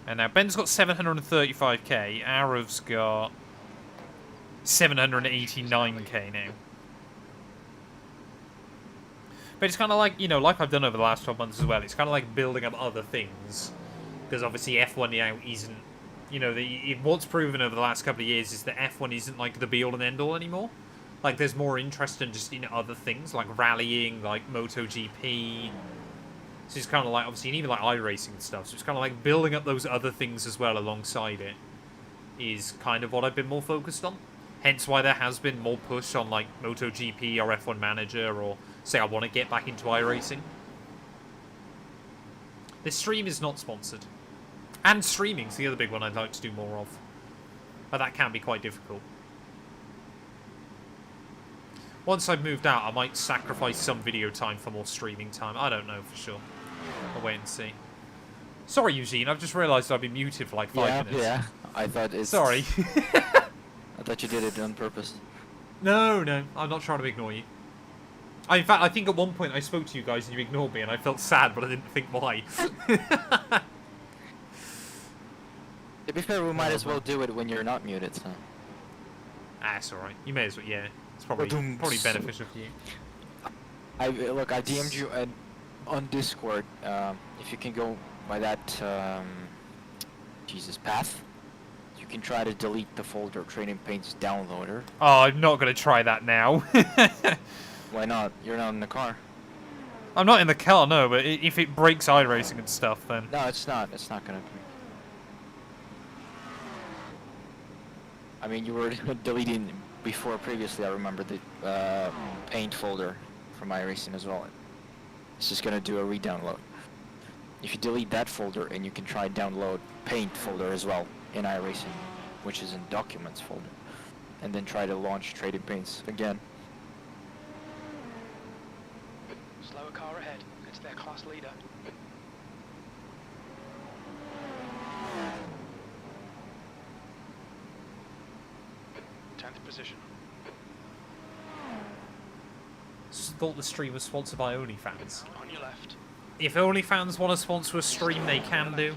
And now Ben's got 735k, Arav's got 789k now. But it's kind of like, you know, like I've done over the last 12 months as well, it's kind of like building up other things. Because obviously F1 now isn't, you know, what's proven over the last couple of years is that F1 isn't like the be-all and end-all anymore. Like, there's more interest in just, other things, like rallying, like MotoGP. So it's kind of like, obviously, and even like iRacing and stuff. So it's kind of like building up those other things as well alongside it is kind of what I've been more focused on. Hence why there has been more push on like MotoGP or F1 Manager, or say I want to get back into iRacing. This stream is not sponsored. And streaming's the other big one I'd like to do more of. But that can be quite difficult. Once I've moved out, I might sacrifice some video time for more streaming time. I don't know for sure. I'll wait and see. Sorry, Eugene. I've just realised I've been muted for like 5 minutes. Yeah, I thought it's... Sorry. I thought you did it on purpose. No, I'm not trying to ignore you. In fact, I think at one point I spoke to you guys and you ignored me and I felt sad, but I didn't think why. To be fair, we might as well do it when you're not muted, so... Ah, it's alright. You may as well, yeah. It's probably beneficial for you. Look, I DM'd you on Discord. If you can go by that path, you can try to delete the folder Training Paints downloader. Oh, I'm not going to try that now. Why not? You're not in the car. I'm not in the car, no, but if it breaks iRacing and stuff, then... No, it's not. It's not going to break. I mean, you were deleting before previously, I remember, the paint folder from iRacing as well. It's just going to do a re-download. If you delete that folder, and you can try download paint folder as well in iRacing, which is in documents folder, and then try to launch Trading Paints again. Slower car ahead. It's their class leader. 10th position. Thought the stream was sponsored by OnlyFans. On your left. If OnlyFans want to sponsor a stream, they can do.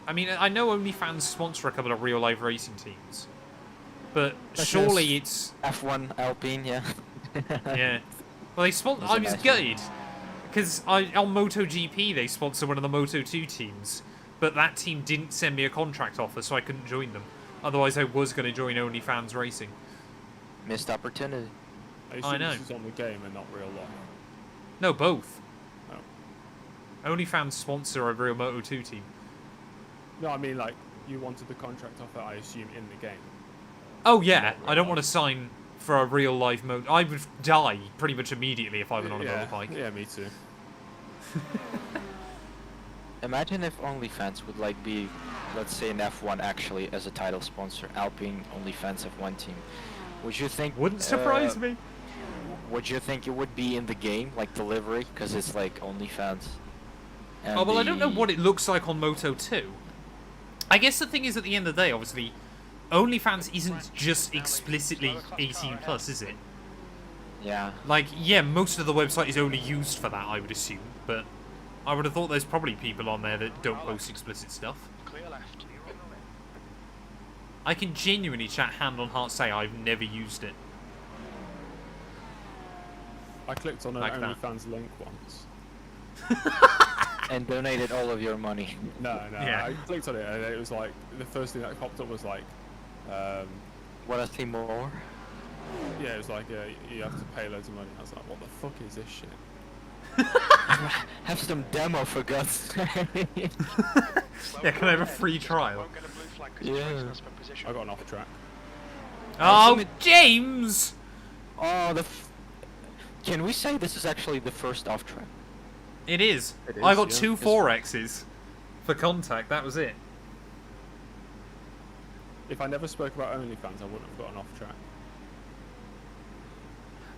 I mean, I know OnlyFans sponsor a couple of real-life racing teams, but surely it's... F1 Alpine, yeah. Yeah. Well, they sponsor... I was gutted, because on MotoGP they sponsor one of the Moto2 teams, but that team didn't send me a contract offer, so I couldn't join them. Otherwise, I was going to join OnlyFans Racing. Missed opportunity. I know. This is on the game and not real life. No, both. Oh. OnlyFans sponsor a real Moto2 team. No, I mean, like, you wanted the contract offer, I assume, in the game. Oh, yeah. I don't want to sign for a real life motor. I would die pretty much immediately if I went on a motorbike. Yeah, me too. Imagine if OnlyFans would, like, be, let's say, an F1 actually as a title sponsor, Alpine OnlyFans F1 team. Would you think... Wouldn't surprise me. Would you think it would be in the game, like delivery, because it's like OnlyFans? Oh, well, I don't know what it looks like on Moto 2. I guess the thing is, at the end of the day, obviously, OnlyFans isn't just explicitly 18 plus, is it? Yeah. Like, yeah, most of the website is only used for that, I would assume, but I would have thought there's probably people on there that don't post explicit stuff. Clear left. I can genuinely chat hand on heart say I've never used it. I clicked on an Like OnlyFans link once. And donated all of your money. No, Yeah. I clicked on it and it was like, the first thing that popped up was like, What a thing more? Yeah, it was like you have to pay loads of money. I was like, what the fuck is this shit? Have some demo for God's sake. Yeah, can I have a free trial? Yeah. I got an off track. Oh, James! Oh, can we say this is actually the first off track? It is. It is, I got yeah. 2 4Xs for contact, that was it. If I never spoke about OnlyFans, I wouldn't have got an off track.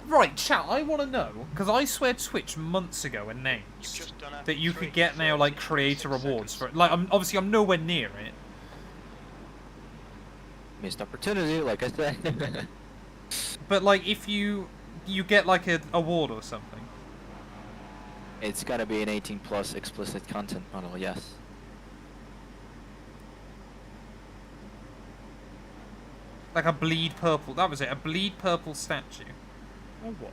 Right, chat, I want to know, because I swear Twitch months ago announced that you could get now, like, creator rewards for it. Like, obviously I'm nowhere near it. Missed opportunity, like I said. But, like, if you get, like, an award or something. It's gotta be an 18+ explicit content model, yes. Like a bleed purple, that was it, a bleed purple statue. Oh, what?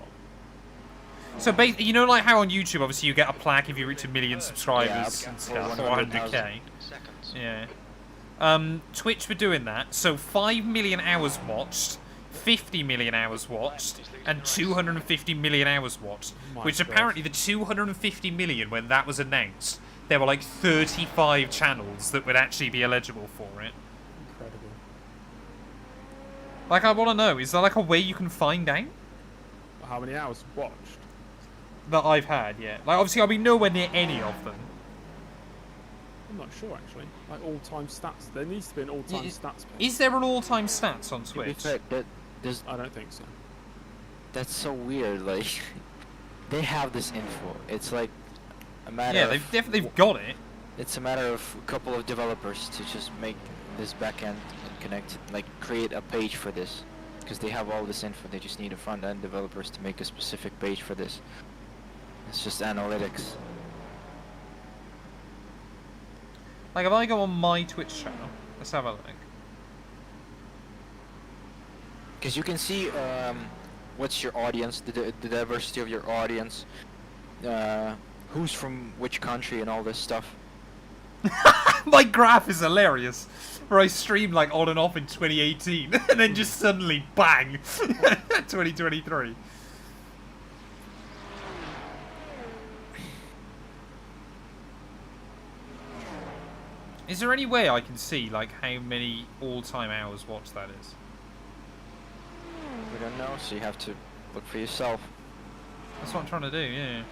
So basically, you know, like how on YouTube, obviously you get a plaque if you reach 1 million subscribers and stuff, or 100k. Yeah. Twitch were doing that. So 5 million hours watched, 50 million hours watched, and 250 million hours watched. Which apparently the 250 million, when that was announced, there were like 35 channels that would actually be eligible for it. Incredible. Like, I want to know, is there like a way you can find out? How many hours watched? That I've had, yeah. Like, obviously I'll be nowhere near any of them. I'm not sure actually. Like all-time stats. There needs to be an all-time stats page. Is there an all-time stats on Twitch? I don't think so. That's so weird. Like, they have this info. It's like a matter. Yeah, of, they've definitely got it. It's a matter of a couple of developers to just make this backend connected, like create a page for this, because they have all this info. They just need a front-end developers to make a specific page for this. It's just analytics. Like, if I go on my Twitch channel, let's have a look. Because you can see what's your audience, the diversity of your audience, who's from which country and all this stuff. My graph is hilarious, where I streamed like on and off in 2018, and then just suddenly, bang, 2023. Is there any way I can see like how many all-time hours watched that is? We don't know, so you have to look for yourself. That's what I'm trying to do, yeah.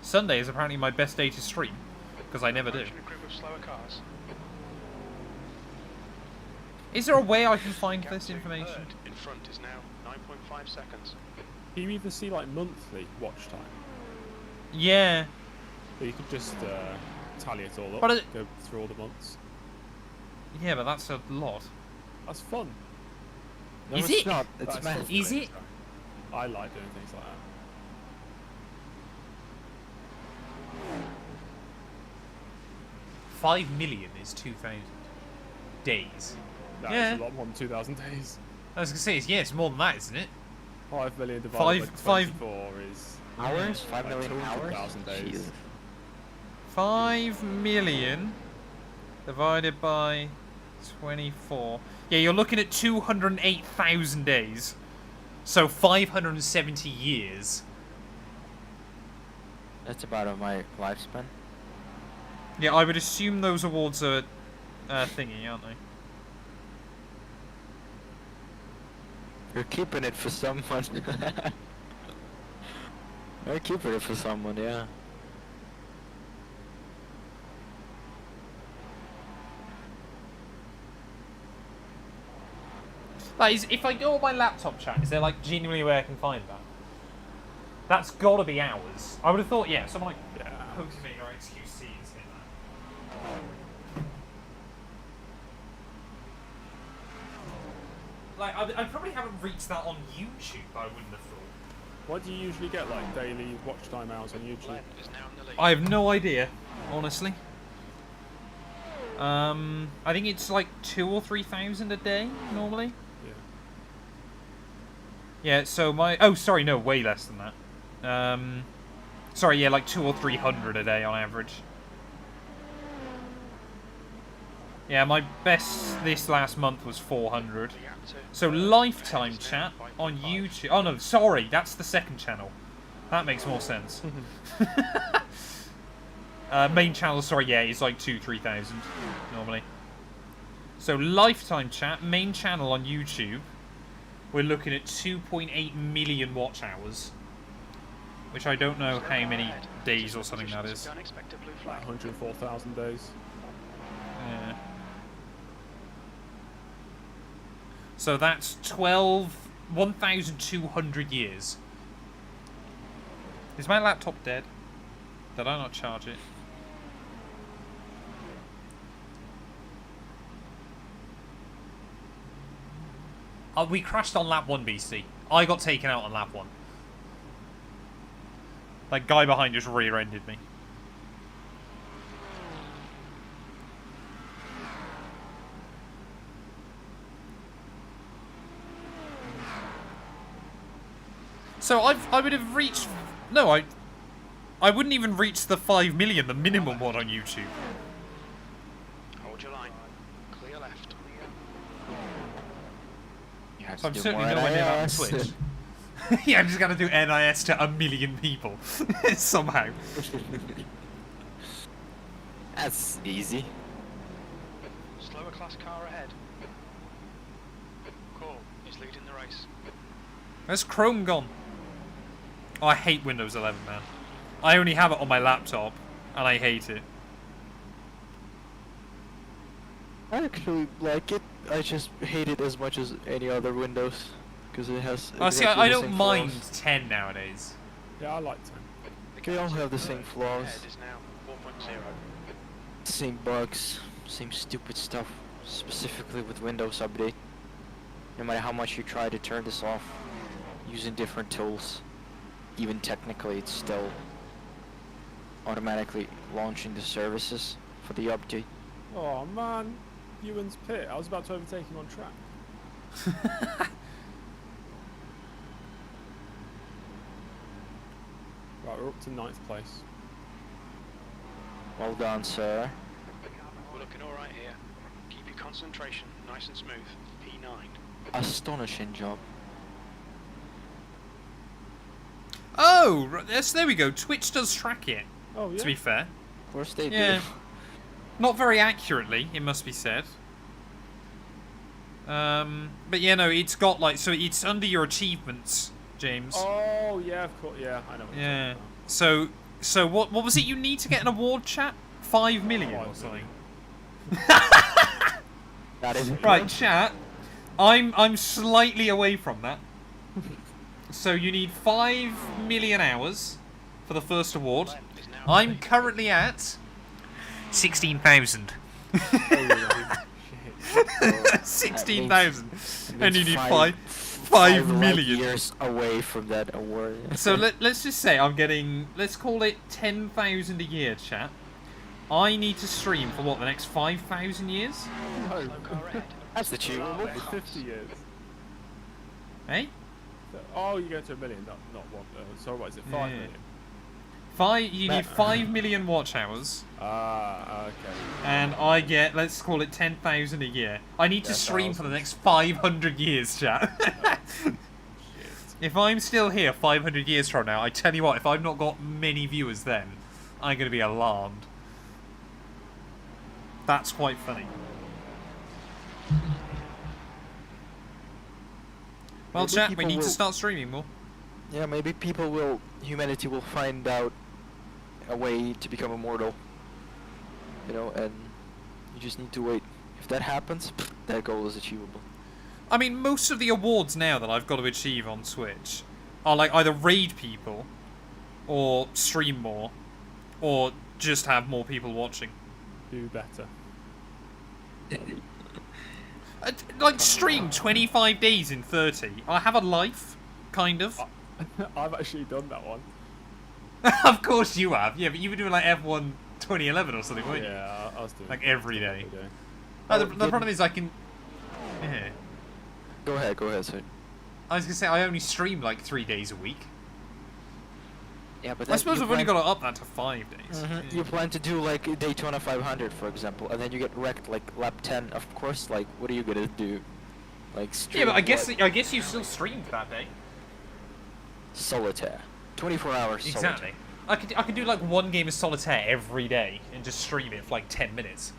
Sunday is apparently my best day to stream, because I never do. Is there a way I can find this information? In front is now 9.5 seconds. Do you even see like monthly watch time? Yeah. Or you could just tally it all up, But go through all the months. Yeah, but that's a lot. That's fun. No, Is it's it? not. It's That's math. fun for Is me, it? so I like doing things like that. $5 million is 2,000 days. That Yeah. is a lot more than 2,000 days. I was gonna say, yeah, it's more than that, isn't it? 5 million divided by 24 is Hours? 5 like million hours? 200,000 days. Jesus. 5 million divided by 24. Yeah, you're looking at 208,000 days. So 570 years. That's about my lifespan. Yeah, I would assume those awards are thingy, aren't they? You're keeping it for someone. You're keeping it for someone, yeah. That is, if I go on my laptop chat, is there like genuinely a way I can find that? That's gotta be hours. I would have thought, yeah, someone like Pokemon or XQC is in that. Like, I probably haven't reached that on YouTube, I wouldn't have thought. What do you usually get, like, daily watch time hours on YouTube? I have no idea, honestly. I think it's like 2,000 or 3,000 a day, normally. Yeah. Yeah, so my... Oh, sorry, no, way less than that. Sorry, yeah, like 200 or 300 a day on average. Yeah, my best this last month was 400. So lifetime chat on YouTube. Oh no, sorry, that's the second channel. That makes more sense. Main channel, sorry, yeah, it's like 2,000-3,000 normally. So lifetime chat, main channel on YouTube, we're looking at 2.8 million watch hours, which I don't know how many days or something that is. 104,000 days. Yeah. So that's 1,200 years. Is my laptop dead? Did I not charge it? We crashed on lap 1, BC. I got taken out on lap 1. That guy behind just rear-ended me. So I would have reached... No, I wouldn't even reach the 5 million, the minimum one on YouTube. Hold your line. Clear left. So I'm certainly nowhere near that on Twitch. Yeah, I'm just going to do NIS to 1 million people. Somehow. That's easy. Slower class car ahead. Cool. He's leading the race. Where's Chrome gone? Oh, I hate Windows 11, man. I only have it on my laptop, and I hate it. I actually like it. I just hate it as much as any other Windows, because it has. Oh, see, I don't mind 10 nowadays. Yeah, I like 10. They all have the same flaws. Ahead is now 4.0. Same bugs, same stupid stuff, specifically with Windows Update. No matter how much you try to turn this off, using different tools, even technically it's still automatically launching the services for the update. Oh man, Ewan's pit. I was about to overtake him on track. Right, we're up to 9th place. Well done, sir. We're looking alright here. Keep your concentration nice and smooth. P9. Astonishing job. Oh, yes, there we go. Twitch does track it, Oh yeah. to be fair. Of course they Yeah. do. Not very accurately, it must be said. But yeah, no, it's got like, so it's under your achievements, James. Oh yeah, of course. Yeah, I know. What you're Yeah. talking So what was it you need to get an award, chat? 5 million or 5 something. That is Right, chat. I'm slightly away from that. So you need 5 million hours for the first award. I'm currently at 16,000. 16,000. And you need 5 million. years away from that award. So let's just say I'm getting, let's call it 10,000 a year, chat. I need to stream for what, the next 5,000 years? about. Slow car ahead. That's achievable. No, 50 years. Eh? Oh, you go to 1 million, not 1. So what is it? 5 Yeah. million. You need 5 million watch hours, Ah, okay. and I get, let's call it 10,000 a year. I need to stream for the next 500 years, chat. If I'm still here 500 years from now, I tell you what, if I've not got many viewers then, I'm going to be alarmed. That's quite funny. Well, Maybe chat, we people need to will- start streaming more. Yeah, maybe humanity will find out a way to become immortal. You know, and you just need to wait. If that happens, that goal is achievable. I mean, most of the awards now that I've got to achieve on Twitch are like either raid people, or stream more, or just have more people watching. Do better. Like stream 25 days in 30. I have a life, kind of. I've actually done that one. Of course you have. Yeah, but you were doing like F1 2011 or something, weren't you? Yeah, I was doing Like it every day. every day. The problem is I can... Yeah. Go ahead, sir. I was going to say, I only stream like 3 days a week. Yeah, but I suppose we've only got to up that to 5 days. You plan to do like Daytona 500, for example, and then you get wrecked like lap 10. Of course, like what are you gonna do? Like yeah, but I guess you still streamed that day. Solitaire, 24 hours. Exactly. Solitaire. I could do like one game of solitaire every day and just stream it for like 10 minutes.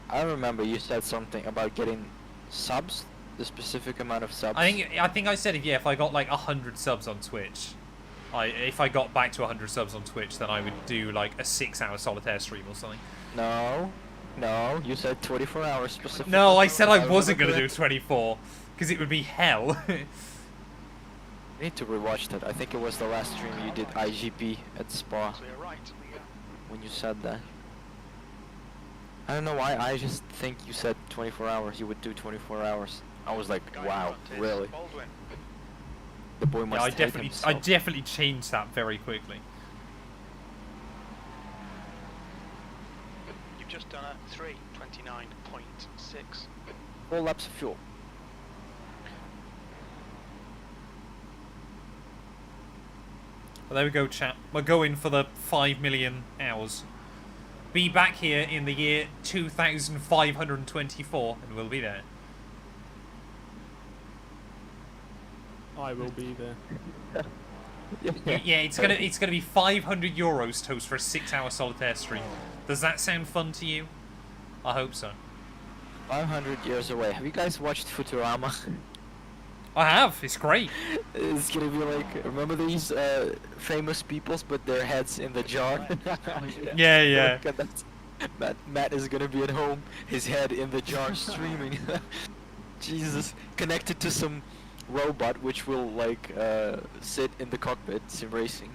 I remember you said something about getting subs, the specific amount of subs. I think I said if I got like 100 subs on Twitch, if I got back to 100 subs on Twitch, then I would do like a 6-hour solitaire stream or something. No, you said 24 hours specifically. No, I said I wasn't going to do 24 because it would be hell. I need to rewatch that. I think it was the last stream you did IGP at Spa. Clear right. When you said that. I don't know why, I just think you said 24 hours, you would do 24 hours. I was like, wow, really? Baldwin. The boy must Yeah, hate himself. I definitely changed that very quickly. You've just done a 3:29.6. 4 laps of fuel. Well, there we go, chat. We're going for the 5 million hours. Be back here in the year 2524, and we'll be there. I will be there. Yeah, it's gonna be 500 euros toast for a 6-hour solitaire stream. Does that sound fun to you? I hope so. 500 years away. Have you guys watched Futurama? I have. It's great. It's gonna be like, remember these famous peoples put their heads in the jar? Yeah. Look at that. Matt is gonna be at home, his head in the jar streaming. Jesus. Connected to some robot which will like sit in the cockpit, sim racing.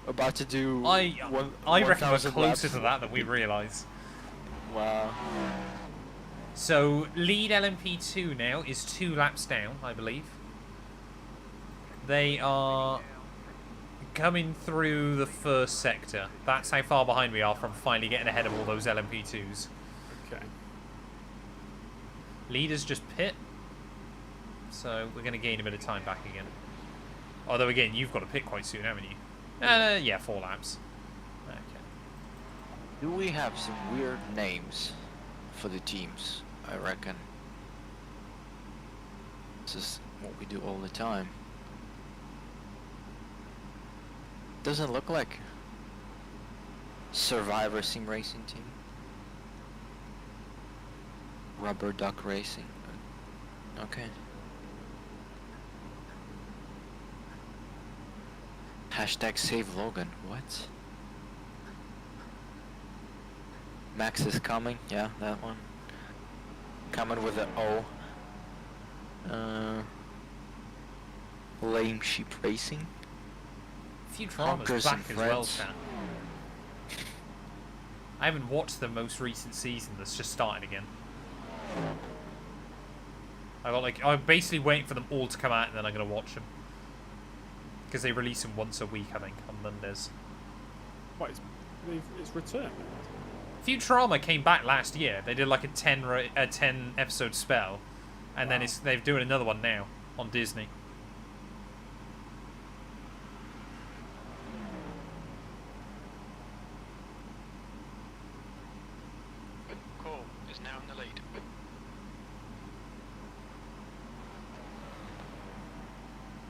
About to do I reckon we're 1,000 closer laps. to that than we realise. Wow. So, lead LMP2 now is 2 laps down, I believe. They are coming through the first sector. That's how far behind we are from finally getting ahead of all those LMP2s. Okay. Leaders just pit. So, we're going to gain a bit of time back again. Although, again, you've got to pit quite soon, haven't you? Yeah, 4 laps. Okay. Do we have some weird names for the teams? I reckon. This is what we do all the time. Doesn't look like Survivor Sim Racing Team. Rubber Duck Racing. Okay. Hashtag save Logan. What? Max is coming. Yeah, that one. Coming with an O. Lame Sheep Racing. Futurama's Honkers back and as well, Friends. chat. I haven't watched the most recent season that's just started again. I'm basically waiting for them all to come out and then I'm going to watch them. Because they release them once a week, I think, on Mondays. What, it's returned? Futurama came back last year. They did like a 10 episode spell. And then they're doing another one now on Disney. Cool is now in the lead.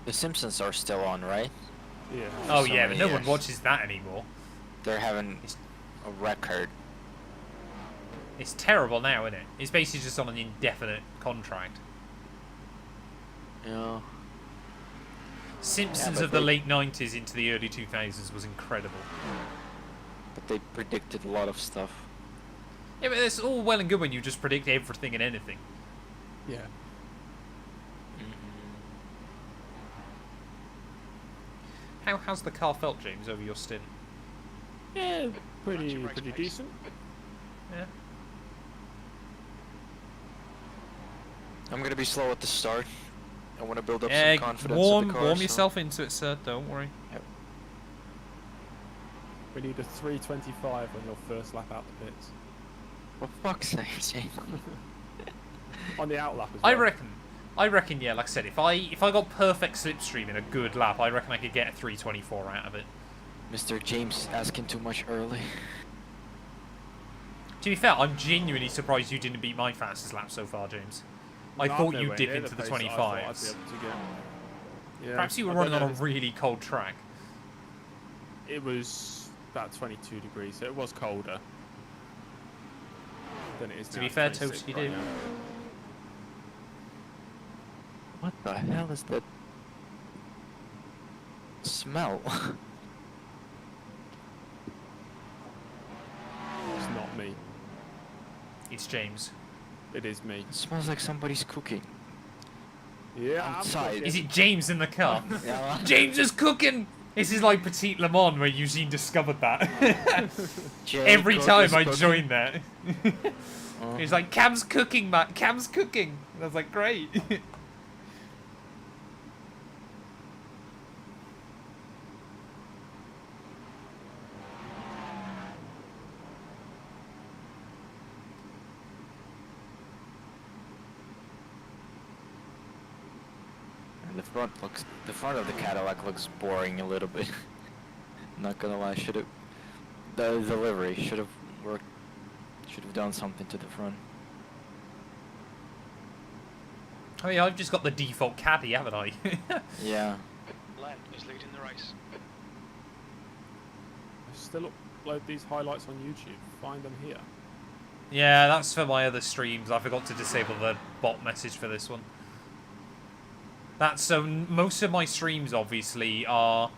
The Simpsons are still on, right? Yeah. Oh so yeah, but many no one years. watches that anymore. They're having a record. It's terrible now, isn't it? It's basically just on an indefinite contract. Yeah. Simpsons but of the they- late 90s into the early 2000s was incredible. But they predicted a lot of stuff. Yeah, but it's all well and good when you just predict everything and anything. Yeah. How's the car felt, James, over your stint? Yeah, pretty decent. Yeah. I'm gonna be slow at the start. I want to build up Yeah, some confidence warm with the car. so- yourself into it, sir. Don't worry. We need a 3:25 on your first lap out the pits. For fuck's sake, Jane. On the outlap as well. I reckon, yeah, like I said, if I got perfect slipstream in a good lap, I reckon I could get a 324 out of it. Mr. James asking too much early. To be fair, I'm genuinely surprised you didn't beat my fastest lap so far, James. I thought you'd dip into the 25s. Yeah, Perhaps you were running on a really cold track. It was about 22 degrees, so it was colder than it is now. To be fair, Toast, you did. What the hell is that smell? It's not me. It's James. It is me. It smells like somebody's cooking. Yeah, Outside. Is it James in the car? Yeah. James is cooking! This is like Petit Le Mans where Eugene discovered that. Every Cook time is I cooking. join that. He's like, Cam's cooking, Matt. Cam's cooking. And I was like, great. The front of the Cadillac looks boring a little bit. Not gonna lie, the livery should have worked. Should have done something to the front. Oh yeah, I've just got the default caddy, haven't I? Yeah. Len is leading the race. I still upload these highlights on YouTube. Find them here. Yeah, that's for my other streams. I forgot to disable the bot message for this one. That's so most of my streams obviously are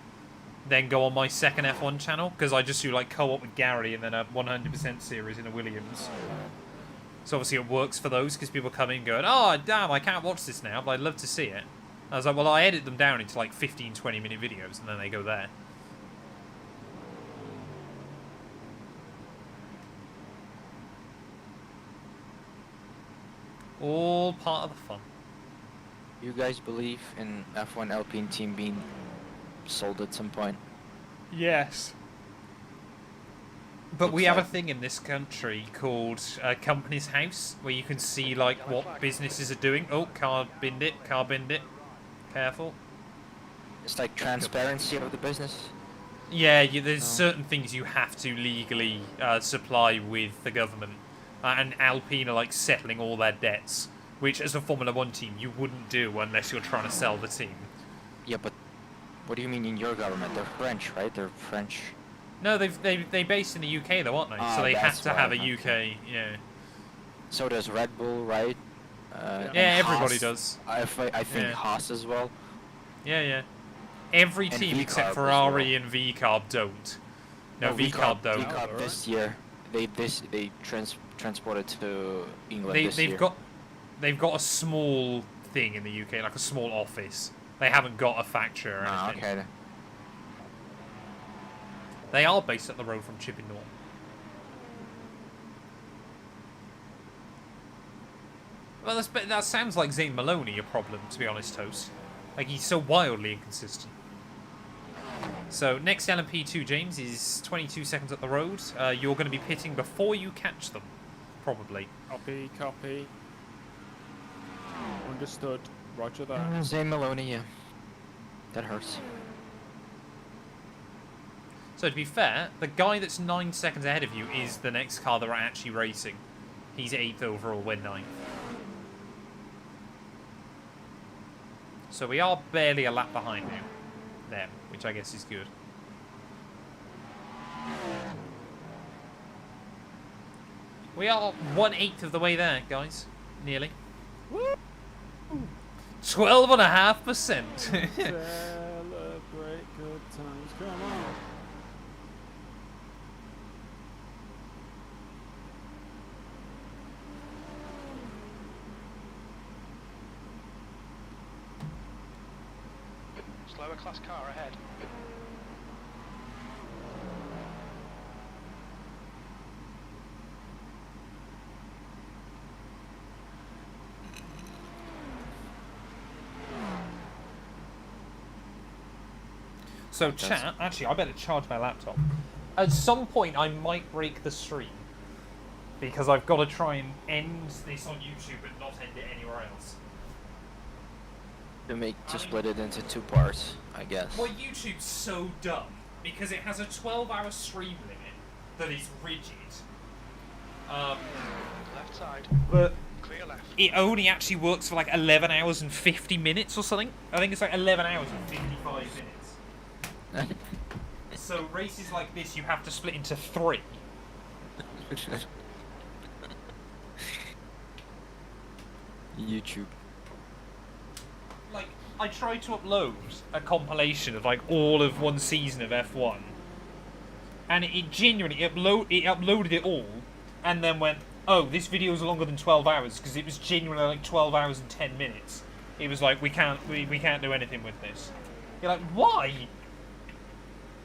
then go on my second F1 channel because I just do like co-op with Gary and then a 100% series in a Williams. So obviously it works for those because people come in going, oh damn, I can't watch this now, but I'd love to see it. I was like, well, I edit them down into like 15-20 minute videos and then they go there. All part of the fun. You guys believe in F1 Alpine team being sold at some point? Yes. But Looks we have a like- thing in this country called Company's House, where you can see like what businesses are doing. Oh, car binned it, car binned it. Careful. It's like transparency of the business. Yeah, there's certain things you have to legally supply with the government. And Alpine are like settling all their debts, which as a Formula 1 team you wouldn't do unless you're trying to sell the team. Yeah, but what do you mean in your government? They're French, right? They're French. No, they based in the UK though, aren't they? Ah, so they have that's to have a why, UK, yeah. So does Red Bull, right? Yeah, and everybody Haas. does. I think Yeah. Haas as well. Yeah, yeah. Every And team VCarb except as Ferrari and VCarb don't. No, VCarb don't. VCarb this year, they transported to England this year. They've got a small thing in the UK, like a small office. They haven't got a factory or anything. Okay. They are based up the road from Chipping Norton. Well, that sounds like Zane Maloney a problem, to be honest, Toast. Like, he's so wildly inconsistent. So, next LMP2, James, is 22 seconds up the road. You're going to be pitting before you catch them, probably. Copy. Understood. Roger that. Zane Maloney, yeah. That hurts. So to be fair, the guy that's 9 seconds ahead of you is the next car that we're actually racing. He's 8th overall, we're 9th. So we are barely a lap behind them, which I guess is good. We are 1/8 of the way there, guys. Nearly. 12.5%. Celebrate good times. Come on. Slower class car ahead. So chat, actually I better charge my laptop. At some point I might break the stream. Because I've got to try and end this on YouTube and not end it anywhere else. To split it into 2 parts, I guess. Well, YouTube's so dumb because it has a 12-hour stream limit that is rigid. Left side. But Clear left. it only actually works for like 11 hours and 50 minutes or something. I think it's like 11 hours and 55 minutes. So races like this, you have to split into 3. YouTube. Like, I tried to upload a compilation of like all of one season of F1, and it genuinely uploaded it all, and then went, oh, this video is longer than 12 hours because it was genuinely like 12 hours and 10 minutes. It was like, we can't do anything with this. You're like, why?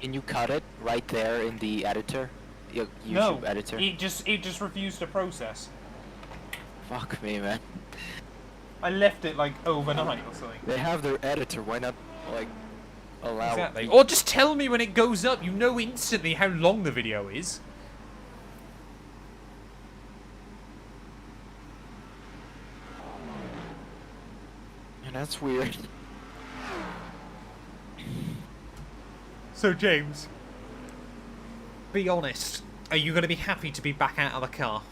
Can you cut it right there in the editor? Your YouTube No, editor? it just refused to process. Fuck me, man. I left it like overnight or something. They have their editor, why not, like, allow... Exactly. Or just tell me when it goes up. You know instantly how long the video is. And that's weird. So, James, be honest. Are you going to be happy to be back out of the car?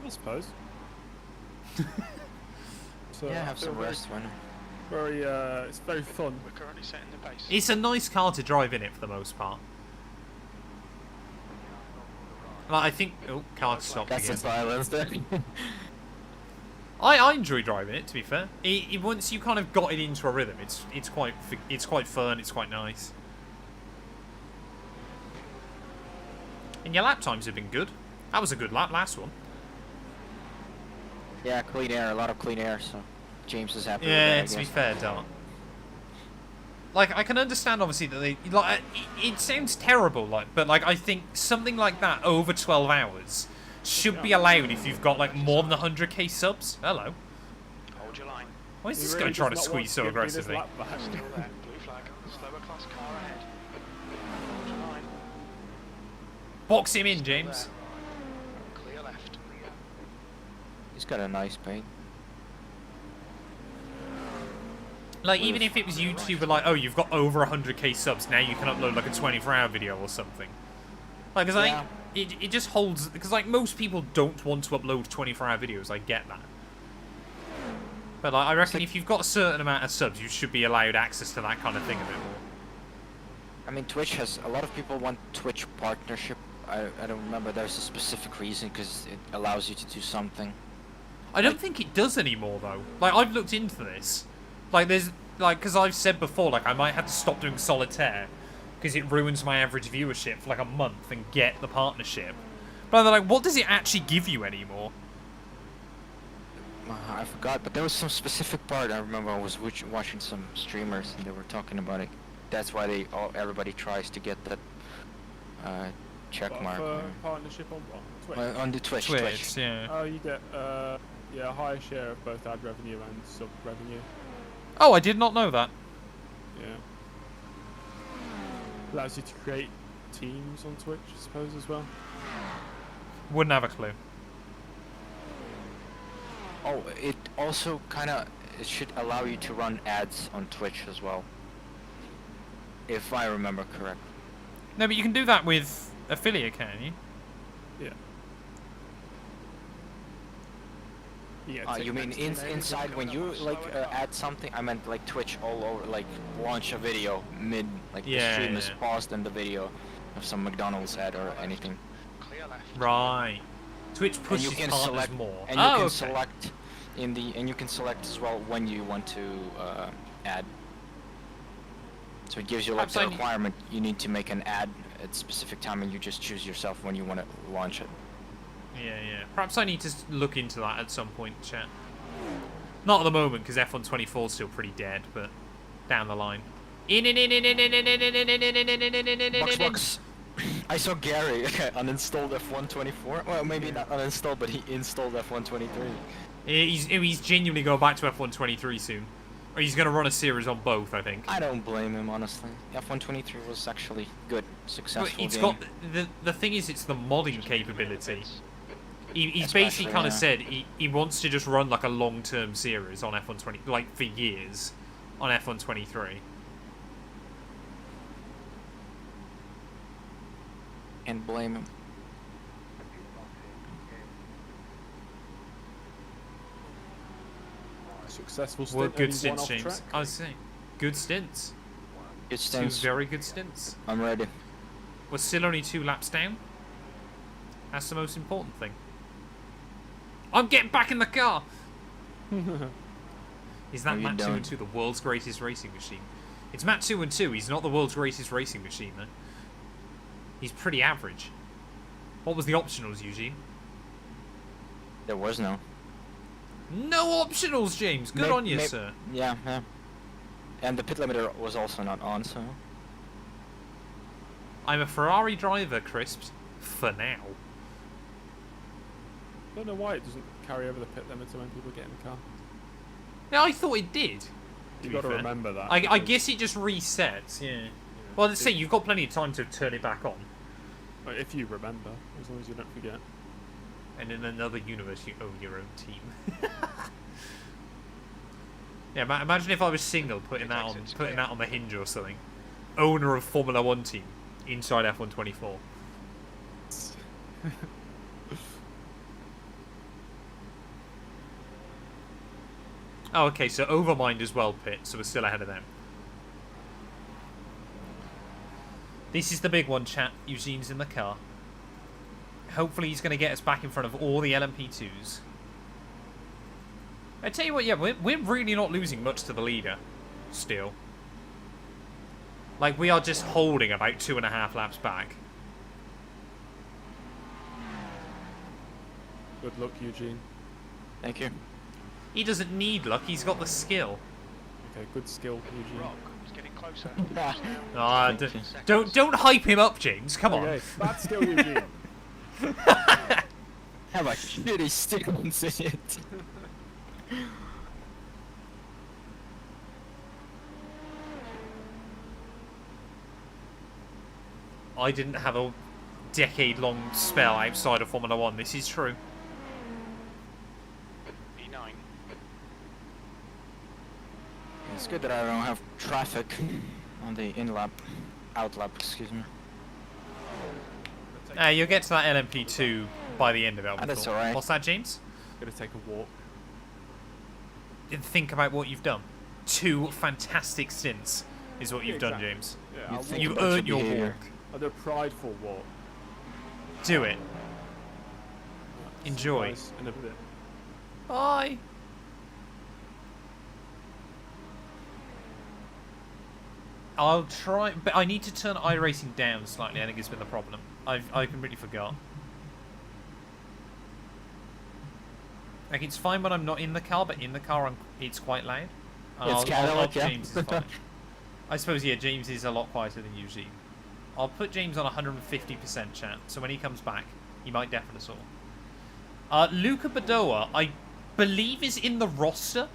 I suppose. So Yeah, I have feel some rest, why not? Very, it's very fun. We're currently setting the pace. It's a nice car to drive in it for the most part. Like, I think... Oh, car stopped That's again. the silence there. I enjoy driving it, to be fair. Once you kind of got it into a rhythm, it's quite fun, it's quite nice. And your lap times have been good. That was a good lap, last one. Yeah, clean air, a lot of clean air, so James is happy with Yeah, that, to I be guess. fair, Dart. Like, I can understand, obviously, that they... Like, it sounds terrible, like, but, like, I think something like that over 12 hours should be allowed if you've got, like, more than 100k subs. Hello. Hold your line. Why is He this really guy does trying to not want squeeze so give me this aggressively? lap back. Still there. Blue flag. Slower class car ahead. Hold your line. Box him in, James. Clear left. He's got a nice paint. Like, even if it was YouTube, were like, oh, you've got over 100k subs, now you can upload, like, a 24-hour video or something. Like, because Yeah. it just holds... Because, like, most people don't want to upload 24-hour videos, I get that. But, like, I reckon if you've got a certain amount of subs, you should be allowed access to that kind of thing a bit more. I mean, Twitch has... A lot of people want Twitch partnership. I don't remember there's a specific reason, because it allows you to do something. I don't think it does anymore, though. Like, I've looked into this. Like, there's... Like, because I've said before, like, I might have to stop doing solitaire because it ruins my average viewership for, like, a month and get the partnership. But they're like, what does it actually give you anymore? I forgot, but there was some specific part. I remember I was watching some streamers and they were talking about it. That's why everybody tries to get that check But mark. for partnership on what? Twitch? On the Twitch. yeah. Oh, you get yeah, a higher share of both ad revenue and sub revenue. Oh, I did not know that. Yeah. Allows you to create teams on Twitch, I suppose, as well. Wouldn't have a clue. Oh, it also it should allow you to run ads on Twitch as well. If I remember correct. No, but you can do that with affiliate, can you? Yeah. Yeah. You mean inside when you like add something? I meant like Twitch all over, like launch a video mid, like the stream is paused and the video of some McDonald's ad or anything. Clear left. Right. Twitch pushes and you can partners select more. and you can select and you can select as well when you want to add. So it gives you like the requirement you need to make an ad at a specific time, and you just choose yourself when you want to launch it. Yeah. Perhaps I need to look into that at some point, chat. Not at the moment, because F1 24 is still pretty dead, but down the line. Box. I saw Gary uninstalled F124. Well, maybe not uninstalled, but he installed F123. He's genuinely going back to F1 23 soon. Or he's going to run a series on both, I think. I don't blame him, honestly. F123 was actually good, successful It's game. got the thing is, it's the modding capability. He's Especially, basically kind of yeah. said he wants to just run like a long-term series on F120, like for years, on F123. Can't blame him. Successful Well, stint. good only stints, one off James. track. I was saying, good stints. Good Two stints. very good stints. I'm ready. We're still only 2 laps down. That's the most important thing. I'm getting back in the car. Is that No, you Matt don't. 2 the world's greatest racing machine? It's Matt 2. He's not the world's greatest racing machine, though. He's pretty average. What was the optionals, Eugene? There was no. No optionals, James. Good on you, sir. Yeah, yeah. And the pit limiter was also not on, so. I'm a Ferrari driver, Crisps, for now. I don't know why it doesn't carry over the pit limiter when people get in the car. Yeah, I thought it did. You got to remember that. I because- guess it just resets, yeah. Well, let's say you've got plenty of time to turn it back on. Well, if you remember, as long as you don't forget. And in another universe, you own your own team. Yeah, imagine if I was single, putting that on the hinge or something. Owner of Formula 1 team inside F124. Oh, okay, so Overmind as well, Pit, so we're still ahead of them. This is the big one, chat. Eugene's in the car. Hopefully he's going to get us back in front of all the LMP2s. I tell you what, yeah, we're really not losing much to the leader, still. Like, we are just holding about 2.5 laps back. Good luck, Eugene. Thank you. He doesn't need luck, he's got the skill. Okay, good skill, Eugene. Rock is getting closer. Ah, don't hype him up, James. Come on. Okay, bad skill, Eugene. Have a shitty stick on it. I didn't have a decade-long spell outside of Formula 1. This is true. P9. It's good that I don't have traffic on the in-lap, out-lap, excuse me. You'll get to that LMP2 by the end of it. That's alright. What's that, James? Gonna take a walk. Think about what you've done. 2 fantastic stints is what you've done, Exactly. James. Yeah, I'll think You about earned your behavior. walk. I'll do a prideful walk. Do it. Enjoy. Nice in a bit. Bye. I'll try, but I need to turn iRacing down slightly. I think it's been the problem. I completely forgot. Like, it's fine when I'm not in the car, but in the car it's quite loud. It's Cadilliac, yeah. James is fine. I suppose, yeah, James is a lot quieter than Eugene. I'll put James on 150% chat, so when he comes back, he might deafen us all. Luca Badoa, I believe, is in the roster.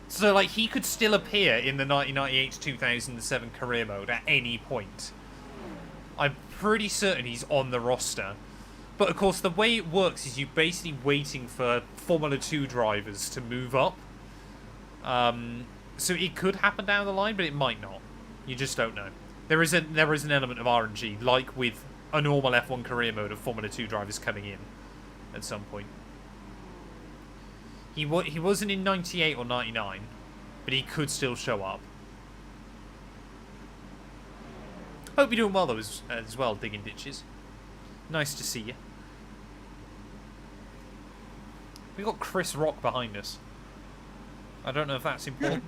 So, like, he could still appear in the 1998-2007 career mode at any point. I'm pretty certain he's on the roster. But, of course, the way it works is you're basically waiting for Formula 2 drivers to move up. So it could happen down the line, but it might not. You just don't know. There is an element of RNG, like with a normal F1 career mode of Formula 2 drivers coming in at some point. He wasn't in 98 or 99, but he could still show up. Hope you're doing well, though, as well, digging ditches. Nice to see you. We got Chris Rock behind us. I don't know if that's important.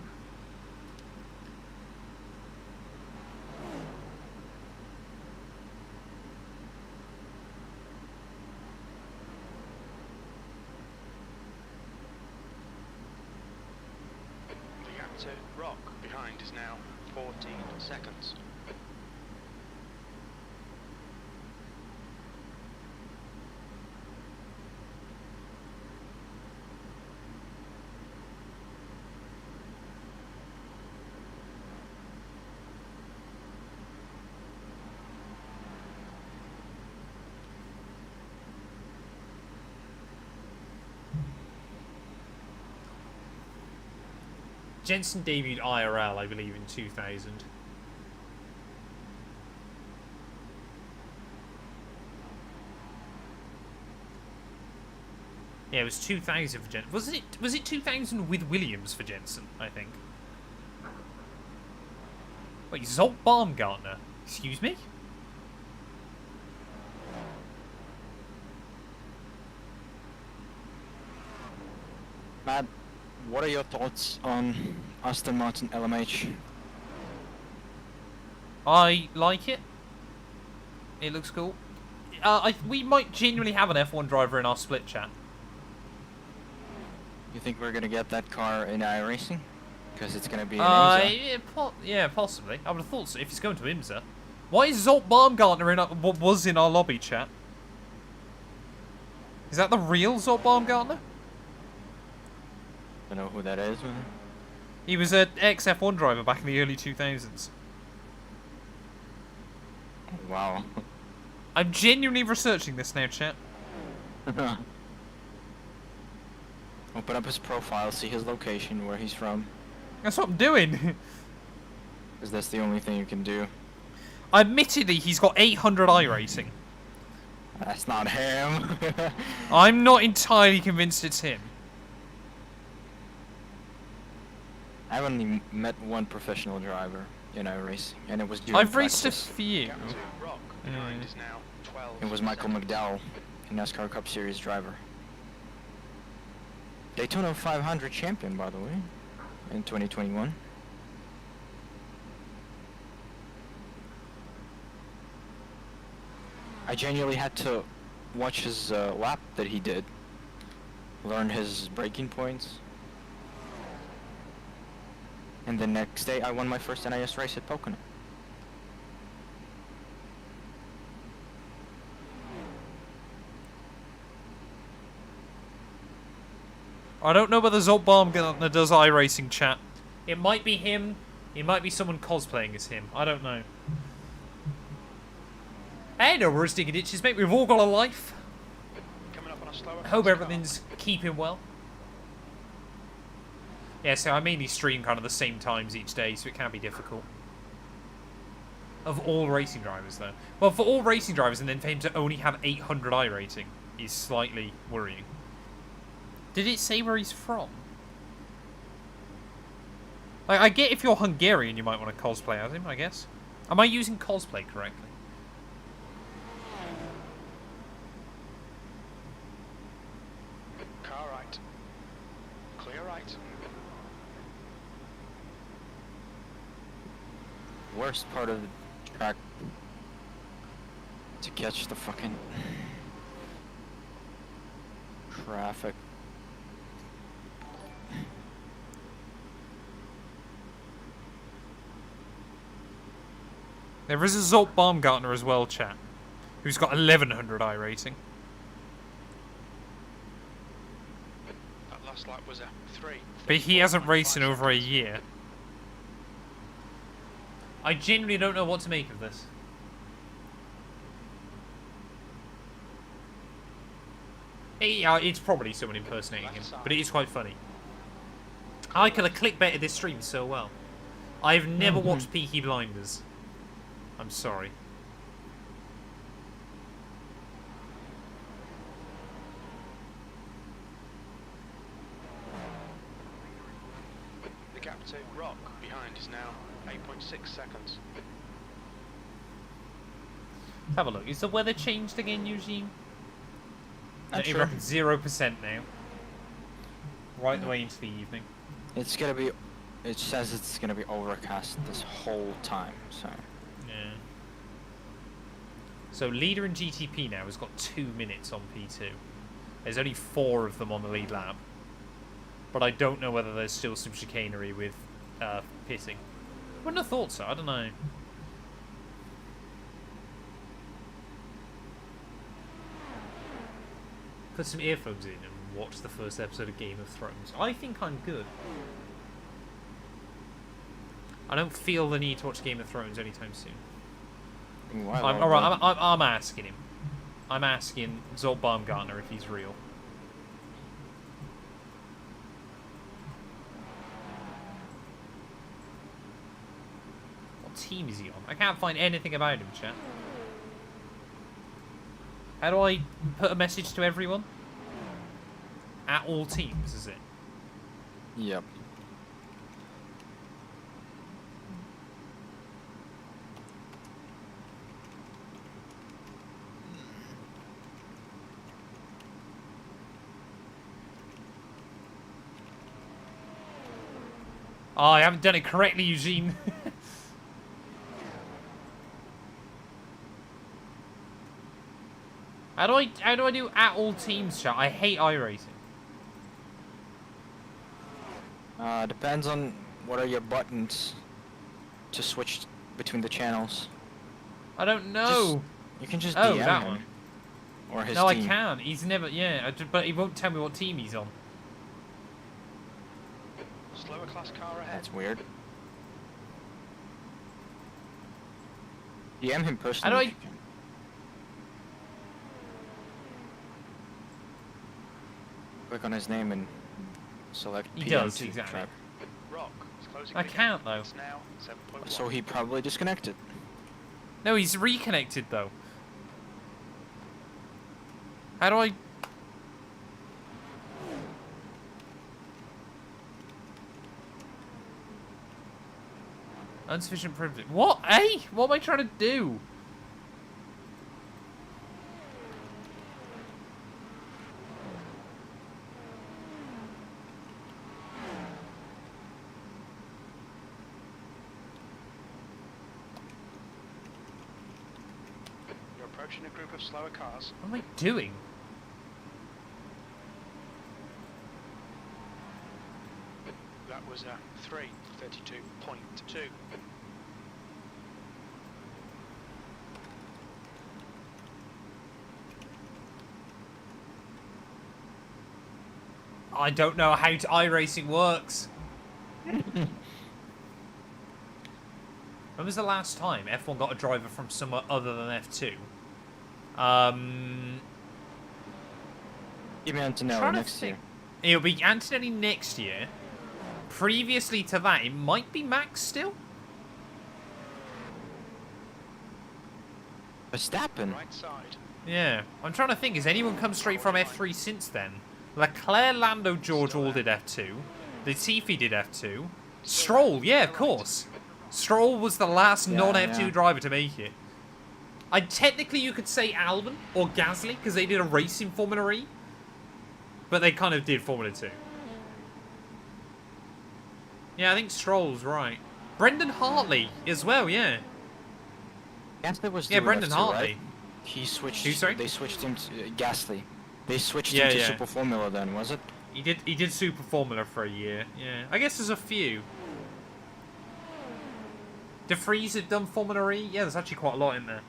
The gap to Rock behind is now 14 seconds. Jensen debuted IRL, I believe, in 2000. Yeah, it was 2000 for Jensen. Was it 2000 with Williams for Jensen, I think? Wait, Zolt Baumgartner? Excuse me? Matt, what are your thoughts on Aston Martin LMH? I like it. It looks cool. We might genuinely have an F1 driver in our split chat. You think we're gonna get that car in iRacing? Because it's gonna be in IMSA? Yeah, possibly. I would have thought so if he's going to IMSA. Why is Zolt Baumgartner in what was in our lobby chat? Is that the real Zolt Baumgartner? I don't know who that is, man. He was an ex-F1 driver back in the early 2000s. Wow. I'm genuinely researching this now, chat. Open up his profile, see his location, where he's from. That's what I'm doing. Because that's the only thing you can do. Admittedly, he's got 800 iRacing. That's not him. I'm not entirely convinced it's him. I've only met one professional driver in iRacing, and it was during I've raced a practice. few. It was Michael McDowell, a NASCAR Cup Series driver. Daytona 500 champion, by the way, in 2021. I genuinely had to watch his lap that he did, learn his braking points, and the next day I won my first NIS race at Pocono. I don't know whether Zolt Baumgartner does iRacing, chat. It might be him. It might be someone cosplaying as him. I don't know. Hey, no worries, digging ditches, mate. We've all got a life. I hope everything's keeping well. Yeah, so I mainly stream kind of the same times each day, so it can be difficult. Of all racing drivers, though. Well, for all racing drivers, and then for him to only have 800 iRating is slightly worrying. Did it say where he's from? Like, I get if you're Hungarian, you might want to cosplay as him, I guess. Am I using cosplay correctly? Car right. Clear right. Worst part of the track to catch the fucking traffic. There is a Zolt Baumgartner as well, chat, who's got 1100 iRating. That last lap was a 3. But he hasn't raced in over a year. I genuinely don't know what to make of this. Yeah, it's probably someone impersonating him, but it is quite funny. I could have clickbaited this stream so well. I've never watched Peaky Blinders. I'm sorry. The gap to Rock behind is now 8.6 seconds. Let's have a look. Is the weather changed again, Eugene? Not sure. 0% now. Right the way into the evening. It's gonna be. It says it's gonna be overcast this whole time, so. Yeah. So leader in GTP now has got 2 minutes on P2. There's only 4 of them on the lead lap. But I don't know whether there's still some chicanery with pitting. Wouldn't have thought so, I don't know. Put some earphones in and watch the first episode of Game of Thrones. I think I'm good. I don't feel the need to watch Game of Thrones anytime soon. I'm asking him. I'm asking Zolt Baumgartner if he's real. team is he on? I can't find anything about him, chat. How do I put a message to everyone? At all teams, is it? Yep. Oh, I haven't done it correctly, Eugene. How do I do at all teams, chat? I hate iRacing. Depends on what are your buttons to switch between the channels. I don't know. You can just Oh, DM that him. one. Or his No, team. I can. He's never. Yeah, but he won't tell me what team he's on. Slower class car ahead. That's weird. DM him How do personally. I? if you can. Click on his name and select He PM does, to exactly. track. Rock is closing I the gap. can't though. It's now 7.1. So he probably disconnected. No, he's reconnected though. How do I? Insufficient privilege. What? Hey, what am I trying to do? You're approaching a group of slower cars. What am I doing? That was a 3:32.2. I don't know how iRacing works. When was the last time F1 got a driver from somewhere other than F2? Give me Antonelli Trying to next year. think. It'll be Antonelli next year. Previously to that, it might be Max still. Verstappen. Right side. Yeah, I'm trying to think. Has anyone come straight from F3 since then? Leclerc, Lando, George all did F2. Latifi did F2. Stroll, yeah, of course. Stroll was the last non-F2 yeah. driver to make it. Technically, you could say Albon or Gasly because they did a race in Formula E. But they kind of did Formula 2. Yeah, I think Stroll's right. Brendan Hartley as well, yeah. Gasly was Yeah, doing Brendan F2, Hartley. right? He switched. Who, sorry? They switched him to Gasly. They switched Yeah, him to yeah. Super Formula then, was it? He did Super Formula for a year, yeah. I guess there's a few. De Vries had done Formula E? Yeah, there's actually quite a lot in there.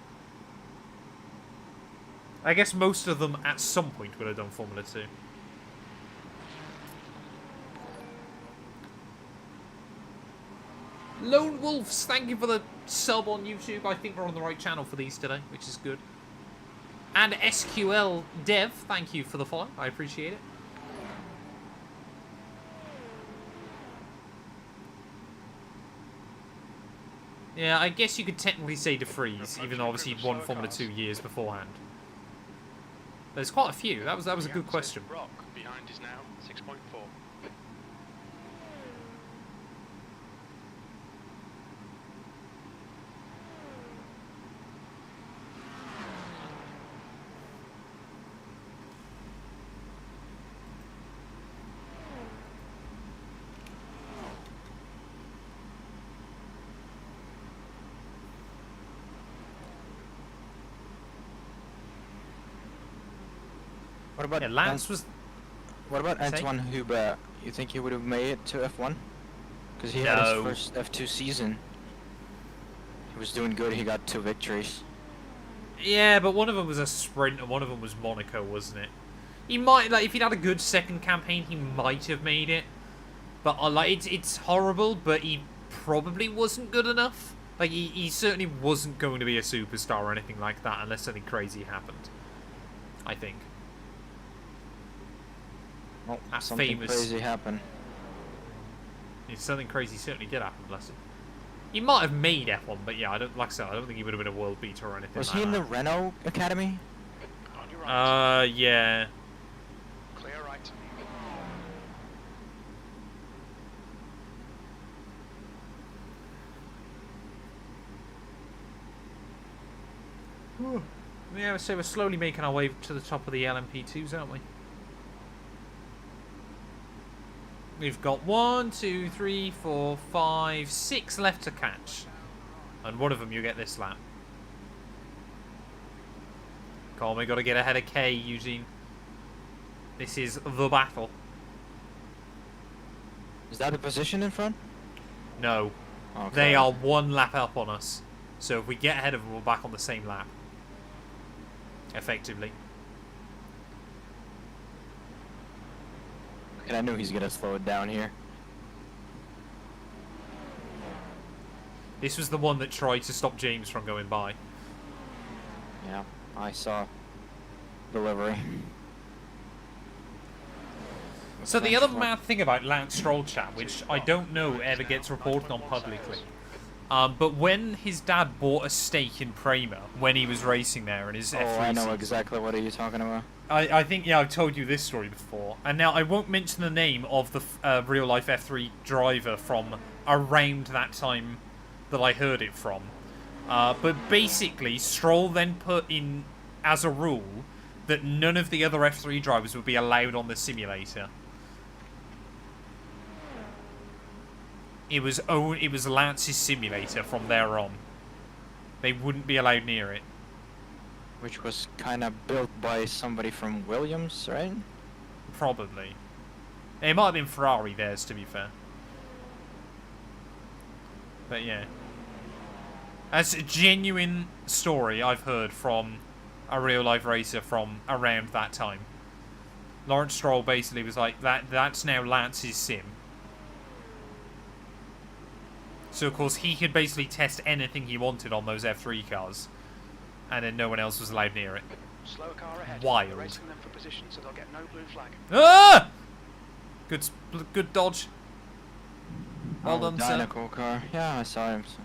I guess most of them at some point would have done Formula 2. Lone Wolves, thank you for the sub on YouTube. I think we're on the right channel for these today, which is good. And SQL Dev, thank you for the follow. I appreciate it. Yeah, I guess you could technically say De Vries, even though obviously he'd won Formula 2 years beforehand. There's quite a few. That was a good question. Rock behind is now 6.4. What about Yeah, Lance was... What about Say? Antoine Hubert? You think he would have made it to F1? Because he had his No. first F2 season. He was doing good. He got 2 victories. Yeah, but one of them was a sprint and one of them was Monaco, wasn't it? He might, like, if he'd had a good second campaign, he might have made it. But, like, it's horrible, but he probably wasn't good enough. Like, he certainly wasn't going to be a superstar or anything like that unless something crazy happened. I think. Well, That's something famous. crazy happened. If something crazy certainly did happen, bless him. He might have made F1, but yeah, I don't like I said, I don't think he would have been a world beater or anything. Was like he in that. the Renault Academy? On your right. Yeah. Clear right. Yeah, so we're slowly making our way to the top of the LMP2s, aren't we? We've got 1, 2, 3, 4, 5, 6 left to catch. And one of them you get this lap. Come on, we got to get ahead of K, Eugene. This is the battle. Is that the position in front? No. Okay. They are 1 lap up on us. So if we get ahead of them, we're back on the same lap. Effectively. And I knew he's gonna slow it down here. This was the one that tried to stop James from going by. Yeah, I saw delivery. So the other mad thing about Lance Stroll, chat, which I don't know ever gets reported on publicly, but when his dad bought a stake in Prema when he was racing there in his F3 I know season, exactly what are you talking about. I think, yeah, I've told you this story before. And now I won't mention the name of the real-life F3 driver from around that time that I heard it from. But basically, Stroll then put in as a rule that none of the other F3 drivers would be allowed on the simulator. It was Lance's simulator from there on. They wouldn't be allowed near it. Which was kind of built by somebody from Williams, right? Probably. It might have been Ferrari theirs, to be fair. But yeah. That's a genuine story I've heard from a real-life racer from around that time. Lawrence Stroll basically was like, that's now Lance's sim. So, of course, he could basically test anything he wanted on those F3 cars. And then no one else was allowed near it. Slower car ahead. Wild. We're racing them for position, so they'll get no blue flag. Ah! Good dodge. Well done, sir. Monaco car. Yeah, I saw him. So.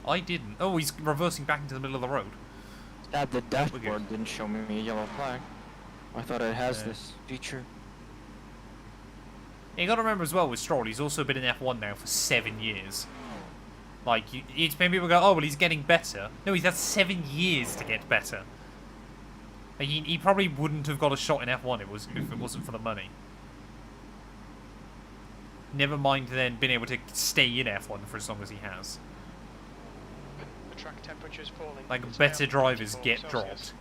I didn't. Oh, he's reversing back into the middle of the road. That the dashboard didn't show me a yellow flag. I thought it has this feature. You got to remember as well with Stroll, he's also been in F1 now for 7 years. Like, it's maybe people go, oh, well, he's getting better. No, he's had 7 years to get better. Like, he probably wouldn't have got a shot in F1 if it wasn't for the money. Never mind then being able to stay in F1 for as long as he has. The track temperature's falling. Like, It's better now drivers 24 get Celsius. dropped.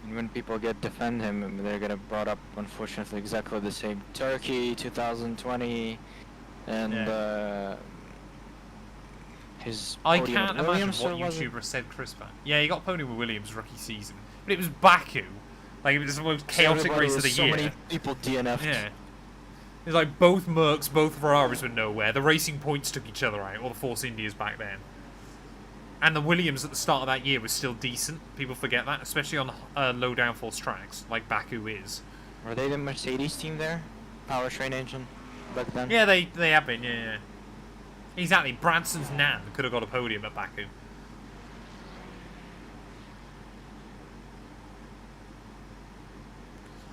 And when people defend him, they're gonna brought up, unfortunately, exactly the same. Turkey 2020, and his. I podium can't at imagine Williams, what or was it? YouTuber said Chris back. Yeah, he got podium with Williams rookie season. But it was Baku. Like, it was the most chaotic Everybody race of the was so year. many people DNF'd. Yeah. It's like both Mercs, both Ferraris were nowhere. The Racing Points took each other out, or the Force Indias back then. And the Williams at the start of that year was still decent. People forget that, especially on low downforce tracks, like Baku is. Were they the Mercedes team there? Powertrain engine back then? Yeah, they have been, yeah. Exactly, Branson's Nan could have got a podium at Baku.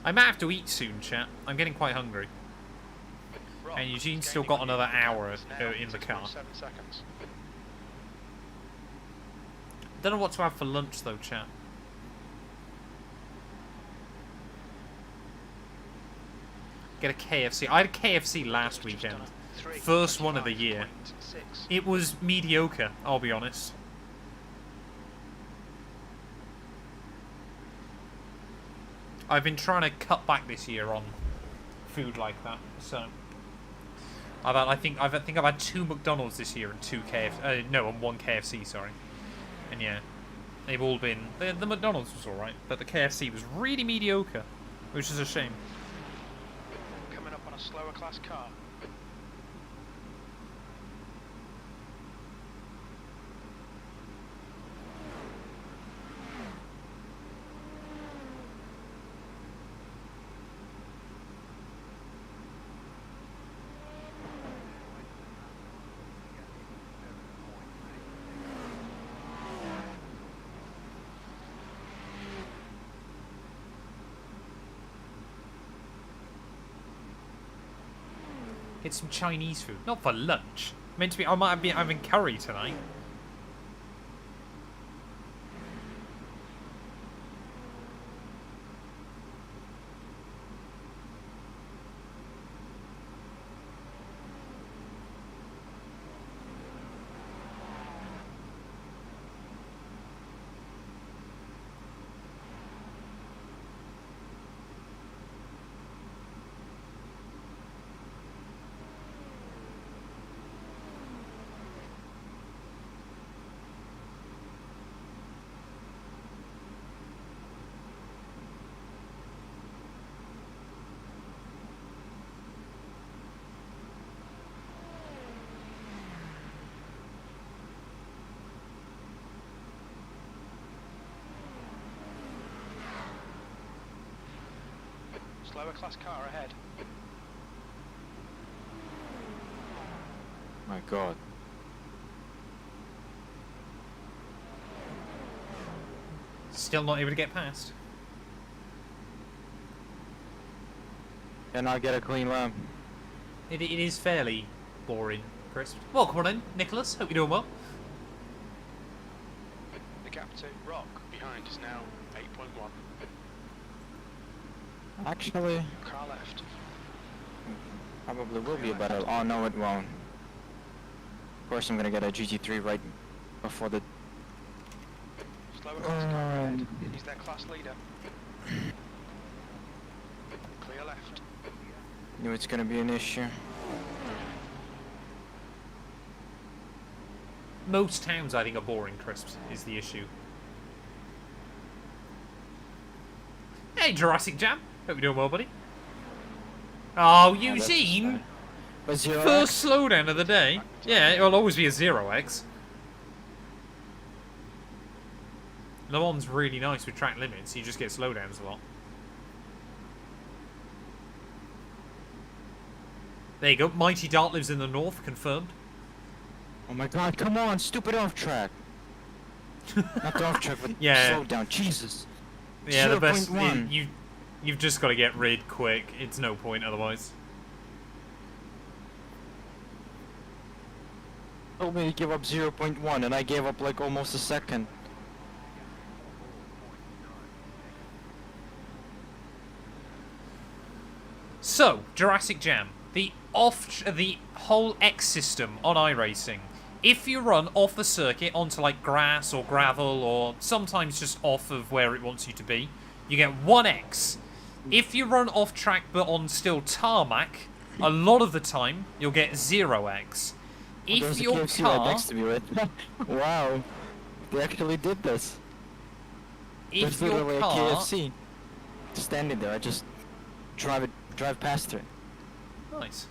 I might have to eat soon, chat. I'm getting quite hungry. And Eugene's still got another hour in the car. 7 seconds. Don't know what to have for lunch though, chat. Get a KFC. I had a KFC last weekend. First one of the year. It was mediocre, I'll be honest. I've been trying to cut back this year on food like that, so I think I've had 2 McDonald's this year and 2 KFC. No, and 1 KFC, sorry. And yeah, they've all been. The McDonald's was alright, but the KFC was really mediocre, which is a shame. Coming up on a slower class car. Get some Chinese food. Not for lunch. Meant to be. I might be having curry tonight. Slower class car ahead. My God. Still not able to get past. And I'll get a clean lap. It is fairly boring, Chris. Welcome on in, Nicholas. Hope you're doing well. The gap to Rock behind is now 8.1. Actually, Car left. probably will be a better. Oh no, it won't. Of course, I'm gonna get a GT3 right before the. Slower class car ahead. He's their class leader. Clear left. Knew it's gonna be an issue. Most towns, I think, are boring, Crisps, is the issue. Hey, Jurassic Jam. Hope you're doing well, buddy. Oh, Eugene! First slowdown of the day. Yeah, it'll always be a 0x. Le Mans really nice with track limits. You just get slowdowns a lot. There you go. Mighty Dart lives in the north, confirmed. Oh my God! Come on, stupid off track. Not the off track, but Yeah. slow down. Jesus. Yeah, the best. 0.1. You've just got to get rid quick. It's no point otherwise. Told me to give up 0.1, and I gave up like almost a second. So, Jurassic Jam, the whole X system on iRacing. If you run off the circuit onto like grass or gravel, or sometimes just off of where it wants you to be, you get 1x. If you run off track but on still tarmac, a lot of the time you'll get 0x. If your KFC car, right next to me, right? Wow, they actually did this. if There's your literally car, a KFC standing there. I just drive past it. nice.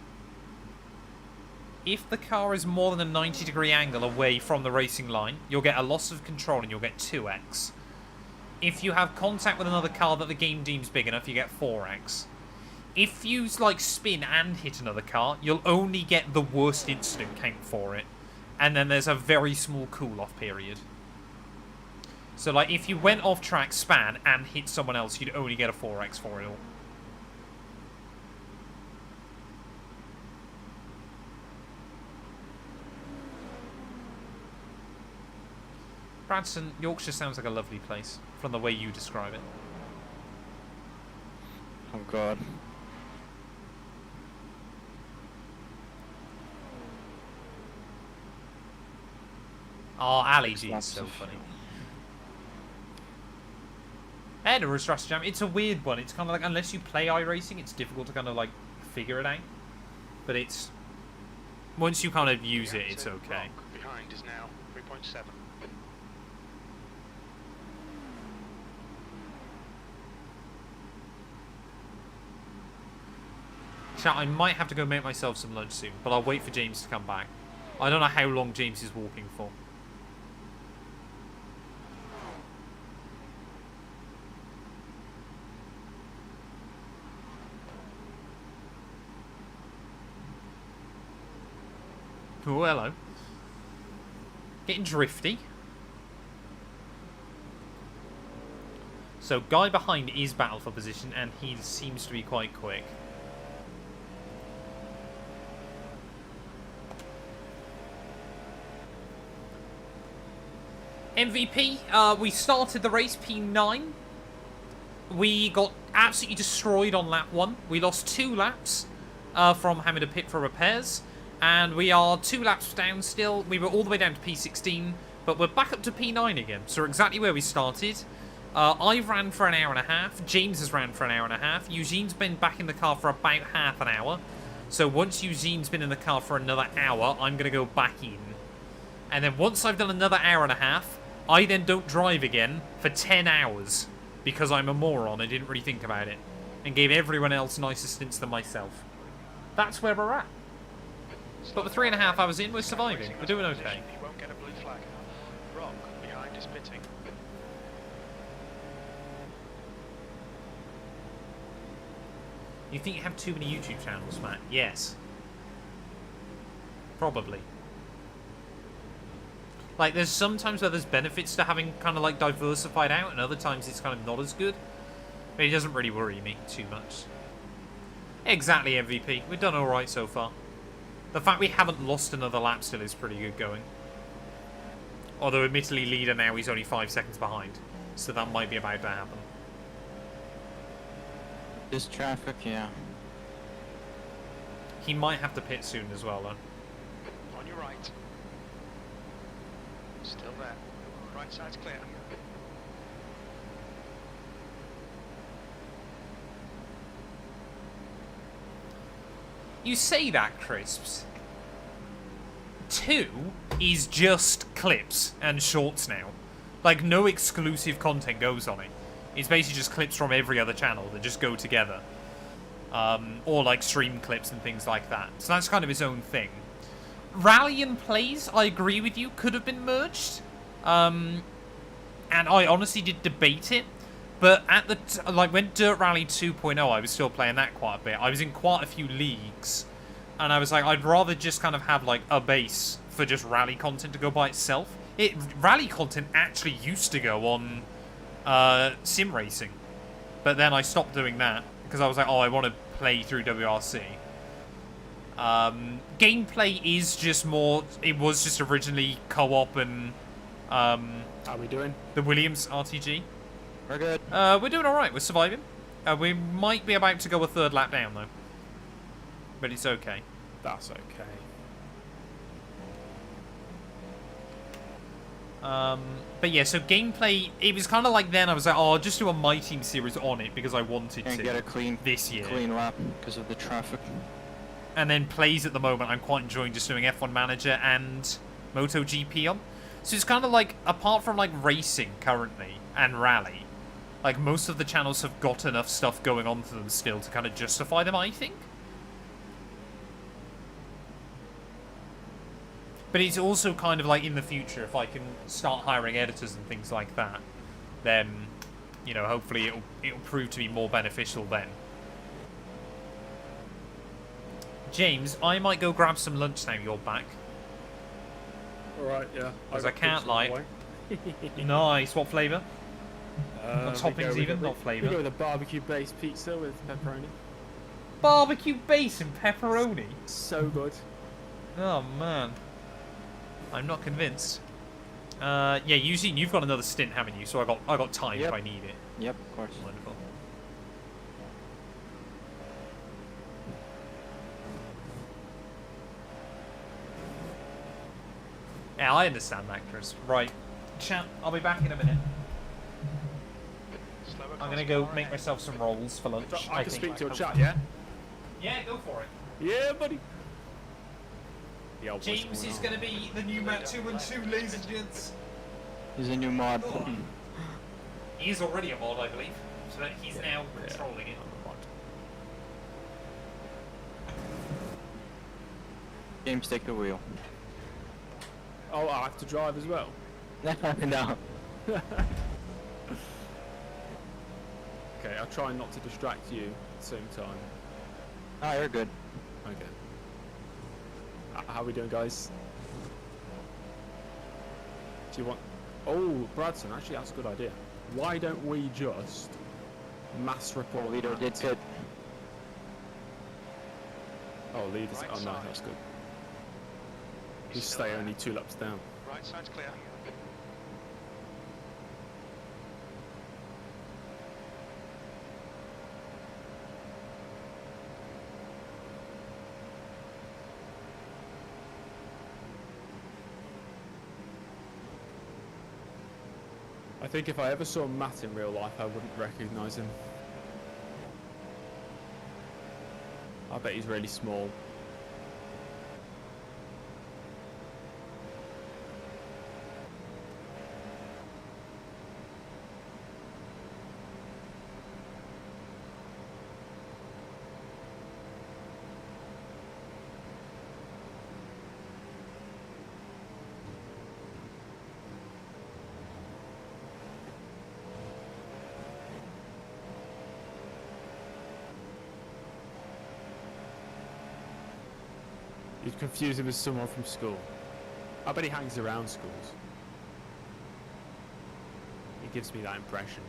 If the car is more than a 90-degree angle away from the racing line, you'll get a loss of control and you'll get 2x. If you have contact with another car that the game deems big enough, you get 4x. If you like spin and hit another car, you'll only get the worst incident count for it. And then there's a very small cool-off period. So like if you went off track, span, and hit someone else, you'd only get a 4x for it all. Bradson, Yorkshire sounds like a lovely place, from the way you describe it. Oh God. Oh, Ali G is Lots so of- funny. And a Strategy Jam, it's a weird one. It's kind of like, unless you play iRacing, it's difficult to kind of like figure it out. But it's, once you kind of use it, it's okay. Rock behind is now 3.7. Chat, I might have to go make myself some lunch soon, but I'll wait for James to come back. I don't know how long James is walking for. Oh, hello. Getting drifty. So, guy behind is battle for position, and he seems to be quite quick. MVP, we started the race P9. We got absolutely destroyed on lap 1. We lost 2 laps from having to pit for repairs. And we are 2 laps down still. We were all the way down to P16, but we're back up to P9 again. So we're exactly where we started. I ran for an hour and a half. James has ran for an hour and a half. Eugene's been back in the car for about half an hour. So once Eugene's been in the car for another hour, I'm going to go back in. And then once I've done another hour and a half, I then don't drive again for 10 hours. Because I'm a moron and didn't really think about it. And gave everyone else nicer stints than myself. That's where we're at. But with 3.5 hours in, we're surviving. We're doing okay. You won't get a blue flag. Rock behind is pitting. You think you have too many YouTube channels, Matt? Yes. Probably. Like, there's sometimes where there's benefits to having kind of like diversified out, and other times it's kind of not as good. But it doesn't really worry me too much. Exactly, MVP. We've done alright so far. The fact we haven't lost another lap still is pretty good going. Although, admittedly, leader now, he's only 5 seconds behind. So that might be about to happen. This traffic, yeah. He might have to pit soon as well, though. On your right. Still there. Right side's clear. You say that, Crisps. 2 is just clips and shorts now. Like, no exclusive content goes on it. It's basically just clips from every other channel that just go together. Or, like, stream clips and things like that. So that's kind of its own thing. Rally and Plays, I agree with you, could have been merged. And I honestly did debate it. But at the like when Dirt Rally 2.0, I was still playing that quite a bit. I was in quite a few leagues, and I was like, I'd rather just kind of have like a base for just rally content to go by itself. Rally content actually used to go on sim racing, but then I stopped doing that because I was like, oh, I want to play through WRC. Gameplay is just more. It was just originally co-op and how are we doing? The Williams RTG. We're good. We're doing alright, we're surviving. We might be about to go a 3rd lap down, though. But it's okay. That's okay. But yeah, so gameplay, it was kind of like then I was like, oh, I'll just do a My Team series on it because I wanted and to. Get a clean, this year. Clean lap because of the traffic. And then Plays at the moment, I'm quite enjoying just doing F1 Manager and MotoGP on. So it's kind of like, apart from like racing currently and rally, like, most of the channels have got enough stuff going on to them still to kind of justify them, I think. But it's also kind of like, in the future, if I can start hiring editors and things like that, then, you know, hopefully it'll prove to be more beneficial then. James, I might go grab some lunch now you're back. Alright, yeah. Because I can't lie. Nice. What flavour? Not toppings even, not flavour. We go with a barbecue-based pizza with pepperoni. Barbecue base and pepperoni? So good. Oh, man. I'm not convinced. Yeah, Eugene, you've got another stint, haven't you? So I got time if I need it. Yep, of course. Wonderful. Yeah, I understand that, Chris. Right. Chat, I'll be back in a minute. I'm gonna go make myself some rolls for lunch. I can speak to your chat, yeah? Yeah, go for it. Yeah, buddy. James is gonna be the new Matt 212, ladies and gents. He's a new mod. He is already a mod, I believe. So that he's now controlling it. James, take the wheel. Oh, I have to drive as well? No. Okay, I'll try not to distract you at the same time. Ah, you're good. Okay. How are we doing, guys? Do you want... Oh, Bradson, actually that's a good idea. Why don't we just mass report Leader that? did good. Oh, leaders. Oh, no, that's good. You stay only 2 laps down. Right side's clear. I think if I ever saw Matt in real life, I wouldn't recognise him. I bet he's really small. You'd confuse him with someone from school. I bet he hangs around schools. He gives me that impression.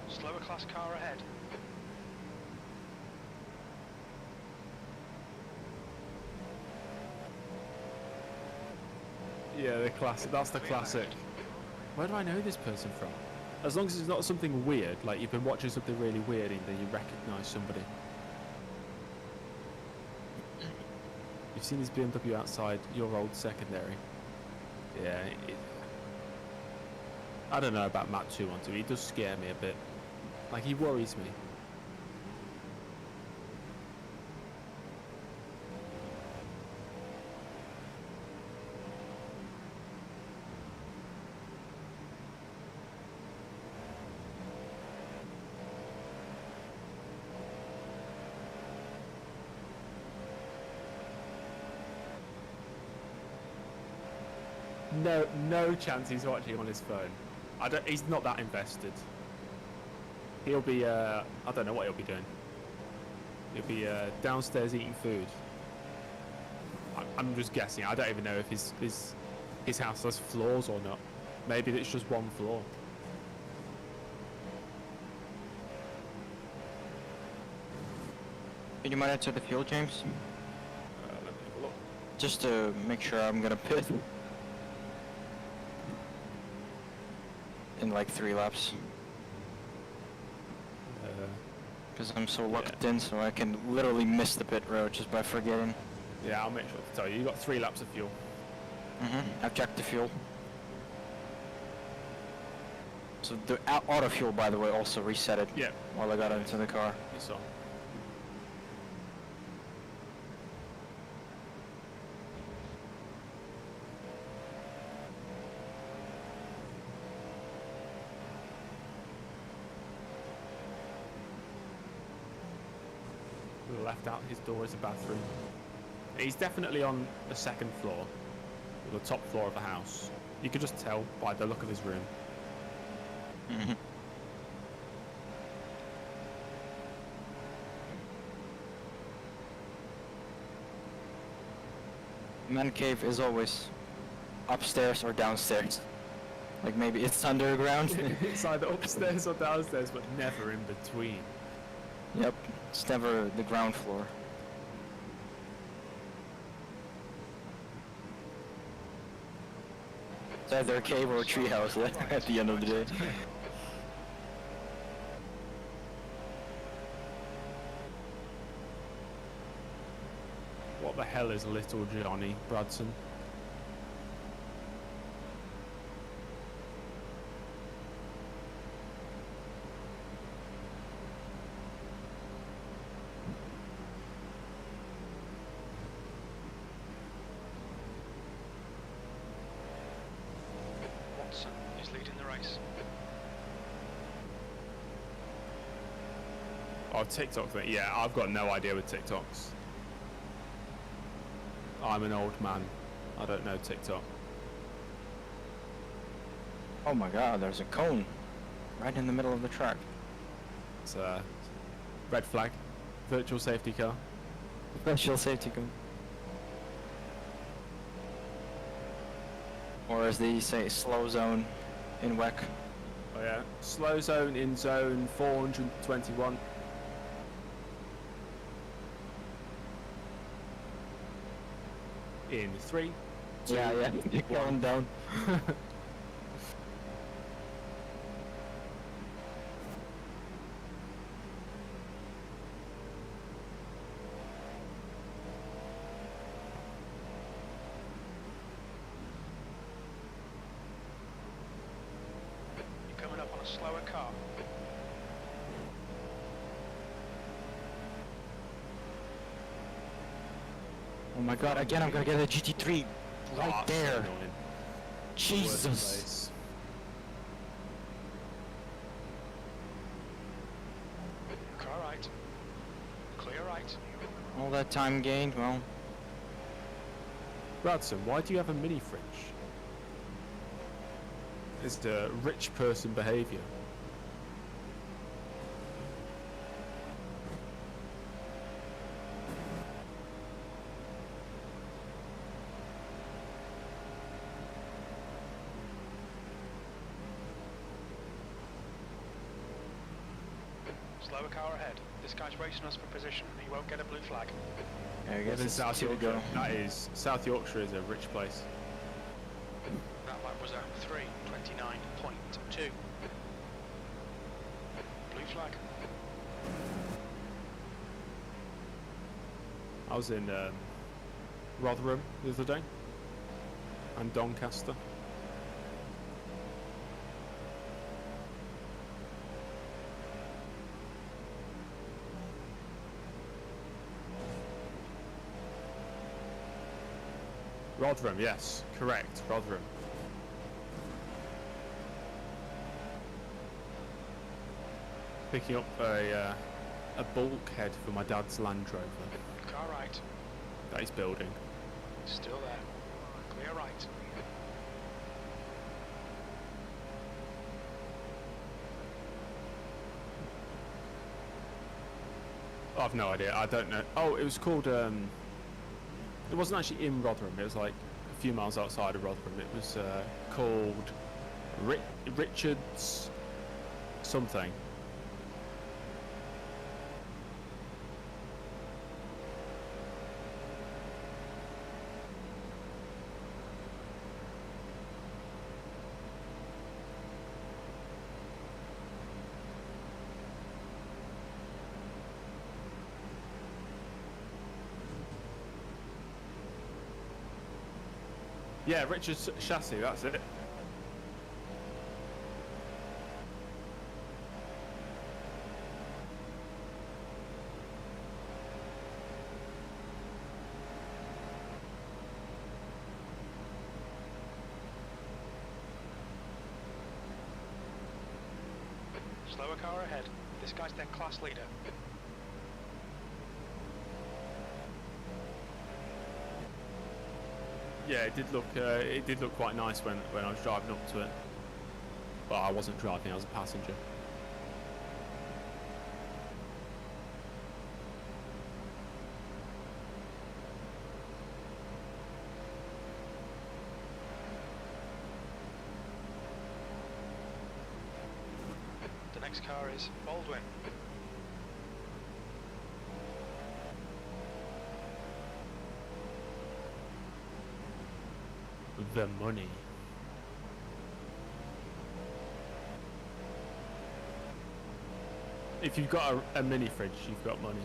Slower class car ahead. Yeah, the classic. That's the classic. Where do I know this person from? As long as it's not something weird, like you've been watching something really weird and then you recognise somebody. You've seen this BMW outside your old secondary. Yeah. I don't know about Matt 212. He does scare me a bit. Like, he worries me. No chance he's watching on his phone. He's not that invested. He'll be, I don't know what he'll be doing. He'll be downstairs eating food. I'm just guessing. I don't even know if his house has floors or not. Maybe it's just one floor. Can you monitor the fuel, James? Let me have a look. Just to make sure I'm gonna pit. In like 3 laps. Because I'm so locked in, so I can literally miss the pit road just by forgetting. Yeah, I'll make sure to tell you. You got 3 laps of fuel. I've checked the fuel. So the auto fuel, by the way, also reset it. Yeah. While I got into the car. You saw. Left out his door is a bathroom. He's definitely on the 2nd floor, or the top floor of the house. You can just tell by the look of his room. Man cave is always upstairs or downstairs. Like maybe it's underground. It's either upstairs or downstairs, but never in between. Yep, it's never the ground floor. It's either a cave or a treehouse at the end of the day. What the hell is little Johnny Bradson? Is leading the race. Oh, TikTok thing. Yeah, I've got no idea with TikToks. I'm an old man. I don't know TikTok. Oh my god, there's a cone right in the middle of the track. It's a red flag. Virtual safety car. Special safety cone. Or as they say, slow zone in WEC. Oh yeah. Slow zone in zone 421. In 3. Yeah, you're going down. on a slower car. Oh my god, again I'm gonna get a GT3 right there. Jesus. Car right. Clear right. All that time gained, well. Bradson, why do you have a mini fridge? It's the rich person behaviour. Slower car ahead. This guy's racing us for position. He won't get a blue flag. I guess it's South two to Yorkshire. go. That is, South Yorkshire is a rich place. That lap was a 3:29.2. Blue flag. I was in Rotherham the other day and Doncaster. Rotherham, yes, correct, Rotherham. Picking up a bulkhead for my dad's Land Rover Car right. that he's building. Still there. Clear right. I've no idea, I don't know. Oh, it was called, it wasn't actually in Rotherham, it was like a few miles outside of Rotherham. It was called Richards something. Yeah, Richard's chassis, that's it. Slower car ahead. This guy's their class leader. Yeah, it did look quite nice when I was driving up to it. Well, I wasn't driving, I was a passenger. The next car is Baldwin. The money. If you've got a mini fridge, you've got money.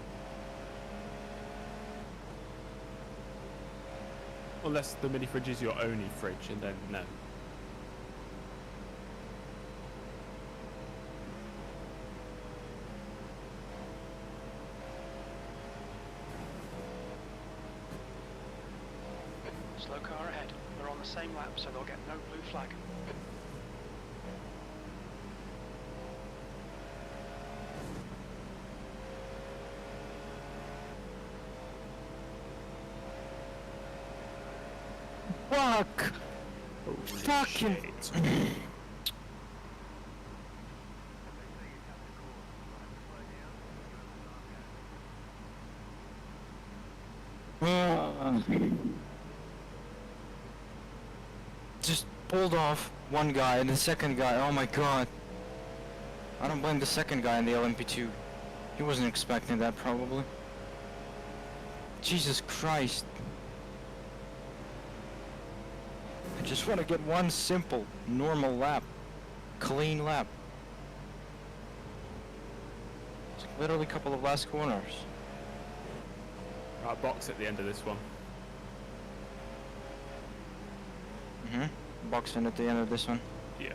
Unless the mini fridge is your only fridge, and then no. Slow car ahead. They're on the same lap, so they'll get no blue flag. Fuck! Fucking... Just pulled off one guy and the second guy, oh my god. I don't blame the second guy in the LMP2. He wasn't expecting that probably. Jesus Christ. I just want to get one simple, normal lap. Clean lap. It's literally a couple of last corners. Right, box at the end of this one. Box in at the end of this one. Yeah.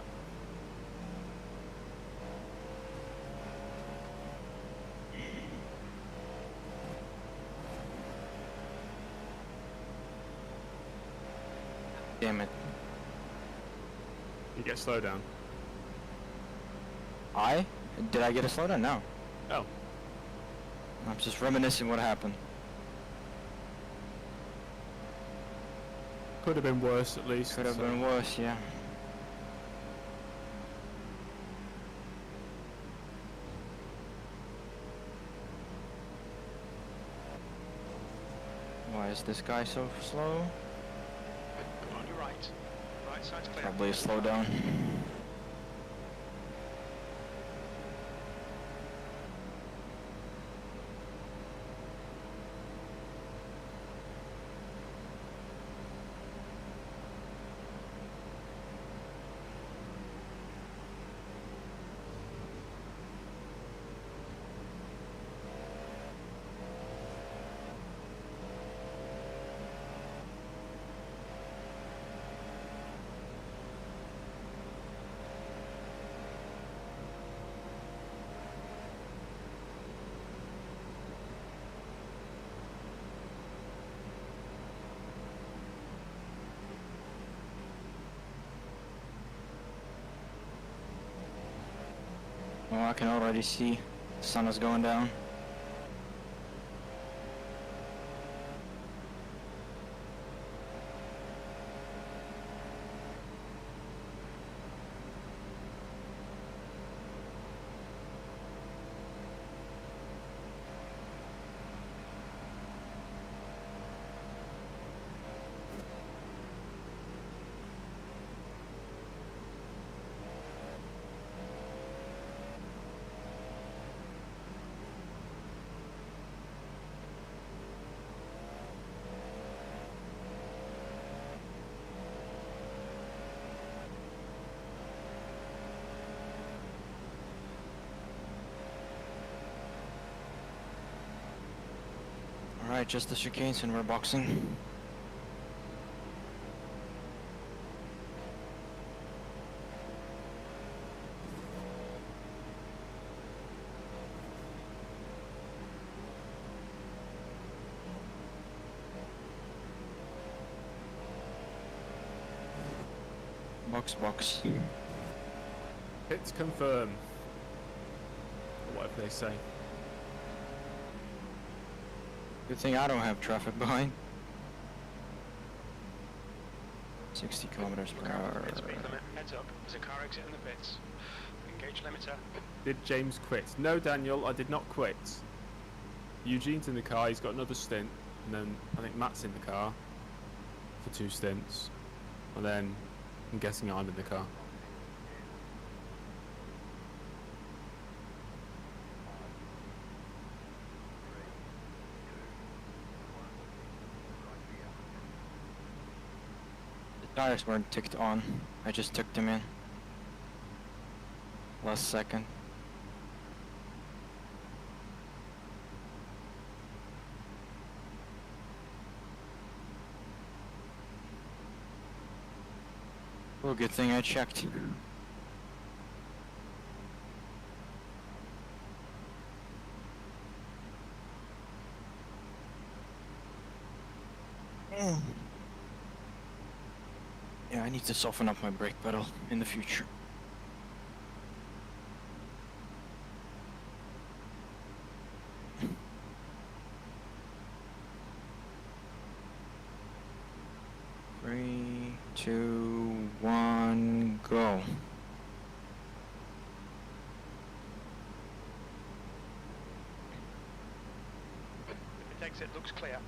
Damn it. You get slow down. Did I get a slowdown? No. Oh. I'm just reminiscing what happened. Could have been worse at least. Could have been worse, yeah. Why is this guy so slow? On your right. Right side's clear. Probably a slowdown. Well, I can already see the sun is going down. Alright, just the chicanes and we're boxing. Box. Hits confirm. Or whatever they say. Good thing I don't have traffic behind. 60 kilometers per hour. Pit speed limit. Heads up. There's a car exit in the pits. Engage limiter. Did James quit? No, Daniel, I did not quit. Eugene's in the car, he's got another stint. And then I think Matt's in the car for 2 stints. And then I'm guessing I'm in the car. The tires weren't ticked on. I just took them in. Last second. Well, good thing I checked. Yeah, I need to soften up my brake pedal in the future. Three, 2, 1, go. The exit looks clear.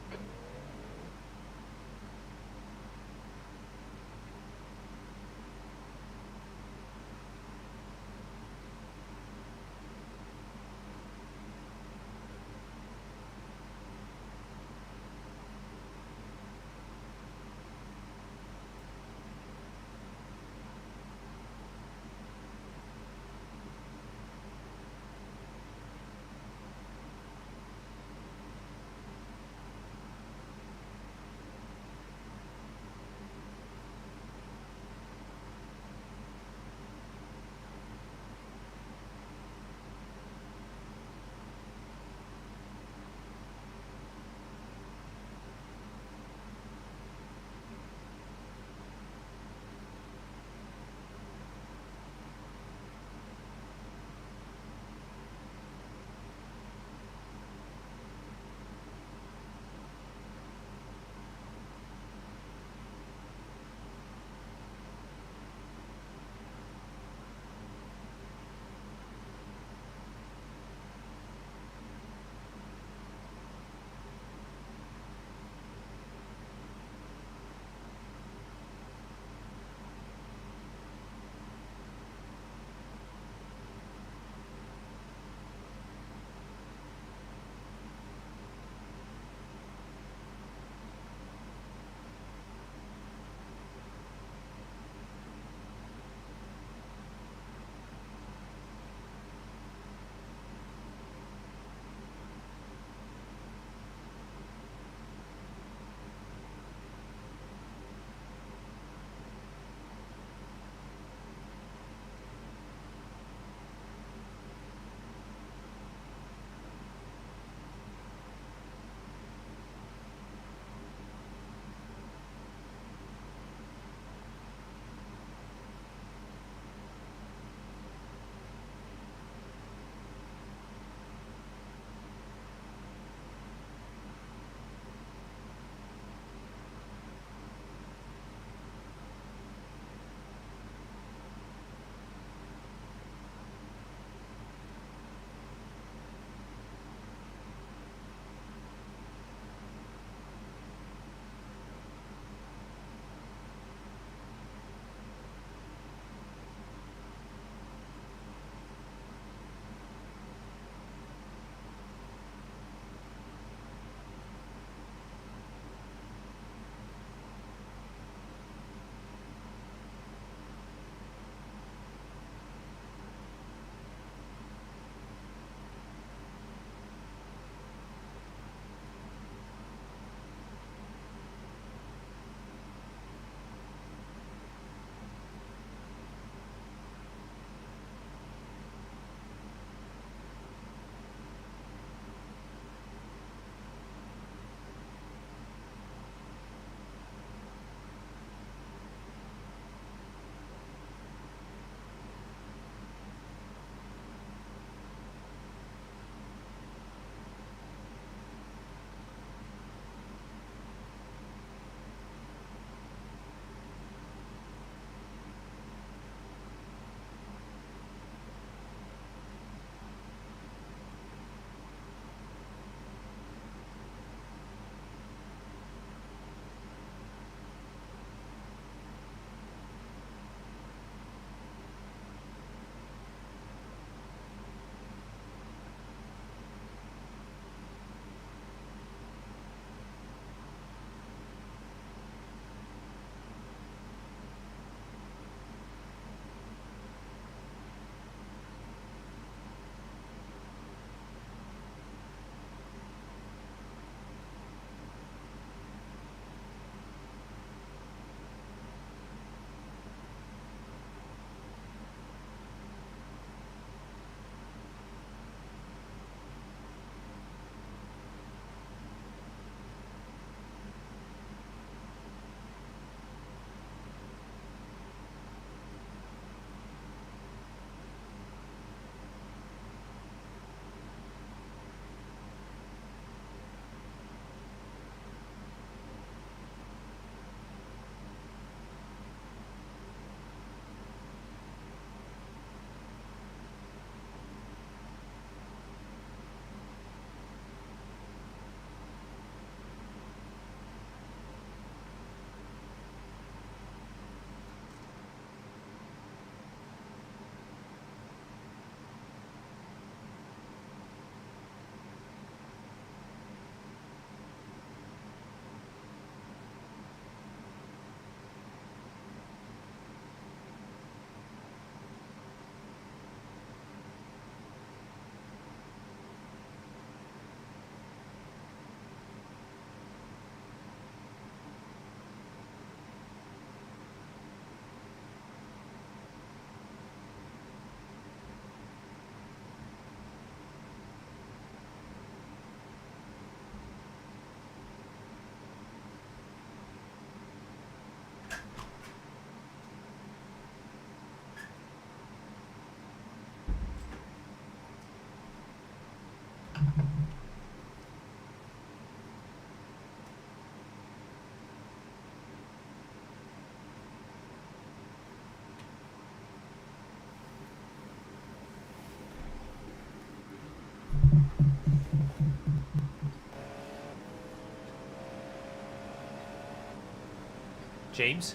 James?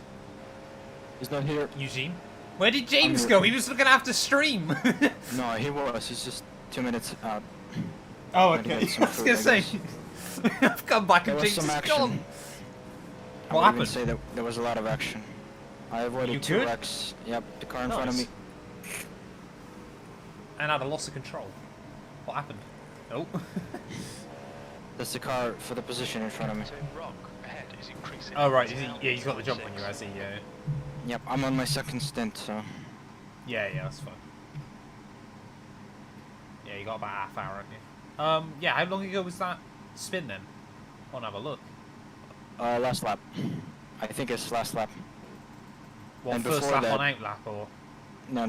He's not here. Eugene? Where did James go? He was gonna have to stream. No, he was. He's just 2 minutes out. Oh, okay. I was gonna say. I've come back and James is gone. What happened? I would say that there was a lot of action. I avoided 2 wrecks. Yep, the car in front of me. And had a loss of control. What happened? Oh. That's the car for the position in front of me. Oh right, yeah, he's got the jump on you, has he? Yeah. Yep, I'm on my second stint, so. Yeah, that's fine. Yeah, you got about half hour, haven't you? Yeah, how long ago was that spin then? I'll have a look. Last lap. I think it's last lap. What, and first before lap that, on out lap or? No.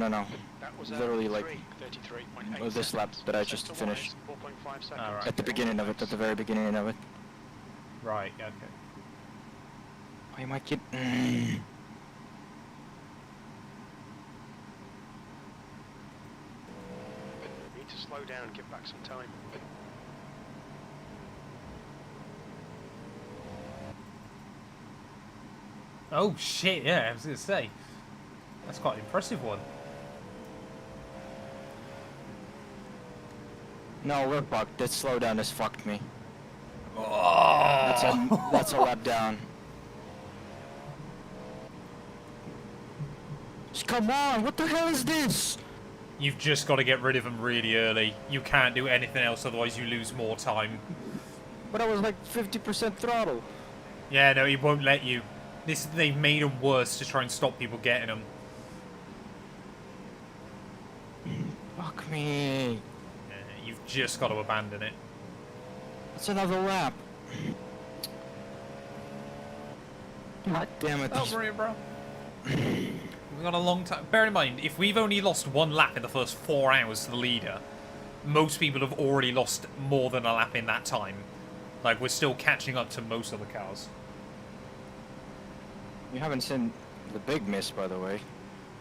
That was literally like this lap that I just finished. Right. At the beginning of it, at the very beginning of it. Right, yeah, okay. Oh, you might get... Need to slow down, give back some time. Oh shit, yeah, I was gonna say. That's quite an impressive one. No, we're bugged. That slowdown has fucked me. Oh. That's a lap down. Come on, what the hell is this? You've just got to get rid of him really early. You can't do anything else, otherwise you lose more time. But I was like 50% throttle. Yeah, no, he won't let you. They've made him worse to try and stop people getting him. Fuck me. Yeah, you've just got to abandon it. That's another lap. God damn it. Don't worry, bro. We've got a long time. Bear in mind, if we've only lost 1 lap in the first 4 hours to the leader, most people have already lost more than a lap in that time. Like, we're still catching up to most of the cars. You haven't seen the big miss, by the way.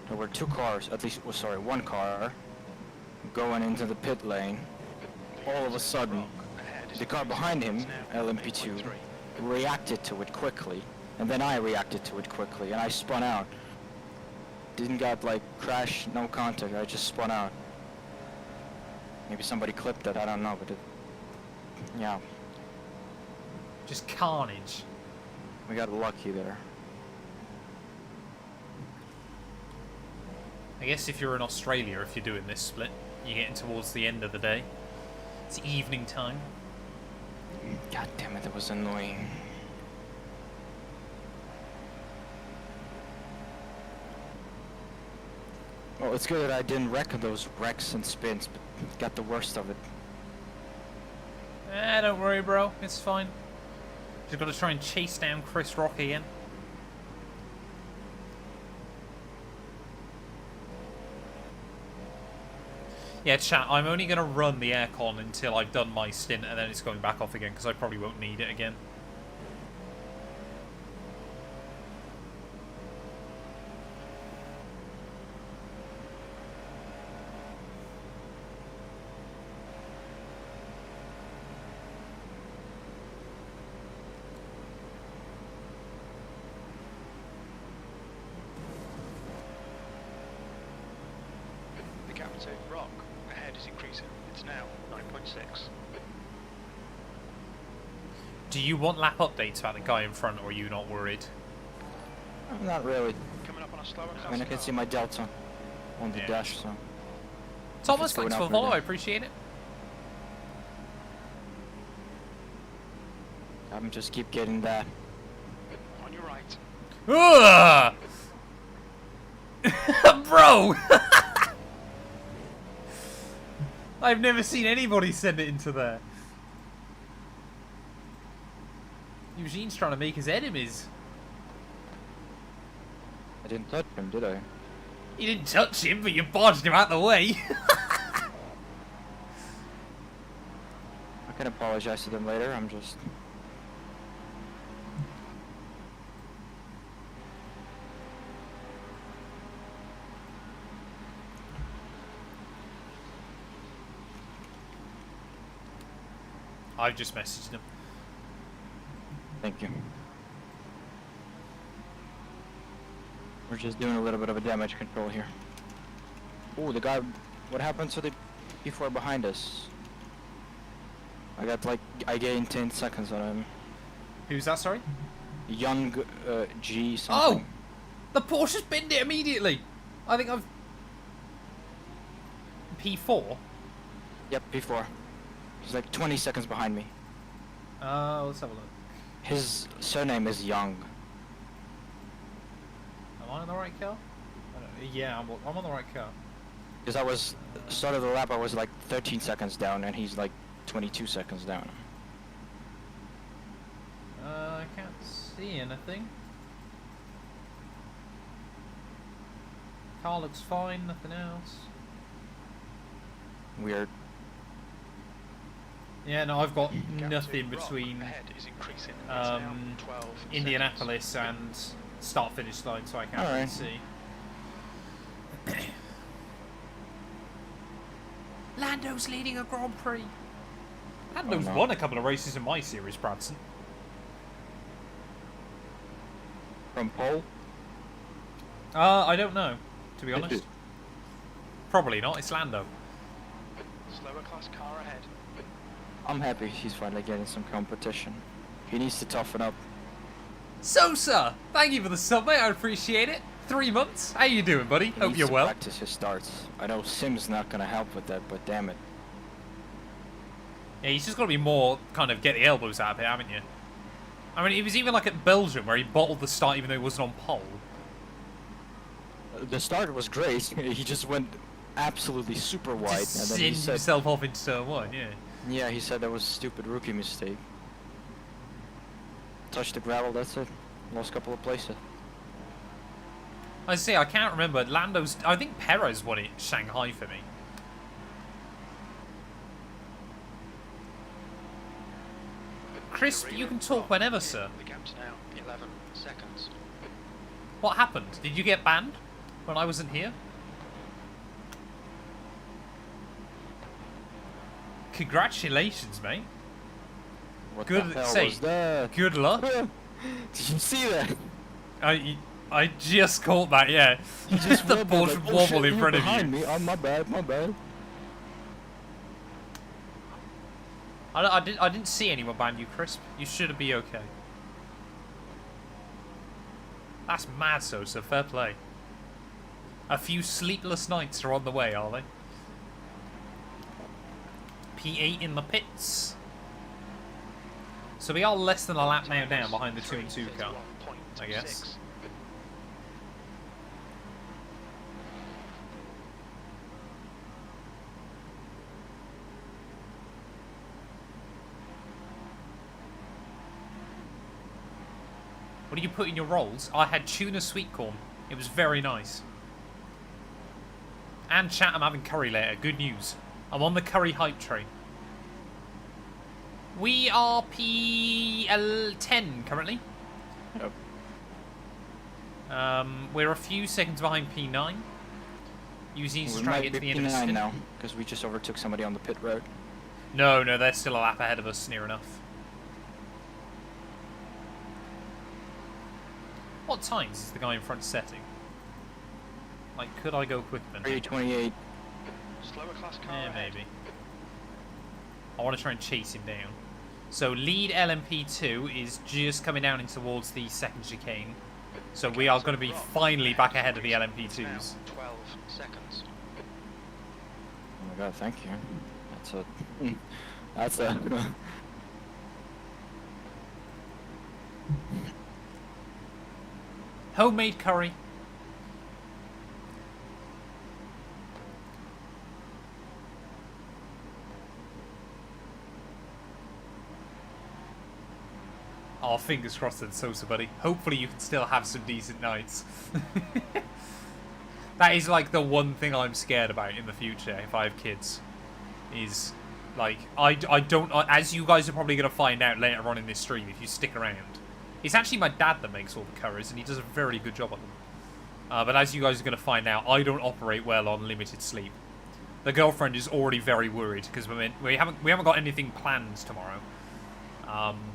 There were 2 cars, at least, sorry, 1 car, going into the pit lane. All of a sudden, the car behind him, LMP2, reacted to it quickly. And then I reacted to it quickly, and I spun out. Didn't got like crash, no contact, I just spun out. Maybe somebody clipped it, I don't know, but it... Yeah. Just carnage. We got lucky there. I guess if you're in Australia, if you're doing this split, you're getting towards the end of the day. It's evening time. God damn it, that was annoying. Well, it's good that I didn't wreck those wrecks and spins, but got the worst of it. Don't worry, bro. It's fine. Just got to try and chase down Chris Rock again. Yeah, chat, I'm only going to run the aircon until I've done my stint, and then it's going back off again, because I probably won't need it again. Do you want lap updates about the guy in front, or are you not worried? Not really. Coming up on a slower I mean, I can see my delta on the dash, so... Thomas, thanks for the follow, I appreciate it. I'm just keep getting that. On your right. Bro! I've never seen anybody send it into there. Eugene's trying to make his enemies. I didn't touch him, did I? You didn't touch him, but you barged him out the way. I can apologize to them later, I'm just... I've just messaged him. Thank you. We're just doing a little bit of a damage control here. Oh, the guy... What happened to the P4 behind us? I gained 10 seconds on him. Who's that, sorry? Young G Oh! something. The Porsche's binned it immediately! I think I've... P4? Yep, P4. He's like 20 seconds behind me. Let's have a look. His surname is Young. Am I on the right car? Yeah, I'm on the right car. Because I was... Start of the lap, I was like 13 seconds down, and he's like 22 seconds down. I can't see anything. Car looks fine, nothing else. Weird. Yeah, no, I've got Gap nothing to Rock between ahead is increasing. It's now 12 Indianapolis seconds. and start-finish line, so I can't really Alright. see. Lando's leading a Grand Prix. Lando's no. won a couple of races in my series, Bradson. From pole? I don't know, to be honest. Probably not, it's Lando. Slower class car ahead. I'm happy he's finally getting some competition. He needs to toughen up. Sosa! Thank you for the sub, mate, I appreciate it. 3 months? How you doing, buddy? He Hope needs you're to well. practice his starts. I know Sim's not gonna help with that, but damn it. Yeah, he's just got to be more kind of get the elbows out of it, haven't you? I mean, it was even like at Belgium where he bottled the start even though he wasn't on pole. The start was great. He just went absolutely super wide, Just and then he send said, yourself off into turn 1, yeah. "Yeah," he said that was a stupid rookie mistake. Touched the gravel. That's it. Lost a couple of places. I say I can't remember. Lando's. I think Perez won it Shanghai for me. Crisp, you can talk whenever, sir. The gap's now 11 seconds. What happened? Did you get banned when I wasn't here? Congratulations, mate. What Good. the hell Say, was that? good luck. Did you see that? I just caught that. Yeah. He just the wobbled, Porsche like, oh wobble shit, in you're front of behind you. me. Oh, my bad, my bad. I didn't see anyone ban you, Crisp. You should be okay. That's mad, Sosa. Fair play. A few sleepless nights are on the way, are they? P8 in the pits. So we are less than a lap now down behind the 2 and 2 car, I guess. What do you put in your rolls? I had tuna sweet corn. It was very nice. And chat, I'm having curry later. Good news. I'm on the curry hype train. We are PL10 currently. Yep. We're a few seconds behind P9. Using to We try and might get to be the end of the P9 stint. now, because we just overtook somebody on the pit road. No, they're still a lap ahead of us, near enough. What times is the guy in front setting? Like, could I go quicker than him? 3:28. Slower class car Yeah, ahead. maybe. I want to try and chase him down. So lead LMP2 is just coming down in towards the second chicane. So we are going to be finally back ahead of the LMP2s. Now 12 seconds. Oh my god, thank you. That's a... Homemade curry. Oh, fingers crossed then, Sosa, buddy. Hopefully you can still have some decent nights. That is like the one thing I'm scared about in the future if I have kids. Is like, I don't, as you guys are probably going to find out later on in this stream if you stick around. It's actually my dad that makes all the curries and he does a very good job of them. But as you guys are going to find out, I don't operate well on limited sleep. The girlfriend is already very worried because we haven't got anything planned tomorrow.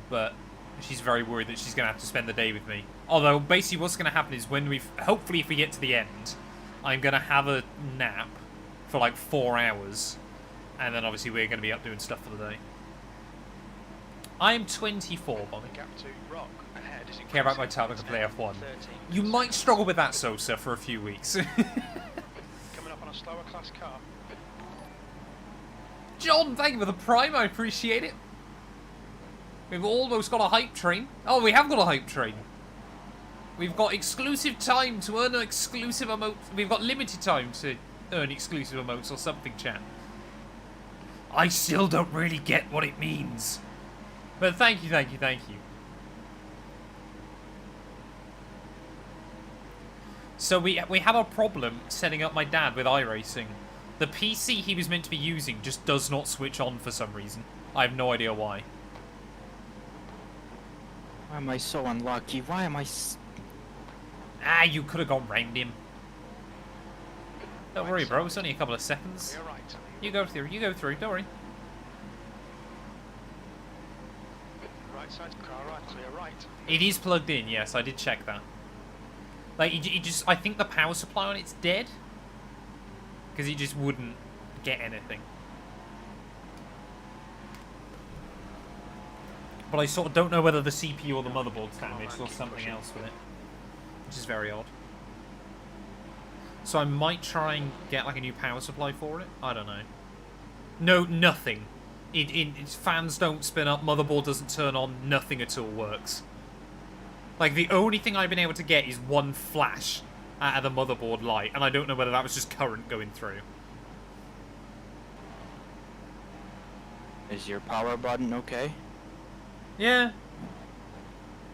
But She's very worried that she's going to have to spend the day with me. Although, basically what's going to happen is when hopefully if we get to the end, I'm going to have a nap for like 4 hours. And then obviously we're going to be up doing stuff for the day. I am 24, Bonnie. Care about my time, I can play F1. You might struggle with that, Sosa, for a few weeks. Coming up on a slower class car. John, thank you for the prime, I appreciate it. We've almost got a hype train. Oh, we have got a hype train. We've got exclusive time to earn an exclusive emote. We've got limited time to earn exclusive emotes or something, chat. I still don't really get what it means. But thank you, thank you, thank you. So we have a problem setting up my dad with iRacing. The PC he was meant to be using just does not switch on for some reason. I have no idea why. Why am I so unlucky? Why am I... Ah, you could have gone round him. Don't worry, bro. It's only a couple of seconds. You go through. You go through. Don't worry. Right side car, right, clear right. It is plugged in. Yes, I did check that. Like, it just... I think the power supply on it's dead. Because it just wouldn't get anything. But I sort of don't know whether the CPU or the motherboard's damaged or something else with it. Which is very odd. So I might try and get like a new power supply for it. I don't know. No, nothing. Its fans don't spin up, motherboard doesn't turn on, nothing at all works. Like, the only thing I've been able to get is one flash out of the motherboard light, and I don't know whether that was just current going through. Is your power button okay? Yeah.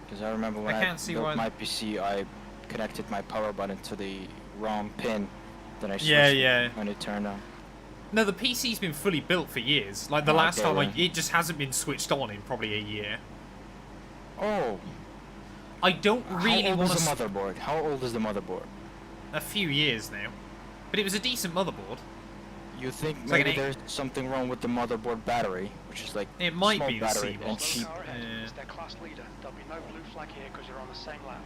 Because I remember when I built my PC, I connected my power button to the wrong pin. Then I switched it when it turned on. No, the PC's been fully built for years. Like, the last time it just hasn't been switched on in probably a year. Oh. I don't really want to... How old is the motherboard? How old is the motherboard? A few years now. But it was a decent motherboard. You think it's maybe like there's something wrong with the motherboard battery, which is like it might be battery the and cheap. It's their class leader. There'll be no blue flag here because you're on the same lap.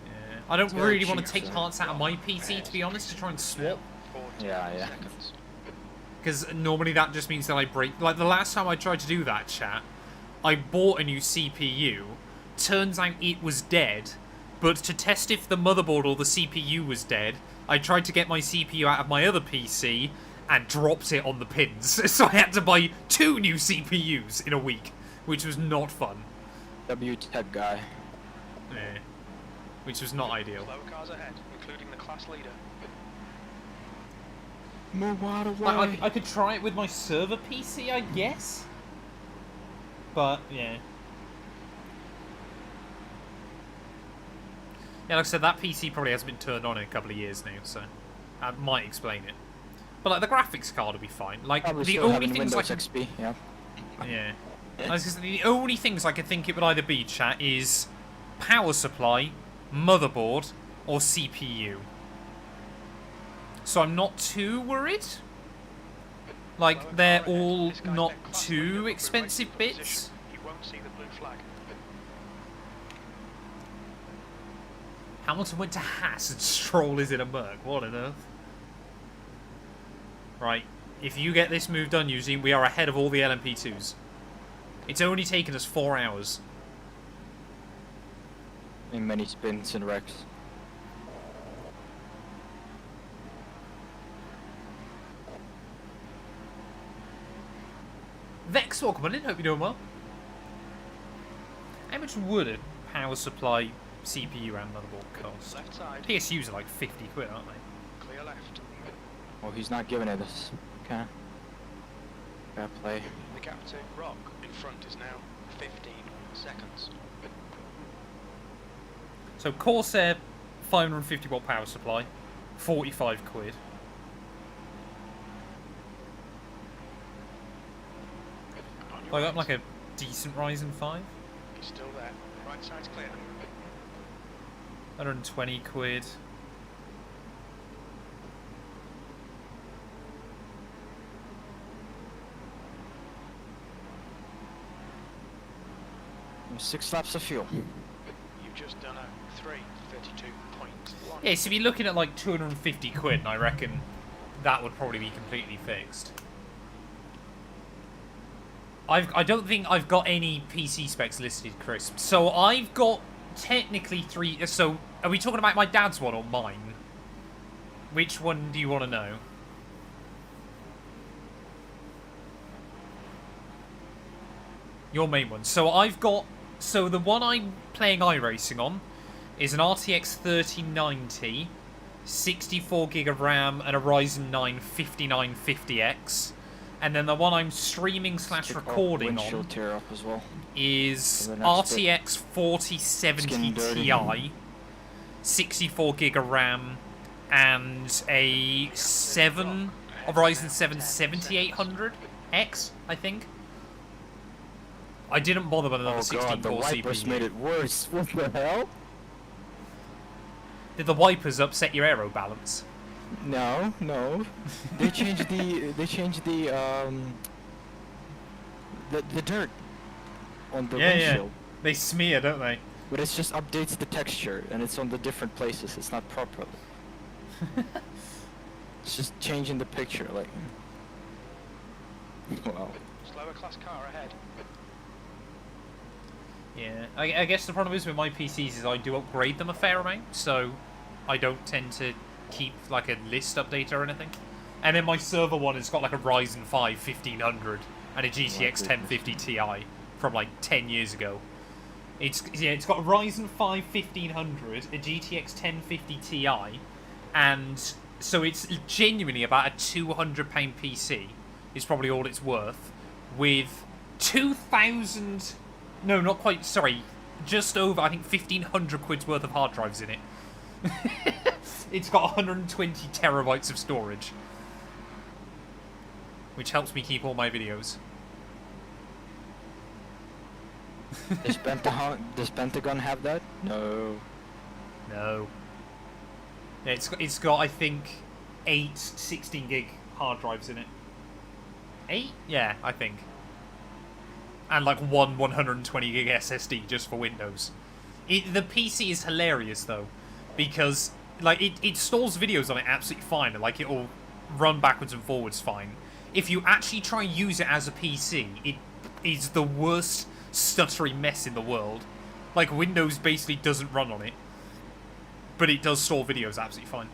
Yeah. I don't really want to take parts out of my PC, to be honest, to try and swap. Yeah. Because normally that just means that I break... Like, the last time I tried to do that, chat, I bought a new CPU. Turns out it was dead. But to test if the motherboard or the CPU was dead, I tried to get my CPU out of my other PC and dropped it on the pins. So I had to buy 2 new CPUs in a week, which was not fun. WTCC guy. Yeah. Which was not ideal. Slower cars ahead, including the class leader. Move out of the way. way. I could try it with my server PC, I guess. But, yeah. Yeah, like I said, that PC probably hasn't been turned on in a couple of years now, so that might explain it. But like the graphics card will be fine. Like probably the only things Windows like XP, yeah. Yeah. The only things I could think it would either be, chat, is power supply, motherboard, or CPU. So I'm not too worried. Like they're all not too expensive bits. You won't see the blue flag. Hamilton went to Haas and Stroll is in a Merc. What on earth? Right. If you get this move done, Eugene, we are ahead of all the LMP2s. It's only taken us 4 hours. In many spins and wrecks. Vex, welcome on in. Hope you're doing well. How much would a power supply, CPU and motherboard cost? Left side. PSUs are like 50 quid, aren't they? Clear left. Oh, he's not giving it us. Okay. Bad play. The gap to Rock in front is now 15 seconds. So Corsair, 550 watt power supply, 45 quid. I got like a decent Ryzen 5. You're still there. Right side's clear. 120 quid. 6 laps of fuel. You've just done a 3:32.1. Yeah, so you're looking at like 250 quid, and I reckon that would probably be completely fixed. I don't think I've got any PC specs listed, Chris. So I've got technically 3... So, are we talking about my dad's one or mine? Which one do you want to know? Your main one. So I've got... So the one I'm playing iRacing on is an RTX 3090, 64 gig of RAM, and a Ryzen 9 5950X. And then the one I'm streaming / recording on tear up as well. is RTX 4070 Ti, 64 gig of RAM, and a Ryzen 7 7800X, I think. I didn't bother with another 16-core the wipers CPU. made it worse. What the hell? Did the wipers upset your aero balance? No. They changed the dirt on the windshield. They smear, don't they? But it just updates the texture and it's on the different places. It's not properly. It's just changing the picture, like. Wow. Slower class car ahead. Yeah, I guess the problem is with my PCs is I do upgrade them a fair amount, so I don't tend to keep like a list update or anything. And then my server one has got like a Ryzen 5 1500 and a GTX 1050 Ti from like 10 years ago. It's got a Ryzen 5 1500, a GTX 1050 Ti, and so it's genuinely about a £200 PC is probably all it's worth, with 2,000... No, not quite, sorry, just over, I think, 1,500 quid's worth of hard drives in it. It's got 120 terabytes of storage, which helps me keep all my videos. Does Pentagon have that? No. No. Yeah, it's got, I think, 8 16-gig hard drives in it. 8? Yeah, I think. And like one 120-gig SSD just for Windows. The PC is hilarious, though, because like it stores videos on it absolutely fine, and like it'll run backwards and forwards fine. If you actually try and use it as a PC, it is the worst stuttery mess in the world. Like, Windows basically doesn't run on it, but it does store videos absolutely fine.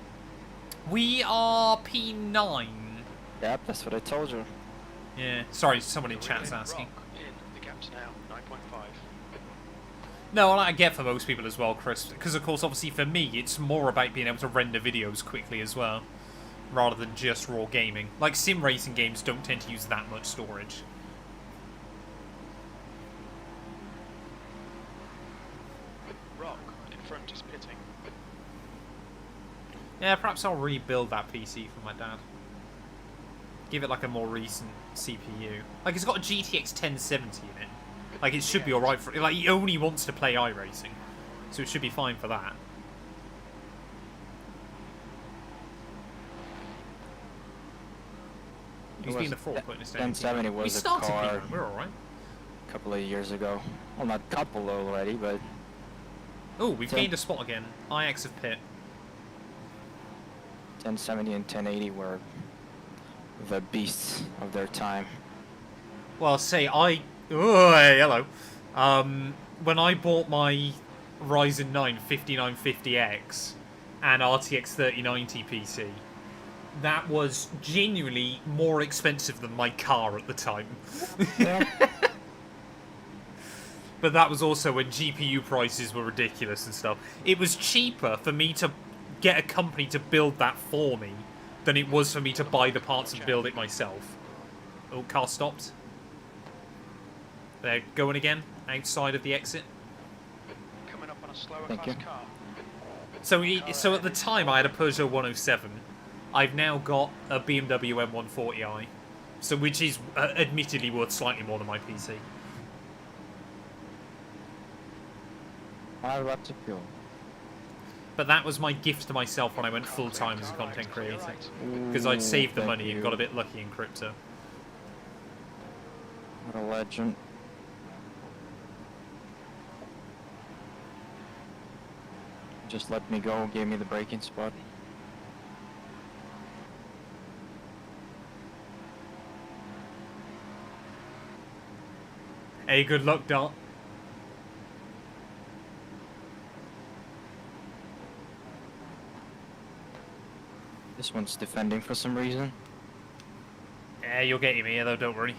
We are P9. Yep, that's what I told you. Yeah, sorry, someone in chat's asking. The gap's now 9.5. No, I get for most people as well, Chris, because of course, obviously for me, it's more about being able to render videos quickly as well, rather than just raw gaming. Like, sim racing games don't tend to use that much storage. Rock in front is pitting. Yeah, perhaps I'll rebuild that PC for my dad. Give it like a more recent CPU. Like, it's got a GTX 1070 in it. Like, it should be alright for... Like, he only wants to play iRacing, so it should be fine for that. He's been the fraud putting this down. 1070 was we a started car P9, we're alright. a couple of years ago. Well, not a couple already, but... Oh, we've gained a spot again. IX of Pit. 1070 and 1080 were the beasts of their time. Well, say, Oh, hey, hello. When I bought my Ryzen 9 5950X and RTX 3090 PC, that was genuinely more expensive than my car at the time. Yeah. But that was also when GPU prices were ridiculous and stuff. It was cheaper for me to get a company to build that for me than it was for me to buy the parts and build it myself. Oh, car stopped. They're going again, outside of the exit. Coming up on a slower Thank class you. car. So at the time I had a Peugeot 107. I've now got a BMW M140i, so which is admittedly worth slightly more than my PC. Lots of fuel. But that was my gift to myself when I went full-time as a content creator. Because I'd saved the money and got a bit lucky in crypto. What a legend. Just let me go, gave me the braking spot. Hey, good luck, Dart. This one's defending for some reason. Yeah, you'll get him here though, don't worry.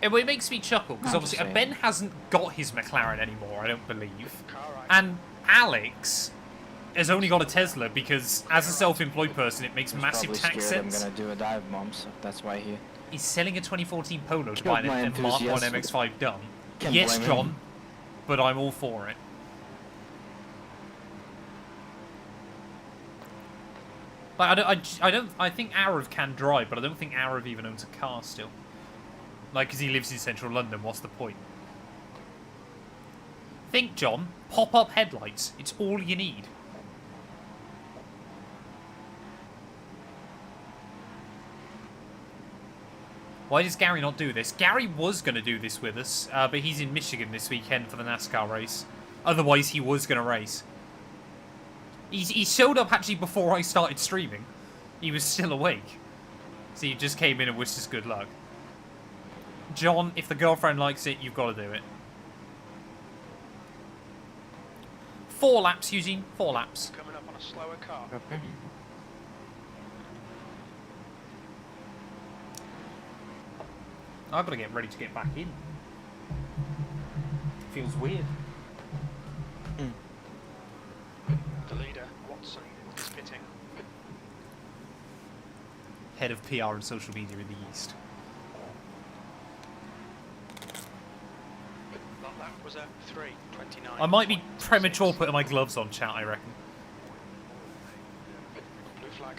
It makes me chuckle, because obviously Ben hasn't got his McLaren anymore, I don't believe. And Alex has only got a Tesla because, as a self-employed person, it makes massive tax sense. I'm gonna do a dive bomb, so that's why He's selling a 2014 Polo to buy an Mark 1 MX-5 done. Can't Yes, blame John, him. but I'm all for it. Like, I think Arav can drive, but I don't think Arav even owns a car still. Like, because he lives in central London, what's the point? Think, John, pop-up headlights, it's all you need. Why does Gary not do this? Gary was going to do this with us, but he's in Michigan this weekend for the NASCAR race. Otherwise, he was going to race. He showed up actually before I started streaming. He was still awake. So he just came in and wished us good luck. John, if the girlfriend likes it, you've got to do it. 4 laps, Eugene. 4 laps. Coming up on a slower car. Okay. I've got to get ready to get back in. Feels weird. The leader, Watson, is pitting. Head of PR and social media in the East. That was a 3:29. I might be premature putting my gloves on, chat, I reckon. Blue flag.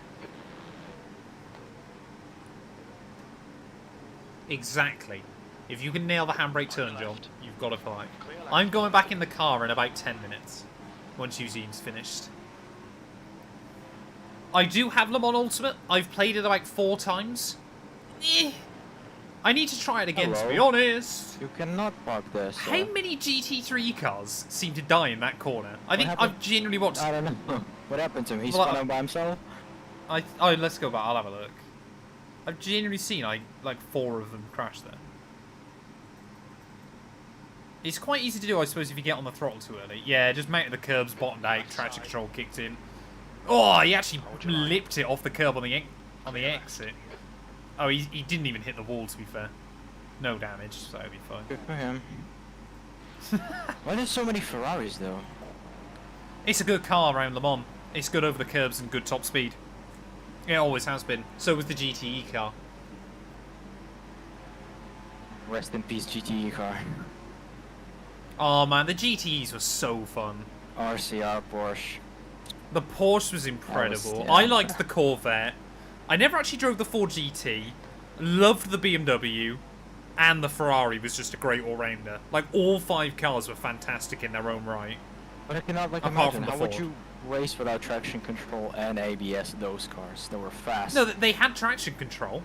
Exactly. If you can nail the handbrake turn, John, you've got to fly. I'm going back in the car in about 10 minutes. Once Eugene's finished. I do have Le Mans Ultimate. I've played it about 4 times. I need to try it again, to be honest. You cannot park there, sir. How many GT3 cars seem to die in that corner? I think I've genuinely watched... I don't know. What happened to him? He Well, spun out by himself? Oh, let's go back. I'll have a look. I've genuinely seen like 4 of them crash there. It's quite easy to do, I suppose, if you get on the throttle too early. Yeah, just mounted the curbs, bottomed out, traction control kicked in. Oh, he actually lipped it off the curb on the exit. Oh, he didn't even hit the wall, to be fair. No damage, so it'll be fine. Good for him. Why there's so many Ferraris, though? It's a good car around Le Mans. It's good over the curbs and good top speed. It always has been. So was the GTE car. Rest in peace, GTE car. Oh man, the GTEs were so fun. RCR Porsche. The Porsche was incredible. Yeah. I liked the Corvette. I never actually drove the Ford GT. Loved the BMW. And the Ferrari was just a great all-rounder. Like, all 5 cars were fantastic in their own right. But I cannot Apart imagine, from the how would Ford. you race without traction control and ABS those cars? They were fast. No, they had traction control.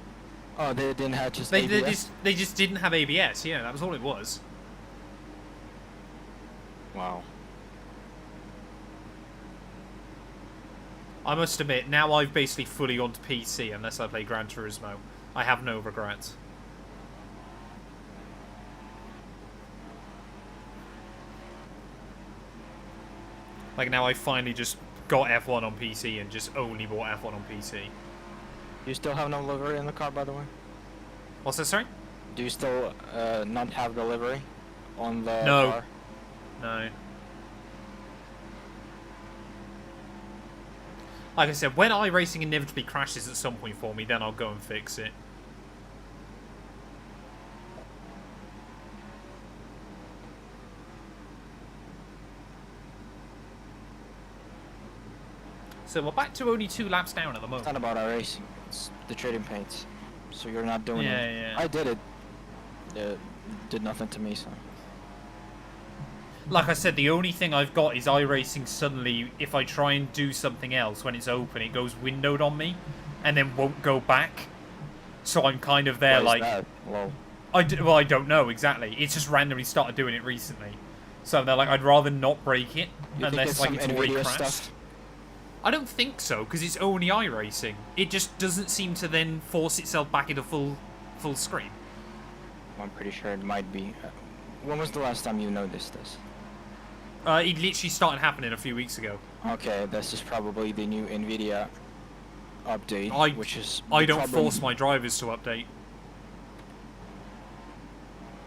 Oh, they didn't have just They ABS? just didn't have ABS. Yeah, that was all it was. Wow. I must admit, now I've basically fully gone to PC unless I play Gran Turismo. I have no regrets. Like now I finally just got F1 on PC and just only bought F1 on PC. You still have no livery in the car, by the way? What's that, sorry? Do you still not have the livery on the No. car? No. Like I said, when iRacing inevitably crashes at some point for me, then I'll go and fix it. So we're back to only 2 laps down at the moment. It's not about iRacing, it's the trading paints. So you're not doing it. Yeah. I did it. Did nothing to me, so. Like I said, the only thing I've got is iRacing suddenly, if I try and do something else when it's open, it goes windowed on me and then won't go back. So I'm kind of there Why is like... that? Well, Well, I don't know exactly. It's just randomly started doing it recently. So they're like, I'd rather not break it unless like some it's already NVIDIA crashed. stuff? I don't think so, because it's only iRacing. It just doesn't seem to then force itself back into full screen. I'm pretty sure it might be. When was the last time you noticed this? It literally started happening a few weeks ago. Okay, this is probably the new NVIDIA update, which is... I don't force my drivers to update.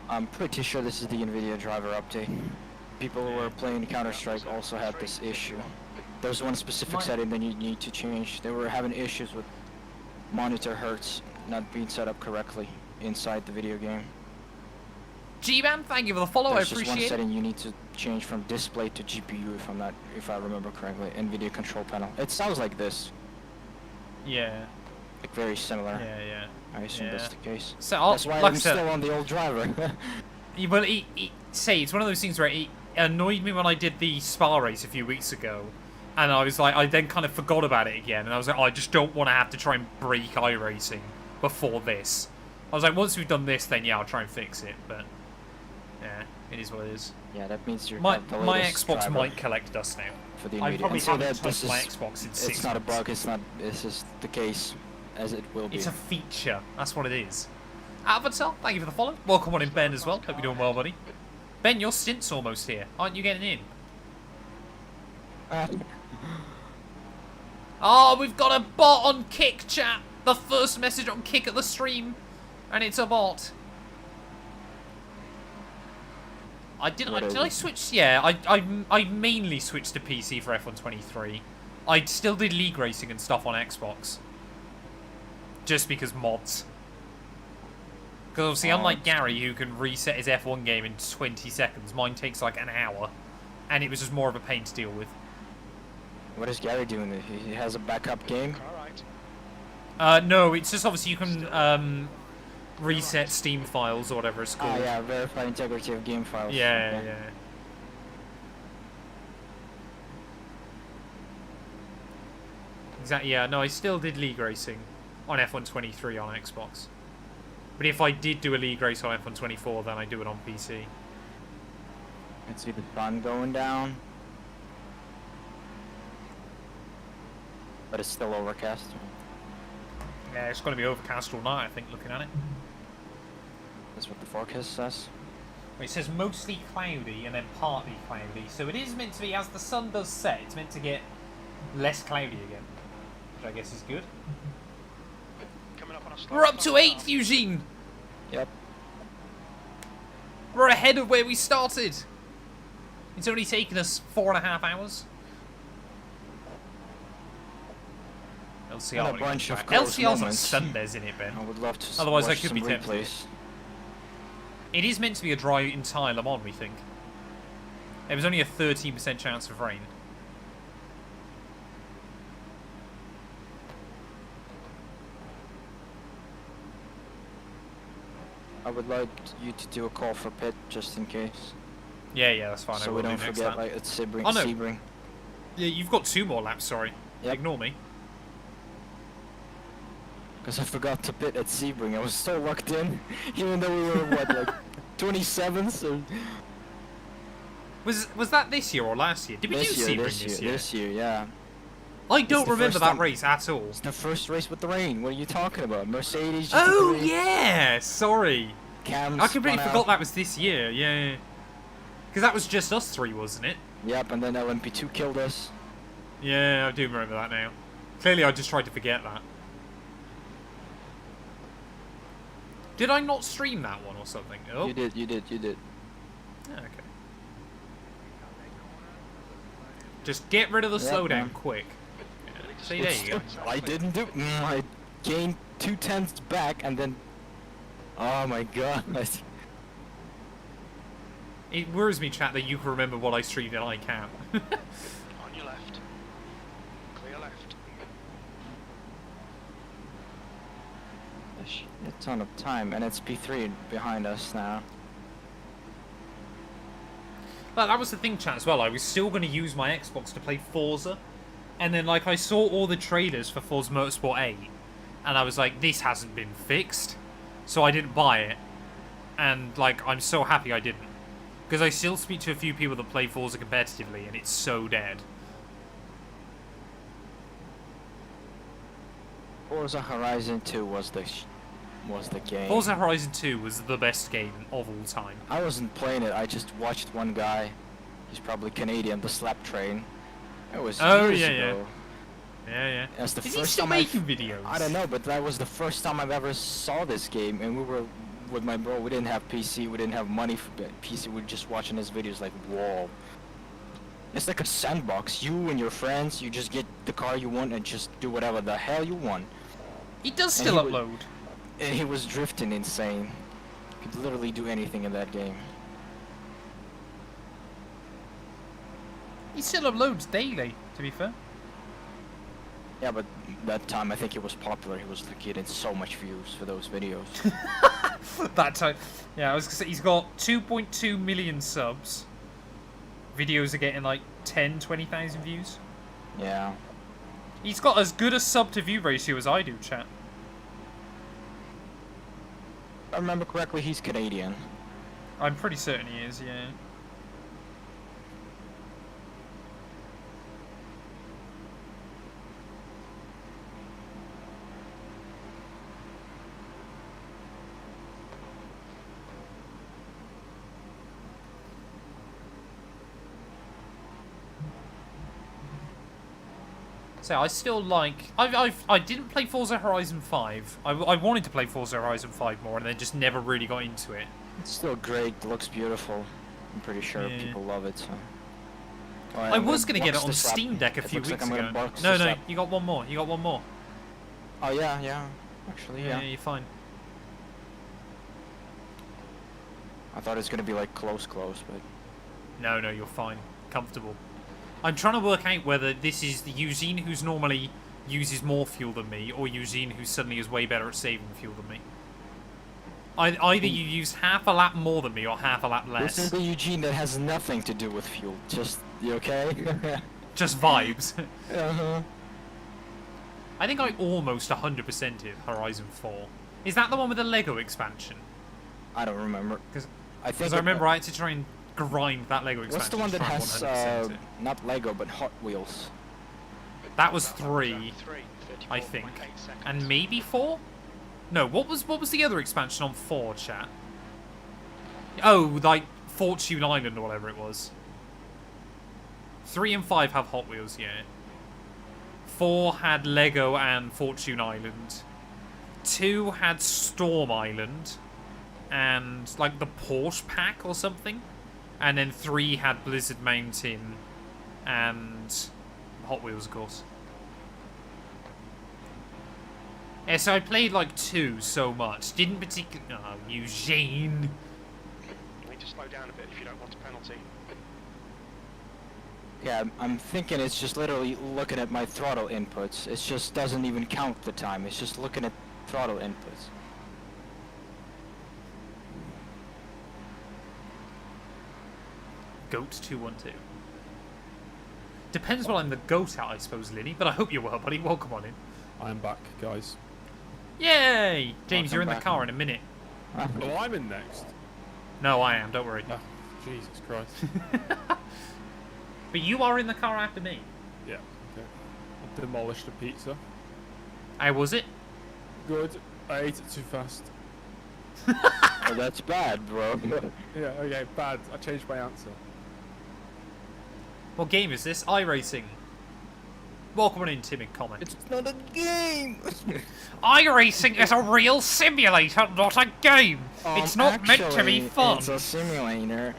I'm pretty sure this is the NVIDIA driver update. People who are playing Counter-Strike also had this issue. There's one specific setting that you need to change. They were having issues with monitor hertz not being set up correctly inside the video game. G-Man, thank you for the follow. There's I just appreciate one it. setting you need to change from display to GPU if I remember correctly. NVIDIA control panel. It sounds like this. Yeah. Like very similar. Yeah. I assume that's the case. So That's why I'm still on the old driver. Well, it's one of those things where it annoyed me when I did the Spa race a few weeks ago. And I was like, I then kind of forgot about it again. And I was like, oh, I just don't want to have to try and break iRacing before this. I was like, once we've done this, then yeah, I'll try and fix it. But yeah, it is what it is. Yeah, that means you're my latest Xbox driver might collect dust now. for the I NVIDIA. probably And so haven't that touched my Xbox in 6 It's not a months. bug. It's not. This is the case, as it will be. It's a feature. That's what it is. Avatar, thank you for the follow. Welcome on in, Ben, as well. Hope you're doing well, buddy. Ben, your stint's almost here. Aren't you getting in? Oh, we've got a bot on Kick, chat. The first message on Kick at the stream. And it's a bot. Did I switch? Yeah, I mainly switched to PC for F123. I still did league racing and stuff on Xbox. Just because mods. Because obviously, unlike Gary, who can reset his F1 game in 20 seconds, mine takes like an hour. And it was just more of a pain to deal with. What is Gary doing? He has a backup game? No, it's just obviously you can reset Steam files or whatever it's called. Oh yeah, verify integrity of game files. Yeah, okay. yeah. Exactly, yeah, no, I still did league racing on F123 on Xbox. But if I did do a league race on F124, then I do it on PC. Let's see the sun going down. But it's still overcast. Yeah, it's going to be overcast all night, I think, looking at it. That's what the forecast says. It says mostly cloudy and then partly cloudy. So it is meant to be, as the sun does set, it's meant to get less cloudy again. Which I guess is good. We're up to 8th, Eugene! Yep. We're ahead of where we started. It's only taken us 4.5 hours. LCR. And a bunch of LCR's on moments. Sundays, in it, Ben? I would love to Otherwise, I watch could some be tempted. replays. It is meant to be a dry entire Le Mans, we think. There was only a 13% chance of rain. I would like you to do a call for pit just in case. Yeah, that's fine. So we don't forget, like, it's Sebring. Oh, no. Sebring. Yeah, you've got 2 more laps, sorry. Yep. Ignore me. Because I forgot to pit at Sebring. I was so locked in, even though we were, what, like, 27th? Or... Was that this year or last year? Did we do Sebring this year? This year, yeah. I don't remember that race at all. It's the first race with the rain. What are you talking about? Mercedes GTP. Oh, yeah! Sorry. Cam I completely spun forgot out. that was this year, yeah. Because that was just us 3, wasn't it? Yep, and then LMP2 killed us. Yeah, I do remember that now. Clearly, I just tried to forget that. Did I not stream that one or something? Oh. You did. Yeah, okay. Just get rid of the Yep, slowdown man. quick. See, there you go. I didn't do. I gained 0.2 back, and then. Oh my god. It worries me, chat, that you can remember what I streamed and I can't. On your left. Clear left. A ton of time, and it's P3 behind us now. But that was the thing, chat, as well. I was still going to use my Xbox to play Forza. And then, like, I saw all the trailers for Forza Motorsport 8. And I was like, this hasn't been fixed. So I didn't buy it. And, like, I'm so happy I didn't. Because I still speak to a few people that play Forza competitively, and it's so dead. Forza Horizon 2 was the game. Forza Horizon 2 was the best game of all time. I wasn't playing it. I just watched one guy. He's probably Canadian. The Slap Train. It was years ago. Yeah. That's the Is first he still time making videos? I don't know, but that was the first time I've ever saw this game, and we were with my bro. We didn't have PC. We didn't have money for PC. We were just watching his videos like, whoa. It's like a sandbox. You and your friends, you just get the car you want and just do whatever the hell you want. He does still upload. And he was drifting insane. You could literally do anything in that game. He still uploads daily, to be fair. Yeah, but that time I think he was popular. He was getting so much views for those videos. That time. Yeah, I was gonna say, he's got 2.2 million subs. Videos are getting like 10, 20,000 views. Yeah. He's got as good a sub to view ratio as I do, chat. If I remember correctly, he's Canadian. I'm pretty certain he is, yeah. So I still like... I didn't play Forza Horizon 5. I wanted to play Forza Horizon 5 more and then just never really got into it. It's still great. It looks beautiful. I'm pretty sure people love it. So. I was going to get it on Steam Deck a few weeks ago. No, you got one more. You got one more. Oh, yeah. Actually, yeah. Yeah, you're fine. I thought it was going to be like close, but... No, you're fine. Comfortable. I'm trying to work out whether this is the Eugene who's normally uses more fuel than me, or Eugene who suddenly is way better at saving fuel than me. Either you use half a lap more than me, or half a lap less. This is the Eugene that has nothing to do with fuel. Just, you okay? Just vibes. Uh-huh. I think I almost 100%ed Horizon 4. Is that the one with the Lego expansion? I don't remember. Because I remember I had to try and grind that Lego expansion. What's the one that has, not Lego, but Hot Wheels? That was 3, I think. And maybe 4? No, what was the other expansion on 4, chat? Oh, like Fortune Island or whatever it was. 3 and 5 have Hot Wheels, yeah. 4 had Lego and Fortune Island. 2 had Storm Island. And, like, the Porsche pack or something. And then 3 had Blizzard Mountain and Hot Wheels, of course. Yeah, so I played, like, 2 so much. Didn't particularly... Oh, Eugene. You need to slow down a bit if you don't want a penalty. Yeah, I'm thinking it's just literally looking at my throttle inputs. It just doesn't even count the time. It's just looking at throttle inputs. Goat 212. Depends what I'm the goat at, I suppose, Linny. But I hope you're well, buddy. Welcome on in. I'm back, guys. Yay! James, Welcome you're in the back. car in a minute. Oh, I'm in next. No, I am. Don't worry. Oh, Jesus Christ. But you are in the car after me. Yeah, okay. I demolished the pizza. How was it? Good. I ate it too fast. Oh, that's bad, bro. Yeah, okay, bad. I changed my answer. What game is this? iRacing. Welcome on in, Timid comment. It's not a game! iRacing is a real simulator, not a game. It's not meant to be fun. It's a simulator.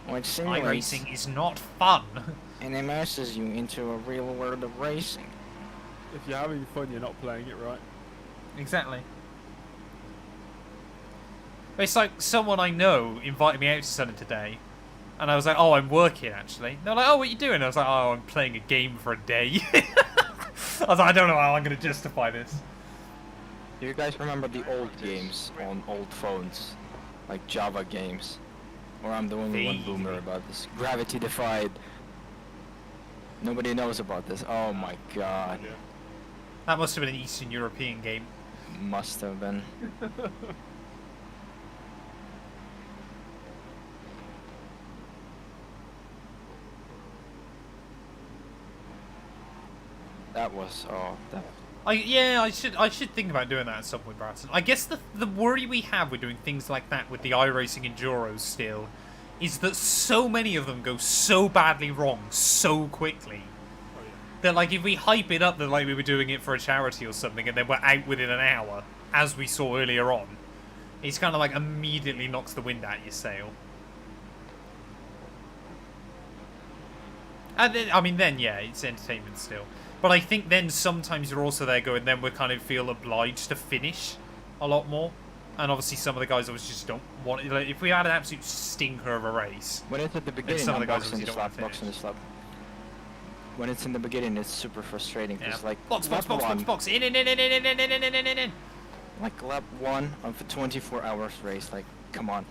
Which simulates iRacing is not fun. and immerses you into a real world of racing. If you're having fun, you're not playing it right. Exactly. It's like someone I know invited me out to something today. And I was like, oh, I'm working, actually. They're like, oh, what are you doing? I was like, oh, I'm playing a game for a day. I was like, I don't know how I'm going to justify this. Do you guys remember the old games on old phones? Like Java games? Or I'm the only one boomer about this. Gravity Defied. Nobody knows about this. Oh my god. That must have been an Eastern European game. Must have been. That was that. I should think about doing that at some point, Bratton. I guess the worry we have with doing things like that with the iRacing Enduros still is that so many of them go so badly wrong so quickly that, like, if we hype it up that like we were doing it for a charity or something and then we're out within an hour, as we saw earlier on, it's kind of like immediately knocks the wind out your sail. And then, I mean, then yeah, it's entertainment still. But I think then sometimes you're also there going, then we kind of feel obliged to finish a lot more. And obviously some of the guys obviously just don't want it. Like, if we had an absolute stinker of a race, when it's at the beginning, some of the guys boxing obviously don't want to finish. When it's in the beginning, it's super frustrating because like box, in. Like lap 1 of a 24 hours race, like come on.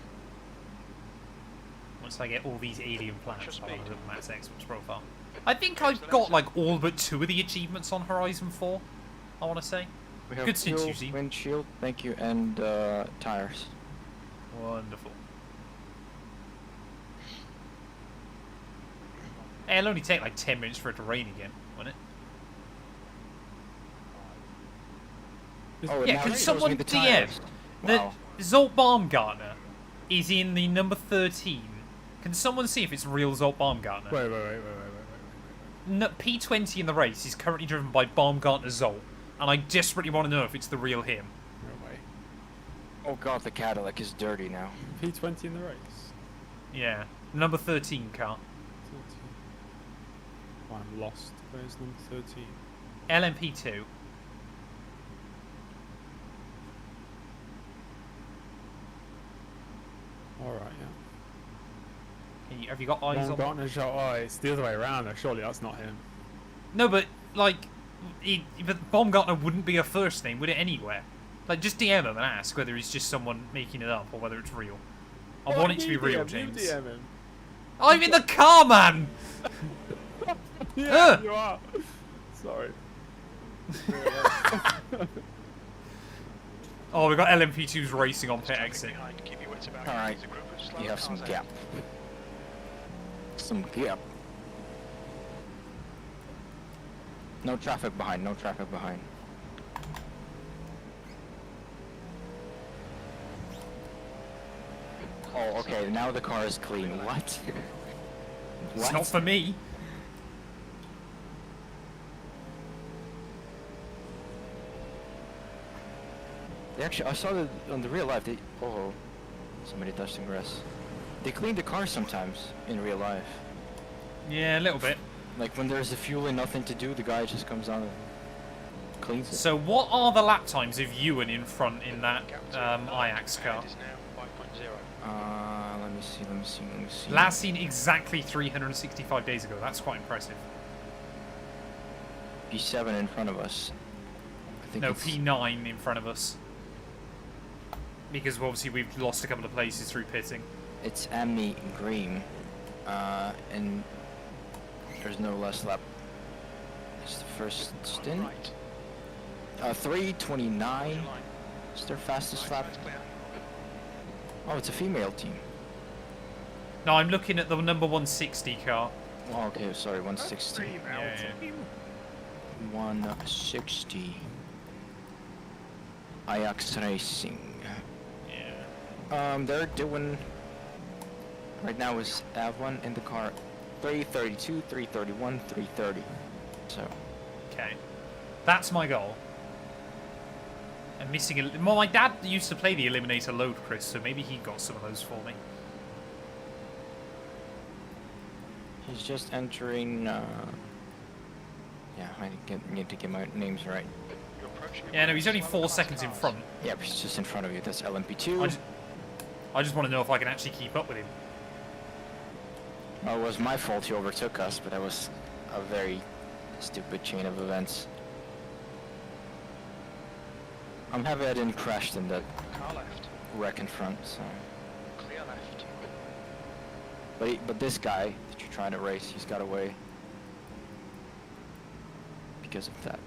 Once I get all these alien planets, I'll have a look at Matt's Xbox profile. I think I've got like all but 2 of the achievements on Horizon 4. I want to say. We have good since fuel, Eugene. windshield, thank you, and tires. Wonderful. Hey, it'll only take like 10 minutes for it to rain again, won't it? Oh, yeah, can someone DM that Zolt Baumgartner is in the number 13? Can someone see if it's real Zolt Baumgartner? Wait. No, P20 in the race is currently driven by Baumgartner Zolt, and I desperately want to know if it's the real him. No way. Oh god, the Cadillac is dirty now. P20 in the race? Yeah, number 13 car. 13. Oh, I'm lost. Where's number 13? LMP2. Alright, yeah. Have you got eyes on? Oh, it's the other way around. Surely that's not him. No, but like, but Baumgartner wouldn't be a first name, would it? Anywhere? Like, just DM him and ask whether he's just someone making it up or whether it's real. I want it to be real, James. You DM him. I'm in the car, man. Yeah, you are. Sorry. Oh, we got LMP2s racing on pit exit. Alright, you have some gap. Some gap. No traffic behind, no traffic behind. Oh, okay, now the car is clean. What? It's not for me. They actually, I saw that on the real life, they... Oh, somebody touched some grass. They clean the car sometimes, in real life. Yeah, a little bit. Like, when there's a fuel and nothing to do, the guy just comes on and cleans it. So what are the lap times of Ewan in front in that Ajax car? Let me see. Last seen exactly 365 days ago. That's quite impressive. P7 in front of us. I think no, it's... P9 in front of us. Because obviously we've lost a couple of places through pitting. It's Amy Green. And there's no last lap. It's the first stint. 3:29 is their fastest lap. Oh, it's a female team. No, I'm looking at the number 160 car. Oh, okay, sorry, 160. Yeah. 160. Ajax Racing. Yeah. They're doing... Right now is Av1 in the car. 332, 331, 330. So. Okay. That's my goal. I'm missing a... Well, my dad used to play the Eliminator load, Chris, so maybe he got some of those for me. He's just entering, Yeah, I need to get my names right. Yeah, no, he's only 4 seconds in front. Yeah, but he's just in front of you. That's LMP2. I just want to know if I can actually keep up with him. Well, it was my fault he overtook us, but that was a very stupid chain of events. I'm happy I didn't crash in that wreck in front, so... Clear left. But this guy that you're trying to race, he's got away. Because of that.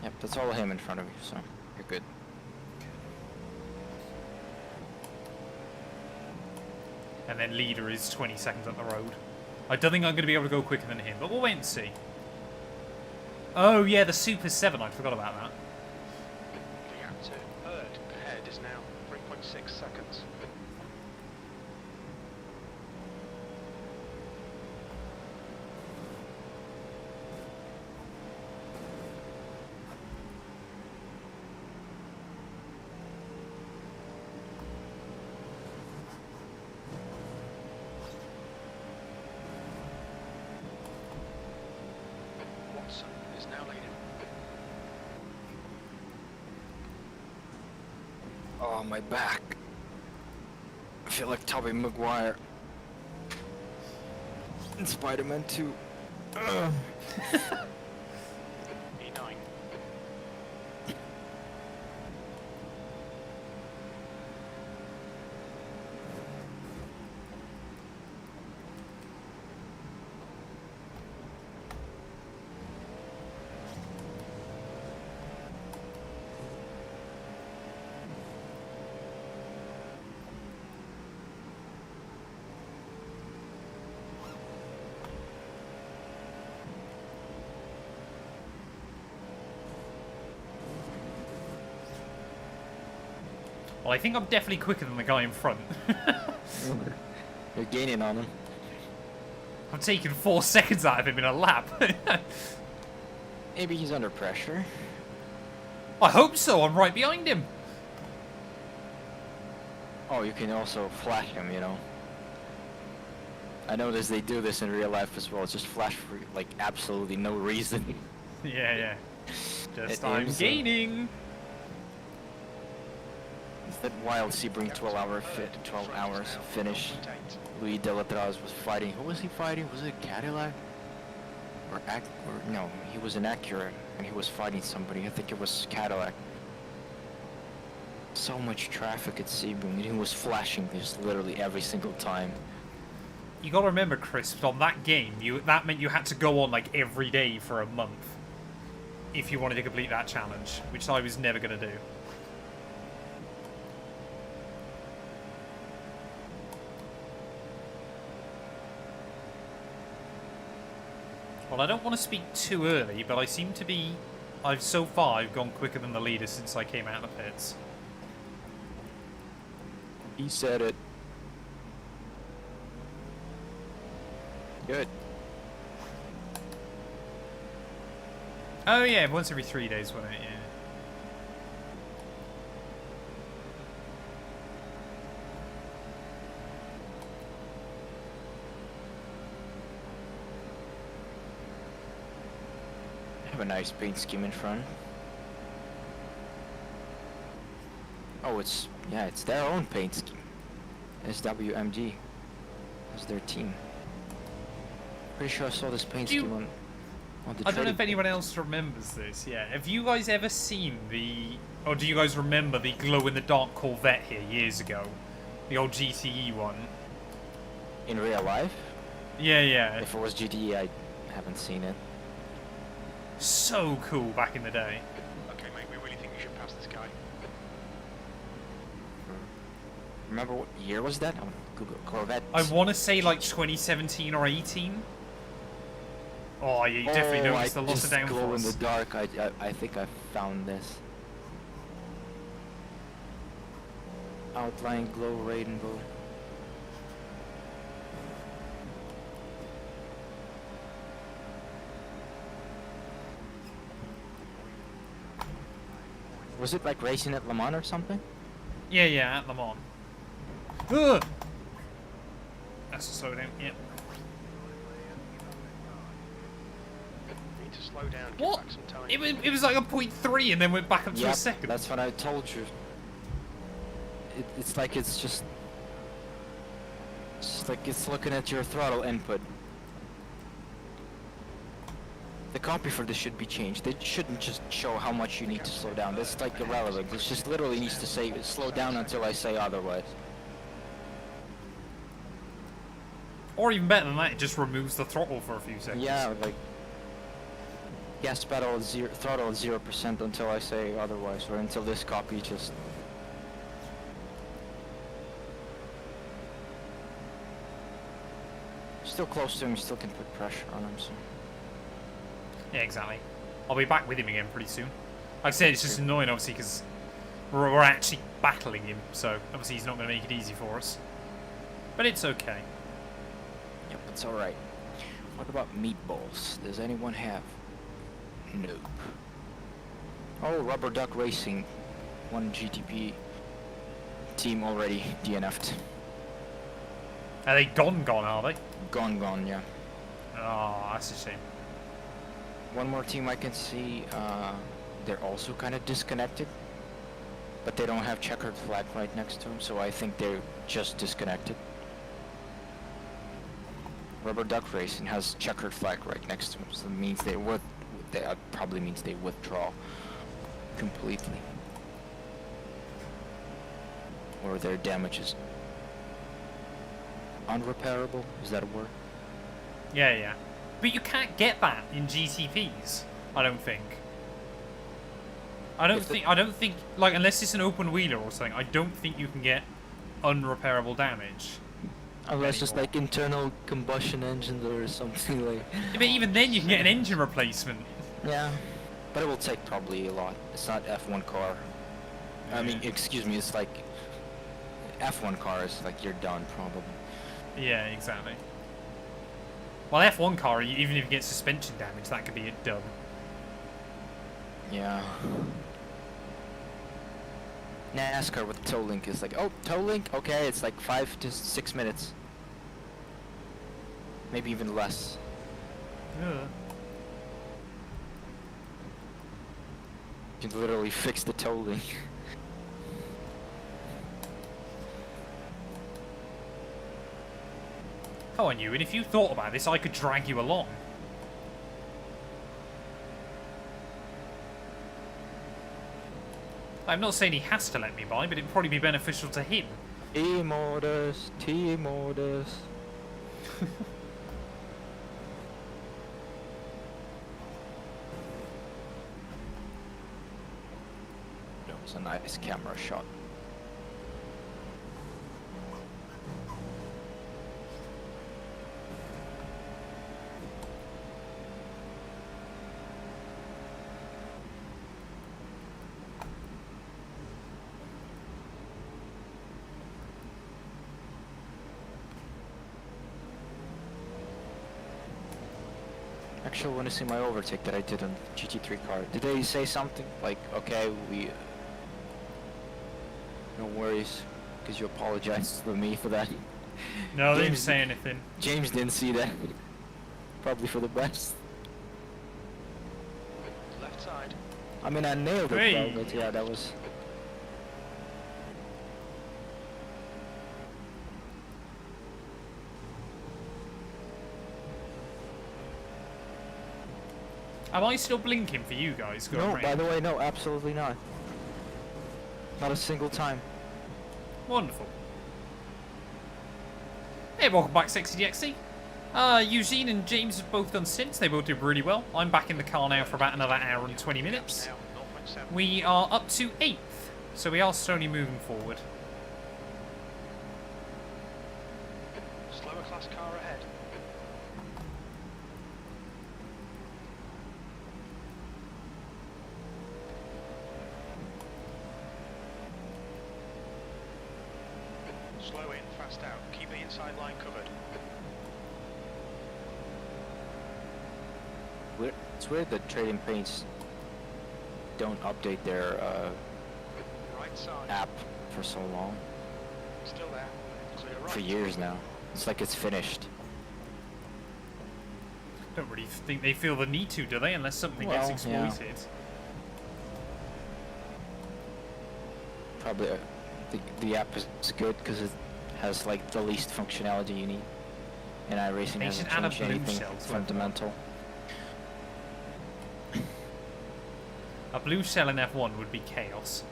Yep, that's all him in front of you, so you're good. And then leader is 20 seconds up the road. I don't think I'm going to be able to go quicker than him, but we'll wait and see. Oh yeah, the Super 7, I forgot about that. The gap to third ahead is now 3.6 seconds. Is now leading. Oh, my back. I feel like Tobey Maguire in Spider-Man 2. E9. Well, I think I'm definitely quicker than the guy in front. You're gaining on him. I'm taking 4 seconds out of him in a lap. Maybe he's under pressure. I hope so, I'm right behind him. Oh, you can also flash him, you know. I noticed they do this in real life as well. It's just flash for, like, absolutely no reason. Yeah. Just It I'm is, gaining. It's that wild Sebring 12 hours finish. Louis Delatraz was fighting. Who was he fighting? Was it Cadillac? Or no, he was an Acura and he was fighting somebody. I think it was Cadillac. So much traffic at Sebring, and he was flashing just literally every single time. You gotta remember, Chris, on that game, that meant you had to go on like every day for a month if you wanted to complete that challenge, which I was never gonna do. Well, I don't want to speak too early, but I seem to be... so far, I've gone quicker than the leader since I came out of the pits. He said it. Good. Oh yeah, once every 3 days, wasn't it? Yeah. Have a nice paint scheme in front. Oh, it's their own paint scheme. SWMG is their team. Pretty sure I saw this paint scheme on the I don't know if trading anyone else remembers this. Yeah, have you guys ever seen or do you guys remember the glow-in-the-dark Corvette here years ago? The old GTE one. in real life. Yeah. If it was GTE, I haven't seen it. So cool back in the day. Okay, mate, we really think you should pass this guy. Remember what year was that? Oh, Google Corvette. I want to say like 2017 or 18. Oh, you definitely noticed the loss of downforce. Glow in the dark. I think I found this. Outline glow rainbow. Was it like racing at Le Mans or something? Yeah, at Le Mans. Ugh! That's a slow down, yeah. Need to slow down, get What? back some time. It was like a 0.3 and then went back up to a second. That's what I told you. It's like it's just like it's looking at your throttle input. The copy for this should be changed. It shouldn't just show how much you need to slow down. That's like irrelevant. It just literally needs to say slow down until I say otherwise. Or even better than that, it just removes the throttle for a few seconds. Yeah, like gas pedal at throttle at 0% until I say otherwise, or until this copy just. Still close to him, you still can put pressure on him, so... Yeah, exactly. I'll be back with him again pretty soon. Like I said, it's just annoying, obviously, because we're actually battling him, so obviously he's not going to make it easy for us. But it's okay. Yep, it's alright. What about meatballs? Does anyone have? Nope. Oh, Rubber Duck Racing. One GTP team already DNF'd. Are they gone, are they? Gone, yeah. Oh, that's a shame. One more team I can see, they're also kind of disconnected. But they don't have checkered flag right next to them, so I think they're just disconnected. Rubber Duck Racing has checkered flag right next to them, so it means that probably means they withdraw completely. Or their damage is unrepairable, is that a word? Yeah. But you can't get that in GTPs, I don't think. I don't think, like, unless it's an open wheeler or something, I don't think you can get unrepairable damage. Unless it's like internal combustion engines or something like... Yeah, but even then you can get an engine replacement. Yeah, but it will take probably a lot. It's not F1 car. I mean, excuse me, it's like... F1 cars, like, you're done, probably. Yeah, exactly. Well, F1 car, even if you get suspension damage, that could be it done. Yeah. NASCAR with tow link is like, oh, tow link? Okay, it's like 5 to 6 minutes. Maybe even less. Yeah. You can literally fix the tow link. Come on, you, and if you thought about this, I could drag you along. I'm not saying he has to let me by, but it'd probably be beneficial to him. Team orders, team orders. That was a nice camera shot. Actually, I want to see my overtake that I did on GT3 car. Did they say something like, okay, we... No worries, because you apologized to me for that. No, they didn't say anything. James didn't see that. Probably for the best. Left side. I mean, I nailed it, Hey. though, but yeah, that was... Am I still blinking for you guys? No, by the way, no, absolutely not. Not a single time. Wonderful. Hey, welcome back, Sexy DXC. Eugene and James have both done stints. They both did really well. I'm back in the car now for about another hour and 20 minutes. We are up to 8th, so we are slowly moving forward. Slower class car ahead. Slow in, fast out. Keep the inside line covered. It's weird that Trading Paints don't update their Right side. app for so long. Still there. Clear right. For years now. It's like it's finished. Don't really think they feel the need to, do they? Unless something gets Well, exploited. yeah. Probably the app is good because it has like the least functionality you need. And iRacing They hasn't should add a changed blue anything shell to it. fundamental. A blue shell in F1 would be chaos.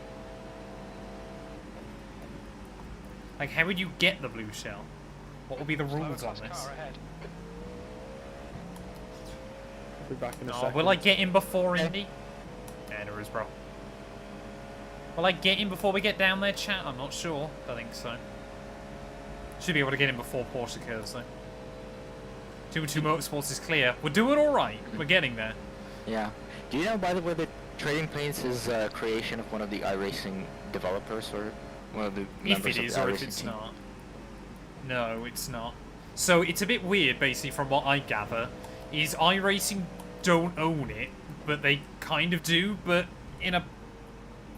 Like, how would you get the blue shell? What would be the rules on Slower class this? car ahead. I'll be back in a Oh, second. will I get in before Indy? Yeah, there is, bro. Will I get in before we get down there, chat? I'm not sure. I think so. Should be able to get in before Porsche curves, though. 2-2 Motorsports is clear. We're doing all right. We're getting there. Yeah. Do you know, by the way, that Trading Paints is a creation of one of the iRacing developers, or one of the If members it is, of the or if iRacing it's team? not. No, it's not. So it's a bit weird, basically, from what I gather, is iRacing don't own it, but they kind of do, but in a,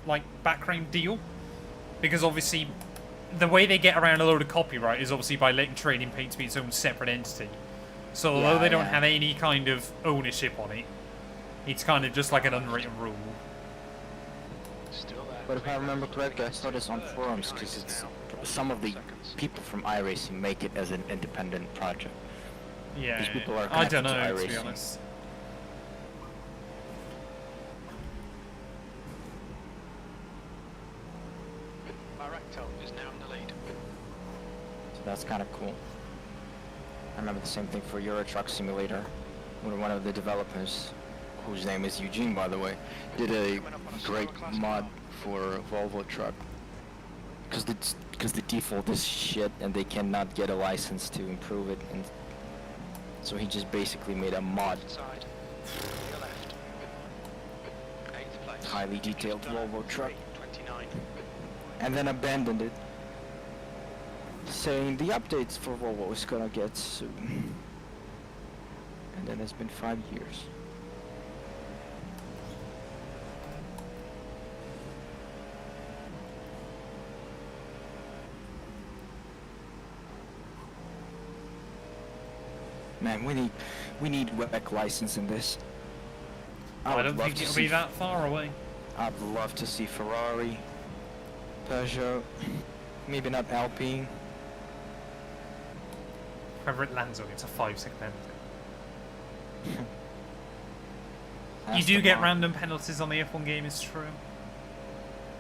like, background deal. Because obviously, the way they get around a load of copyright is obviously by letting Trading Paints be its own separate entity. So although they don't have any kind of ownership on it, it's kind of just like an unwritten rule. Still there. But if I remember correctly, I saw this on forums, because it's some of the people from iRacing make it as an independent project. Yeah, These people are I don't connected know, to to be iRacing. honest. Maractel is now in the lead. So that's kind of cool. I remember the same thing for Euro Truck Simulator, where one of the developers, whose name is Eugene, by the way, did a great mod for Volvo truck. Because the default is shit and they cannot get a license to improve it, and so he just basically made a mod. Side. To the left. 8th place. Highly detailed Volvo truck. 29. And then abandoned it, saying the updates for Volvo is gonna get soon. And then it's been 5 years. Man, we need WEC license in this. I would don't love think to it'll see be that far away. I'd love to see Ferrari, Peugeot, maybe not Alpine. Whoever it lands on, it's a 5-second penalty. You That's do the get mark. random penalties on the F1 game, it's true.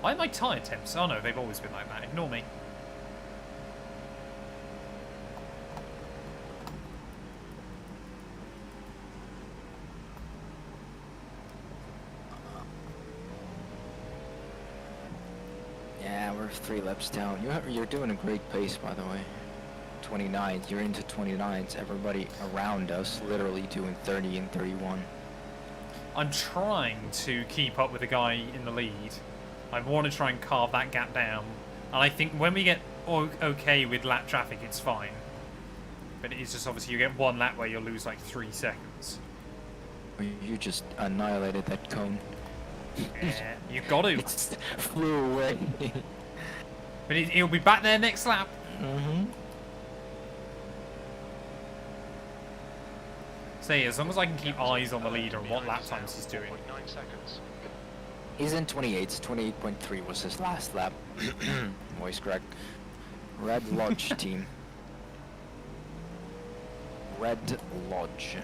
Why are my tyre temps? Oh no, they've always been like that. Ignore me. Yeah, we're 3 laps down. You're doing a great pace, by the way. 29th, you're into 29s. Everybody around us literally doing 30 and 31. I'm trying to keep up with the guy in the lead. I want to try and carve that gap down. And I think when we get okay with lap traffic, it's fine. But it is just obviously you get one lap where you'll lose like 3 seconds. You just annihilated that cone. Yeah, you got to. It flew away. But he'll be back there next lap. Mm-hmm. Say, as long as I can keep eyes on the leader and what lap times he's doing. 9 seconds. He's in 28s. 28.3 was his last lap. Voice crack. Red Lodge team. Red Lodge.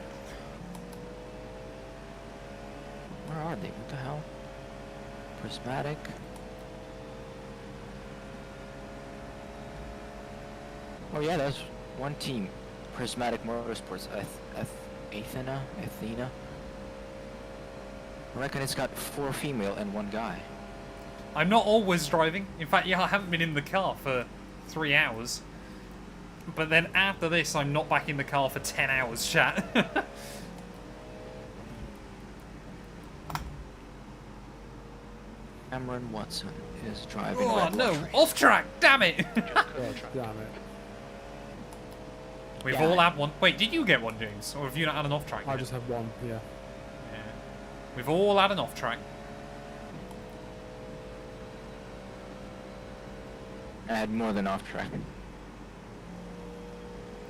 Where are they? What the hell? Prismatic. Oh yeah, there's one team. Prismatic Motorsports. Athena? I reckon it's got 4 female and 1 guy. I'm not always driving. In fact, yeah, I haven't been in the car for 3 hours. But then after this, I'm not back in the car for 10 hours, chat. Cameron Watson is driving. Oh Red no, Lodge. off track, damn it! Oh, damn it. We've Yeah. all had one. Wait, did you get one, James? Or have you not had an off track? I yet? just have one, yeah. Yeah. We've all had an off track. I had more than off track.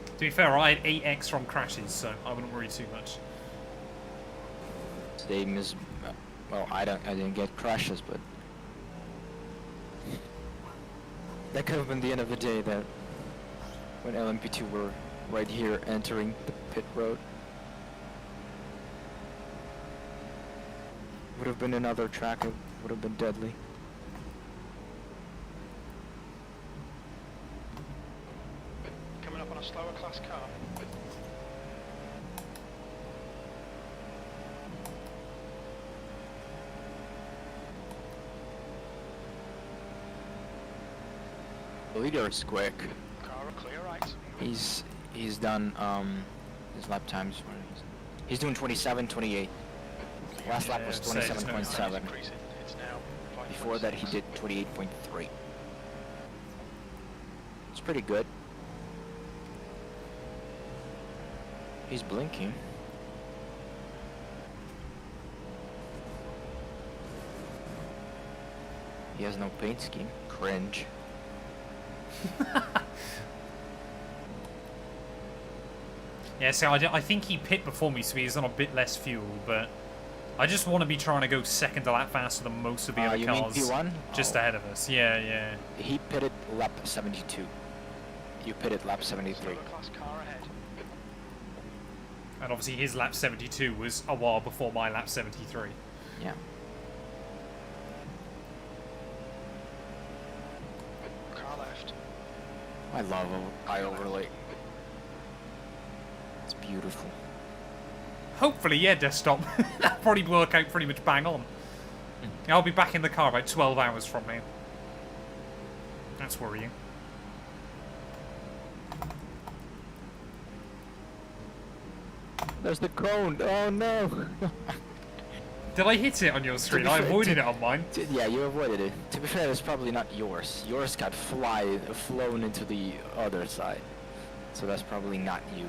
To be fair, I had 8x from crashes, so I wouldn't worry too much. Same as, well, I didn't get crashes, but that could have been the end of the day. That when LMP2 were right here entering the pit road, would have been another track. It would have been deadly. Coming up on a slower class car. The leader is quick. Car are clear right. He's done his lap times. He's doing 27.28. Last lap was 27.7. Before that, he did 28.3. It's pretty good. He's blinking. He has no paint scheme. Cringe. Yeah, so I think he pit before me, so he's on a bit less fuel, but I just want to be trying to go second a lap faster than most of the other cars. You mean P1? Just ahead of us. Yeah, yeah. He pitted lap 72. You pitted lap 73. And obviously his lap 72 was a while before my lap 73. Yeah. Car left. I love eye overlay. It's beautiful. Hopefully, yeah, desktop. That'll probably work out pretty much bang on. I'll be back in the car about 12 hours from now. That's worrying. There's the cone. Oh no. Did I hit it on your screen? I avoided it on mine. Yeah, you avoided it. To be fair, it's probably not yours. Yours got flown into the other side. So that's probably not you.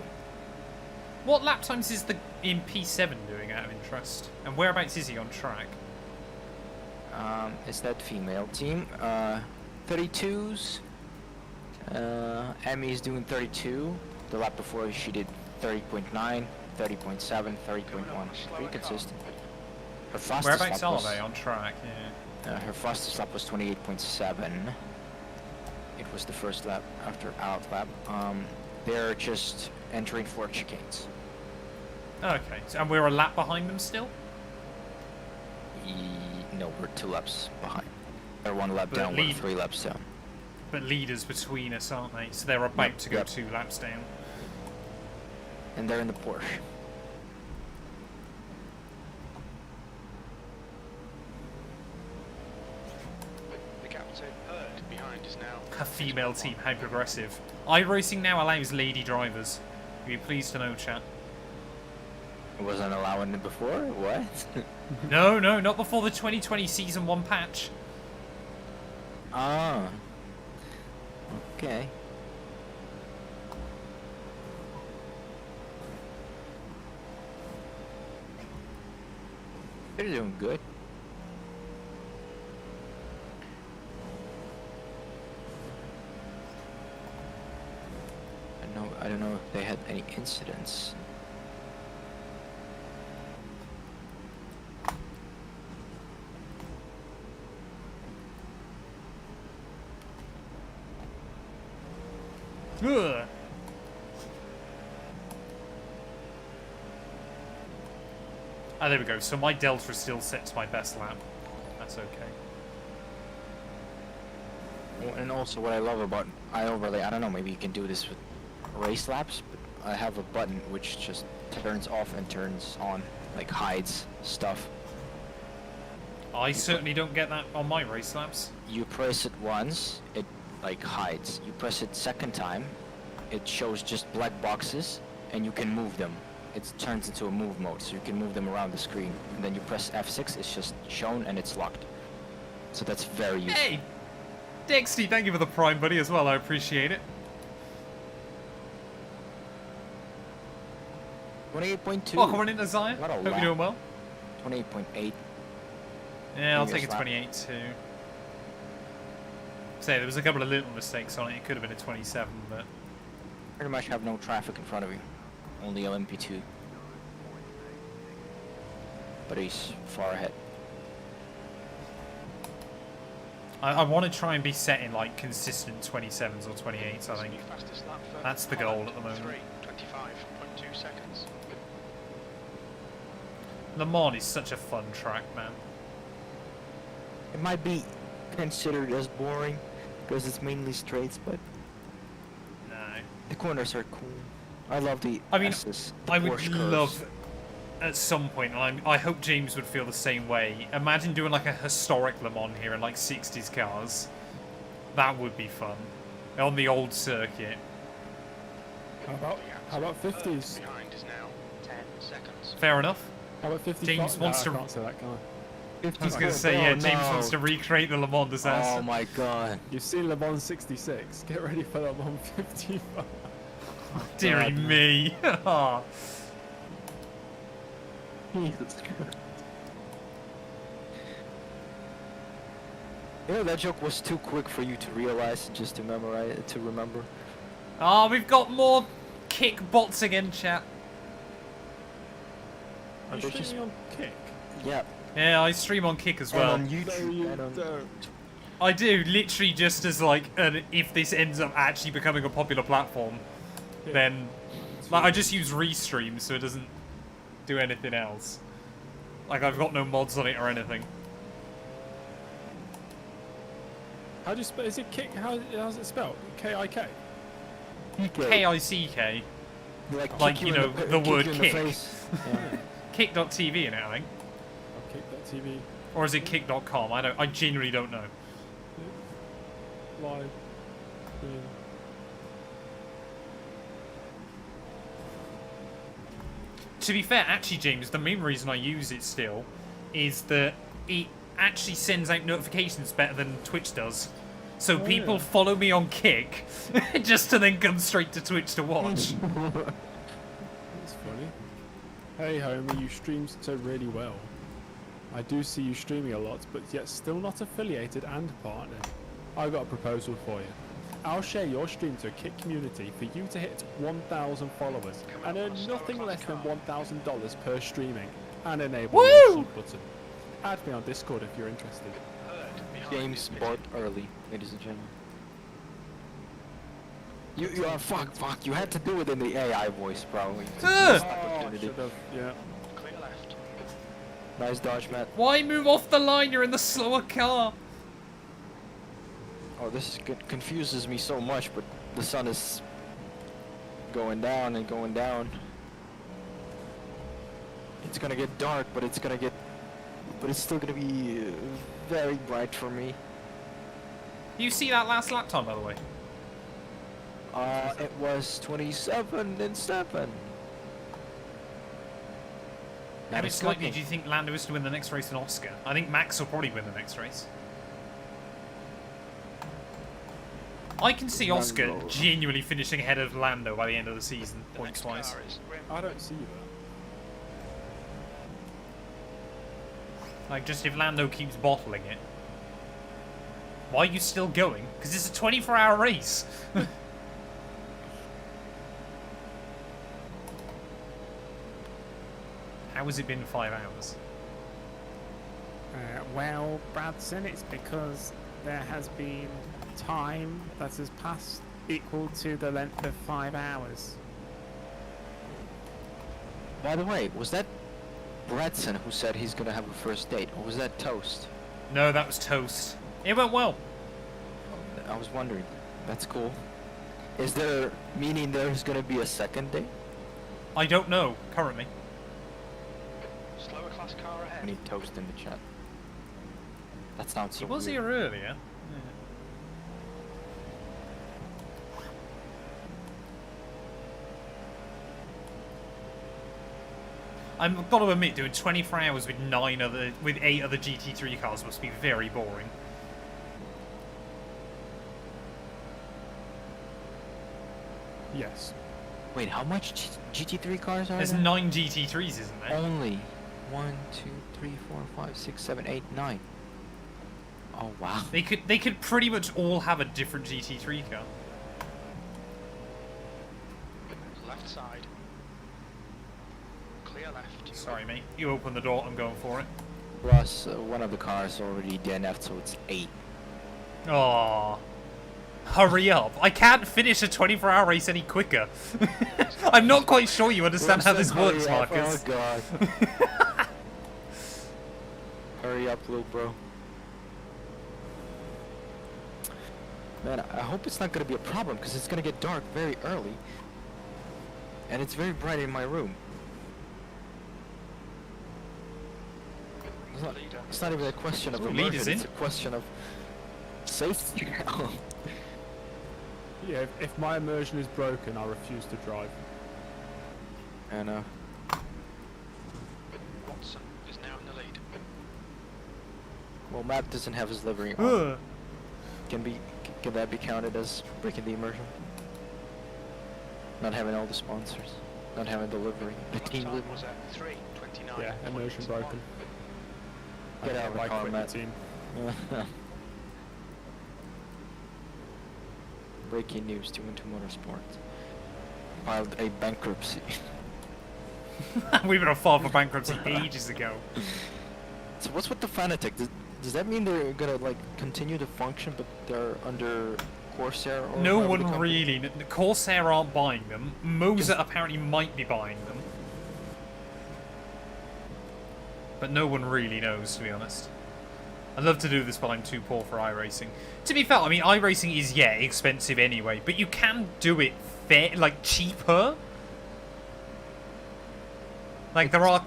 What lap times is the in P7 doing out of interest? And whereabouts is he on track? It's that female team. 32s. Emmy's doing 32. The lap before she did 30.9, 30.7, 30.1. Pretty consistent. Her fastest Whereabouts lap are was, they on track? Yeah. her fastest lap was 28.7. It was the first lap after out lap. They're just entering 4 chicanes. Okay, so, and we're a lap behind them still? No, we're 2 laps behind. They're 1 lap But down, we're 3 laps down. But leaders between us, aren't they? So they're about to go 2 laps down. And they're in the Porsche. The gap to Herd behind is now. A female team, how progressive. iRacing now allows lady drivers. Are you pleased to know, chat? It wasn't allowing it before? What? No, not before the 2020 Season 1 patch. Ah. Okay. They're doing good. I don't know if they had any incidents. Ugh. Ah, there we go. So my delta is still set to my best lap. That's okay. And also what I love about iOverlay, I don't know, maybe you can do this with race laps, but I have a button which just turns off and turns on, like hides stuff. I certainly don't get that on my race laps. You press it once, it like hides. You press it second time, it shows just black boxes, and you can move them. It turns into a move mode, so you can move them around the screen. And then you press F6, it's just shown and it's locked. So that's very useful. Hey! Dexty, thank you for the Prime, buddy, as well. I appreciate it. 28.2. Welcome on in, Isaiah. What a Hope lap. you're doing well. 28.8. Yeah, I'll Previous take a lap. 28 too. Say, there was a couple of little mistakes on it. It could have been a 27, but... Pretty much have no traffic in front of you. Only LMP2. But he's far ahead. I want to try and be set in, like, consistent 27s or 28s, I think. Fastest lap for That's the goal at the moment. 25.2 seconds. Le Mans is such a fun track, man. It might be considered as boring because it's mainly straights, but No. the corners are cool. I love the I mean, S's, the I would Porsche curves. love, at some point, and I hope James would feel the same way. Imagine doing like a historic Le Mans here in like 60s cars. That would be fun. On the old circuit. How about 50s? Behind is now 10 seconds. Fair enough. How about 50s? James wants to. I can't say that, can I? I was going to say, yeah, James wants to recreate the Le Mans disaster. Oh my god. You've seen Le Mans 66. Get ready for Le Mans 55. Deary me. Oh. Jesus Christ. You know, that joke was too quick for you to realize, just to memorize, to remember. Oh, we've got more kick bots again, chat. Are you streaming on Kick? Yeah. Yeah, I stream on Kick as well. And on YouTube. No, you and on... don't. I do, literally just as like, if this ends up actually becoming a popular platform, then like I just use Restream, so it doesn't do anything else. Like I've got no mods on it or anything. How do you spell? Is it Kick? How's it spelled? K-I-K? K-I-C-K. Like you know, the word kick. Kick.tv in it, I think. Oh, Kick.tv. Or is it kick.com? I genuinely don't know. Live. To be fair, actually, James, the main reason I use it still is that it actually sends out notifications better than Twitch does. So people follow me on Kick just to then come straight to Twitch to watch. That's funny. Hey, homie, you stream so really well. I do see you streaming a lot, but yet still not affiliated and partnered. I've got a proposal for you. I'll share your stream to a Kick community for you to hit 1,000 followers and earn nothing less than $1,000 per streaming and enable the sub button. Add me on Discord if you're interested. James bought early, ladies and gentlemen. You are fuck. You had to do it in the AI voice, probably. Oh, should have, yeah. Clear left. Nice dodge, Matt. Why move off the line? You're in the slower car. Oh, this confuses me so much, but the sun is going down and going down. It's gonna get dark, but it's still gonna be very bright for me. You see that last lap time, by the way? It was 27 and 7. How much likely do you think Lando is to win the next race in Oscar? I think Max will probably win the next race. I can see Oscar genuinely finishing ahead of Lando by the end of the season, points-wise. I don't see that. Like, just if Lando keeps bottling it. Why are you still going? Because it's a 24-hour race. How has it been 5 hours? Well, Bradson, it's because there has been time that has passed equal to the length of 5 hours. By the way, was that Bradson who said he's gonna have a first date, or was that Toast? No, that was Toast. It went well. I was wondering. That's cool. Is there meaning there's gonna be a second date? I don't know, currently. Slower class car I ahead. need Toast in the chat. That sounds so He was weird. here earlier. I've got to admit, doing 24 hours with 8 other GT3 cars must be very boring. Yes. Wait, how much GT3 cars are There's there? 9 GT3s, isn't there? Only 1, 2, 3, 4, 5, 6, 7, 8, 9. Oh wow. They could pretty much all have a different GT3 car. Left side. Clear left. Sorry, mate. You open the door. I'm going for it. Plus, one of the cars already DNF'd, so it's 8. Aww. Hurry up. I can't finish a 24-hour race any quicker. I'm not quite sure you understand how this works, Marcus. Oh god. Hurry up, little bro. Man, I hope it's not gonna be a problem, because it's gonna get dark very early. And it's very bright in my room. It's not even a question of immersion, it's a question of safety. Yeah, if my immersion is broken, I refuse to drive. And Watson is now in the lead. well, Matt doesn't have his livery on. Can that be counted as breaking the immersion? Not having all the sponsors, not having the livery, the Lap team time livery. was at 3:29. Yeah, immersion broken. Get out of the I car, quit the Matt. team. Breaking news: 212 Motorsports filed a bankruptcy. We would have filed for bankruptcy ages ago. So what's with the Fanatec? Does that mean they're gonna like continue to function, but they're under Corsair? Or No whatever the one company- really. Corsair aren't buying them. Moser apparently might be buying them. But no one really knows, to be honest. I'd love to do this, but I'm too poor for iRacing. To be fair, I mean, iRacing is, yeah, expensive anyway, but you can do it cheaper. Like, there are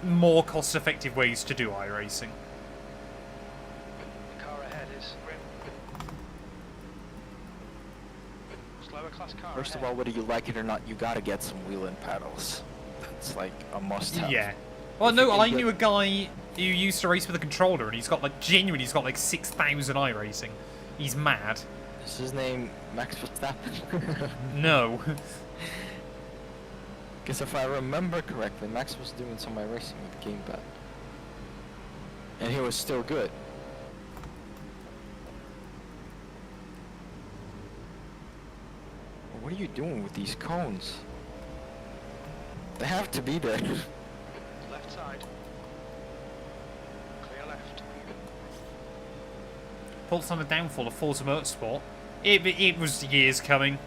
more cost-effective ways to do iRacing. The car ahead is Grim. Slower class car First of ahead. all, whether you like it or not, you gotta get some wheel and paddles. That's like a must-have. Yeah. Well, If no, you can I get- knew a guy who used to race with a controller, and he's got, like, genuinely, he's got, like, 6,000 iRacing. He's mad. Is his name Max Verstappen? No. Because if I remember correctly, Max was doing some iRacing with the gamepad. And he was still good. What are you doing with these cones? They have to be there. Left side. Clear left. Thoughts on the downfall of Forza Motorsport? It was years coming.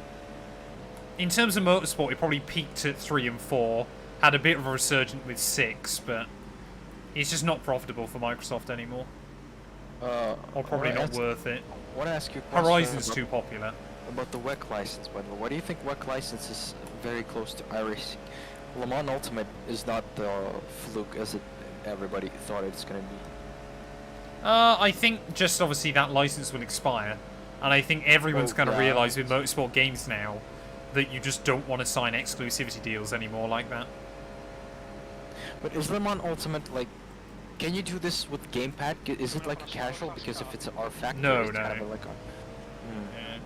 In terms of motorsport, it probably peaked at 3 and 4, had a bit of a resurgence with 6, but it's just not profitable for Microsoft anymore. Or probably not worth it. I want to ask you a question Horizon's too popular. about the WEC license, by the way. Why do you think WEC license is very close to iRacing? Le Mans Ultimate is not the fluke as everybody thought it's going to be. I think just obviously that license will expire, and I think everyone's going to realise with motorsport games now that you just don't want to sign exclusivity deals anymore like that. But is Le Mans Ultimate like? Can you do this with gamepad? Is it like a casual? Because if it's an R factor, No, it's no. kind of like a. Yeah.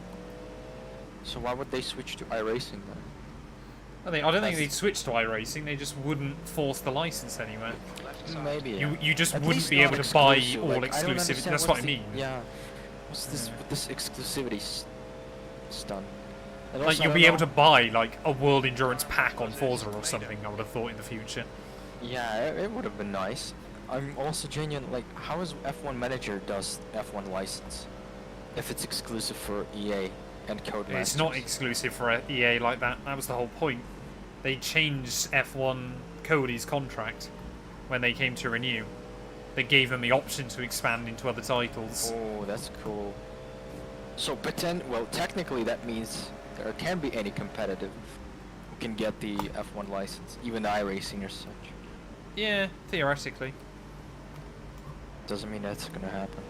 So why would they switch to iRacing then? I don't think they'd switch to iRacing. They just wouldn't force the license anywhere. Left side. Maybe. Yeah. You just At wouldn't least be able to buy non-exclusive, all like, I don't exclusivity. understand That's what I the- mean. Yeah. What's this with this exclusivity stunt? And Like also, you'll I be don't able to know- buy like a World Endurance pack on Forza or something. I would have thought in the future. Yeah, it would have been nice. I'm also genuine. Like, how is F1 Manager does F1 license if it's exclusive for EA and Codemasters? It's not exclusive for EA like that. That was the whole point. They changed F1 Cody's contract when they came to renew. They gave them the option to expand into other titles. Oh, that's cool. So technically that means there can be any competitive who can get the F1 license, even iRacing or such. Yeah, theoretically. Doesn't mean that's gonna happen.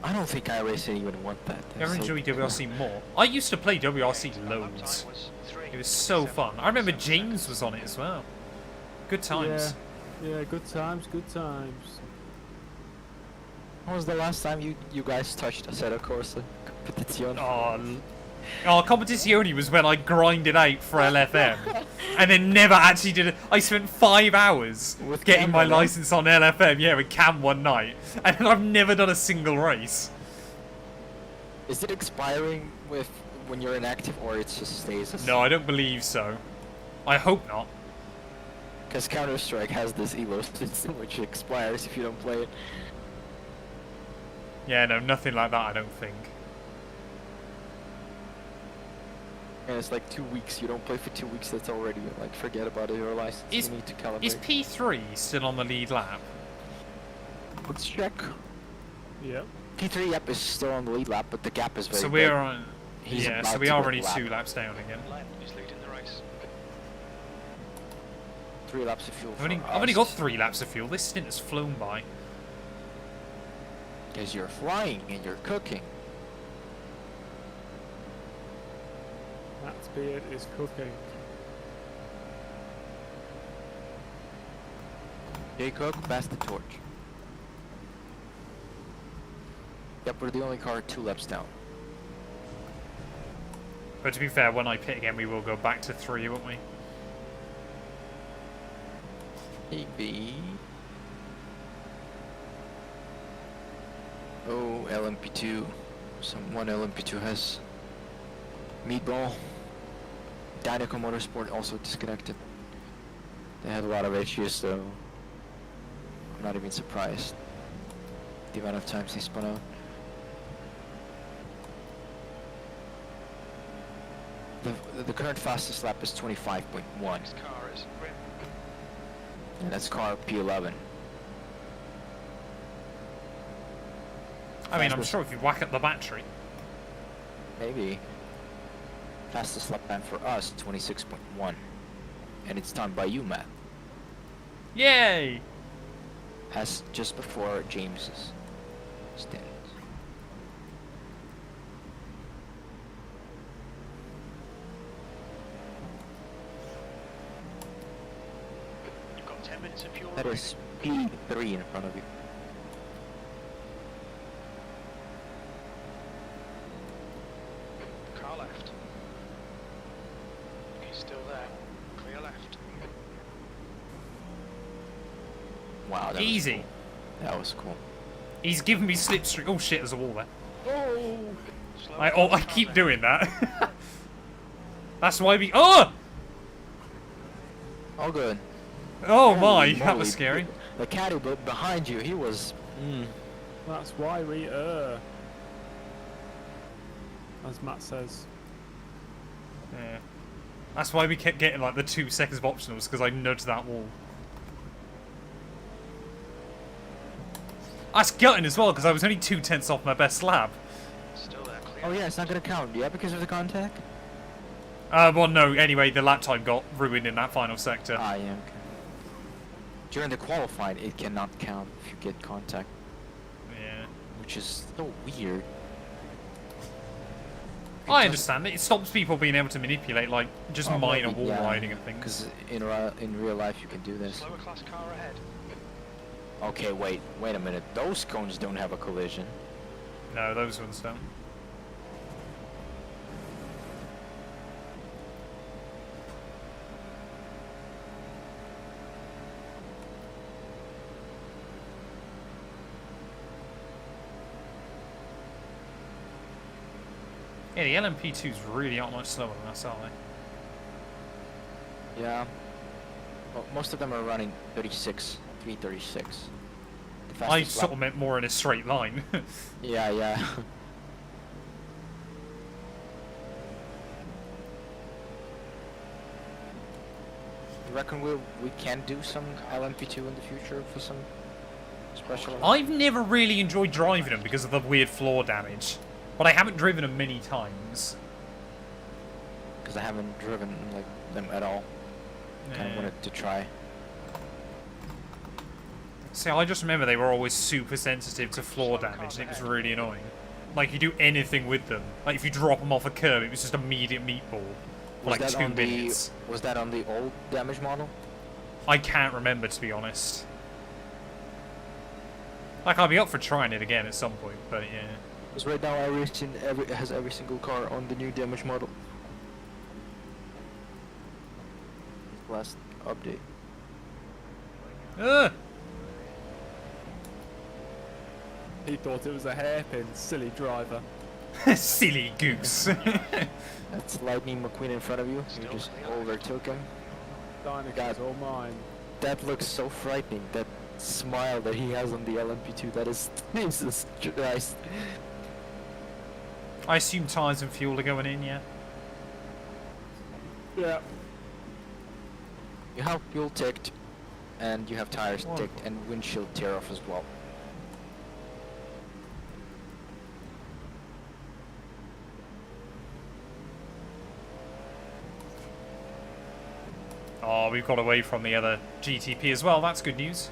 I don't think iRacing even want that. You ever enjoy WRC more? I used to play WRC loads. It was so fun. I remember James was on it as well. Good times. Yeah, good times, good times. When was the last time you guys touched Assetto Corsa Competizione? Oh, Competizione was when I grinded out for LFM. And then never actually did it. I spent 5 hours With getting Cam my one night? license on LFM, yeah, with Cam one night. And then I've never done a single race. Is it expiring when you're inactive, or it just stays as... No, I don't believe so. I hope not. Because Counter-Strike has this ELO system which expires if you don't play it. Yeah, no, nothing like that, I don't think. And it's like 2 weeks. You don't play for 2 weeks, that's already like forget about it. Your license. Is- You need to calibrate. Is P3 still on the lead lap? Let's check. Yeah. P3 yep is still on the lead lap, but the gap is very So big. we're on. He's Yeah, about so we to are go only lap. 2 laps down again. Len is leading the race. 3 laps of fuel. I've only got 3 laps of fuel. This stint has flown by. Because you're flying and you're cooking. Matt's beard is cooking. J Cook, pass the torch. Yep, we're the only car 2 laps down. But to be fair, when I pit again, we will go back to 3, won't we? Maybe. Oh, LMP2. Someone LMP2 has meatball. Dynaco Motorsport also disconnected. They had a lot of issues, so I'm not even surprised. The amount of times they spun out. The current fastest lap is 25.1. Next car is Grim. And that's car P11. I mean, I'm sure if you whack up the battery. Maybe. Fastest lap time for us, 26.1. And it's done by you, Matt. Yay! Has just before James's stint. You've got 10 minutes of fuel. That is P3 in front of you. Car left. He's still there. Clear left. Wow, that Easy. was cool. That was cool. He's giving me slipstream. Oh shit, there's a wall there. Slow I keep doing that. That's why we. Oh! All good. Oh my, Holy that moly. was scary. The caddy behind you, he was. That's why we as Matt says. Yeah. That's why we kept getting like the 2 seconds of optionals, because I nudged that wall. That's gutting as well, because I was only 2/10 off my best lap. Still there. Clear. Oh yeah, it's not gonna count. Yeah, because of the contact. Well, no. Anyway, the lap time got ruined in that final sector. Ah, yeah. Okay. During the qualifying, it cannot count if you get contact, Yeah. which is so weird. I understand it. It stops people being able to manipulate like just minor wall riding and things. Because in real life you can do this. Slower class car ahead. Okay, wait a minute. Those cones don't have a collision. No, those ones don't. Yeah, the LMP2s really aren't much slower than us, are they? Yeah. Well, most of them are running 336. I sort of meant more in a straight line. Yeah. You reckon we can do some LMP2 in the future for some special? I've never really enjoyed driving them because of the weird floor damage, but I haven't driven them many times. Because I haven't driven like them at all. Kind of wanted to try. See, I just remember they were always super sensitive to floor damage, and it was really annoying. Like, you do anything with them. Like, if you drop them off a curb, it was just immediate meatball. For like 2 minutes. Was that on the old damage model? I can't remember, to be honest. Like, I'll be up for trying it again at some point, but yeah. Because right now iRacing has every single car on the new damage model. Last update. Ugh! He thought it was a hairpin, silly driver. Silly goose. That's Lightning McQueen in front of you. You just overtook him. Dynaco's all mine. That looks so frightening. That smile that he has on the LMP2. That is Jesus Christ. I assume tyres and fuel are going in, yeah? Yeah. You have fuel ticked, and you have tires ticked, and windshield tear off as well. Oh, we've got away from the other GTP as well. That's good news.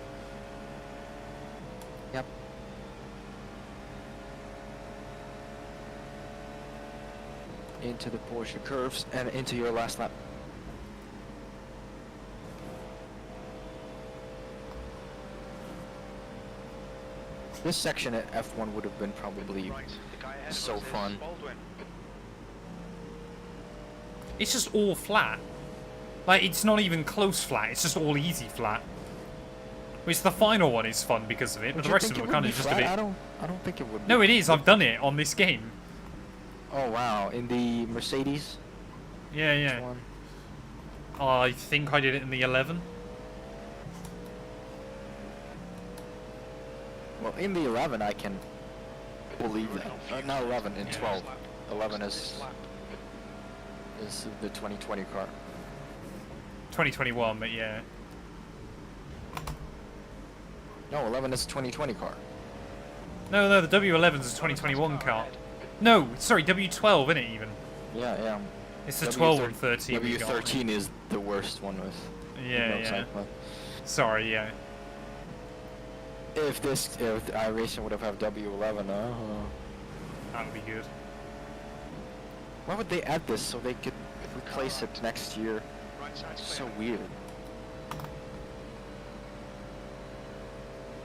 Into into the Porsche curves and into your last lap. This section at F1 would have been probably Right, the guy ahead so of us is fun. Baldwin. It's just all flat. Like, it's not even close flat, it's just all easy flat. Which the final one is fun because of it, but the rest of them are kind of just a bit... I don't think it would be. No, it is, I've done it on this game. Oh wow, in the Mercedes? Yeah, yeah. One? I think I did it in the 11. Well, in the 11 I can believe that. Not 11, in 12. 11 is the 2020 car. 2021, but yeah. No, 11 is a 2020 car. No, the W11 is a 2021 car. No, sorry, W12, isn't it even? Yeah, yeah. It's the 12 and 13. W13 is the worst one with. Yeah, yeah. Sorry, yeah. If iRacing would have had W11, that would be good. Why would they add this so they could replace it next year? Right side's It's clear. so weird.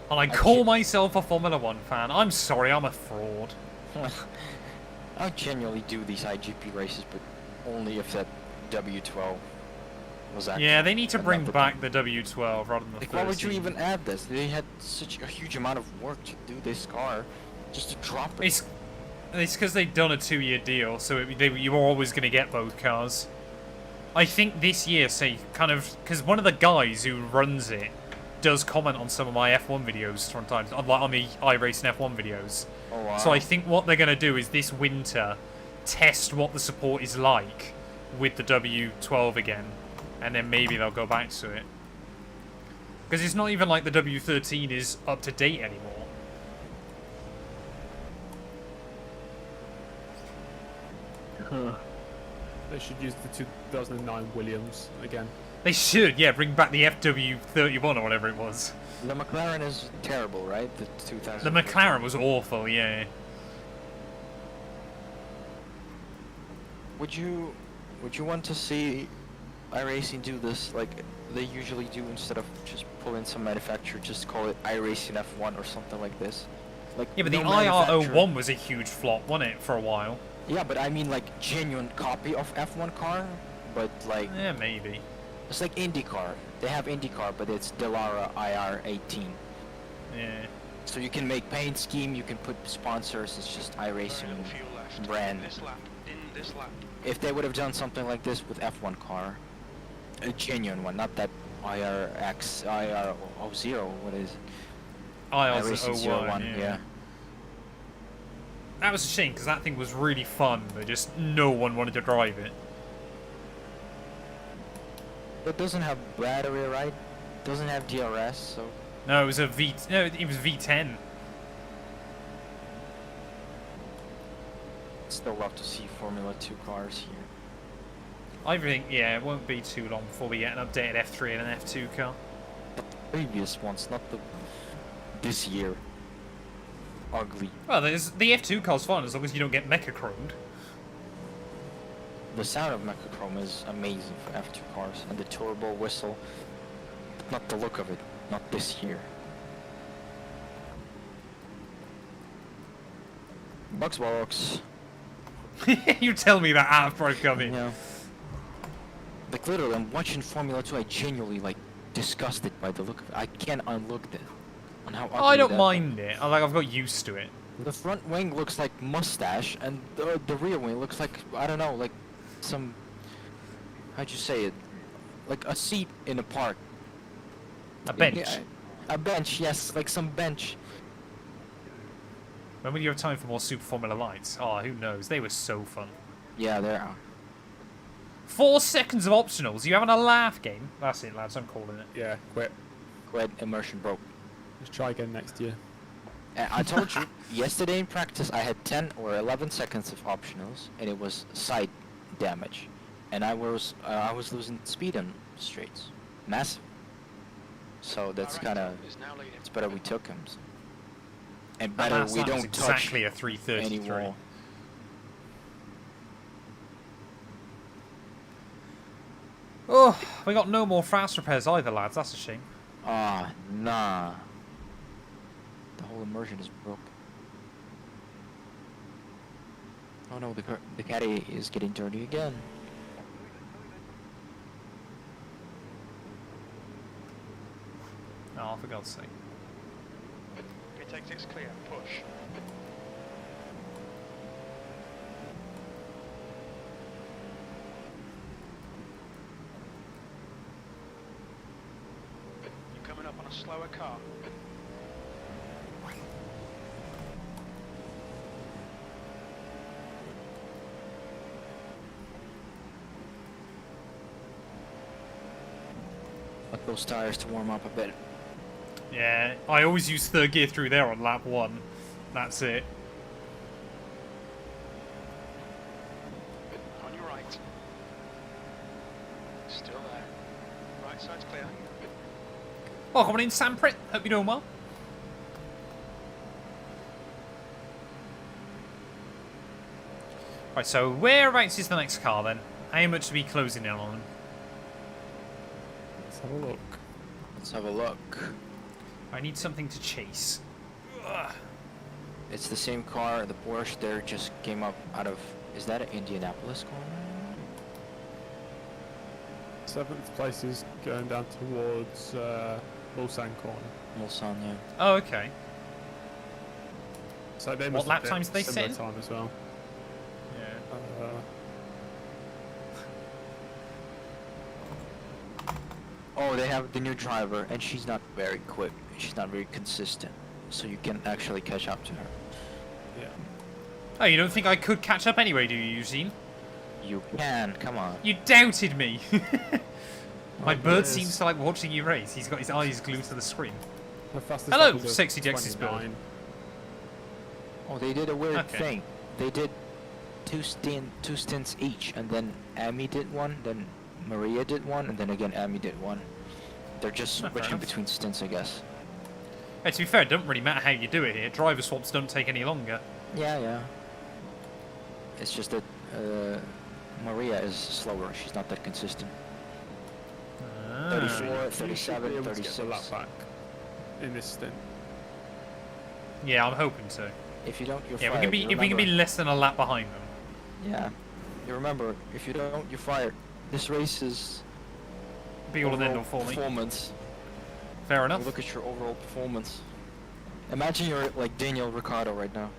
And I call myself a Formula 1 fan. I'm sorry, I'm a fraud. I genuinely do these IGP races, but only if that W12 was actually... Yeah, they need to bring another back thing. the W12 rather than the 13. Like, why would you even add this? They had such a huge amount of work to do this car, just to drop it. It's because they'd done a 2-year deal, so you were always going to get both cars. I think this year, because one of the guys who runs it does comment on some of my F1 videos sometimes, on the iRacing F1 videos. Oh, wow. So I think what they're going to do is this winter test what the support is like with the W12 again, and then maybe they'll go back to it. Because it's not even like the W13 is up to date anymore. They should use the 2009 Williams again. They should, yeah, bring back the FW31 or whatever it was. The McLaren is terrible, right? The 2000. The McLaren was awful, yeah. Would you want to see iRacing do this like they usually do, instead of just pull in some manufacturer, just call it iRacing F1 or something like this? Like, Yeah, but no the manufacturer- IR01 was a huge flop, wasn't it, for a while? Yeah, but I mean like genuine copy of F1 car, but like Yeah, maybe. it's like IndyCar. They have IndyCar, but it's Delara IR18. Yeah. So you can make paint scheme, you can put sponsors. It's just iRacing Very little fuel left. brand. In this lap. If they would have done something like this with F1 car, a genuine one, not that IR0, what is it? iRacing 01, yeah. That was a shame, because that thing was really fun, but just no one wanted to drive it. It doesn't have battery, right? Doesn't have DRS, so... No, it was it was V10. Still love to see Formula 2 cars here. I think, yeah, it won't be too long before we get an updated F3 and an F2 car. The previous ones, not this year. Ugly. Well, the F2 car's fun as long as you don't get mecha chromed. The sound of Mechachrome is amazing for F2 cars, and the turbo whistle, but not the look of it, not this year. Box. You tell me that after I come in. Yeah. Like literally, I'm watching Formula 2, I genuinely like disgusted by the look of it. I can't unlook it. On how ugly I don't that mind it. I've got used to it. The front wing looks like mustache, and the rear wing looks like, I don't know, like some, how'd you say it? Like a seat in a park. A bench. Yeah, a bench, yes, like some bench. When will you have time for more Super Formula lights? Oh, who knows? They were so fun. Yeah, there are. 4 seconds of optionals. You having a laugh, game? That's it, lads. I'm calling it. Yeah, quit. Quit, immersion broke. Let's try again next year. I told you, yesterday in practice I had 10 or 11 seconds of optionals, and it was side damage. And I was losing speed on straights. Massive. So that's kinda, it's better we took him. And better we don't touch exactly a 333. any wall. Oh, we got no more fast repairs either, lads. That's a shame. Ah, nah. The whole immersion is broke. Oh no, the caddy is getting dirty again. Oh, for God's sake. Okay, take 6 clear. Push. You're coming up on a slower car. Let those tires to warm up a bit. Yeah, I always use third gear through there on lap 1. That's it. On your right. Still there. Right side's clear. Welcome in, Sam Pritt. Hope you're doing well. Right, so whereabouts is the next car then? How much are we closing in on them? Let's have a look. Let's have a look. I need something to chase. Ugh. It's the same car. The Porsche there just came up out of. Is that an Indianapolis car? 7th place is going down towards Mulsanne corner. Mulsanne, yeah. Oh, okay. So they What must lap have times been they similar set in? time as well. Yeah. Oh, they have the new driver, and she's not very quick. She's not very consistent, so you can actually catch up to her. Yeah. Oh, you don't think I could catch up anyway, do you, Eugene? You can. Come on. You doubted me. My bird yes. seems to like watching you race. He's got his eyes glued to the screen. Her fastest Hello, lap is a Sexy Dex's bird. 29. Oh, they did a weird Okay. thing. They did two stints each, and then Amy did one, then Maria did one, and then again Amy did one. They're just Fair switching enough. between stints, I guess. Hey, to be fair, it doesn't really matter how you do it here. Driver swaps don't take any longer. Yeah. It's just that Maria is slower. She's not that consistent. Ah. 34, You should 37, be able to get the lap 36. back in this stint. Yeah, I'm hoping so. If you don't, you're Yeah, fired. we can be You if we can be remember- less than a lap behind them. Yeah. You remember, if you don't, you're fired. This race is Be all and end overall all for me. performance. Fair You enough. look at your overall performance. Imagine you're like Daniel Ricciardo right now.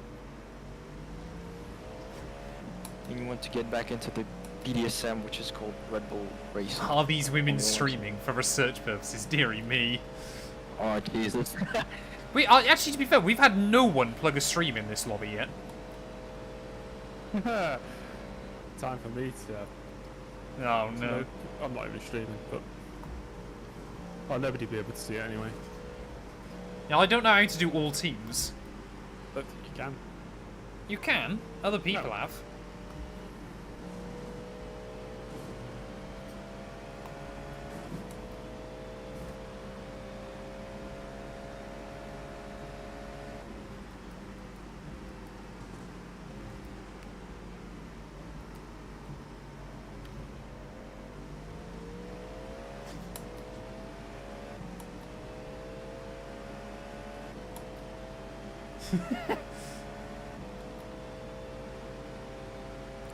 And you want to get back into the BDSM, which is called Red Bull Racing. Are these women Formula One. streaming for research purposes? Deary me. Oh, Jesus. Actually, to be fair, we've had no one plug a stream in this lobby yet. Time for me to. Oh no. I'm not even streaming, but. Well, nobody will be able to see it anyway. Yeah, I don't know how to do all teams. But you can. You can. Other people No. have.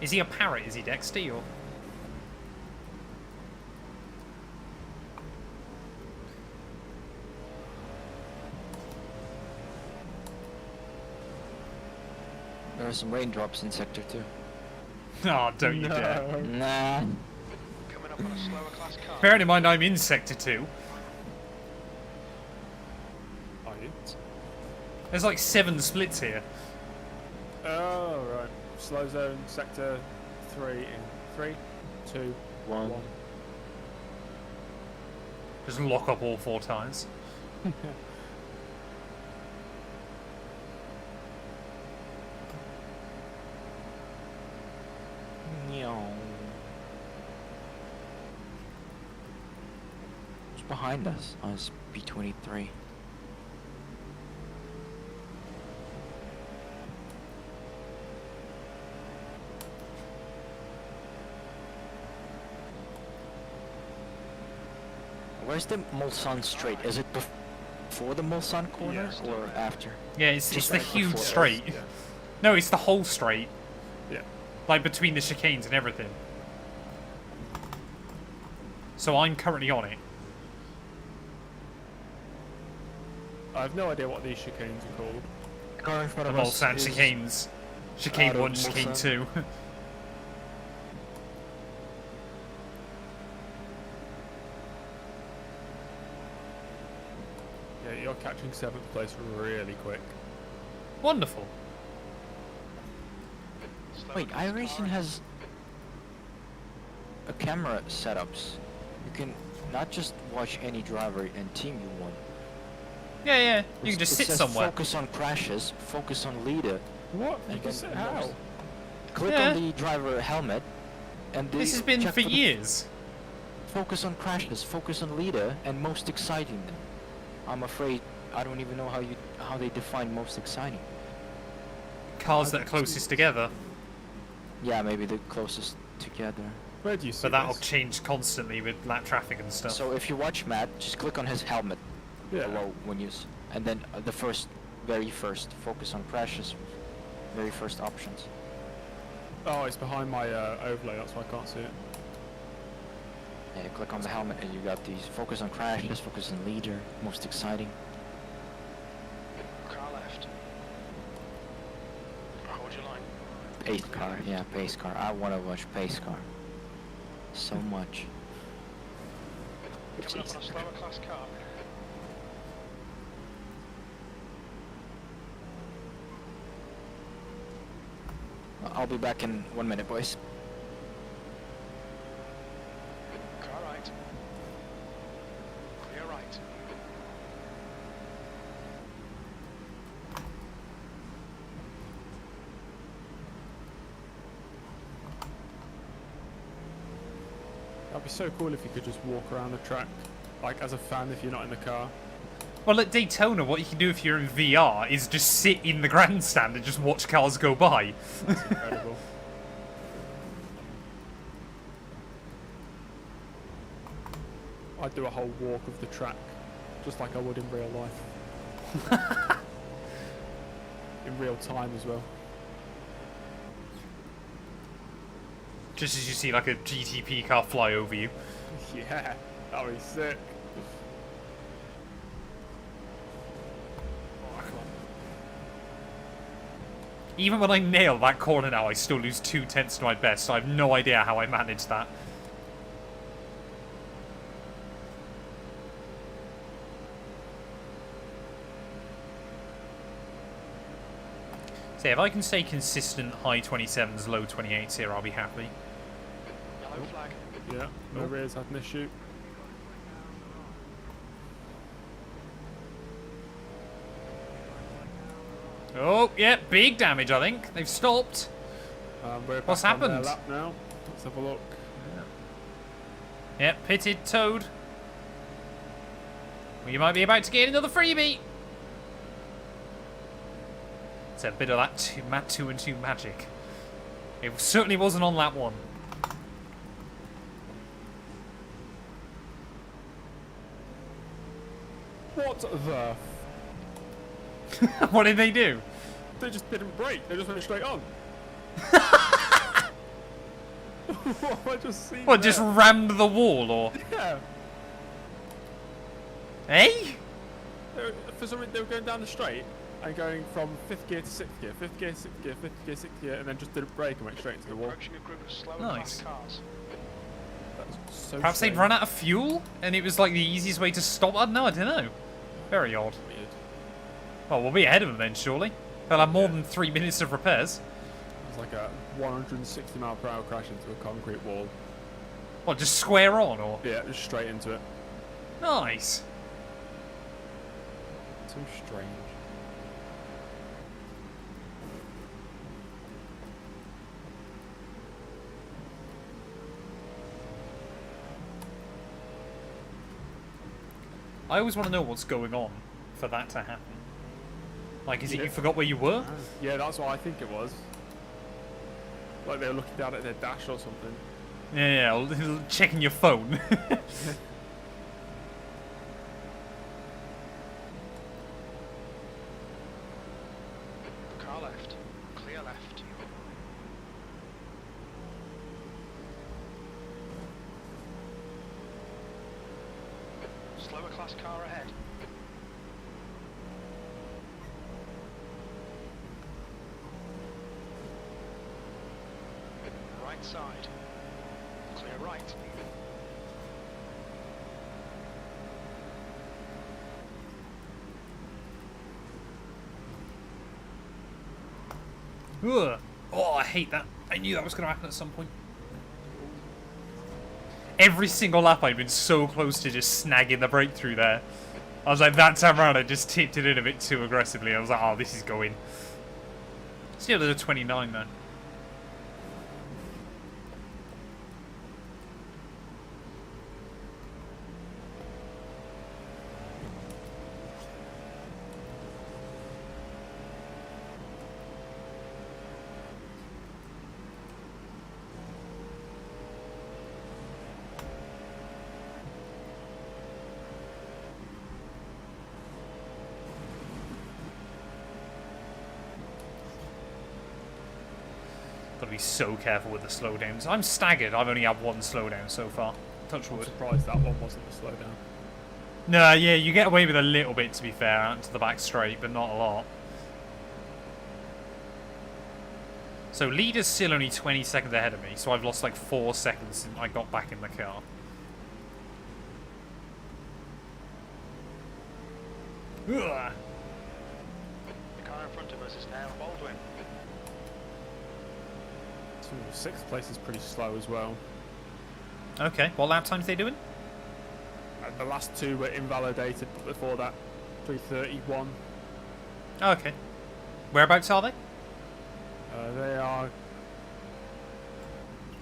Is he a parrot? Is he Dexter? Or... There are some raindrops in Sector 2. Oh, don't you dare. Nah. Coming up on a slower class car. Bearing in mind I'm in Sector 2. Are you? There's like 7 splits here. Oh, right. Slow zone, sector 3 in 3, 2, 1. Just lock up all 4 tyres. What's behind us? Oh, it's B23. Where's the Mulsanne straight? Is it before the Mulsanne corner or after? Yeah, it's the right huge before. straight. Yeah. No, it's the whole straight. Yeah. Like between the chicanes and everything. So I'm currently on it. I have no idea what these chicanes are called. Car in front The of us Mulsanne is chicanes. Chicane out of 1, chicane Mulsanne. 2. Yeah, you're catching 7th place really quick. Wonderful. Wait, iRacing has a camera setups. You can not just watch any driver and team you want. Yeah, yeah. You can just It sit says somewhere. Focus on crashes, focus on leader. What? You And can then sit how? Click Yeah. on the driver helmet, and This has been check for the years. Focus on crashes, focus on leader, and most exciting. I'm afraid I don't even know how they define most exciting. Cars that are closest together. Yeah, maybe the closest together. Where do you see But that'll this? change constantly with lap traffic and stuff. So if you watch Matt, just click on his helmet Yeah. below when you, and then the very first, focus on crashes, very first options. Oh, it's behind my overlay, that's why I can't see it. Yeah, you click on the helmet and you got these focus on crashes, focus on leader, most exciting. Car left. Hold your line. Pace car, yeah, pace car. I want to watch pace car. So much. Coming up on a slower class car. I'll be back in 1 minute, boys. Car right. Clear right. That'd be so cool if you could just walk around the track, like as a fan if you're not in the car. Well, at Daytona, what you can do if you're in VR is just sit in the grandstand and just watch cars go by. That's incredible. I'd do a whole walk of the track, just like I would in real life. In real time as well. Just as you see like a GTP car fly over you. Yeah, that'd be sick. Even when I nail that corner now, I still lose 2/10 to my best, so I have no idea how I managed that. So if I can stay consistent high 27s, low 28s here, I'll be happy. Yellow flag. Yeah, no rears had an issue. Oh, yeah, big damage, I think. They've stopped. We're back What's on their happened? lap now. Let's have a look. Yep, pitted, towed. Well, you might be about to get another freebie. It's a bit of that 2 and 2 magic. It certainly wasn't on lap 1. What the? What did they do? They just didn't brake. They just went straight on. What have I just seen? What, just rammed the wall, or? Yeah. Eh? For some reason, they were going down the straight and going from 5th gear to 6th gear, 5th gear, 6th gear, 5th gear, 6th gear, and then just didn't brake and went straight into the wall. Approaching a group of slower Nice. class cars. That's so Perhaps they'd strange. run out of fuel, and it was like the easiest way to stop. I don't know. Very odd. Weird. Well, we'll be ahead of them then, surely. They'll have more than 3 minutes of repairs. It's like a 160 mile per hour crash into a concrete wall. What, just square on, or? Yeah, just straight into it. Nice. So strange. I always want to know what's going on for that to happen. Like, is it Yeah. you forgot where you were? Yeah, that's what I think it was. Like they were looking down at their dash or something. Yeah, checking your phone. Slower class car ahead. Right side. Clear right. Ugh. Oh, I hate that. I knew that was going to happen at some point. Every single lap I'd been so close to just snagging the breakthrough there. I was like, that time around I just tipped it in a bit too aggressively. I was like, oh, this is going. Still at a 29 though. Gotta be so careful with the slowdowns. I'm staggered. I've only had one slowdown so far. Touch wood. I'm surprised that one wasn't a slowdown. No, yeah, you get away with a little bit to be fair, out to the back straight, but not a lot. So leader's still only 20 seconds ahead of me, so I've lost like 4 seconds since I got back in the car. Ugh. The car in front of us is now Baldwin. So 6th place is pretty slow as well. Okay, what lap times are they doing? The last 2 were invalidated, but before that, 3:31. Oh, okay. Whereabouts are they?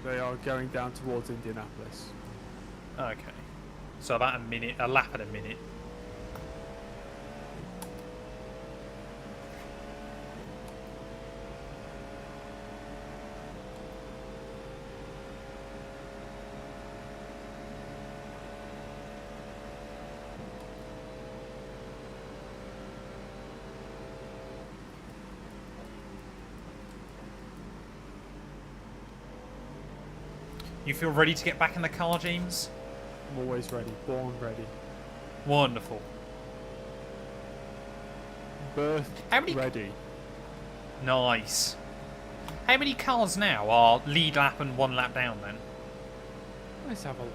They are going down towards Indianapolis. Okay. So about a lap at a minute. You feel ready to get back in the car, James? I'm always ready, born ready. Wonderful. Birth many... ready. Nice. How many cars now are lead lap and 1 lap down then? Let's have a look.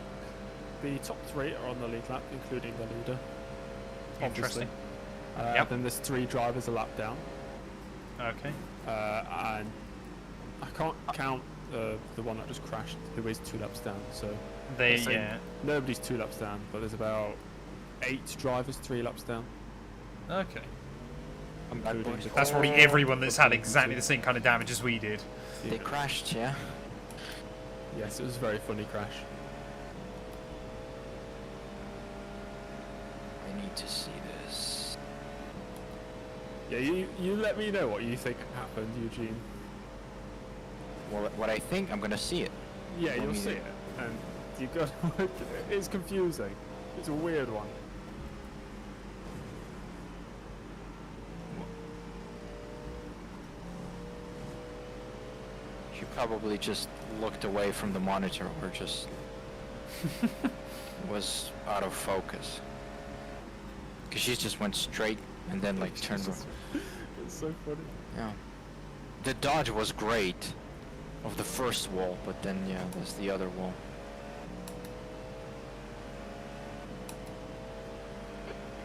The top 3 are on the lead lap, including the leader. Interesting. Yep. Then there's 3 drivers a lap down. Okay. And I can't count the one that just crashed, who is 2 laps down. So nobody's 2 laps down, but there's about 8 drivers 3 laps down. Okay. Including That's probably everyone that's had exactly the same kind of damage as we did. They crashed, yeah? Yes, it was a very funny crash. I need to see this. Yeah, you let me know what you think happened, Eugene. Well, what I think, I'm gonna see it. Yeah, you'll see it. And you got it's confusing. It's a weird one. She probably just looked away from the monitor or just was out of focus. Because she just went straight and then like turned around. It's so funny. Yeah. The dodge was great of the first wall, but then yeah, there's the other wall.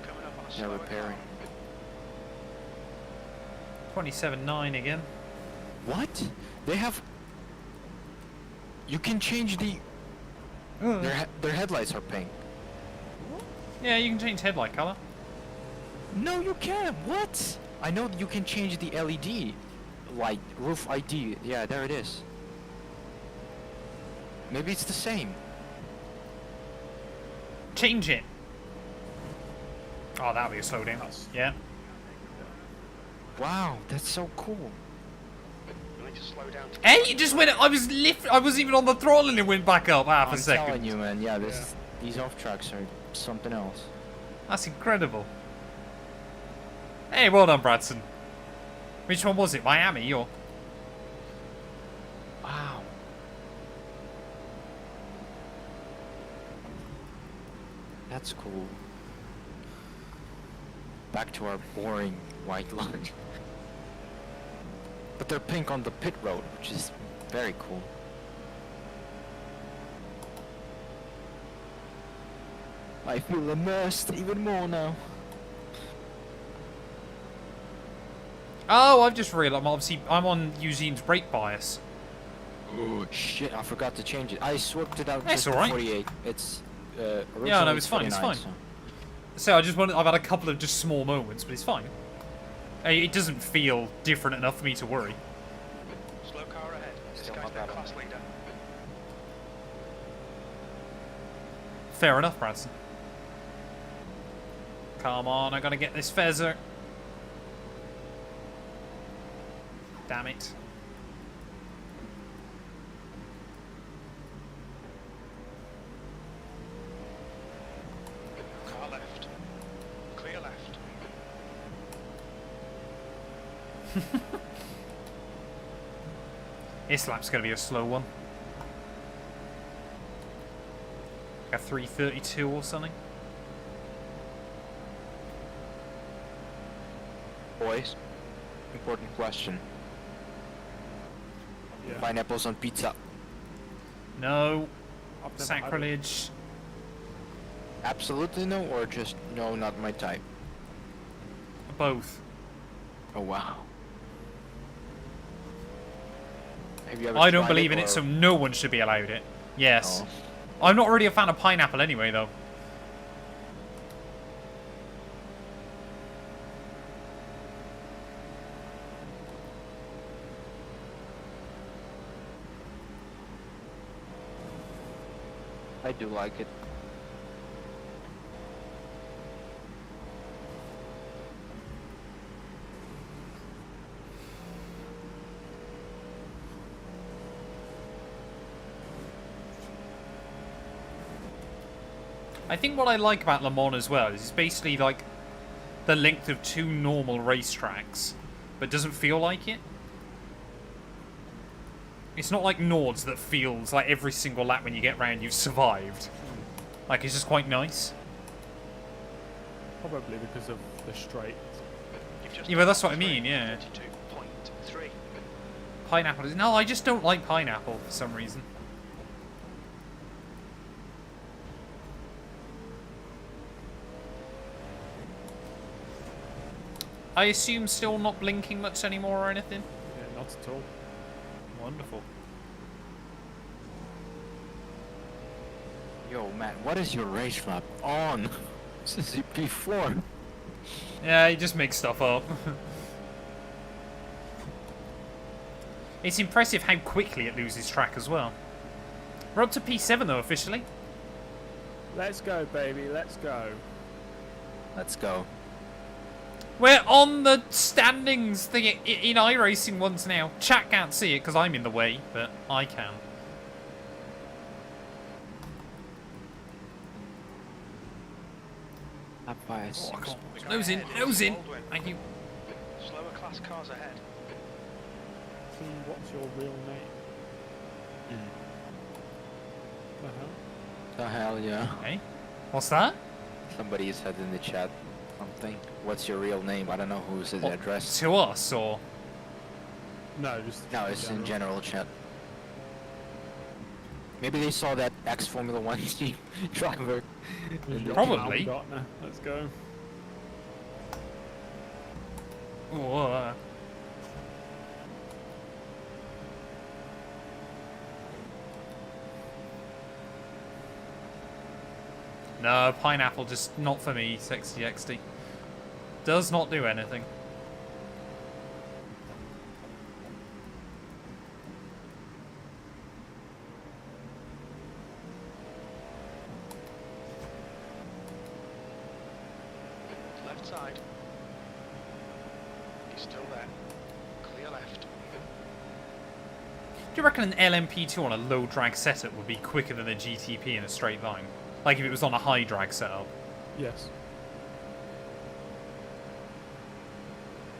Coming up on a Yeah, slower repairing. 27.9 again. What? They have... You can change the... Their headlights are pink. Yeah, you can change headlight colour. No, you can't. What? I know you can change the LED light, roof ID. Yeah, there it is. Maybe it's the same. Change it. Oh, that'll be a slowdown. Yeah. Wow, that's so cool. You need to slow down. Hey, you just went. I wasn't even on the throttle and it went back up half a second. I'm telling you, man. Yeah, these off tracks are something else. That's incredible. Hey, well done, Bradson. Which one was it? Miami or? Wow. That's cool. back to our boring white line. But they're pink on the pit road, which is very cool. I feel immersed even more now. Oh, I've just realised. I'm on Eugene's brake bias. Oh shit! I forgot to change it. I swapped it out That's just alright. 48. It's Yeah, no, it's fine. It's 49, fine. So I just wanted. I've had a couple of just small moments, but it's fine. It doesn't feel different enough for me to worry. Slow car ahead. This guy's their class leader. Fair enough, Bradson. Come on, I gotta get this Fezzer. Damn it. Car left. Clear left. This lap's gonna be a slow one. Like a 3:32 or something. Boys, important question. Yeah. Pineapples on pizza. No. I've never had it. Sacrilege. Absolutely no, or just no, not my type. Both. Oh wow. Have you ever I don't tried believe in or- it, so no one should be allowed it. Yes. Oh. I'm not really a fan of pineapple anyway, though. I do like it. I think what I like about Le Mans as well is it's basically like the length of 2 normal racetracks, but doesn't feel like it. It's not like Nords that feels like every single lap when you get round you've survived. Like, it's just quite nice. Probably because of the straight. Yeah, but that's what I mean, yeah. 32.3. Pineapple is... No, I just don't like pineapple for some reason. I assume still not blinking much anymore or anything? Yeah, not at all. Wonderful. Yo, man, what is your race lap on? Since P4. Yeah, you just make stuff up. It's impressive how quickly it loses track as well. We're up to P7 though, officially. Let's go, baby. Let's go. Let's go. We're on the standings thing in iRacing ones now. Chat can't see it because I'm in the way, but I can. Up by us. Oh, come on. Nose in, nose in. Thank you. Slower class cars ahead. See, what's your real name? The hell, yeah. Hey, what's that? Somebody said in the chat something. What's your real name? I don't know who's it addressed. To us, or? No, just No, it's in general chat. Maybe they saw that ex-Formula 1 team driver. Probably. Let's go. Oh, No, pineapple just not for me, Sexy XD. Does not do anything. Left side. He's still there. Clear left. Do you reckon an LMP2 on a low drag setup would be quicker than a GTP in a straight line? Like if it was on a high drag setup? Yes.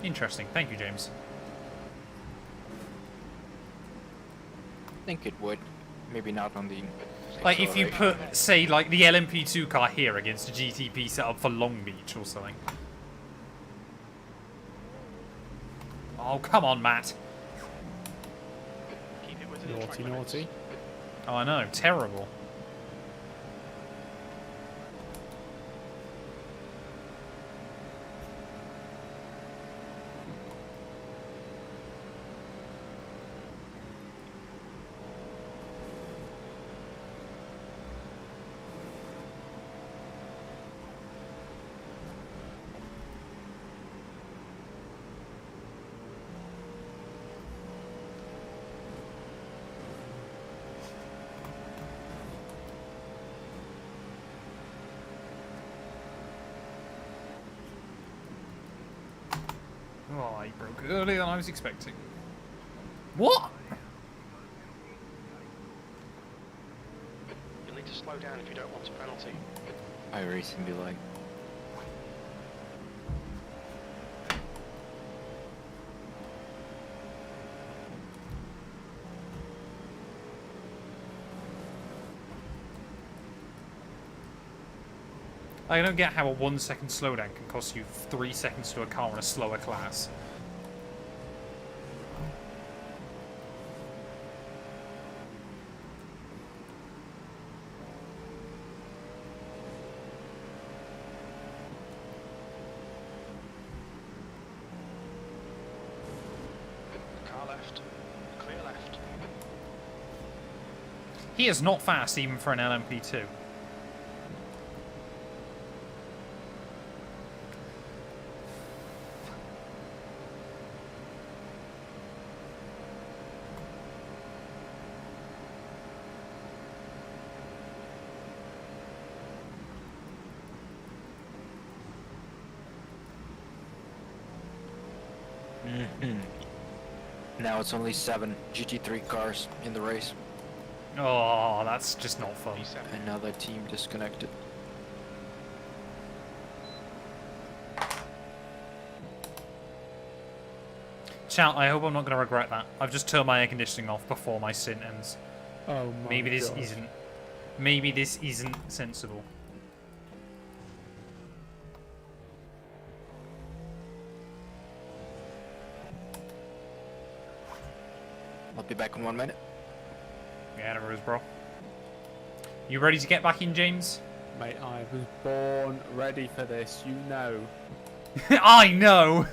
Interesting. Thank you, James. I think it would. Maybe not on the... Like if you put, say, like the LMP2 car here against a GTP setup for Long Beach or something. Oh, come on, Matt. Keep it within the track Naughty, limits. naughty. Oh, I know. Terrible. Oh, he broke earlier than I was expecting. What? You'll need to slow down if you don't want a penalty. iRacing be like. I don't get how a 1 second slowdown can cost you 3 seconds to a car in a slower class. Car left. Clear left. He is not fast even for an LMP2. Now it's only 7 GT3 cars in the race. Oh, that's just not fun. Another team disconnected. Chat, I hope I'm not going to regret that. I've just turned my air conditioning off before my stint ends. Oh my Maybe this God. isn't. Maybe this isn't sensible. I'll be back in 1 minute. Yeah, no worries, bro. You ready to get back in, James? Mate, I was born ready for this, you know. I know!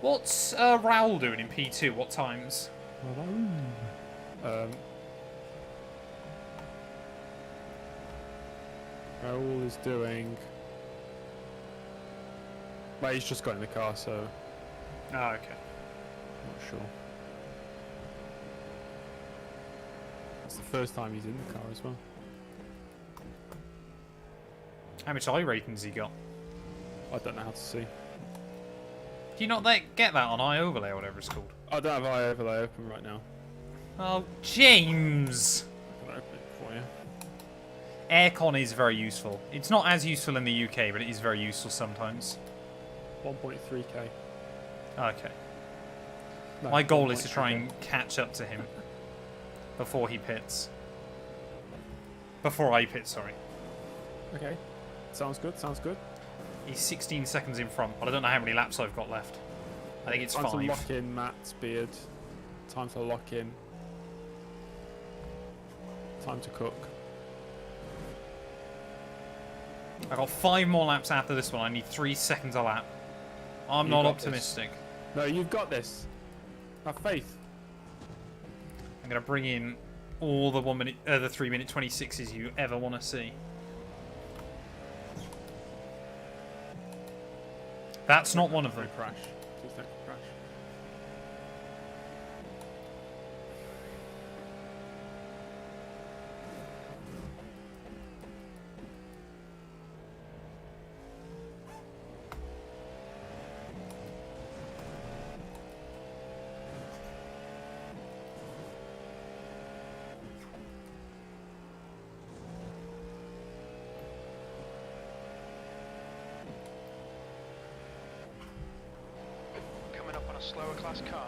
What's Raoul doing in P2? What times? Raoul is doing... Well, he's just got in the car, so... Oh, okay. Not sure. It's the first time he's in the car as well. How much iRatings he got? I don't know how to see. Do you not get that on iOverlay or whatever it's called? I don't have iOverlay open right now. Oh, James! I can open it for you. Aircon is very useful. It's not as useful in the UK, but it is very useful sometimes. 1.3k. Okay. No, My goal is to 1.3K. try and catch up to him before he pits. Before I pit, sorry. Okay. Sounds good, sounds good. He's 16 seconds in front, but I don't know how many laps I've got left. I think it's Time 5. to lock in Matt's beard. Time to lock in. Time to cook. I've got 5 more laps after this one. I need 3 seconds a lap. I'm You not got optimistic. No, you've got this. Have faith. I'm going to bring in all the 3-minute 26s you ever want to see. That's not one of them. Crash. 2 second crash. Coming up on a slower class car.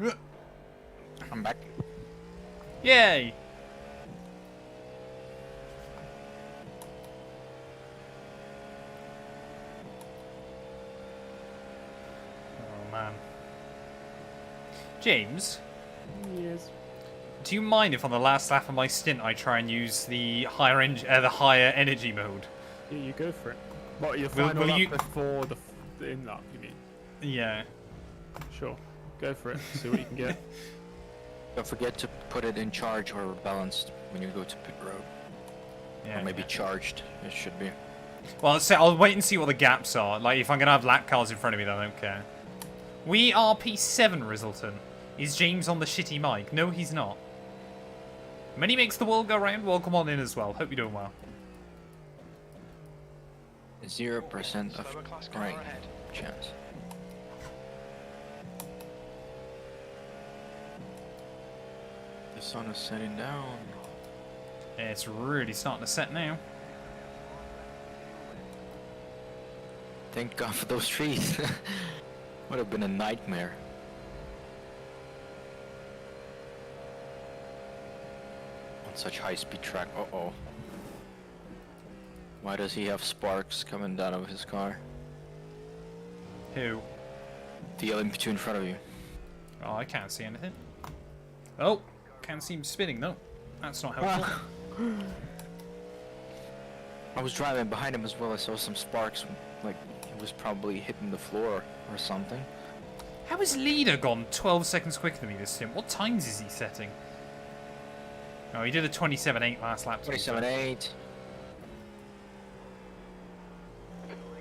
I'm back. Yay! Oh man. James? Yes. Do you mind if on the last lap of my stint I try and use the higher energy mode? Yeah, you go for it. What, your Will- final will lap you- before the in lap, you mean? Yeah. Sure. Go for it. See what you can get. Don't forget to put it in charge or balanced when you go to pit road. Yeah. Or maybe yeah. charged, it should be. Well, I'll wait and see what the gaps are. Like, if I'm gonna have lap cars in front of me, then I don't care. We are P7, Rizzleton. Is James on the shitty mic? No, he's not. Many makes the world go round. Welcome on in as well. Hope you're doing well. 0% of Slower class car rain ahead. chance. The sun is setting down. Yeah, it's really starting to set now. Thank God for those trees. Would have been a nightmare. On such high-speed track. Uh-oh. Why does he have sparks coming out of his car? Who? The LMP2 in front of you. Oh, I can't see anything. Oh, can't see him spinning though. That's not helpful. I was driving behind him as well. I saw some sparks. Like, he was probably hitting the floor or something. How has leader gone 12 seconds quicker than me this stint? What times is he setting? Oh, he did a 27.8 last lap. 27.8.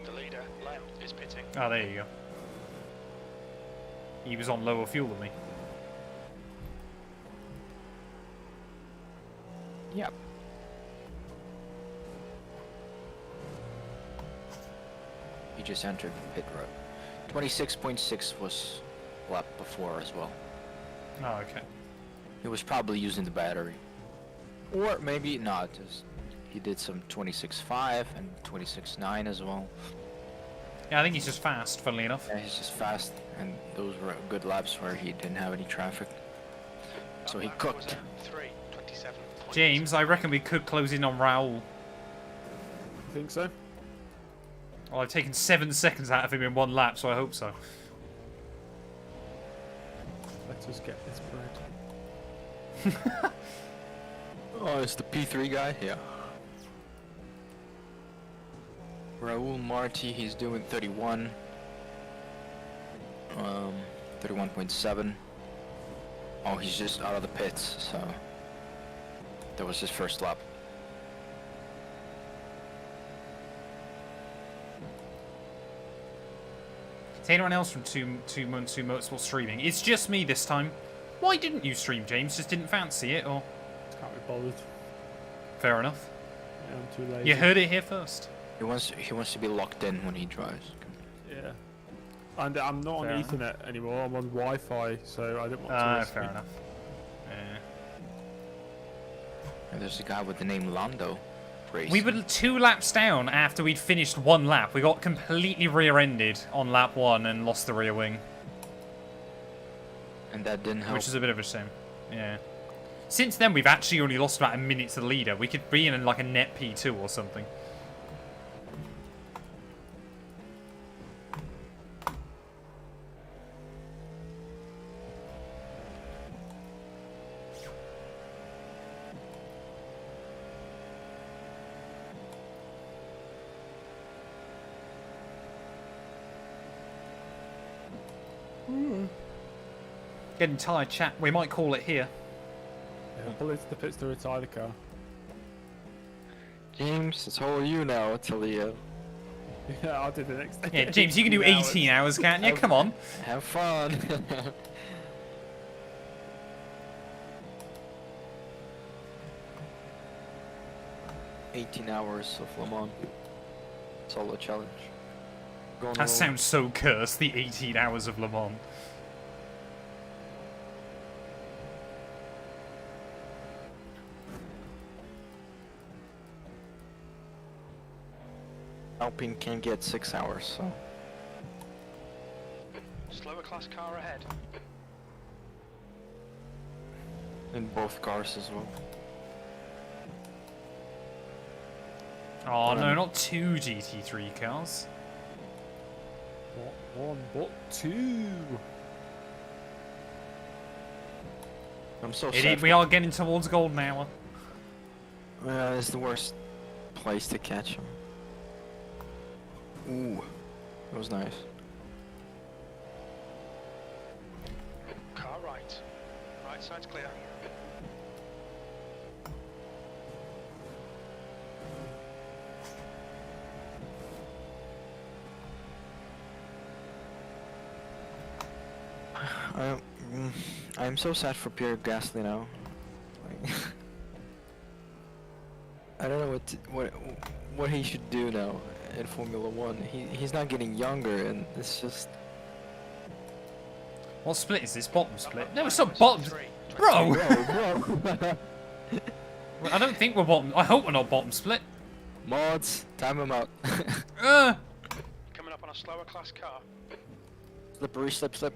The leader, Lem, is pitting. Oh, there you go. He was on lower fuel than me. Yep. He just entered pit road. 26.6 was lap before as well. Oh, okay. He was probably using the battery. Or maybe not. He did some 26.5 and 26.9 as well. Yeah, I think he's just fast, funnily enough. Yeah, he's just fast, and those were good laps where he didn't have any traffic. So he cooked. 3:27. James, I reckon we could close in on Raul. Think so? Well, I've taken 7 seconds out of him in one lap, so I hope so. Let us get this bread. Oh, it's the P3 guy? Yeah. Raul Marti, he's doing 31. 31.7. Oh, he's just out of the pits, so that was his first lap. Is anyone else from Two Motorsport streaming? It's just me this time. Why didn't you stream, James? Just didn't fancy it, or? Can't be bothered. Fair enough. Yeah, I'm too lazy. You heard it here first. He wants to be locked in when he drives. Yeah. And I'm not Fair on enough. Ethernet anymore. I'm on Wi-Fi, so I don't want to. Ah, risk fair it. enough. Yeah. And there's a guy with the name Lando. Racing. We were 2 laps down after we'd finished 1 lap. We got completely rear-ended on lap 1 and lost the rear wing. And that didn't help. Which is a bit of a shame. Yeah. Since then, we've actually only lost about a minute to the leader. We could be in like a net P2 or something. Getting tired, chat. We might call it here. Yeah, pull into the pits to retire the car. James, it's all you now until the Yeah, I'll do the next. Yeah, James, you can do 18 hours, can't you? Come on. have fun. 18 hours of Le Mans. Solo challenge. Going That all- sounds so cursed, the 18 hours of Le Mans. Alpine can get 6 hours, so. Slower class car ahead. In both cars as well. Oh no, not 2 GT3 cars. Not one, but 2. I'm so Idiot, sad. we are getting towards golden hour. It's the worst place to catch him. Ooh, that was nice. Car right. Right side's clear. I'm so sad for Pierre Gasly now. Like, I don't know what he should do now in Formula One. He's not getting younger, and it's just. What split is this? Bottom split? No, it's not bottom. Bro! I don't think we're bottom. I hope we're not bottom split. Mods, time him out. Coming up on a slower class car. Slippery, slip.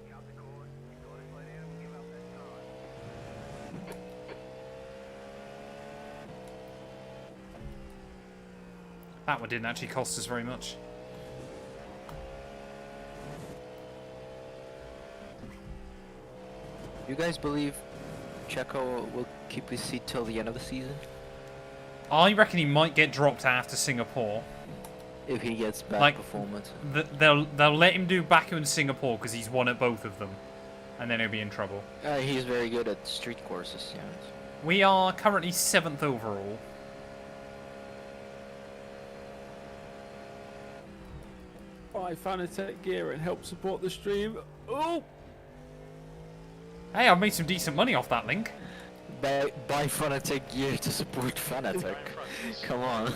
That one didn't actually cost us very much. You guys believe Checo will keep his seat till the end of the season? I reckon he might get dropped after Singapore. If he gets bad Like, performance. They'll let him do Baku and Singapore because he's won at both of them. And then he'll be in trouble. He's very good at street courses, yeah. We are currently 7th overall. Buy Fanatec gear and help support the stream. Oh! Hey, I've made some decent money off that link. Buy Fanatec gear to support Fanatec. Come on.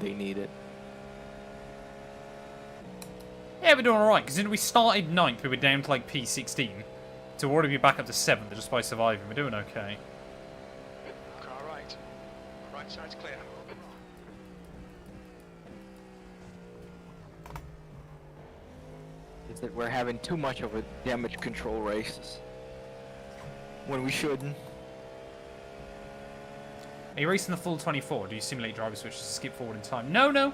They need it. Yeah, we're doing alright, because we started 9th, we were down to like P16. So we'll already be back up to 7th just by surviving. We're doing okay. Car right. Right side's clear. Is that we're having too much of a damage control races. When we shouldn't. Are you racing the full 24? Do you simulate driver switches to skip forward in time? No.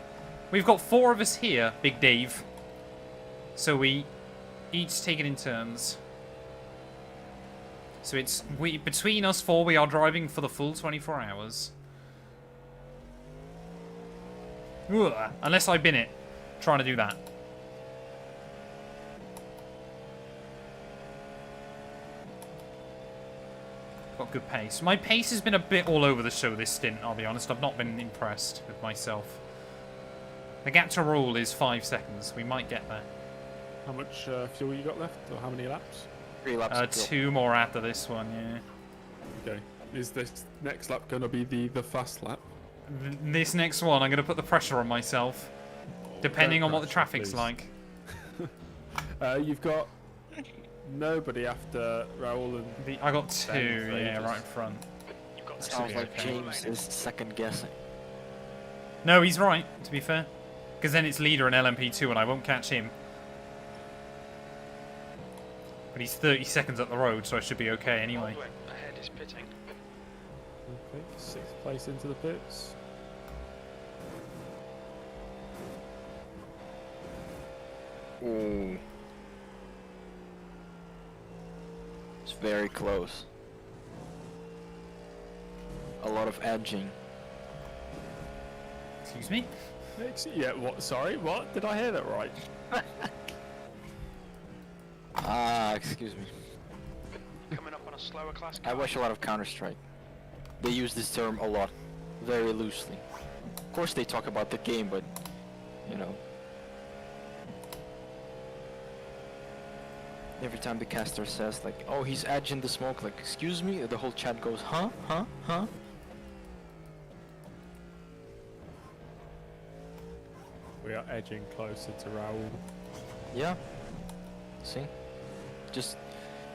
We've got 4 of us here, Big Dave. So we each take it in turns. So it's between us 4 we are driving for the full 24 hours. Ugh, unless I bin it trying to do that. Got good pace. My pace has been a bit all over the show this stint, I'll be honest. I've not been impressed with myself. The gap to rule is 5 seconds. We might get there. How much fuel you got left, or how many laps? 3 laps. 2 more after this one, yeah. Okay. Is this next lap going to be the fast lap? This next one, I'm going to put the pressure on myself. Depending on what the traffic's please. like. You've got nobody after Raul and... I got 2, Ben yeah, Davis. right in front. You've got Sounds be like okay. James is second guessing. No, he's right, to be fair. Because then it's leader and LMP2 and I won't catch him. But he's 30 seconds up the road, so I should be okay anyway. Ahead is pitting. Okay, 6th place into the pits. Ooh. It's very close. A lot of edging. Excuse me? Yeah, what? Sorry, what? Did I hear that right? Excuse me. Coming up on a slower class car. I watch a lot of Counter-Strike. They use this term a lot, very loosely. Of course they talk about the game, but, you know. Every time the caster says, like, oh, he's edging the smoke, like, excuse me, the whole chat goes, huh? We are edging closer to Raul. Yeah. See? Just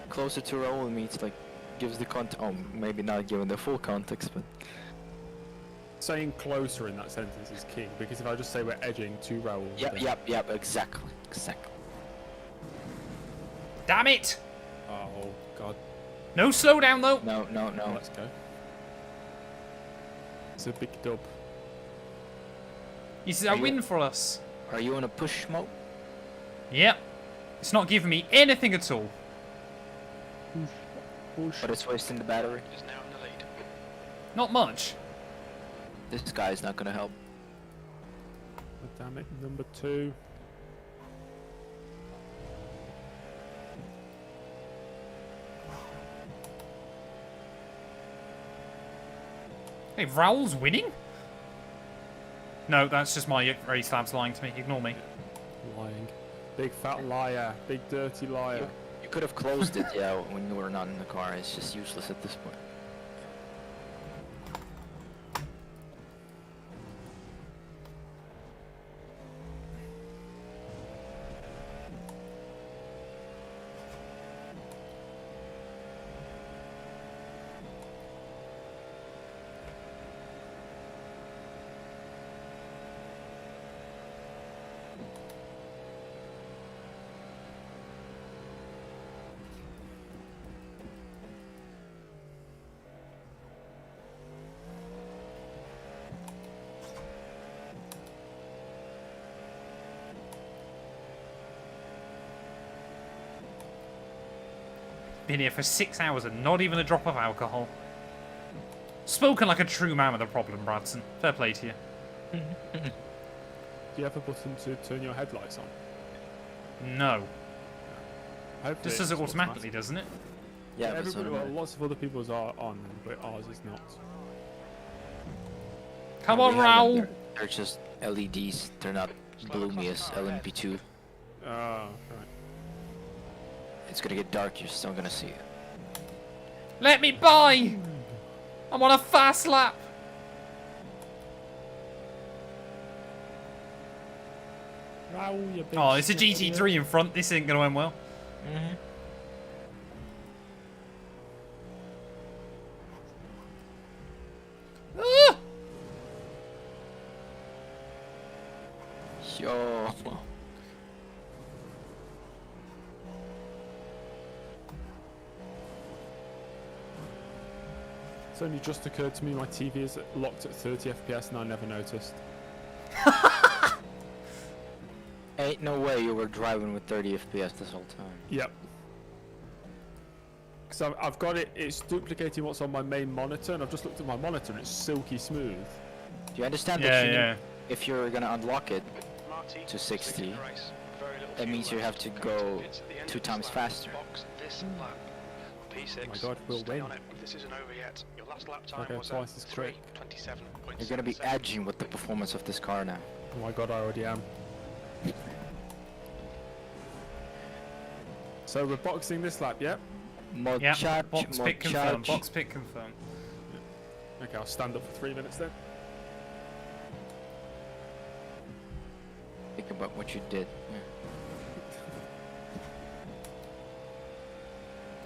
closer to Raul means, like, gives the oh, maybe not giving the full context, but... Saying closer in that sentence is key, because if I just say we're edging to Raul... Yep, exactly. Damn it! Oh, God. No slowdown though. No, no, no. Let's go. It's a big dub. This is a win for us. Are you in a push mode? Yep. It's not giving me anything at all. But it's wasting the battery. Is now in the lead. Not much. This guy's not gonna help. Oh, damn it, number 2. Hey, Raoul's winning? No, that's just my race labs lying to me. Ignore me. Lying. Big fat liar. Big dirty liar. You could have closed it, yeah, when you were not in the car. It's just useless at this point. Been here for 6 hours and not even a drop of alcohol. Spoken like a true man with a problem, Bradson. Fair play to you. Do you have a button to turn your headlights on? No. Hopefully Just does it it's automatically, doesn't it? Yeah, but everybody, well, lots of other people's are on, but ours is not. Come on, Raoul! They're just LEDs. They're not bloomy as LMP2. Right. It's gonna get dark. You're still gonna see it. Let me by! I'm on a fast lap! Raoul, you big Oh, it's a shit GT3 idiot. in front. This ain't gonna end well. Ah! Yo. It's only just occurred to me my TV is locked at 30 FPS and I never noticed. Ain't no way you were driving with 30 FPS this whole time. Yep. Because I've got it, it's duplicating what's on my main monitor, and I've just looked at my monitor and it's silky smooth. Do you understand Yeah, that yeah. if you're gonna unlock it Marty, to 60, in the race. Very little that means you fuel have left. to Going go pits at the end 2 of this times lap. faster. Box this lap. P6. Oh my God, we'll stay win. on it. This isn't over yet. Your last lap I'll time go was twice at as quick. 3:27.7 You're gonna be seconds. edging with the performance of this car now. Oh my God, I already am. So we're boxing this lap, yep? Mod Yeah, charge, box mod pick confirmed. charge. Box pick confirmed. Okay, I'll stand up for 3 minutes then. Think about what you did.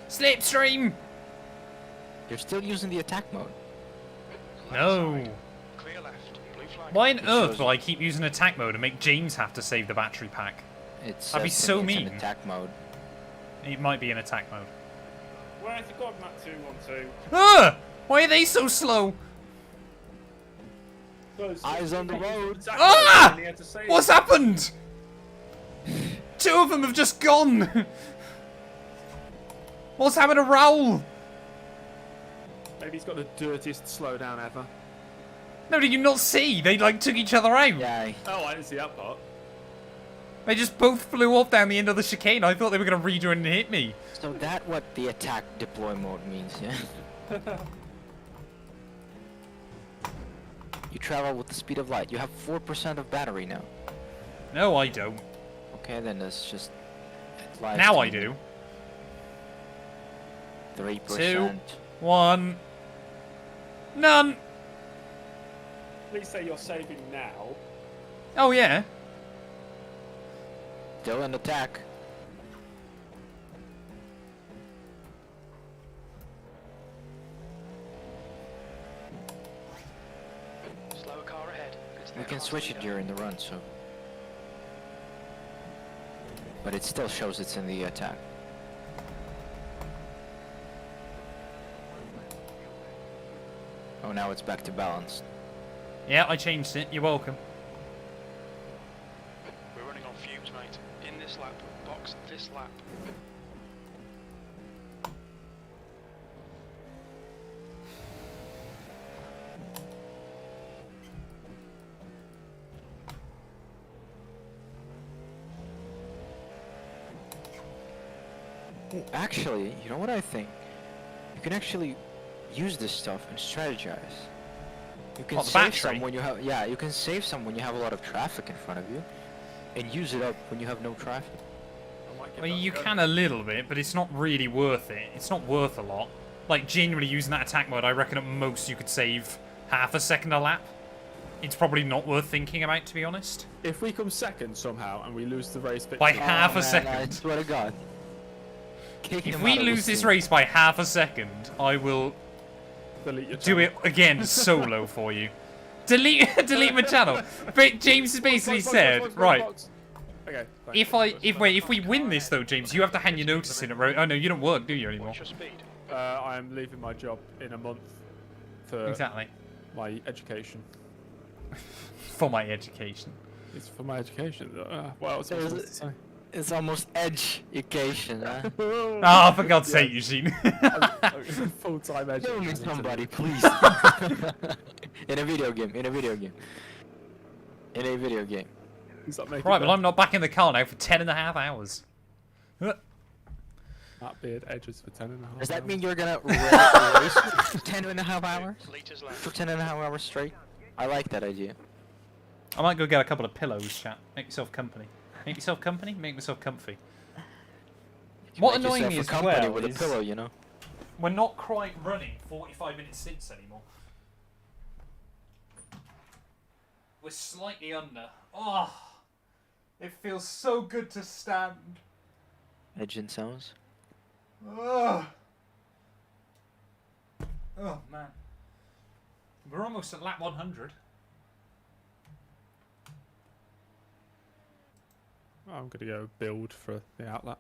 Slipstream! You're still using the attack mode. No. Clear left. Blue flag. Why on It earth shows- will I keep using attack mode and make James have to save the battery pack? It's That'd be so it's mean. in attack mode. It might be in attack mode. Where's the God Matt 212? Ah! Why are they so slow? Eyes on the road. Ah! What's happened? 2 of them have just gone. What's happened to Raoul? Maybe he's got the dirtiest slowdown ever. No, did you not see? They like took each other out. Yeah. Oh, I didn't see that part. They just both flew off down the end of the chicane. I thought they were going to rejoin and hit me. So that what the attack deploy mode means, yeah? You travel with the speed of light. You have 4% of battery now. No, I don't. Okay, then that's just... it lies Now to I me. do. 3%. 2, 1. None. Please say you're saving now. Oh, yeah. Still an attack. Slower car ahead. It's We their can car's switch it leader. during the run, so... But it still shows it's in the attack. Oh, now it's back to balanced. Yeah, I changed it. You're welcome. We're running on fumes, mate. In this lap, box this lap. Ooh, actually, you know what I think? You can actually use this stuff and strategize. You can What, the save battery? some when you have you can save some when you have a lot of traffic in front of you, and use it up when you have no traffic. Well, you can a little bit, but it's not really worth it. It's not worth a lot. Like, genuinely using that attack mode, I reckon at most you could save half a second a lap. It's probably not worth thinking about, to be honest. If we come second somehow and we lose the race victory, By half a man, second. I swear to God. Kicking If him we out of lose the this team. race by half a second, I will delete your do channel. it again solo for you. Delete my channel. But James has basically said, right. Okay. If we win this though, James, you have to hand your notice in at road. Oh no, you don't work, do you anymore? What's your speed? I'm leaving my job in a month for Exactly. my education. For my education. It's for my education. What else was I supposed to say? It's almost education, huh? Ah, for God's sake, Eugene. Full-time education. Kill me somebody, please. In a video game. In a video game. In a video game. Right, well, I'm not back in the car now for 10.5 hours. That beard edges for 10.5 hours. Does that mean you're gonna race for 10.5 hours? Liters left. For 10.5 hours straight? I like that idea. I might go get a couple of pillows, chat. Make yourself company. Make yourself company? Make myself comfy. What Make annoying me yourself as a company well with is a pillow, you know. we're not quite running 45-minute stints anymore. We're slightly under. Oh, it feels so good to stand. Engine sounds. Oh, oh man. We're almost at lap 100. I'm gonna go build for the outlap.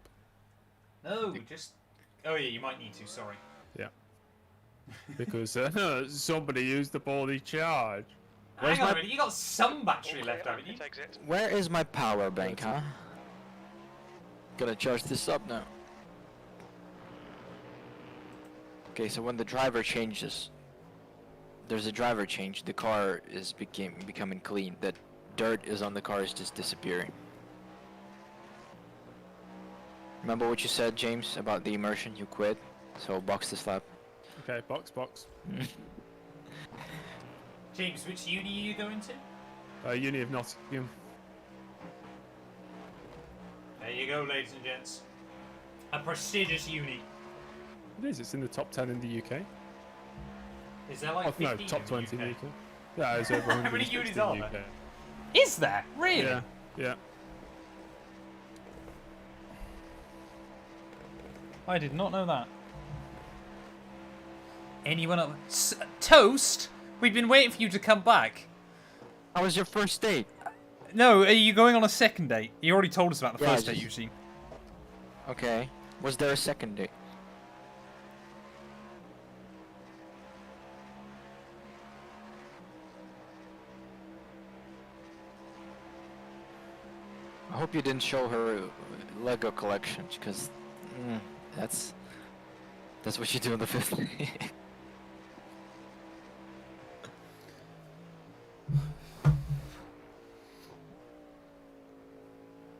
No, just... Oh yeah, you might need to, sorry. Yeah. Because somebody used up all the charge. Hang on a minute, you got some battery left, haven't you? Exit. Where is my power bank, huh? Gonna charge this up now. Okay, so when the driver changes, there's a driver change. The car is becoming clean. That dirt is on the car is just disappearing. Remember what you said, James, about the immersion? You quit, so box this lap. Okay, box. James, which uni are you going to? Uni of Nottingham. There you go, ladies and gents. A prestigious uni. It is. It's in the top 10 in the UK. Is there like 15 no, top in 20 in the the UK. Yeah, there's over 100 How many unis in are the UK. there? Is there? Really? Yeah, yeah. I did not know that. Anyone else? Toast? We've been waiting for you to come back. How was your first date? No, are you going on a second date? You already told us about the Yeah, first date, just- Eugene. Okay. Was there a second date? I hope you didn't show her Lego collection, because that's what you do on the 5th day.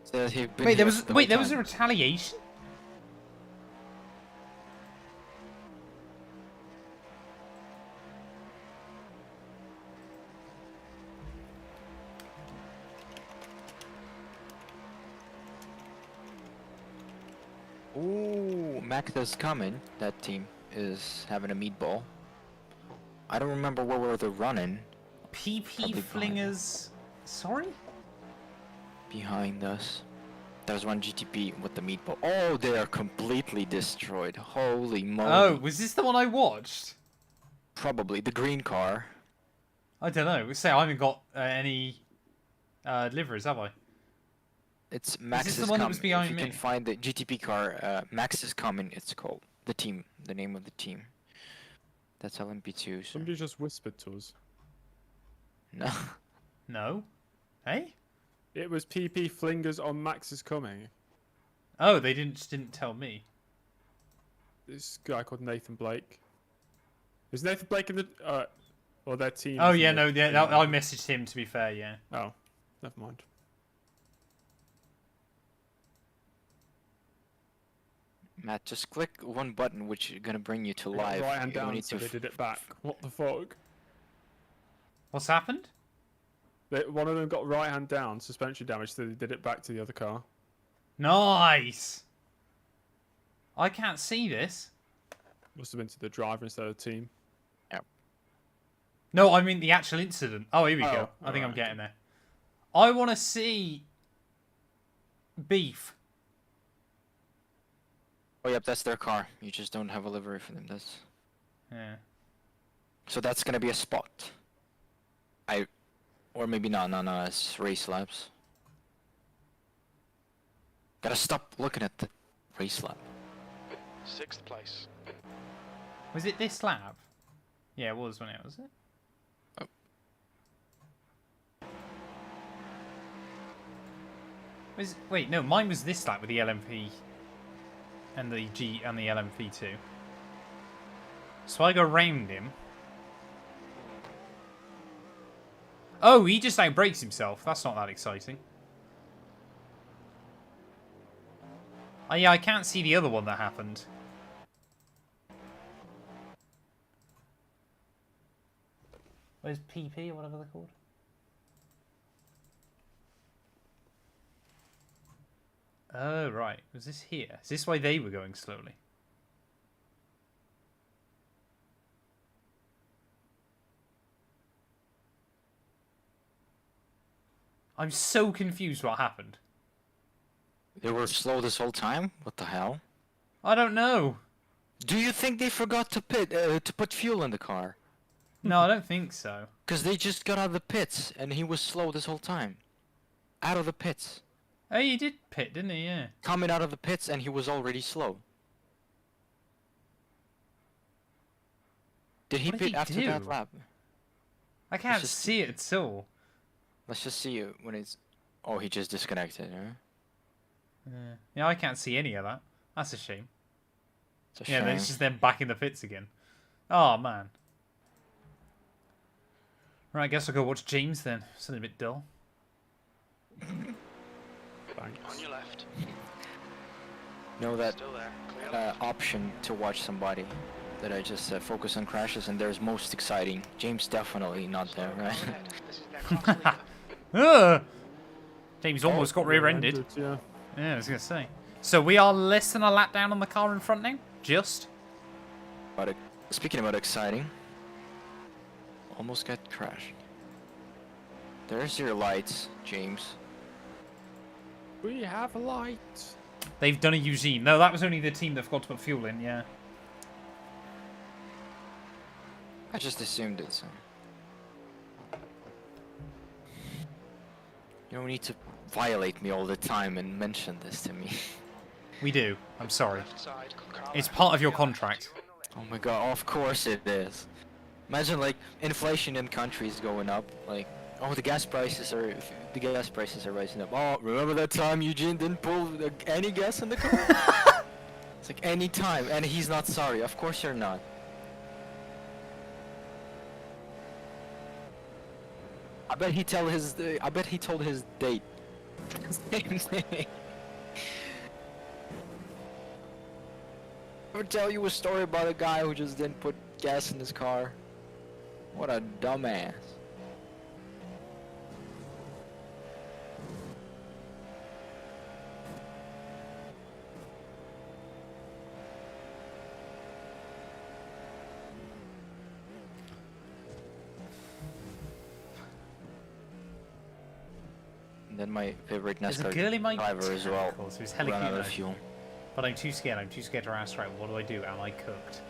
So you've been Wait, there here was the whole there was a time. retaliation? Ooh, Mac is coming. That team is having a meatball. I don't remember where they're running. PP Probably flingers. Sorry? Behind us. There's one GTP with the meatball. Oh, they are completely destroyed. Holy moly. Oh, was this the one I watched? Probably. The green car. I don't know. Say I haven't got any liveries, have I? It's Max this is the one that coming. was behind if you me? can find the GTP car, Max is coming, it's called. The team. The name of the team. That's LMP2. So. Somebody just whispered to us. No. No? Hey? It was PP Flingers on Max is coming. Oh, they didn't tell me. This guy called Nathan Blake. Is Nathan Blake in the or their team? Oh yeah, no, yeah, I messaged him to be fair, yeah. Oh, never mind. Matt, just click one button, which is gonna bring you to live. Right hand You down, need so to they did it back. What the fuck? What's happened? One of them got right hand down, suspension damage, so they did it back to the other car. Nice! I can't see this. Must have been to the driver instead of the team. Yep. No, I mean the actual incident. Oh, here we go. I think I'm right. getting there. I want to see beef. Oh, yep, that's their car. You just don't have a livery for them. That's. Yeah. So that's gonna be a spot. Or maybe no, it's race laps. Gotta stop looking at the race lap. 6th place. Was it this lap? Yeah, it was when it was it. Oh. Wait, no, mine was this lap with the LMP and the G and the LMP2. So I go round him. Oh, he just outbrakes himself. That's not that exciting. Oh yeah, I can't see the other one that happened. Where's PP or whatever they're called? Oh, right. Was this here? Is this why they were going slowly? I'm so confused what happened. They were slow this whole time? What the hell? I don't know. Do you think they forgot to put fuel in the car? No, I don't think so. Because they just got out of the pits, and he was slow this whole time. Out of the pits. Oh, he did pit, didn't he? Yeah. Coming out of the pits, and he was already slow. Did he What did pit he after do? that lap? I can't just- see it at all. Let's just see it when it's... Oh, he just disconnected, huh? Yeah, I can't see any of that. That's a shame. It's a Yeah, shame. then it's just them back in the pits again. Oh, man. Right, I guess I'll go watch James then. Something a bit dull. Thanks. On your left. Know that Still there. Clear left. option to watch somebody that I just focus on crashes, and there's most exciting. James definitely not there, right? Ahead. This is their class leader. James almost got rear-ended. Yeah. Yeah, I was going to say. So we are less than a lap down on the car in front now? Just? But speaking about exciting, almost got crashed. There's your lights, James. We have a light. They've done a Eugene. No, that was only the team that forgot to put fuel in, yeah. I just assumed it, so. You don't need to violate me all the time and mention this to me. We do. I'm sorry. Left side. Car It's left. part of your Clear left. contract. Oh my god, of course it is. Imagine like inflation in countries going up, like, oh the gas prices are rising up. Oh, remember that time Eugene didn't pull any gas in the car? It's like any time, and he's not sorry. Of course you're not. I bet he told his date. Same thing. Ever tell you a story about a guy who just didn't put gas in his car? What a dumbass. And then my favorite There's a NASCAR girl in my driver as well. tentacles who's Ran hella out cute of though. fuel. But I'm too scared. I'm too scared to ask, right, what do I do? Am I cooked?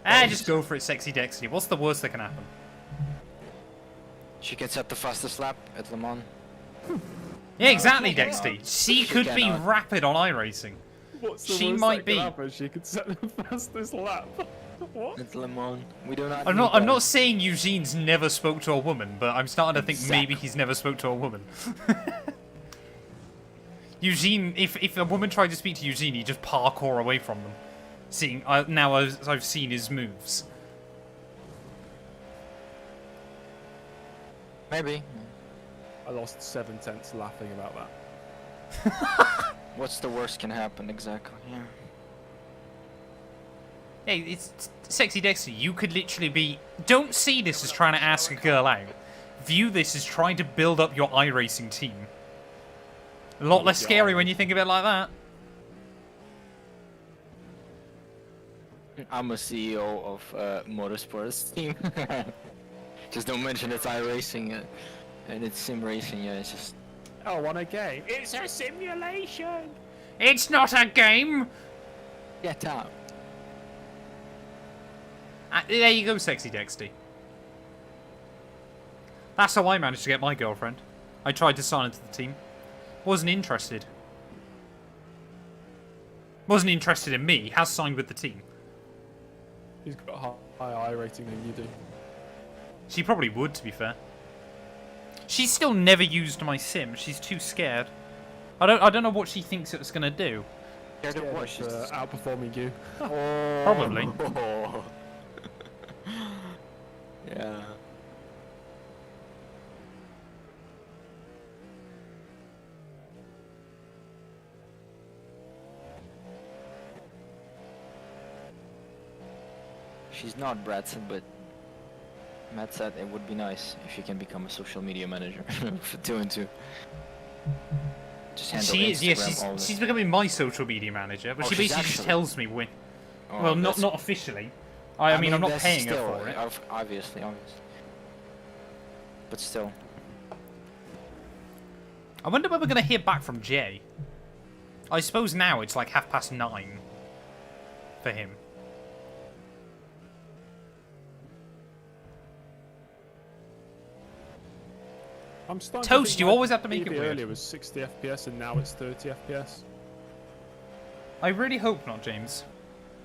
Ah, just go for it, sexy Dexty. What's the worst that can happen? She can set the fastest lap at Le Mans. Yeah, exactly, Dexty. She could be cannot. rapid on iRacing. What's the She worst might that be. could happen? She could set the fastest lap. What? It's Lemans. We do not. I'm not saying Eugene's never spoke to a woman, but I'm starting to think maybe he's never spoke to a woman. Eugene, if a woman tried to speak to Eugene, he'd just parkour away from them. Seeing now as I've seen his moves. Maybe. I lost 7/10 laughing about that. What's the worst can happen exactly? Yeah. Hey, it's Sexy Dexter. You could literally be... Don't see this as trying to ask a girl out. View this as trying to build up your iRacing team. A lot less scary when you think of it like that. I'm a CEO of motorsports team. Just don't mention it's iRacing and it's sim racing. Yeah, it's just. Oh, what a game! It's a simulation. It's not a game. Get out. There you go, Sexy Dexter. That's how I managed to get my girlfriend. I tried to sign into the team. Wasn't interested. Wasn't interested in me. Has signed with the team. He's got a higher rating than you do. She probably would, to be fair. She's still never used my sim. She's too scared. I don't know what she thinks it's gonna do. Scared of what? She's outperforming you. Probably. Yeah. She's not Bradson, but Matt said it would be nice if you can become a social media manager for 2 and 2. Just handle She is, yeah, Instagram she's becoming my social media manager, but she basically just tells me when. Oh, Well, not officially. I mean, I'm not that's paying her still, for it. Obviously. But still. I wonder when we're going to hear back from Jay. I suppose now it's like 9:30 for him. I'm starting Toast, to think you my always have to make it TV weird. earlier was 60 FPS and now it's 30 FPS. I really hope not, James.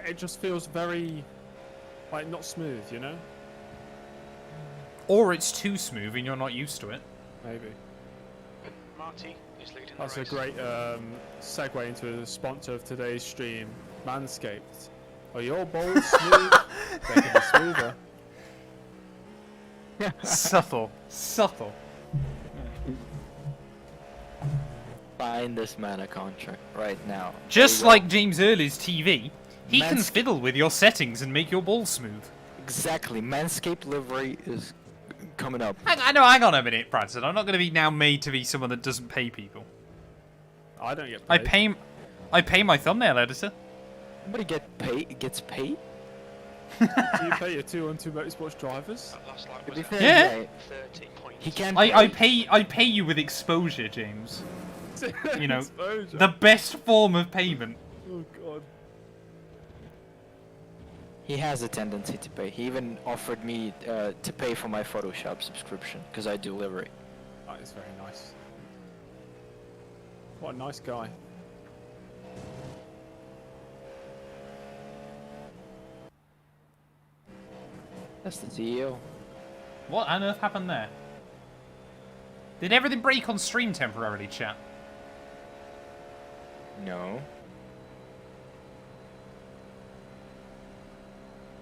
It just feels very, like, not smooth, you know? Or it's too smooth and you're not used to it. Maybe. Marty is leading That's the a race. great segue into the sponsor of today's stream, Manscaped. Are your balls smooth? They can be smoother. Subtle. Subtle. Find this man a contract right now. Just like James Early's TV, he can Manscaped. fiddle with your settings and make your balls smooth. Exactly. Manscaped livery is coming up. Hang on a minute, Bradson. I'm not going to be now made to be someone that doesn't pay people. I don't get paid. I pay my thumbnail editor. Nobody gets paid? Do you pay your 2 on 2 motorsports drivers? That last lap To was be at fair, Yeah. 30 points. He can't I pay you with exposure, James. You know, Exposure. the best form of payment. Oh god. He has a tendency to pay. He even offered me to pay for my Photoshop subscription because I do livery. That is very nice. What a nice guy. That's the CEO. What on earth happened there? Did everything break on stream temporarily, chat? No.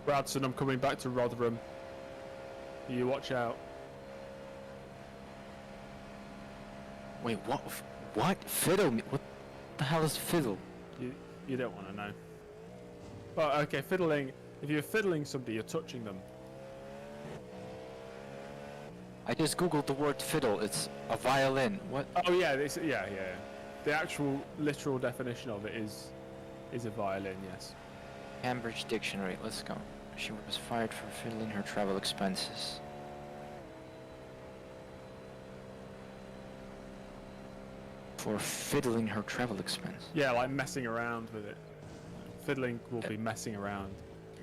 Bradson, I'm coming back to Rotherham. You watch out. Wait, what? What? Fiddle? What the hell is fiddle? You don't want to know. Well, okay, fiddling. If you're fiddling somebody, you're touching them. I just googled the word fiddle. It's a violin. What? Oh yeah, yeah. The actual literal definition of it is a violin. Yes. Cambridge Dictionary. Let's go. She was fired for fiddling her travel expenses. For fiddling her travel expense. Yeah, like messing around with it. Fiddling will be messing around.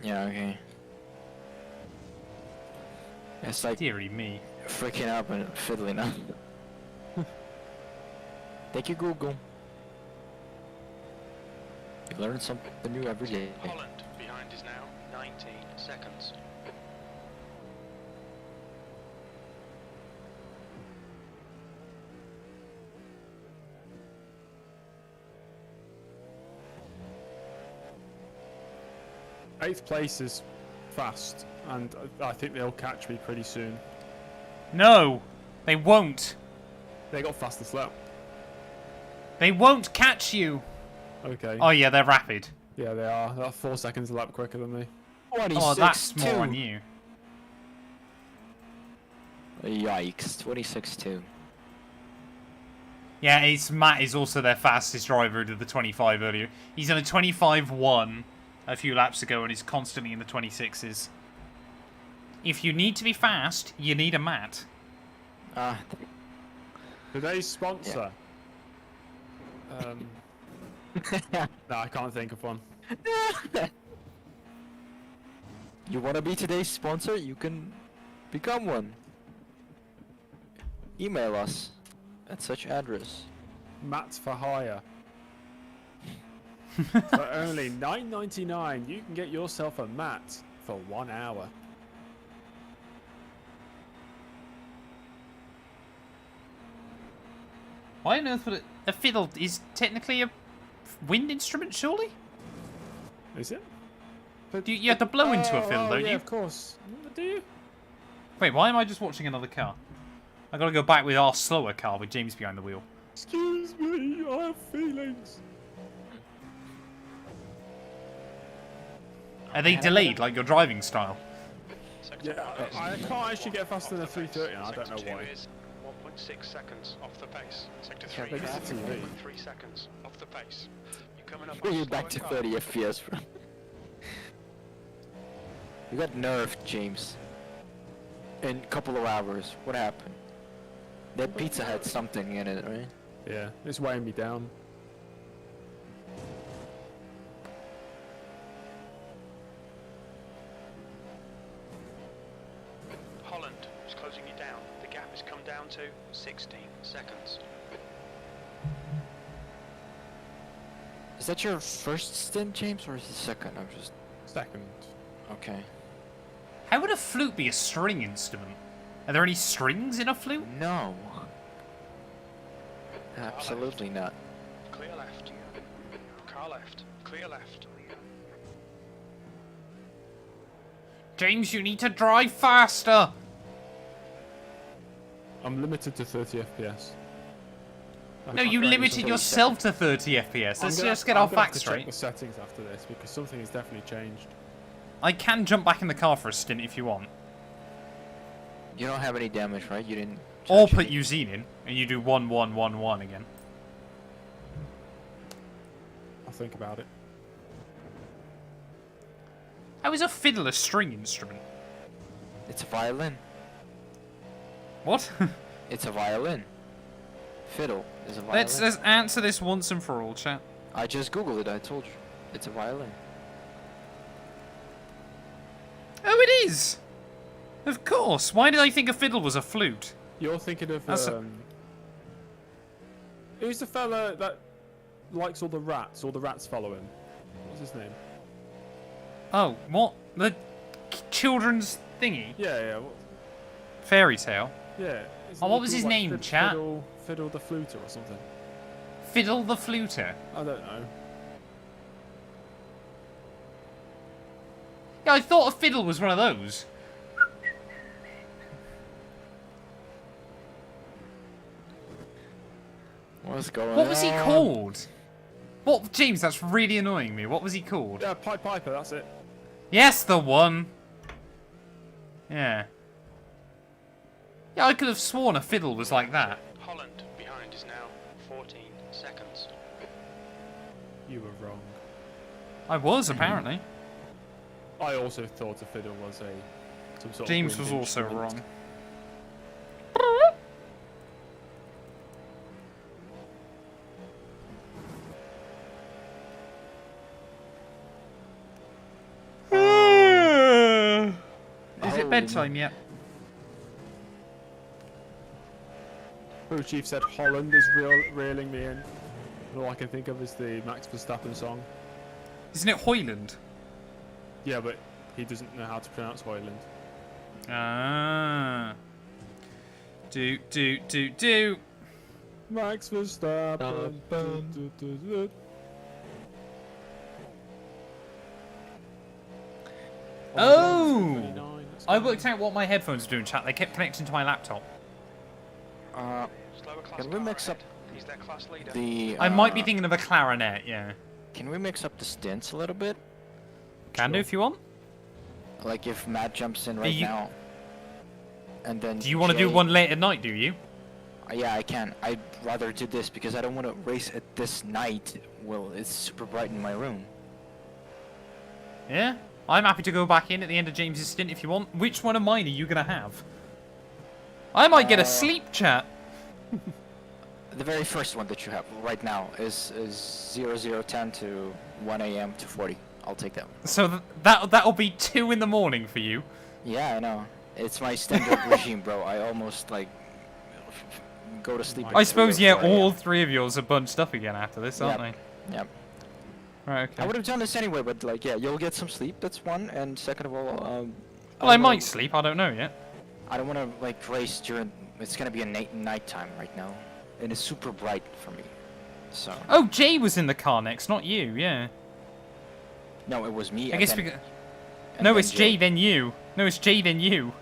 Yeah. Okay. It's like Deary me. freaking out and fiddling up. Thank you, Google. You learn something new every day. Holland behind is now 19 seconds. Eighth place is fast, and I think they'll catch me pretty soon. No, they won't. They got fastest lap. They won't catch you. Okay. Oh yeah, they're rapid. Yeah, they are. They're 4 seconds a lap quicker than me. Oh, that's more on you. Yikes, 26-2. Yeah, Matt is also their fastest driver who did the 25 earlier. He's done a 25-1 a few laps ago and is constantly in the 26s. If you need to be fast, you need a Matt. Today's sponsor. No, I can't think of one. You want to be today's sponsor? You can become one. Email us at such address. Mats for hire. For only $9.99, you can get yourself a mat for 1 hour. Why on earth would it... A fiddle is technically a wind instrument, surely? Is it? You have to blow into a fiddle, don't yeah, you? of course. Do you? Wait, why am I just watching another car? I gotta go back with our slower car with James behind the wheel. Excuse me, I have feelings. Are they delayed, like your driving style? Yeah, I can't actually get faster than a 330, and I don't know why. 1.6 seconds off the pace. Sector Yeah, 3 but is it's a TV. 3 seconds off the pace. You're coming up Bring on it back to slower car. 30 FPS, bro. You got nerfed, James. In a couple of hours. What happened? That pizza had something in it, right? Yeah, it's weighing me down. Holland is closing you down. The gap has come down to 16 seconds. Is that your first stint, James, or is it second? I'm just... Second. Okay. How would a flute be a string instrument? Are there any strings in a flute? No. Absolutely not. Clear left. Car left. Clear left. James, you need to drive faster! I'm limited to 30 FPS. No, you limited yourself to 30 FPS. Let's just get our facts straight. straight. Check the settings after this because something has definitely changed. I can jump back in the car for a stint if you want. You don't have any damage, right? You didn't... Or put Eugene in, and you do 1-1-1-1 again. I'll think about it. How is a fiddle a string instrument? It's a violin. What? It's a violin. Fiddle is a violin. Let's answer this once and for all, chat. I just googled it, I told you. It's a violin. Oh, it is! Of course. Why did I think a fiddle was a flute? You're thinking of... That's Who's the fella that likes all the rats follow him? What's his name? Oh, what? The children's thingy? Yeah. Fairy tale? Yeah. Oh, what was his name, chat? Fiddle the Fluter or something. Fiddle the Fluter? I don't know. Yeah, I thought a fiddle was one of those. What's going on? What was he called? What, James, that's really annoying me. What was he called? Yeah, Pied Piper, that's it. Yes, the one. Yeah. Yeah, I could have sworn a fiddle was like that. Holland behind is now 14 seconds. You were wrong. I was, apparently. I also thought a fiddle was some sort James of was wind also instrument. wrong. Is it bedtime yet? Crew Chief said Holland is reeling me in. All I can think of is the Max Verstappen song. Isn't it Hoyland? Yeah, but he doesn't know how to pronounce Hoyland. Ah. Do. Max Verstappen. Oh! I worked out what my headphones were doing, chat. They kept connecting to my laptop. Slower class Can we car mix up ahead. He's their class leader. the? I might be thinking of a clarinet, yeah. Can we mix up the stints a little bit? Can do if you want. Like if Matt jumps in right you- now, and then. Do you want to do Jay- one late at night, do you? Yeah, I can. I'd rather do this because I don't want to race at this night. Well, it's super bright in my room. Yeah? I'm happy to go back in at the end of James's stint if you want. Which one of mine are you going to have? I might get a sleep chat. The very first one that you have right now is 0010 to 1 a.m. to 40. I'll take that one. So that'll be 2 in the morning for you. Yeah, I know. It's my standard regime, bro. I almost like go to sleep. At I suppose, 3 yeah, or 4 a.m. all 3 of yours are bunched up again after this, aren't Yep. they? Yep. Right, okay. I would have done this anyway, but like, yeah, you'll get some sleep. That's one, and second of all, Well, I might sleep. I don't know yet. I don't want to like race during. It's gonna be a nighttime right now, and it's super bright for me. So. Oh, Jay was in the car next, not you. Yeah. No, it was me. I guess then- because. and No, then it's Jay then you. No, it's Jay then you.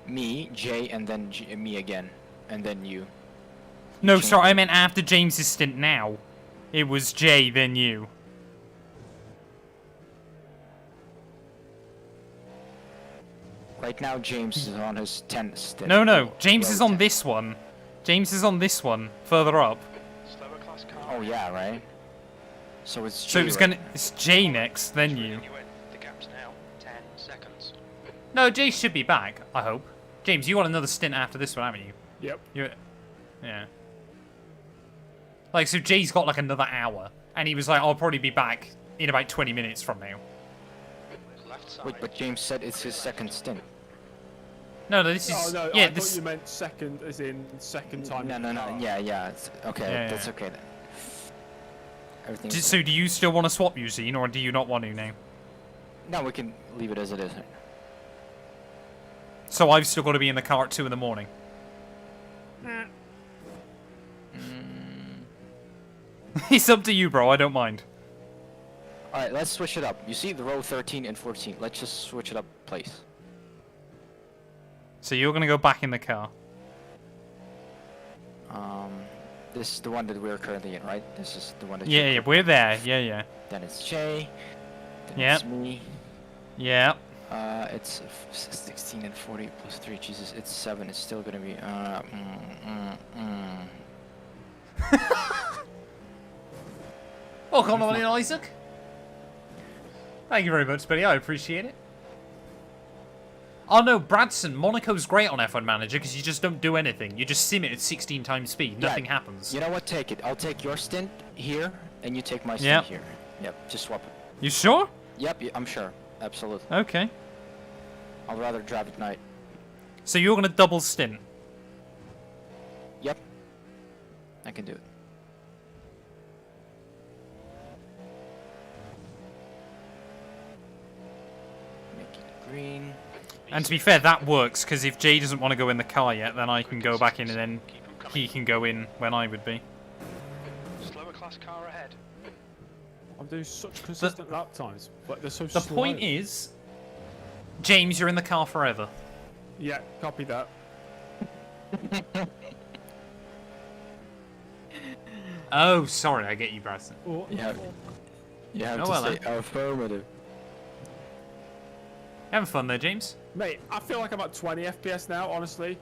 Me, Jay, and then me again, and then you. No, changed sorry, I it. meant after James's stint now. It was Jay then you. Right now, James is on his 10th stint. No, James Well, is on 10th. this one. James is on this one, further up. Slower class car. Oh yeah, right. So it's. So Jay it's right gonna. It's Jay next, then you. The gap's now 10 seconds. No, Jay should be back, I hope. James, you got another stint after this one, haven't you? Yep. Yeah. Like, so Jay's got like another hour. And he was like, I'll probably be back in about 20 minutes from now. Left side. Wait, but James said it's his second stint. No, this is. Oh no, yeah, I this. thought you meant second, as in second time. No, in no, the no. car. Yeah. It's, okay, Yeah, that's yeah. okay then. Everything. So do you still want to swap Eugene, or do you not want to now? No, we can leave it as it is. So I've still got to be in the car at 2 in the morning. It's up to you, bro. I don't mind. All right, let's switch it up. You see the row 13 and 14. Let's just switch it up, place. So you're gonna go back in the car. This is the one that we're currently in, right? This is the one that. Yeah, yeah, we're there. Yeah. Then it's Jay. Then Yep. it's me. Yeah. It's 16 and 40 plus 3. Jesus, it's 7. It's still gonna be. Welcome on in, Isaac. Thank you very much, buddy. I appreciate it. Oh no, Bradson, Monaco's great on F1 Manager because you just don't do anything. You just sim it at 16 times speed. Nothing happens. You know what? Take it. I'll take your stint here, and you take my stint Yep. here. Yep. Just swap it. You sure? Yep. I'm sure. Absolutely. Okay. I'd rather drive at night. So you're gonna double stint. Yep. I can do it. Make it green. And to be fair, that works because if Jay doesn't want to go in the car yet, then I can go back in and then Keep 'em coming. he can go in when I would be. Slower class car ahead. I'm doing such consistent lap times, but they're so The slow. point is, James, you're in the car forever. Yeah, copy that. Oh, sorry, I get you, Bradson. Yeah. You have Oh, to well say affirmative. Having fun there, James? Mate, I feel like I'm at 20 FPS now, honestly.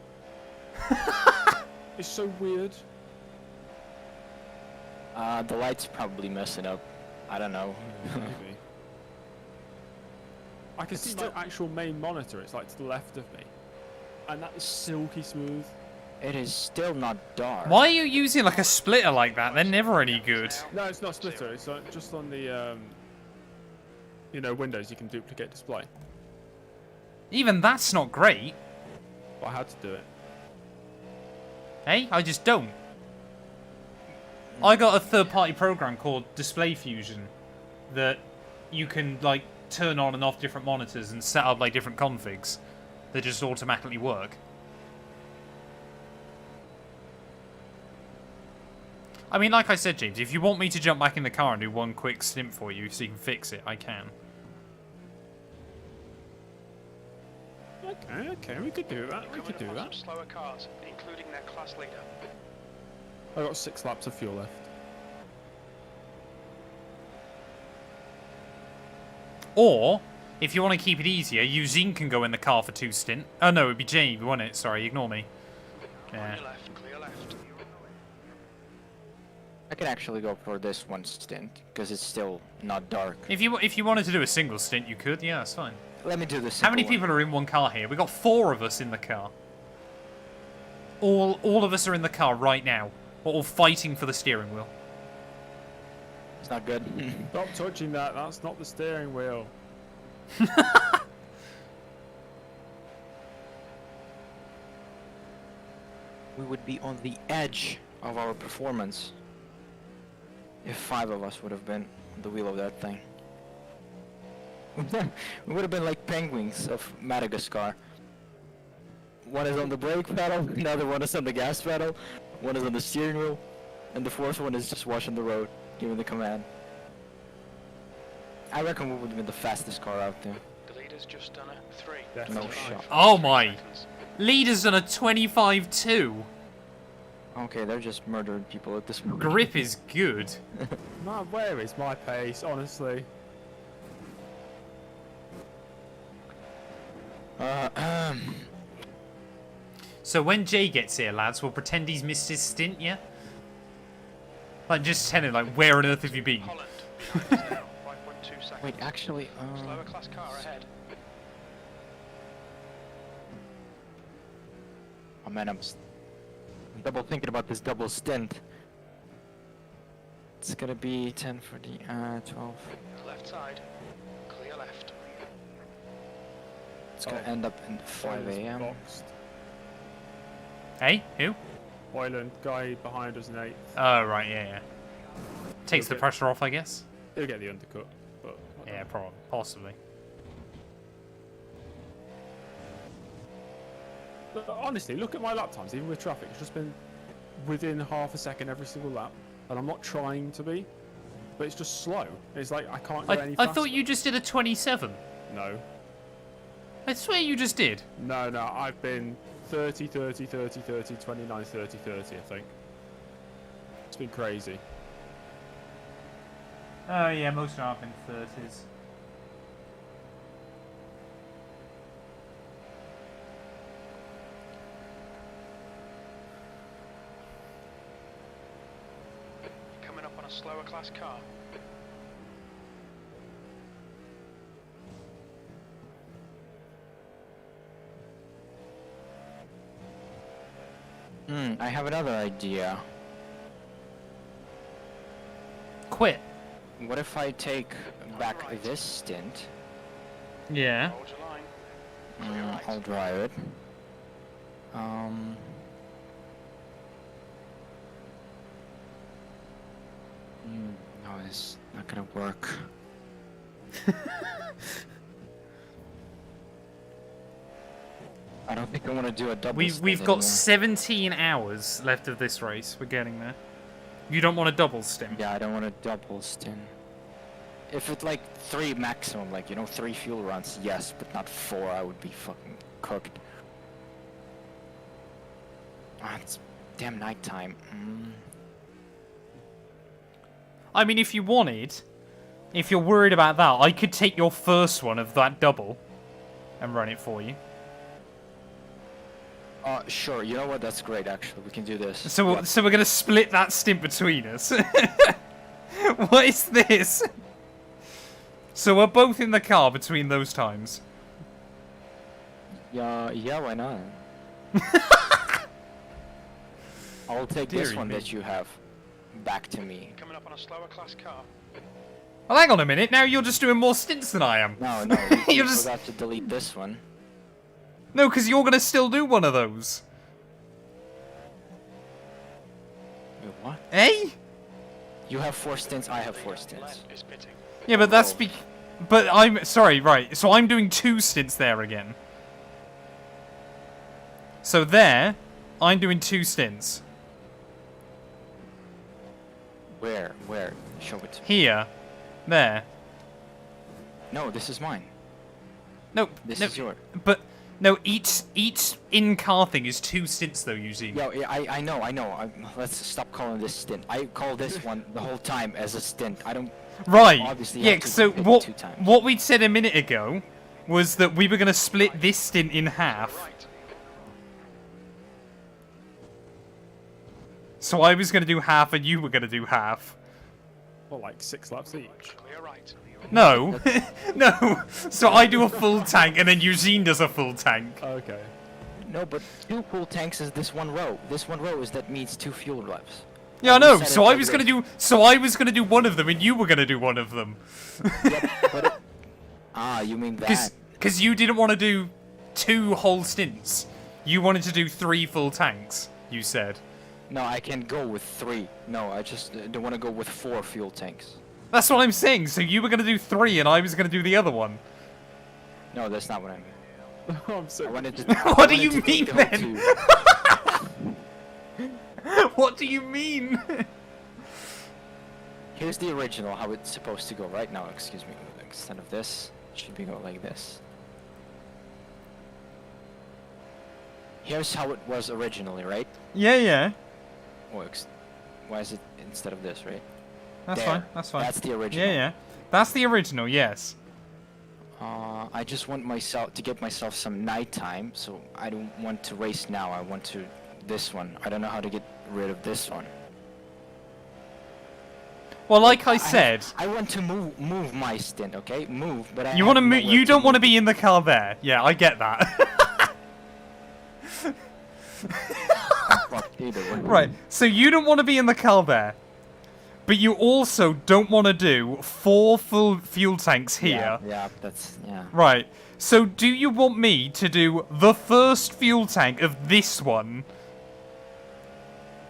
It's so weird. The light's probably messing up. I don't know. Maybe. I can see my actual main monitor. It's like to the left of me. And that is silky smooth. It is still not dark. Why are you using like a splitter like that? They're never any good. No, it's not splitter. It's just on the, Windows. You can duplicate display. Even that's not great. But I had to do it. Hey, I just don't. I got a third-party program called Display Fusion that you can like turn on and off different monitors and set up like different configs that just automatically work. I mean, like I said, James, if you want me to jump back in the car and do one quick stint for you so you can fix it, I can. Okay, we could do that. We could do that. Slower cars, including their class leader. I got 6 laps of fuel left. Or, if you want to keep it easier, Eugene can go in the car for 2 stint. Oh no, it'd be Jamie, wouldn't it? Sorry, ignore me. Yeah. Clear left. I can actually go for this one stint because it's still not dark. If you wanted to do a single stint, you could. Yeah, that's fine. Let me do this. How many people are in one car here? We got 4 of us in the car. All of us are in the car right now. We're all fighting for the steering wheel. It's not good. Stop touching that. That's not the steering wheel. We would be on the edge of our performance if 5 of us would have been on the wheel of that thing. We would have been like penguins of Madagascar. One is on the brake pedal, the other one is on the gas pedal, one is on the steering wheel, and the 4th one is just watching the road, giving the command. I reckon we would have been the fastest car out there. The leader's just done a 3. No shot. Oh my! Leader's done a 25-2. Okay, they're just murdering people at this point. Grip is good. Man, where is my pace, honestly? So when Jay gets here, lads, we'll pretend he's missed his stint, yeah? Like, just tell him, like, where on earth have you been? Holland, behind us now, 5.2 seconds. Wait, actually, Slower class car ahead. oh man, I'm double thinking about this double stint. It's gonna be 10 for the 12. Left side, clear left. It's gonna end up in 5 a.m. Boxed. Hey, who? Boylan, guy behind us in 8th. Oh, right, yeah. Takes the pressure off, I guess. He'll get the undercut, but... Yeah, probably, possibly. But honestly, look at my lap times, even with traffic. It's just been within half a second every single lap. And I'm not trying to be, but it's just slow. It's like, I can't go any faster. I thought you just did a 27. No. I swear you just did. No, I've been 30, 30, 30, 30, 29, 30, 30, I think. It's been crazy. Oh, yeah, most of them have been 30s. Coming up on a slower class car. I have another idea. Quit. What if I take back this stint? Yeah. Hold your line. I'll drive it. No, it's not gonna work. I don't think I want to do a double stint We've got anymore. 17 hours left of this race. We're getting there. You don't want a double stint? Yeah, I don't want a double stint. If it's like 3 maximum, like, you know, 3 fuel runs, yes, but not 4, I would be fucking cooked. Ah, it's damn nighttime. I mean, if you wanted, if you're worried about that, I could take your first one of that double and run it for you. Sure, you know what, that's great actually, we can do this. So, Yep. so we're gonna split that stint between us. What is this? So we're both in the car between those times. Yeah, why not? I'll take this one that you have back to me. Coming up on a slower class car. Well, hang on a minute, now you're just doing more stints than I am. No, You you just- forgot to delete this one. No, because you're gonna still do one of those. Wait, what? Eh? You have 4 stints, I have 4 stints. Left is pitting. Yeah, but that's But I'm sorry, right? So I'm doing 2 stints there again. So there, I'm doing 2 stints. Where? Show it to me. Here, there. No, this is mine. No, This no, is yours. But no, each in-car thing is 2 stints though, Eugene. Yo, I know. Let's stop calling this stint. I call this one the whole time as a stint. I don't. Right. Obviously Yeah. have to So pick what 2 times. what we'd said a minute ago was that we were gonna split this stint in half. So I was gonna do half, and you were gonna do half. Well, like 6 laps each. Clear right. No, no. So I do a full tank, and then Eugene does a full tank. Okay. No, but 2 full tanks is this one row. This one row is that means 2 fuel laps. Yeah, I We know. said So it I like was gonna this. do. So I was gonna do one of them, and you were gonna do one of them. Yep, but you mean that? Because you didn't want to do 2 whole stints. You wanted to do 3 full tanks. You said. No, I can go with 3. No, I just don't want to go with 4 fuel tanks. That's what I'm saying. So you were gonna do 3, and I was gonna do the other one. No, that's not what I mean. I'm so I wanted to. What I do you wanted to mean take the whole then? 2. What do you mean? Here's the original, how it's supposed to go right now. Excuse me. Instead of this, it should be go like this. Here's how it was originally, right? Yeah, yeah. Why is it instead of this, right? That's There. fine. That's fine. That's the original. Yeah, yeah. That's the original. Yes. I just want myself to get myself some nighttime, so I don't want to race now. I want to this one. I don't know how to get rid of this one. Well, like I said, I want to move my stint, okay? Move, but I you want to have move. nowhere You don't want to move. be in the car there. Yeah, I get that. Fuck, either way. Right. So you don't want to be in the car there, but you also don't want to do 4 full fuel tanks here. Yeah, that's yeah. Right. So do you want me to do the first fuel tank of this one?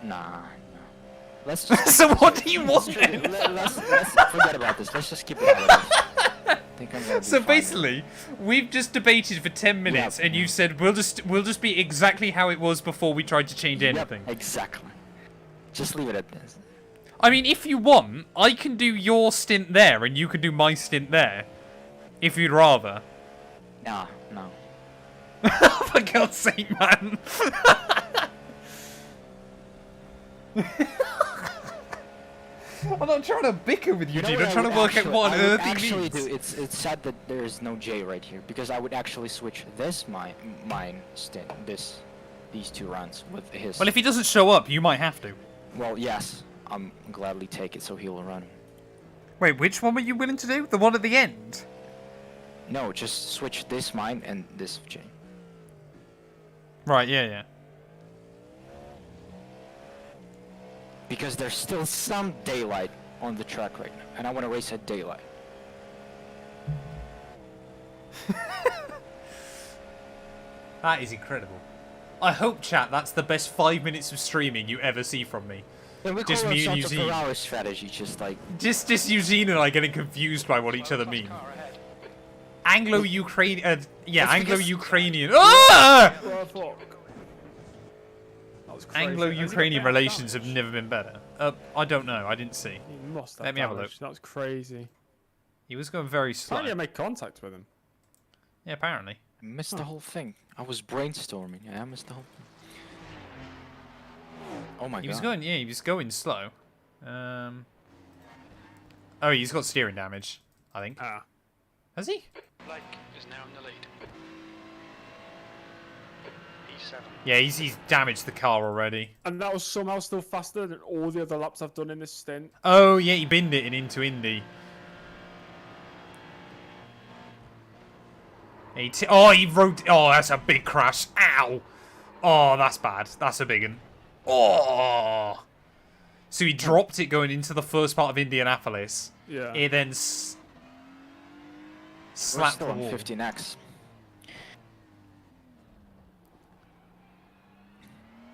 Nah. Let's just So what do you want then? let's forget about this. Let's just keep it how it is. I think I'm gonna be So fine. basically, we've just debated for 10 minutes, Yep. and you said we'll just be exactly how it was before we tried to change anything. Yep, exactly. Just leave it at this. I mean, if you want, I can do your stint there, and you can do my stint there, if you'd rather. Nah, no. For God's sake, man. I'm not trying to bicker with you, know dude. what I'm I trying to would work out actually- what on I would earth he actually means. do. It's sad that there is no J right here because I would actually switch this mine stint these 2 runs with his. Well, if he doesn't show up, you might have to. Well, yes, I'm gladly take it so he'll run. Wait, which one were you willing to do? The one at the end? No, just switch this mine and this J. Right, yeah, yeah. Because there's still some daylight on the track right now, and I want to race at daylight. That is incredible. I hope, chat, that's the best 5 minutes of streaming you ever see from me. And we Just call me and ourselves a Eugene. Ferrari strategy, just like Just Eugene and I getting confused by what each other mean. Anglo-Ukrainian... yeah, It's because- Anglo-Ukrainian... Ah! Oh, fuck. That was crazy. Anglo-Ukrainian Has he got relations have damage? never been better. I don't know. I didn't see. He must have Let me have a damage. That was crazy. He was going very slow. Apparently I made contact with him. Yeah, apparently. I missed the whole thing. I was brainstorming. Yeah, I missed the whole thing. Oh my god. He was going... yeah, he was going slow. Oh, he's got steering damage, I think. Ah. Has he? Blake is now in the lead. P7. Yeah, he's damaged the car already. And that was somehow still faster than all the other laps I've done in this stint. Oh, yeah, he binned it into Indy. He wrote... oh, that's a big crash. Ow! Oh, that's bad. That's a big one. Oh! So he dropped it going into the first part of Indianapolis. Yeah. It then We're slapped still the on wall. 15x.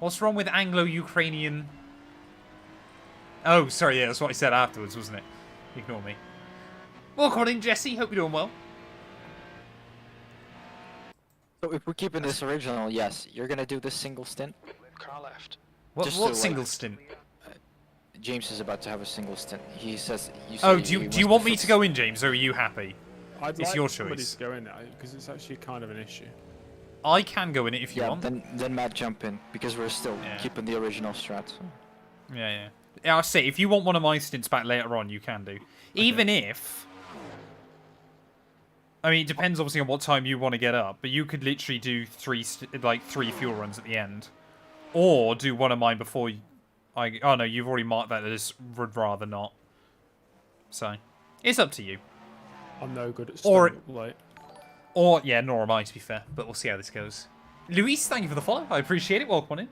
What's wrong with Anglo-Ukrainian... oh, sorry, yeah, that's what I said afterwards, wasn't it? Ignore me. Welcome on in, Jesse. Hope you're doing well. So if we're keeping this original, yes, you're gonna do this single stint? Car left. What Just to, single like, stint? James is about to have a single stint. He says... Oh, do you want me to go in, James, or are you happy? I'd It's like your somebody choice. to go in there, because it's actually kind of an issue. I can go in it if you want. Then Matt jump in, because we're still keeping the original strat. Yeah. Yeah, I'll say, if you want one of my stints back later on, you can do. Even if... I mean, it depends obviously on what time you want to get up, but you could literally do three fuel runs at the end. Or do one of mine before oh no, you've already marked that as would rather not. So, it's up to you. I'm no good at yeah, nor am I, to be fair, but we'll see how this goes. Luis, thank you for the follow. I appreciate it. Welcome on in.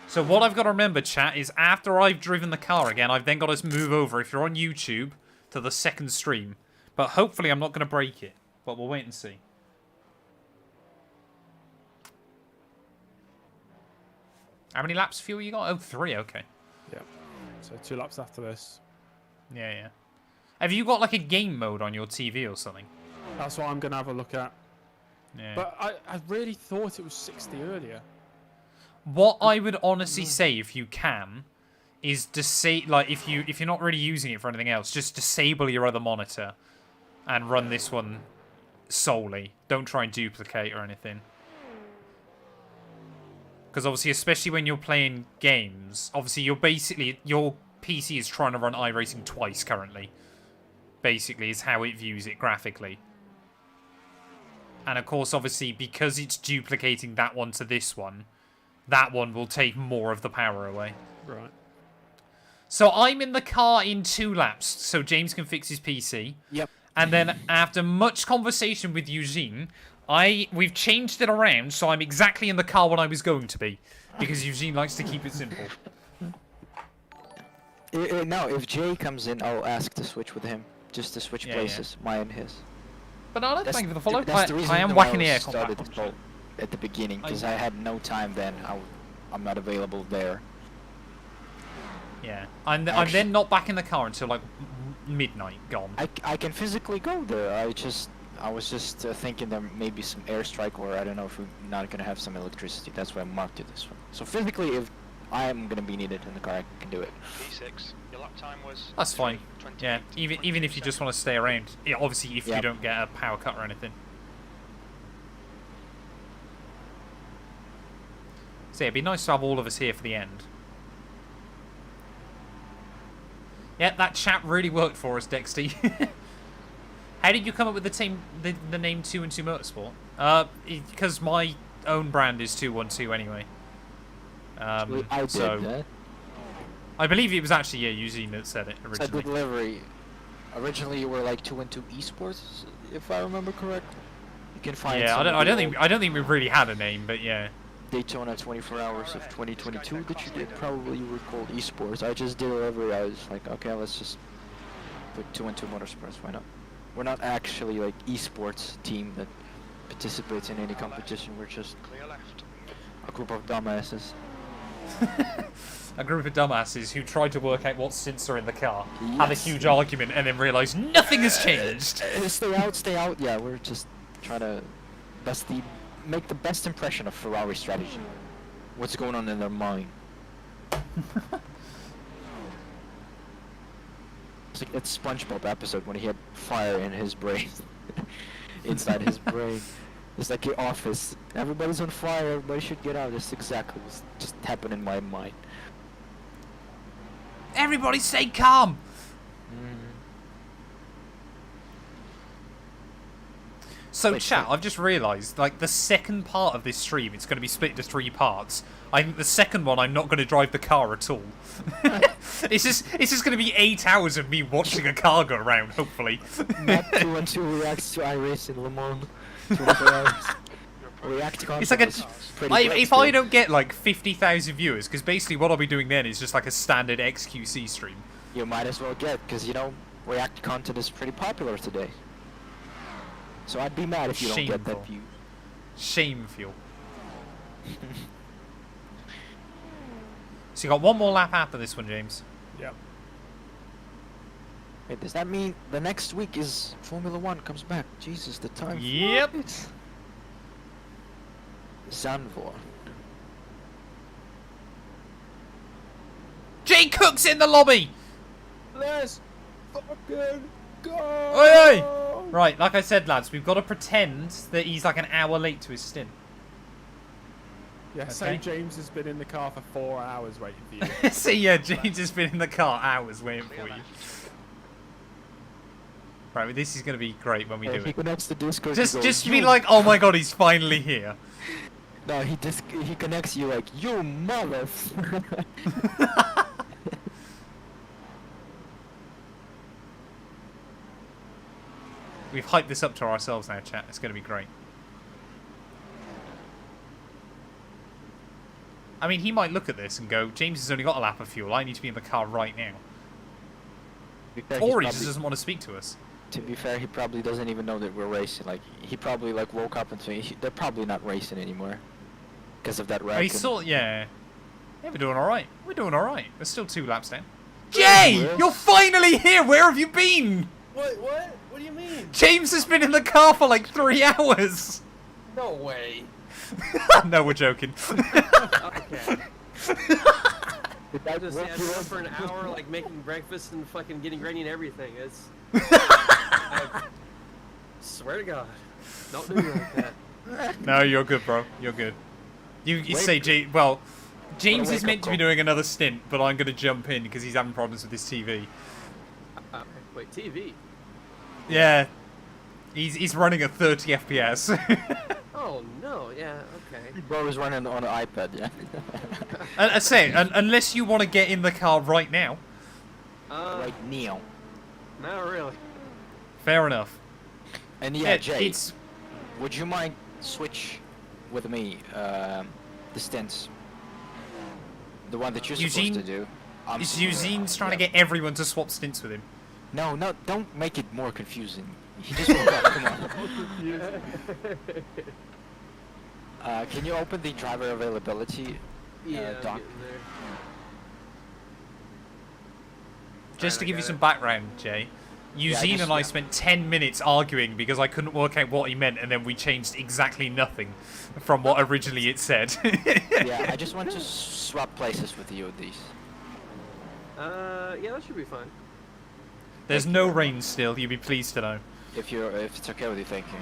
So what I've got to remember, chat, is after I've driven the car again, I've then got to move over, if you're on YouTube, to the second stream. But hopefully I'm not going to break it. But we'll wait and see. How many laps of fuel you got? Oh, 3, okay. Yeah. So 2 laps after this. Yeah. Have you got like a game mode on your TV or something? That's what I'm going to have a look at. Yeah. But I really thought it was 60 earlier. What I would honestly say, if you can, is if you're not really using it for anything else, just disable your other monitor and run this one solely. Don't try and duplicate or anything. Because obviously, especially when you're playing games, obviously your PC is trying to run iRacing twice currently. Basically, is how it views it graphically. And of course, obviously, because it's duplicating that one to this one, that one will take more of the power away. Right. So I'm in the car in 2 laps, so James can fix his PC. Yep. And then after much conversation with Eugene, we've changed it around, so I'm exactly in the car when I was going to be, because Eugene likes to keep it simple. Now, if Jay comes in, I'll ask to switch with him, just to switch places, mine and his. Banana, thank you for the follow. That's the reason I am why whacking the air started at the beginning, because I had no time then. I'm not available there. Yeah, I'm then not back in the car until like midnight. Gone. I can physically go there. I was just thinking there may be some airstrike, or I don't know if we're not gonna have some electricity. That's why I marked it this one. So physically, if I am gonna be needed in the car, I can do it. V6. Your lap time was. That's fine. Yeah, even if you just want to stay around. Yeah, obviously if you don't get a power cut or anything. So it'd be nice to have all of us here for the end. Yeah, that chat really worked for us, Dexty. How did you come up with the name 212 Motorsport? Because my own brand is 212 anyway. I did that. I believe it was actually Eugene that said it originally. It's a good delivery. Originally, you were like 212 Esports, if I remember correctly. You can find. Yeah, I don't think we really had a name, but yeah. Daytona 24 Hours of 2022 that you did, probably you were called Esports. I just did delivery. I was like, okay, let's just put 212 Motorsports. Why not? We're not actually like esports team that participates in any competition. We're just a group of dumbasses. A group of dumbasses who tried to work out what stints are in the car, had a huge argument, and then realised nothing has changed. Stay out. Yeah, we're just trying to make the best impression of Ferrari strategy. What's going on in their mind? It's like that SpongeBob episode when he had fire in his brain, inside his brain. It's like the office. Everybody's on fire. Everybody should get out. That's exactly what's just happened in my mind. Everybody stay calm. So chat, I've just realised, like, the second part of this stream, it's going to be split into 3 parts. I think the second one, I'm not going to drive the car at all. It's just going to be 8 hours of me watching a car go around, hopefully. Matt 212 reacts to iRacing Le Mans. 24 hours. React it's like if I don't get like 50,000 viewers, because basically what I'll be doing then is just like a standard XQC stream. You might as well get, because you know, React content is pretty popular today. So I'd be mad if you don't get that view. Shameful. So you got one more lap after this one, James. Yep. Wait, does that mean the next week is Formula 1 comes back? Jesus, the time. Yep. Zandvoort. Jay Cook's in the lobby! Let's fucking go! Oi, oi! Right, like I said, lads, we've got to pretend that he's like an hour late to his stint. Yeah, Okay. say James has been in the car for 4 hours waiting for you. See, yeah, James has been in the car hours waiting for you. Right, well, this is going to be great when we do He it. connects the Discord. Just be like, oh my god, he's finally here. No, he connects you like, you mother. We've hyped this up to ourselves now, chat. It's going to be great. I mean, he might look at this and go, James has only got a lap of fuel. I need to be in the car right now. Or he just doesn't want to speak to us. To be fair, he probably doesn't even know that we're racing. Like, he probably like woke up and said, they're probably not racing anymore. Because of that wreck. He saw, yeah. Yeah, we're doing alright. We're doing alright. There's still 2 laps down. Jay! You're finally here! Where have you been? What? What do you mean? James has been in the car for like 3 hours! No way. No, we're joking. Okay. I just sat there for an hour, like making breakfast and fucking getting ready and everything. It's. I swear to God, don't do me like that. No, you're good, bro. You're good. You say, well, James is meant to be doing another stint, but I'm going to jump in because he's having problems with his TV. Wait, TV? Yeah. He's running at 30 FPS. Oh, no, yeah, okay. Bro is running on an iPad, yeah. I say, unless you want to get in the car right now. Like Neo. Not really. Fair enough. And yeah, Jay, it's... would you mind switch with me the stints? The one that you're supposed to do. Eugene's trying to get everyone to swap stints with him. No, don't make it more confusing. He just woke up, come on. Can you open the driver availability doc? Just to give you some background, Jay, Eugene and I spent 10 minutes arguing because I couldn't work out what he meant, and then we changed exactly nothing from what originally it said. Yeah, I just want to swap places with you with these. Yeah, that should be fine. There's no rain still, you'd be pleased to know. If it's okay with you, thank you.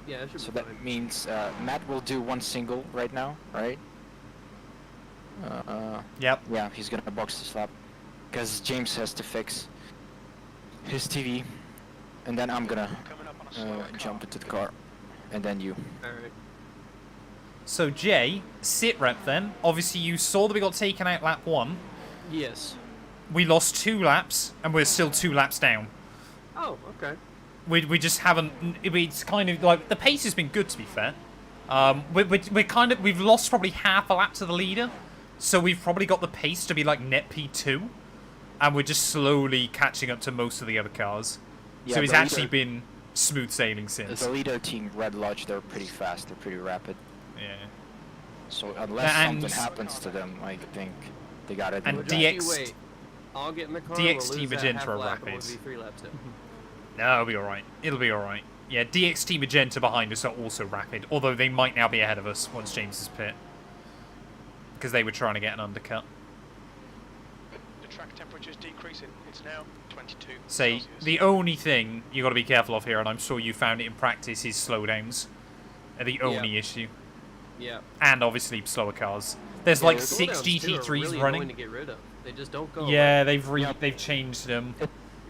Yeah, that should So be that fine. means Matt will do one single right now, right? Yep. Yeah, he's gonna box this lap. Because James has to fix his TV. And then I'm gonna jump into the car. And then you. Alright. So Jay, sit rep then. Obviously you saw that we got taken out lap 1. Yes. We lost 2 laps, and we're still 2 laps down. Oh, okay. We just haven't. It's kind of like the pace has been good, to be fair. We've lost probably half a lap to the leader, so we've probably got the pace to be like net P2, and we're just slowly catching up to most of the other cars. Yeah, so it's actually been smooth sailing since. The leader team, Red Lodge, they're pretty fast. They're pretty rapid. Yeah. So unless something happens to them, I think they got it. And DX. Wait, I'll get in the car. DXT Magenta are rapid. No, it'll be alright. It'll be alright. Yeah, DXT Magenta behind us are also rapid, although they might now be ahead of us once James is pit. Because they were trying to get an undercut. The track temperature is decreasing. It's now 22 Say, Celsius. the only thing you got to be careful of here, and I'm sure you found it in practice, is slowdowns. Are the only issue. Yeah. And obviously slower cars. There's like 6 GT3s really running. To get rid of. They just don't go. Yeah, they've changed them.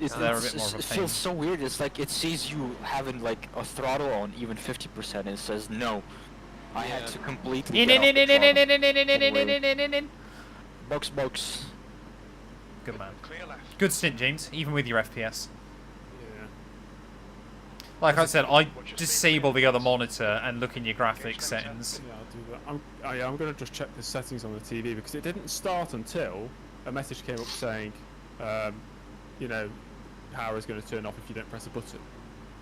So they're a bit more of a It pain. feels so weird. It's like it sees you having like a throttle on even 50%, and it says no. I had to completely get off the throttle. Box. Good man. Clear left. Good stint, James, even with your FPS. Yeah. Like I said, I disable the other monitor and look in your graphics settings. Yeah, I'll do that. I'm going to just check the settings on the TV because it didn't start until a message came up saying, you know, power is going to turn off if you don't press a button.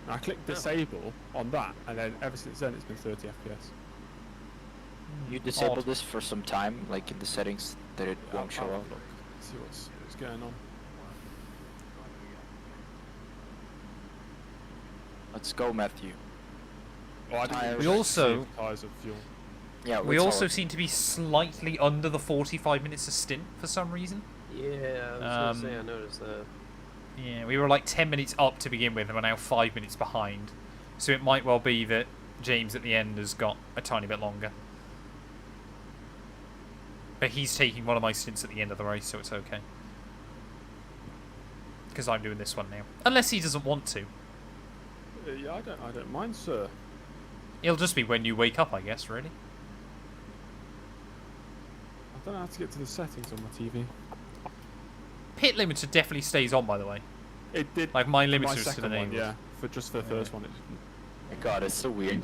And I clicked disable on that, and then ever since then it's been 30 FPS. You disable Odd. this for some time, like in the settings, that it won't show up. Look, see what's going on. Let's go, Matthew. Oh, I didn't Tires. check We to see also- if the tyres have fuel. Yeah, We let's also have a- seem to be slightly under the 45 minutes of stint for some reason. Yeah, I was gonna say I noticed that. Yeah, we were like 10 minutes up to begin with, and we're now 5 minutes behind. So it might well be that James at the end has got a tiny bit longer. But he's taking one of my stints at the end of the race, so it's okay. Because I'm doing this one now. Unless he doesn't want to. Yeah, I don't mind, sir. It'll just be when you wake up, I guess, really. I don't know how to get to the settings on my TV. Pit limiter definitely stays on, by the way. It did. Like, my for limiter my is still second one, enabled. yeah. For just the first one, it My God, it's so weird.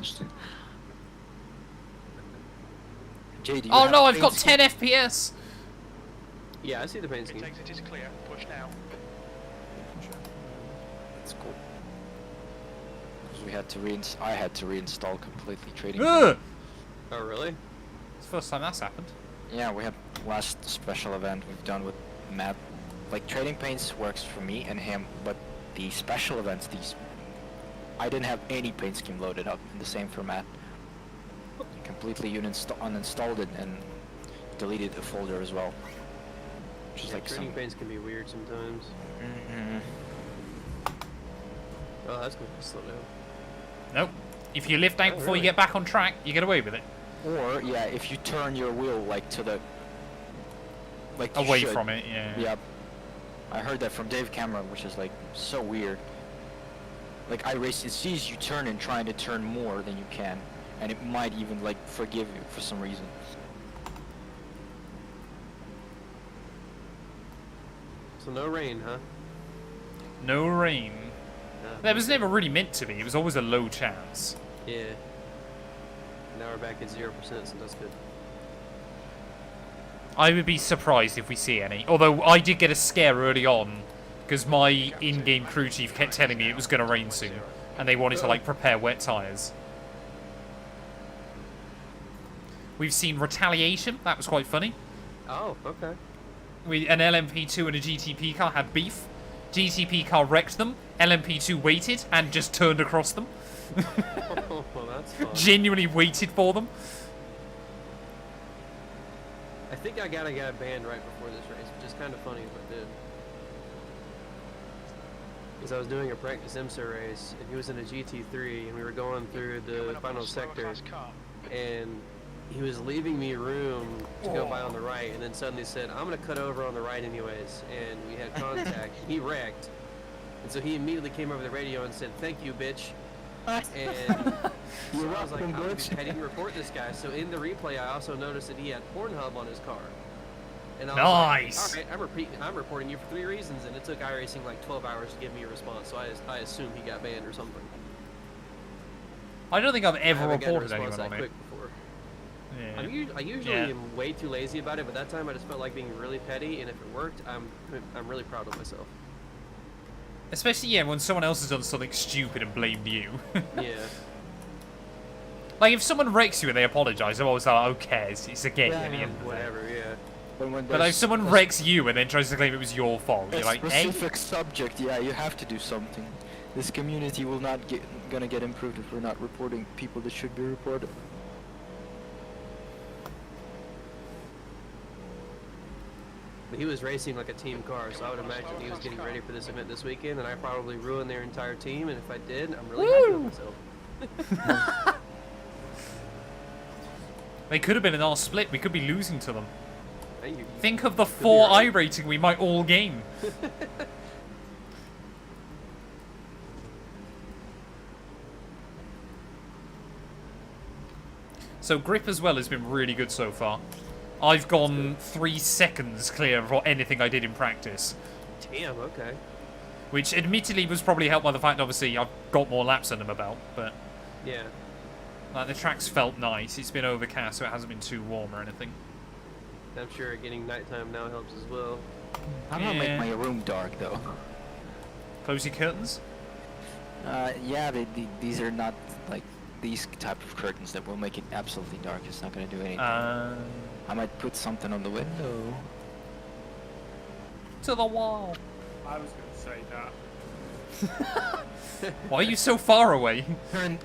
Jay, do you Oh have no, a I've got paint 10 FPS! Yeah, I see the paint scheme. Exit is clear. Push now. That's cool. Because I had to reinstall completely trading. Ugh! Oh, really? It's the first time that's happened. Yeah, we had last special event we've done with Matt. Like, trading paints works for me and him, but the special events, I didn't have any paint scheme loaded up, and the same for Matt. Completely uninstalled it and deleted the folder as well. Which is Yeah, like trading some... paints can be weird sometimes. Mhm. Oh, that's gonna slow down. Nope. If you lift out Oh, before you really? get back on track, you get away with it. Or, yeah, if you turn your wheel, like, to the... Like, you Away should. from it, yeah. Yep. I heard that from Dave Cameron, which is, like, so weird. Like, iRacing sees you turning, trying to turn more than you can. And it might even, like, forgive you for some reason. So no rain, huh? No rain. No. That was never really meant to be. It was always a low chance. Yeah. Now we're back at 0%, so that's good. I would be surprised if we see any. Although I did get a scare early on, because my in-game crew chief kept telling me it was going to rain soon, and they wanted to like prepare wet tyres. We've seen retaliation. That was quite funny. Oh, okay. An LMP2 and a GTP car had beef. GTP car wrecked them. LMP2 waited and just turned across them. Oh, well, that's fun. Genuinely waited for them. I think I got a guy banned right before this race, which is kind of funny, but did. Because I was doing a practice IMSA race, and he was in a GT3, and we were going through the final sector, and he was leaving me room to go by on the right, and then suddenly said, I'm going to cut over on the right anyways, and we had contact. He wrecked, and so he immediately came over the radio and said, thank you, bitch. And so I was like, I'm heading to report this guy. So in the replay, I also noticed that he had Pornhub on his car. And I was Nice. like, all right, I'm reporting you for 3 reasons, and it took iRacing like 12 hours to give me a response. So I assume he got banned or something. I don't think I've I ever haven't gotten a reported response anyone that on it. quick before. Yeah. I usually Yeah. am way too lazy about it, but that time I just felt like being really petty, and if it worked, I'm really proud of myself. Especially, yeah, when someone else has done something stupid and blamed you. Yeah. Like, if someone wrecks you and they apologise, I'm always like, okay, it's a game at the end of the day. Whatever, yeah. But But if someone wrecks you and then tries to claim it was your fault, you're like, hey? specific subject, yeah, you have to do something. This community will not gonna get improved if we're not reporting people that should be reported. But he was racing like a team car, so I would imagine he was getting ready for this event this weekend, and I probably ruined their entire team, and if I did, I'm really happy with myself. They could have been in our split. We could be losing to them. Hey, you- Think of the could be 4 right. iRating we might all gain. So grip as well has been really good so far. I've gone 3 seconds clear of anything I did in practice. Damn, okay. Which admittedly was probably helped by the fact, obviously, I've got more laps under my belt. But Yeah. like, the track's felt nice. It's been overcast, so it hasn't been too warm or anything. I'm sure getting nighttime now helps as well. How do I make Yeah. my room dark though? Close your curtains. Yeah, these are not like these type of curtains that will make it absolutely dark. It's not gonna do anything. I might put something on the window. To the wall. I was gonna say that. Why are you so far away?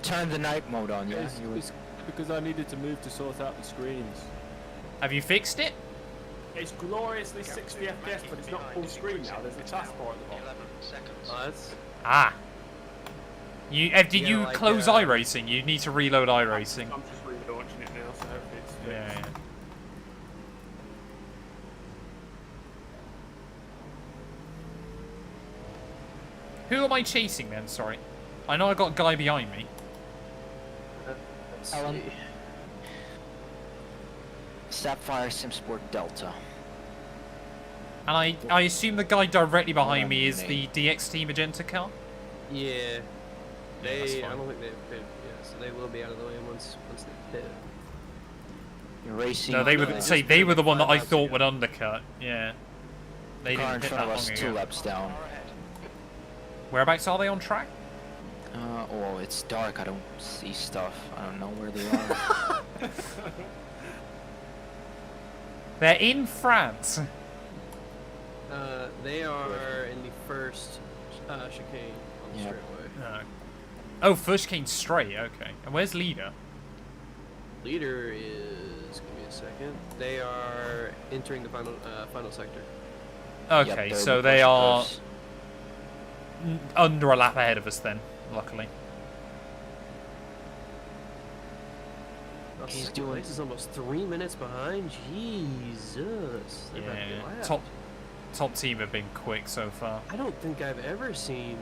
Turn the night mode on, yeah. It's because I needed to move to sort out the screens. Have you fixed it? It's gloriously 60 FPS, but it's not full screen now. There's a taskbar at the bottom. 11 seconds. Oh, that's... Ah. Did Yeah, you like, close iRacing? You need to reload iRacing. I'm just relaunching it now, so hopefully it's fixed. Yeah. Who am I chasing then? Sorry. I know I got a guy behind me. Let's Alan. see. Sapphire SimSport Delta. And I assume the guy directly behind me is the DXT Magenta car? Yeah. that's I fine. don't think they've pit. Yeah, so they will be out of the way once they pit. You're racing. No, they were they were the one that I thought would undercut. Yeah. They car didn't in pit front that of us long 2 ago. laps down. Whereabouts are they on track? Oh, it's dark. I don't see stuff. I don't know where they are. They're in France. They are in the first chicane on the Yep. straightaway. Oh, first chicane straight. Okay. And where's leader? Leader is. Give me a second. They are entering the final sector. Okay, Yep, so the they push are goes. under a lap ahead of us then. Luckily. He's Second doing- place is almost 3 minutes behind. Jesus. They're about to be Yeah. loud. Top team have been quick so far. I don't think I've ever seen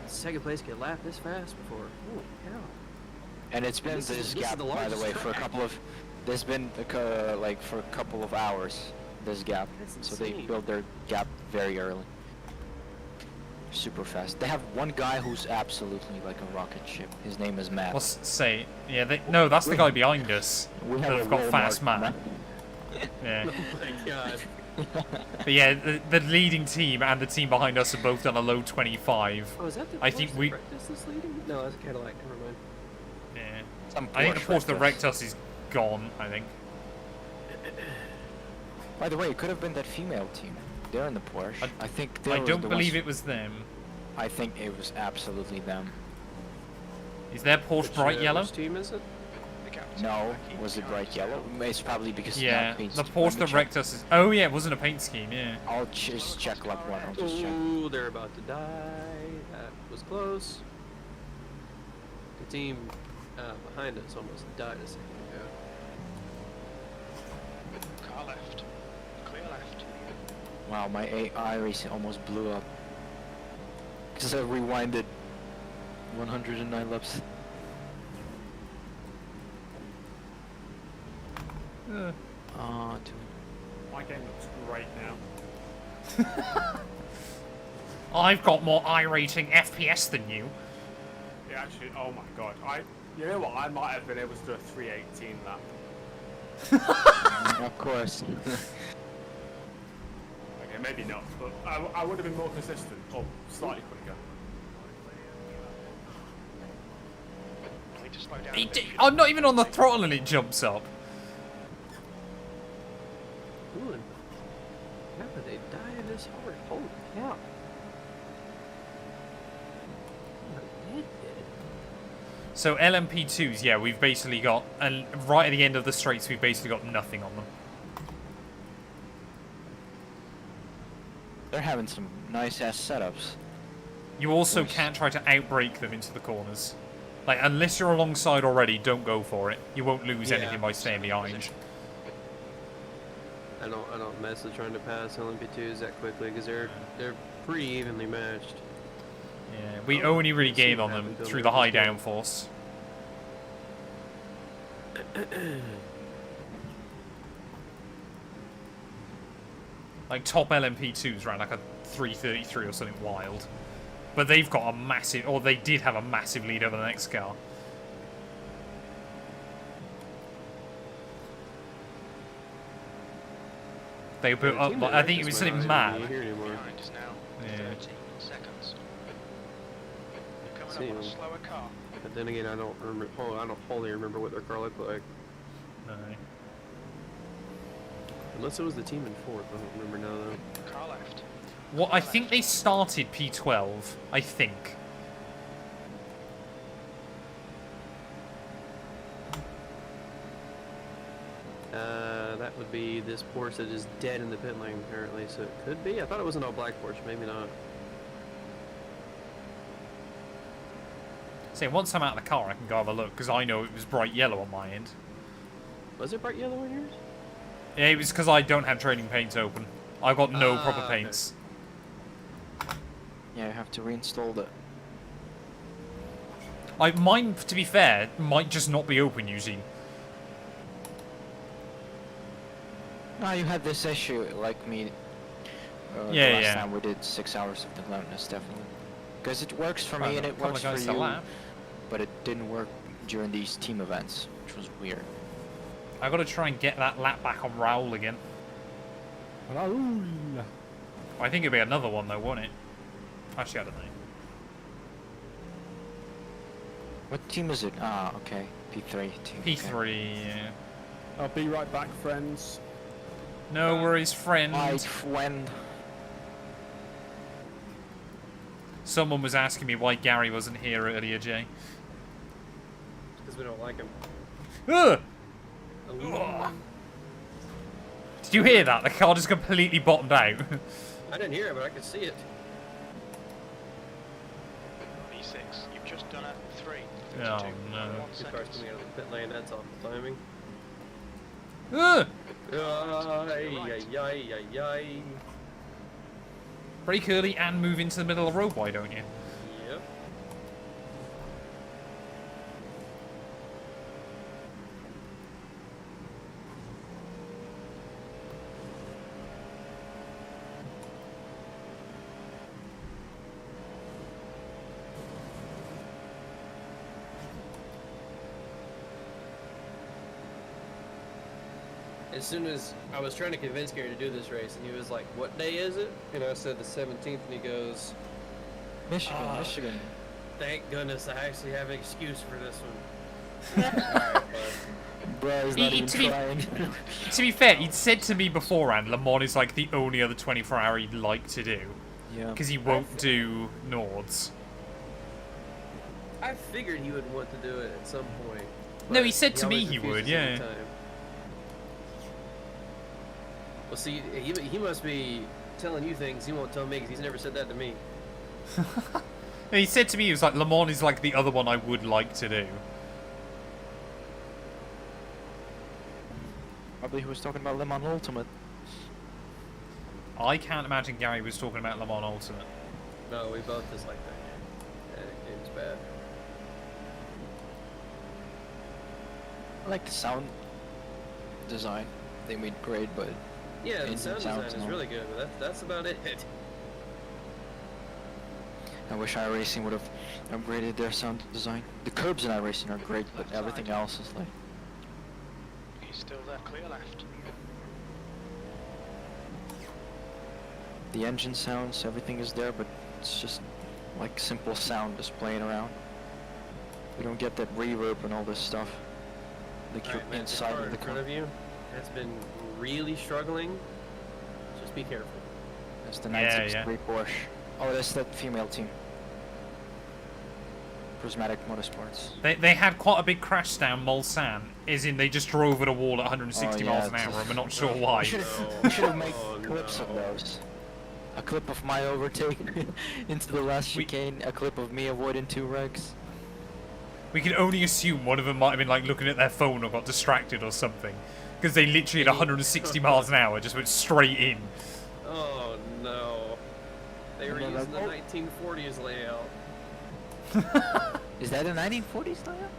second place get lapped this fast before. Holy cow. And it's been This is- this this is gap, the by the largest way, for a track. couple of. There's been like for a couple of hours. This gap, That's so they insane. build their gap very early. Super fast. They have one guy who's absolutely like a rocket ship. His name is Matt. Let's say, yeah, no, that's the guy behind us. We have They've a got role fast model, Matt. Yeah. Oh my god. But yeah, the leading team and the team behind us are both on a low 25. Oh, is that the I think Porsche we- Rectus that's leading? No, that's a Cadillac. Never mind. Yeah. Some I think the Porsche Porsche the Rectus. Rectus is gone, I think. Oh, By the way, it could have been that female team. They're in the Porsche. I think they I were don't the believe ones- it was them. I think it was absolutely them. Is their Porsche bright yellow? Which team is it? No, was it bright yellow? It's probably because it's Yeah, not paint the scheme. Porsche Let the me check. Rectus is... Oh yeah, it wasn't a paint scheme, yeah. I'll just check lap 1. I'll just check. Ooh, they're about to die. That was close. The team behind us almost died a second ago. Car left. Clear left. Wow, my iRacing almost blew up. Because I rewinded 109 laps. Oh, dude. My game looks great now. I've got more iRacing FPS than you. Yeah, actually, oh my god. You know what? I might have been able to do a 318 lap. Of course. Okay, maybe not, but I would have been more consistent, or slightly quicker. I need to slow down a bit. I'm not even on the throttle and it jumps up. Ooh, and how did they die this hard? Holy cow. So LMP2s, yeah, we've basically got, and right at the end of the straights, we've basically got nothing on them. They're having some nice ass setups. You also Nice. can't try to outbrake them into the corners. Like, unless you're alongside already, don't go for it. You won't lose Yeah. anything by staying behind. I don't mess with trying to pass LMP2s that quickly because they're pretty evenly matched. Yeah, we Oh, only really let's see gain what on them happens on through the the high next one. downforce. Like, top LMP2s ran like a 333 or something wild. But they've got a massive, or they did have a massive lead over the next car. They put up, like, I think it was something mad. Behind is now Yeah. 13 seconds. You're coming See up on a him. slower car. But then again, I don't remember. Oh, I don't wholly remember what their car looked like. No. Unless it was the team in fourth. I don't remember now though. Car left. Well, I think they started P12. I think. That would be this Porsche that is dead in the pit lane apparently. So it could be. I thought it was an all black Porsche. Maybe not. Say, once I'm out of the car, I can go have a look, because I know it was bright yellow on my end. Was it bright yellow on yours? Yeah, it was because I don't have trading paints open. I've got no proper Okay. paints. Yeah, you have to reinstall that. Mine, to be fair, might just not be open, Eugene. No, you had this issue like me. The Yeah, last yeah. time we did 6 hours of the Lemans, definitely. Because it works for me Right, and it couple works of for guys to you, lap. but it didn't work during these team events, which was weird. I got to try and get that lap back on Raoul again. Raoul. I think it'd be another one though, won't it? Actually, I don't know. What team is it? Ah, okay. P3 team. P3, yeah. I'll be right back, friends. No worries, friend. My friend. Someone was asking me why Gary wasn't here earlier, Jay. Because we don't like him. Ugh! Ooh. Ugh. Did you hear that? The car just completely bottomed out. I didn't hear it, but I could see it. V6, you've just done a 3. Oh, 32, no. 1 Two second. cars coming out of the pit lane. That's awful timing. Ugh! Ay. Brake early and move into the middle of the road, why don't you? Yep. As soon as I was trying to convince Gary to do this race, and he was like, "What day is it?" And I said the 17th, and he goes, Michigan, Michigan. "Thank goodness I actually have an excuse for this one." Alright, bud. Bro, he's not even trying. To be fair, he'd said to me beforehand, Le Mans is like the only other 24-hour he'd like to do. Yeah. Because he won't do Nords. I figured he would want to do it at some point. No, but he said to me always he would, refuses every yeah. time. Well, see, he must be telling you things he won't tell me because he's never said that to me. He said to me, he was like, Le Mans is like the other one I would like to do. Probably he was talking about Le Mans Ultimate. I can't imagine Gary was talking about Le Mans Ultimate. No, we both just like that. That game's bad. I like the sound design. They made great, but Yeah, the engine sound design sounds is no. really good, but that's about it. I wish iRacing would have upgraded their sound design. The curbs in iRacing are great, but everything else is like... He's still there, clear left. The engine sounds, everything is there, but it's just like simple sound just playing around. We don't get that reverb and all this stuff. Like you're Alright, man, the inside car of the in front car. of you has been really struggling. Just be careful. That's the Yeah, 963 Porsche. Oh, that's that female team. Prismatic Motorsports. They had quite a big crash down Mulsanne, as in they just drove at a wall at 160 Oh, miles yeah, an hour, it's and we're not just- sure why. We should have made Oh, clips of no. those. A clip of my overtake into the last chicane, a clip of me avoiding 2 wrecks. We can only assume one of them might have been like looking at their phone or got distracted or something, because they literally at 160 miles an hour just went straight in. Oh no. They were And then using the like, 1940s layout. Is that a 1940s layout?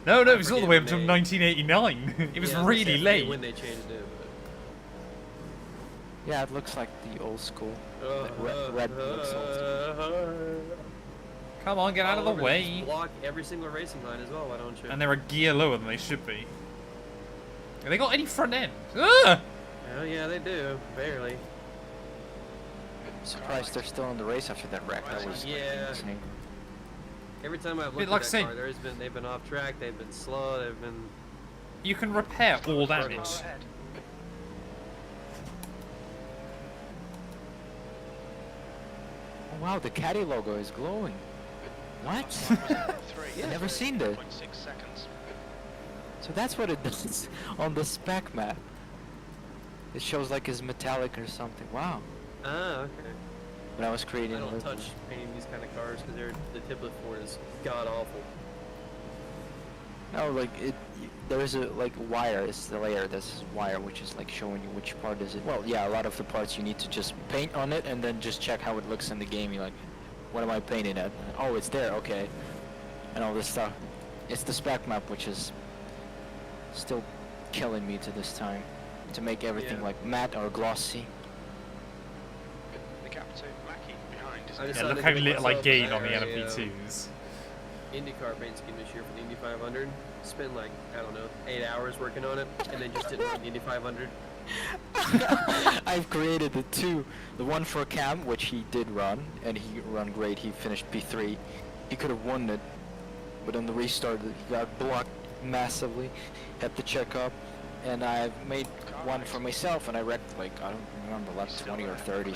No, no, I it was all the forget way the up until name. 1989. It was Yeah, I really forget late. when they changed it. Yeah, it looks like the old school. But, Red looks old. Come on, get out of the Oliver, just way. block every single racing line as well, why don't you? And they're a gear lower than they should be. Have they got any front end? Ugh! Oh yeah, they do. Barely. Surprised they're still in the race after that wreck. That was Yeah. insane. Every time I've looked like at I say- that car, they've been off track, they've been slow, they've been... You can repair all Car damage. ahead. Oh, wow, the Caddy logo is glowing. What? Three. I've never seen that. 0.6 seconds. So that's what it does on the spec map. It shows like it's metallic or something. Wow. Ah, okay. When I was creating I don't it. touch painting these kind of cars because the template for it is god awful. No, like there is a like wire. It's the layer that's wire, which is like showing you which part is it. Well, yeah, a lot of the parts you need to just paint on it and then just check how it looks in the game. You're like, what am I painting at? Oh, it's there. Okay, and all this stuff. It's the spec map, which is still killing me to this time, to make everything Yeah. like matte or glossy. The gap to Mackie behind is I Yeah, decided look to how give little I myself gain an on the IRA, LMP2s. IndyCar paint scheme this year for the Indy 500. Spent like, I don't know, 8 hours working on it, and then just didn't run the Indy 500. I've created the two. The one for Cam, which he did run, and he ran great. He finished P3. He could have won it, but on the restart he got blocked massively. Had to check up, and I've made one for myself, and I wrecked like, I don't remember, left 20 or 30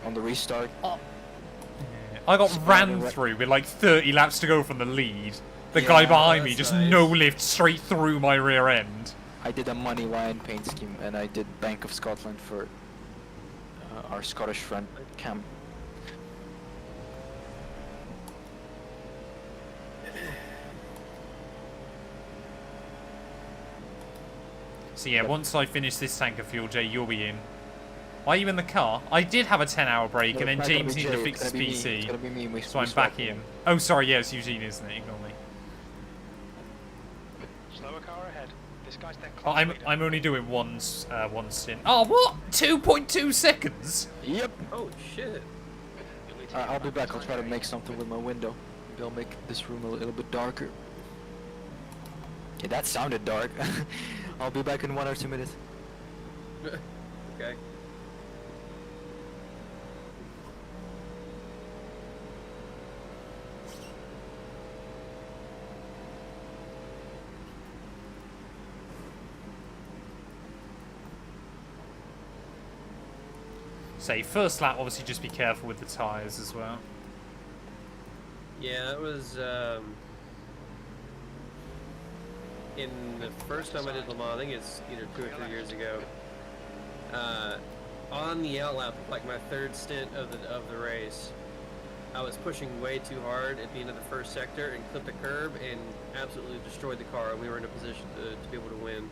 on the restart. I got ran Spider- through with like 30 laps to go from the lead. The guy Yeah, behind me that's just nice. no-lift straight through my rear end. I did a money line paint scheme, and I did Bank of Scotland for our Scottish friend Cam. So yeah, once I finish this tank of fuel, Jay, you'll be in. Are you in the car? I did have a 10-hour break, and then It's not gonna James be needed to Jay, fix it's his gonna be me. It's PC. gonna be me. So I'm back in. Oh, sorry, yeah, it's Eugene, isn't it? Ignore me. slower car ahead. This guy's their Oh, class I'm leader. only doing one stint. Oh, what? 2.2 seconds? Yep. Oh shit. You'll need to I'll get be back back. I'll to try to time. make something with my window. Maybe I'll make this room a little bit darker. Yeah, that sounded dark. I'll be back in 1 or 2 minutes. Okay. Say, first lap, obviously just be careful with the tyres as well. Yeah, that was in the first time I did Le Mans. I think it's either 2 or 3 years ago. On the outlap, like my third stint of the race, I was pushing way too hard at the end of the first sector and clipped a curb and absolutely destroyed the car. And we were in a position to be able to win.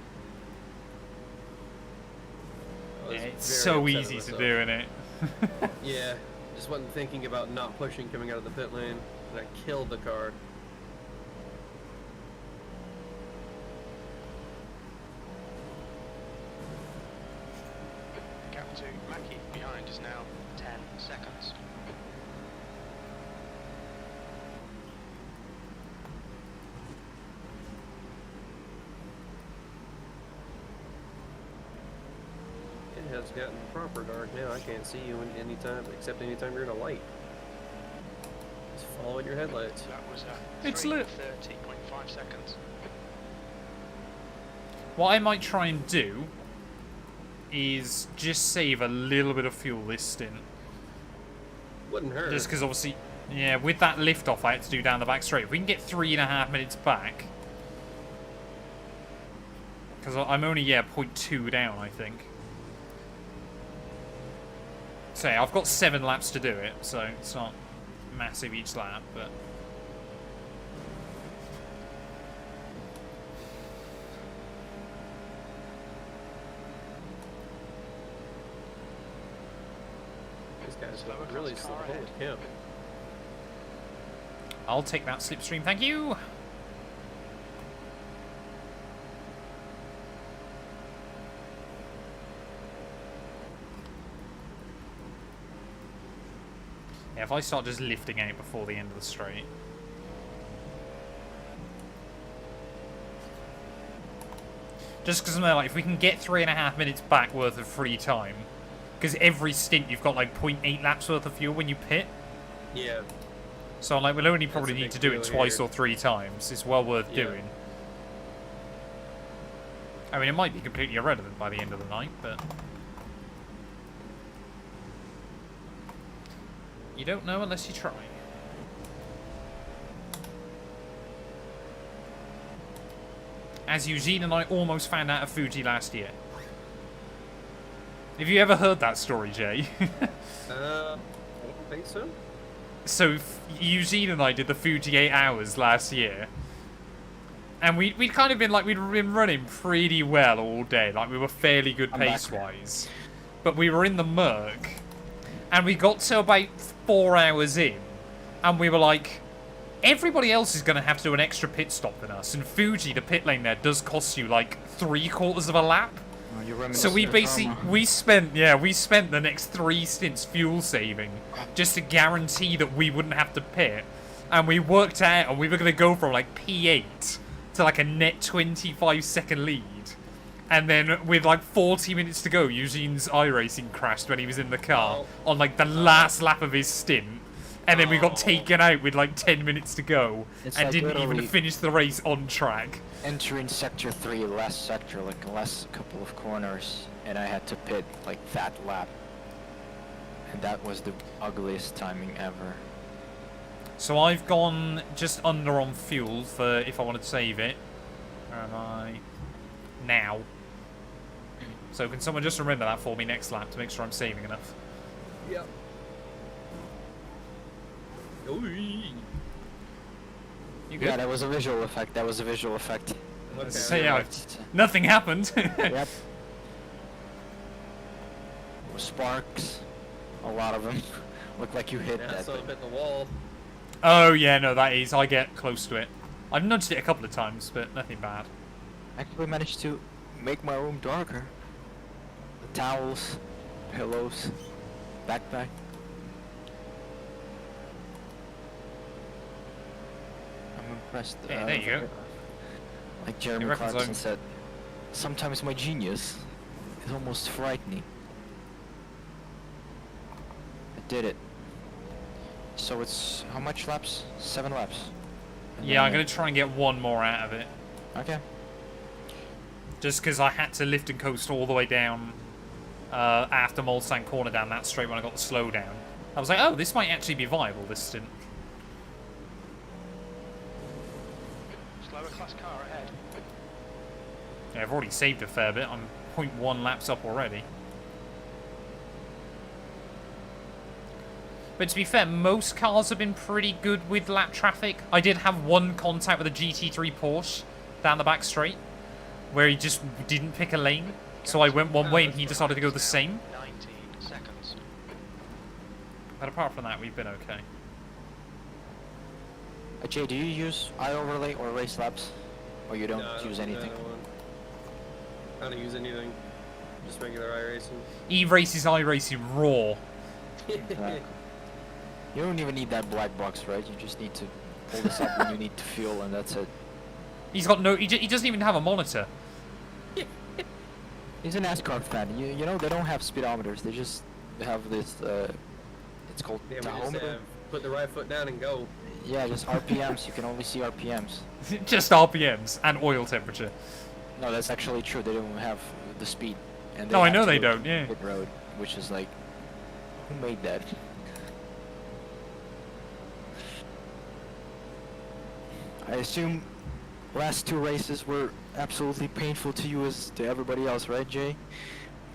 I Yeah, was it's very so upset at easy to myself. do, isn't it? Yeah, just wasn't thinking about not pushing coming out of the pit lane, and I killed the car. The gap to Mackie behind is now 10 seconds. It has gotten proper dark now. I can't see you anytime except anytime you're in a light. Just following your headlights. That was It's lit. 30.5 seconds. What I might try and do is just save a little bit of fuel this stint. Wouldn't hurt. Just because obviously, yeah, with that lift off I had to do down the back straight. If we can get 3.5 minutes back. Because I'm only, yeah, 0.2 down, I think. So yeah, I've got 7 laps to do it, so it's not massive each lap, but... This guy's Slower really comes slow. car Holy ahead. cow. I'll take that slipstream, thank you! Yeah, if I start just lifting out before the end of the straight. Just because I'm there, like, if we can get 3.5 minutes back worth of free time, because every stint you've got like 0.8 laps worth of fuel when you pit. Yeah. So like, we'll only probably a need big to do it deal twice here. or 3 times. It's well worth Yeah. doing. I mean, it might be completely irrelevant by the end of the night, but... You don't know unless you try. As Eugene and I almost found out of Fuji last year. Have you ever heard that story, Jay? I don't think so. So, Eugene and I did the Fuji 8 hours last year. And we'd kind of been like, we'd been running pretty well all day. Like, we were fairly good pace-wise. But we were in the murk. And we got to about 4 hours in. And we were like, everybody else is going to have to do an extra pit stop than us. And Fuji, the pit lane there, does cost you like 3/4 of a lap. So we basically, we spent the next 3 stints fuel saving just to guarantee that we wouldn't have to pit. And we worked out, and we were going to go from like P8 to like a net 25-second lead. And then with like 40 minutes to go, Eugene's iRacing crashed when he was in the car on like the last lap of his stint. And then we got taken out with like 10 minutes to go and like didn't even literally finish the race on track. entering sector 3, last sector, like the last couple of corners, and I had to pit like that lap. And that was the ugliest timing ever. So I've gone just under on fuel for if I want to save it. Where am I? Now. So can someone just remember that for me next lap to make sure I'm saving enough? Yep. You good? Yeah, that was a visual effect. That was a visual effect. Okay. So yeah, nothing happened. Yep. Sparks. A lot of them. Look like you hit Yeah, that so thing. I hit the wall. Oh yeah, no, that is. I get close to it. I've nudged it a couple of times, but nothing bad. Actually managed to make my room darker. The towels, pillows, backpack. I'm impressed. Yeah, there you go. Like Jeremy reckons Clarkson I'm- said, sometimes my genius is almost frightening. I did it. So it's how much laps? 7 laps. And Yeah, I'm then- gonna try and get one more out of it. Okay. Just because I had to lift and coast all the way down after Mulsanne corner down that straight when I got the slow down. I was like, oh, this might actually be viable, this stint. Slower class car ahead. Yeah, I've already saved a fair bit. I'm 0.1 laps up already. But to be fair, most cars have been pretty good with lap traffic. I did have one contact with a GT3 Porsche down the back straight, where he just didn't pick a lane. So I went one way and he decided to go the same. 19 seconds. But apart from that, we've been okay. Jay, do you use iOverlay or race labs? Or you don't No, I use do anything? that one. I don't use anything. Just regular iRacing. E-Race's iRacing raw. You don't even need that black box, right? You just need to pull this up when you need to fuel, and that's it. He's got no. He doesn't even have a monitor. He's a NASCAR fan. You know, they don't have speedometers. They just have this, it's called Yeah, we just tachometer. put the right foot down and go. Yeah, just RPMs. You can only see RPMs. Just RPMs and oil temperature. No, that's actually true. They don't have the speed. And No, I have know to they go don't, yeah. pit road, which is like, who made that? I assume last 2 races were absolutely painful to you as to everybody else, right, Jay?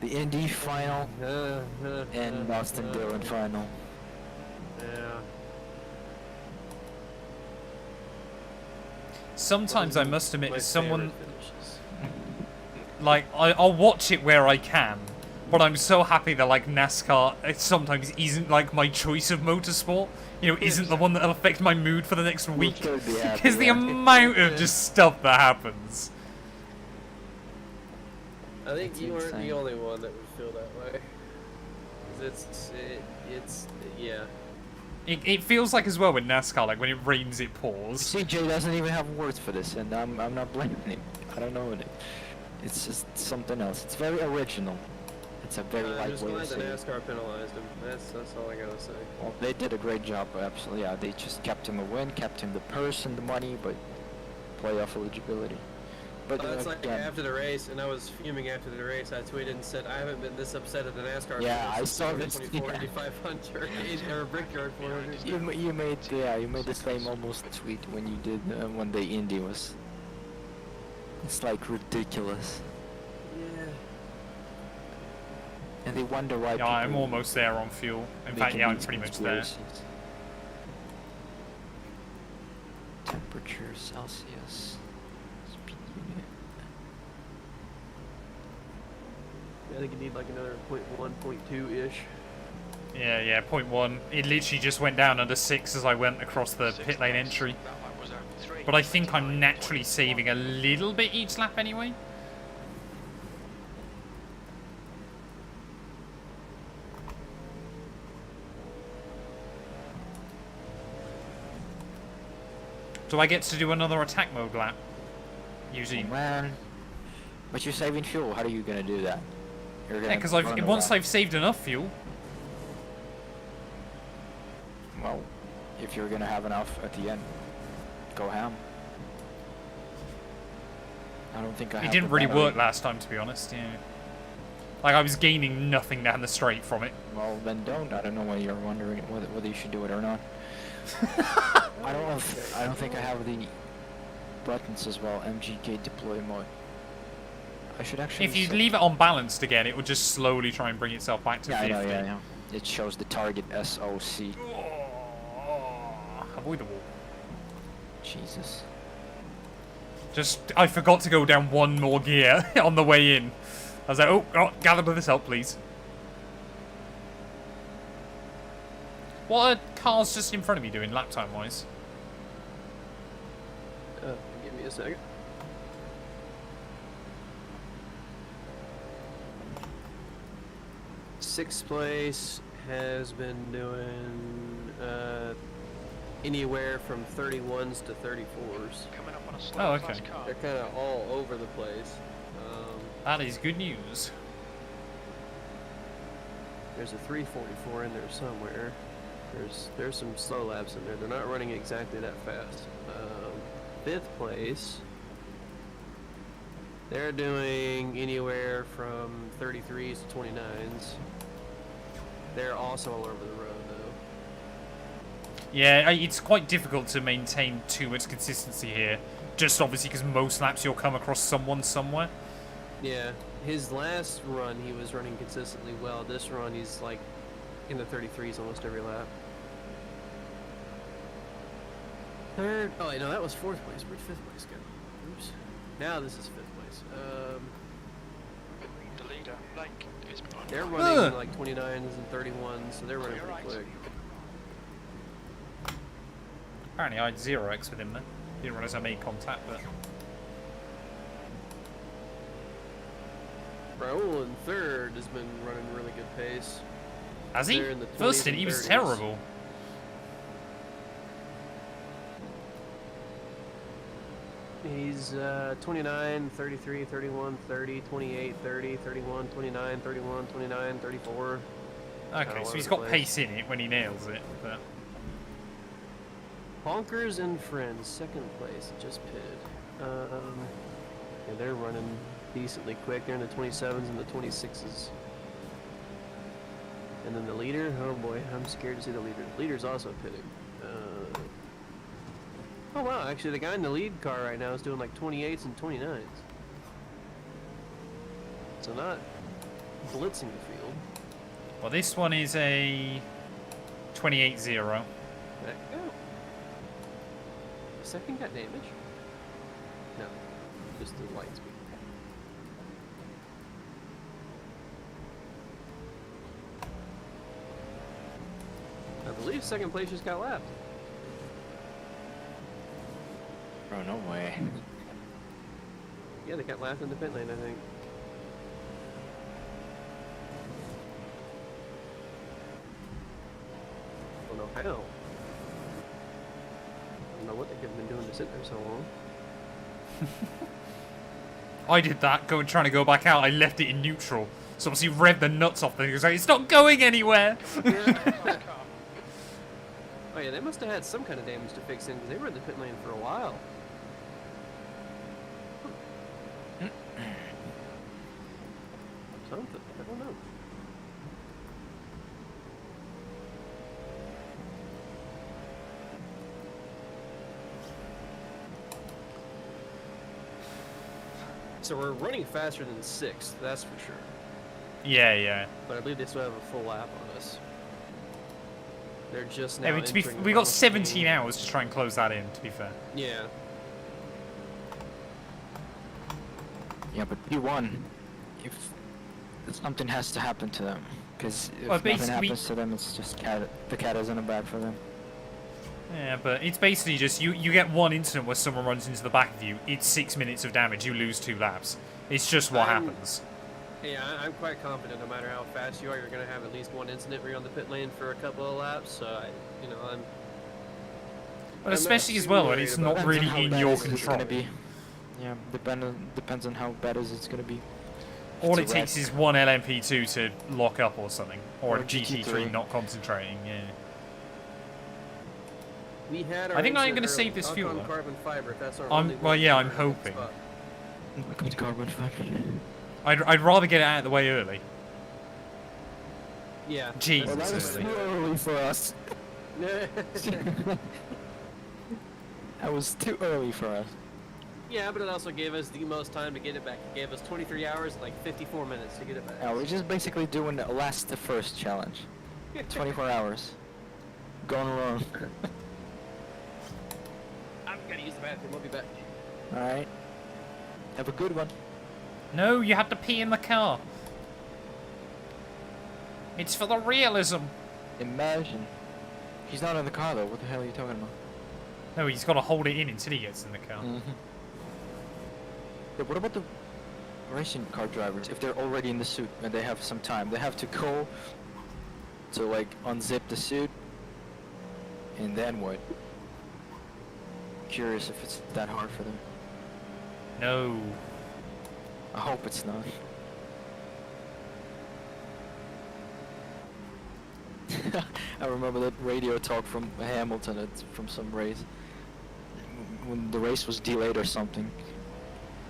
The Indy final and Austin Dillon final. Yeah. Sometimes I must admit, My as someone favorite finishes. like I'll watch it where I can, but I'm so happy that like NASCAR it sometimes isn't like my choice of motorsport. You know, isn't the one that'll affect my mood for the next week. should be happy, Because the yeah. amount of just stuff that happens. I think That's you weren't insane. the only one that would feel that way. 'Cause it's yeah. It feels like as well with NASCAR, like when it rains, it pours. See, Jay doesn't even have words for this, and I'm not blaming him. I don't know it. It's just something else. It's very original. It's a very I'm light just way glad of the saying it. NASCAR penalized him. That's all I gotta say. Well, they did a great job, absolutely. Yeah, they just kept him a win, kept him the purse and the money, but playoff eligibility. But That's like again, after the race, and I was fuming after the race. I tweeted and said, I haven't been this upset at the NASCAR. Yeah, I since saw this. 24, 8500, or Brickyard 400. you made the same almost tweet when you did when the Indy was. It's like ridiculous, Yeah. and they wonder why. Yeah, I'm people almost there on fuel. In make fact, yeah, I'm these pretty much there. conspiracies. Temperature Celsius. Speed unit. I think you need like another 0.1, 0.2-ish. Yeah, 0.1. It literally just went down under 6 as I went across the pit lane entry. That lap was a 3. But I think I'm naturally saving a little bit each lap anyway. Do I get to do another attack mode lap? Usually. Oh, man. But you're saving fuel. How are you gonna do that? You're gonna Yeah, because run once around. I've saved enough fuel. Well, if you're gonna have enough at the end, go ham. I don't think I It have didn't the really battery. work last time, to be honest. Yeah. Like I was gaining nothing down the straight from it. Well, then don't. I don't know why you're wondering whether you should do it or not. I don't think I have the buttons as well. MGK deploy mode. I should actually. If you set- leave it unbalanced again, it would just slowly try and bring itself back to Yeah, 50. I know, yeah. It shows the target SOC. Avoidable. Jesus. Just, I forgot to go down one more gear on the way in. I was like, oh, gather with this help, please. What are cars just in front of me doing, lap time wise? Give me a second. Sixth place has been doing anywhere from 31s to 34s. Coming up on a Oh, slow okay. fast car. They're kind of all over the place. That is good news. There's a 344 in there somewhere. There's some slow laps in there. They're not running exactly that fast. Fifth place. They're doing anywhere from 33s to 29s. They're also all over the road though. Yeah, it's quite difficult to maintain too much consistency here. Just obviously because most laps you'll come across someone somewhere. Yeah, his last run he was running consistently well. This run he's like in the 33s almost every lap. Third, oh wait, no, that was fourth place. Where'd fifth place go? Oops. Now this is fifth place. The leader, Blake, is They're running like 29s and 31s, so they're running You're pretty right. quick. Apparently I had 0x with him then. Didn't realise I made contact, but... Raul in third has been running really good pace. Has he? They're in the First 20s stint, and he was 30s. terrible. He's 29, 33, 31, 30, 28, 30, 31, 29, 31, 29, 34. Okay, all so over he's the got place. pace in it when he nails it, but... Honkers and Friends, second place, just pitted. Yeah, they're running decently quick. They're in the 27s and the 26s. And then the leader, oh boy, I'm scared to see the leader. The leader's also pitting. Oh wow, actually the guy in the lead car right now is doing like 28s and 29s. So not blitzing the field. Well, this one is a 28-0. Back go. The second got damage? No, just the light speed. I believe second place just got lapped. Oh, no way. Yeah, they got lapped in the pit lane, I think. I don't know how. I don't know what they could have been doing to sit there so long. I did that, trying to go back out. I left it in neutral. So obviously rev the nuts off the thing. It's not going anywhere. Oh yeah, they must have had some kind of damage to fix in because they were in the pit lane for a while. Something, I don't know. So we're running faster than 6th, that's for sure. Yeah, yeah. But I believe they still have a full lap on us. They're just now. I mean, we got 17 hours to try and close that in, to be fair. Yeah. Yeah, but P1, if something has to happen to them, because if Well, nothing happens to them, it's just the cat isn't a bad for them. Yeah, but it's basically just you get one incident where someone runs into the back of you, it's 6 minutes of damage, you lose 2 laps. It's just what happens. Yeah, I'm quite confident no matter how fast you are, you're going to have at least one incident where you're on the pit lane for a couple of laps. So, I'm But especially as well when it's not really in your control. Yeah, depends on how bad it's going to be. All it takes is one LMP2 to lock up or something, or a GT3 not concentrating. Yeah. We had our I think I'm going to save this fuel. Carbon fiber, if that's our well, yeah, I'm hoping. Carbon fiber. I'd rather get it out of the way early. Yeah. Jesus. Well, that was too early for us. That was too early for us. Yeah, but it also gave us the most time to get it back. It gave us 23 hours and like 54 minutes to get it back. Yeah, we're just basically doing the last to first challenge. 24 hours. Gone wrong. I'm gonna use the bathroom. We'll be back. Alright. Have a good one. No, you have to pee in the car. It's for the realism. Imagine. He's not in the car though. What the hell are you talking about? No, he's got to hold it in until he gets in the car. Yeah, what about the racing car drivers? If they're already in the suit and they have some time, they have to go to like unzip the suit, and then what? Curious if it's that hard for them. No. I hope it's not. I remember that radio talk from Hamilton from some race. When the race was delayed or something,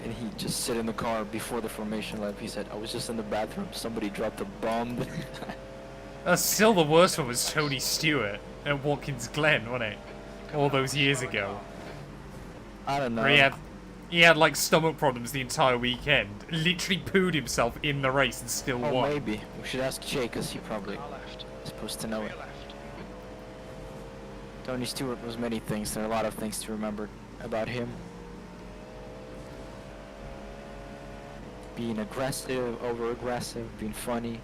and he just sit in the car before the formation lap. He said, "I was just in the bathroom. Somebody dropped a bomb." Still the worst one was Tony Stewart at Watkins Glen, wasn't it? All those years ago. I don't know. Where he had like stomach problems the entire weekend. Literally pooed himself in the race and still won. Maybe we should ask Jay because he probably is supposed to know it. Tony Stewart was many things. There are a lot of things to remember about him. Being aggressive, over-aggressive, being funny,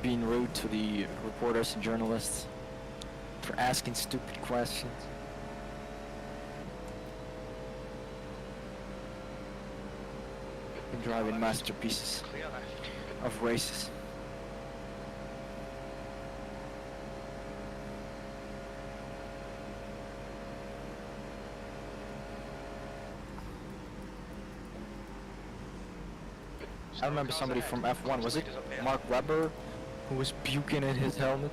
being rude to the reporters and journalists for asking stupid questions. And driving masterpieces of races. I remember somebody from F1, was it Mark Webber, who was puking in his helmet?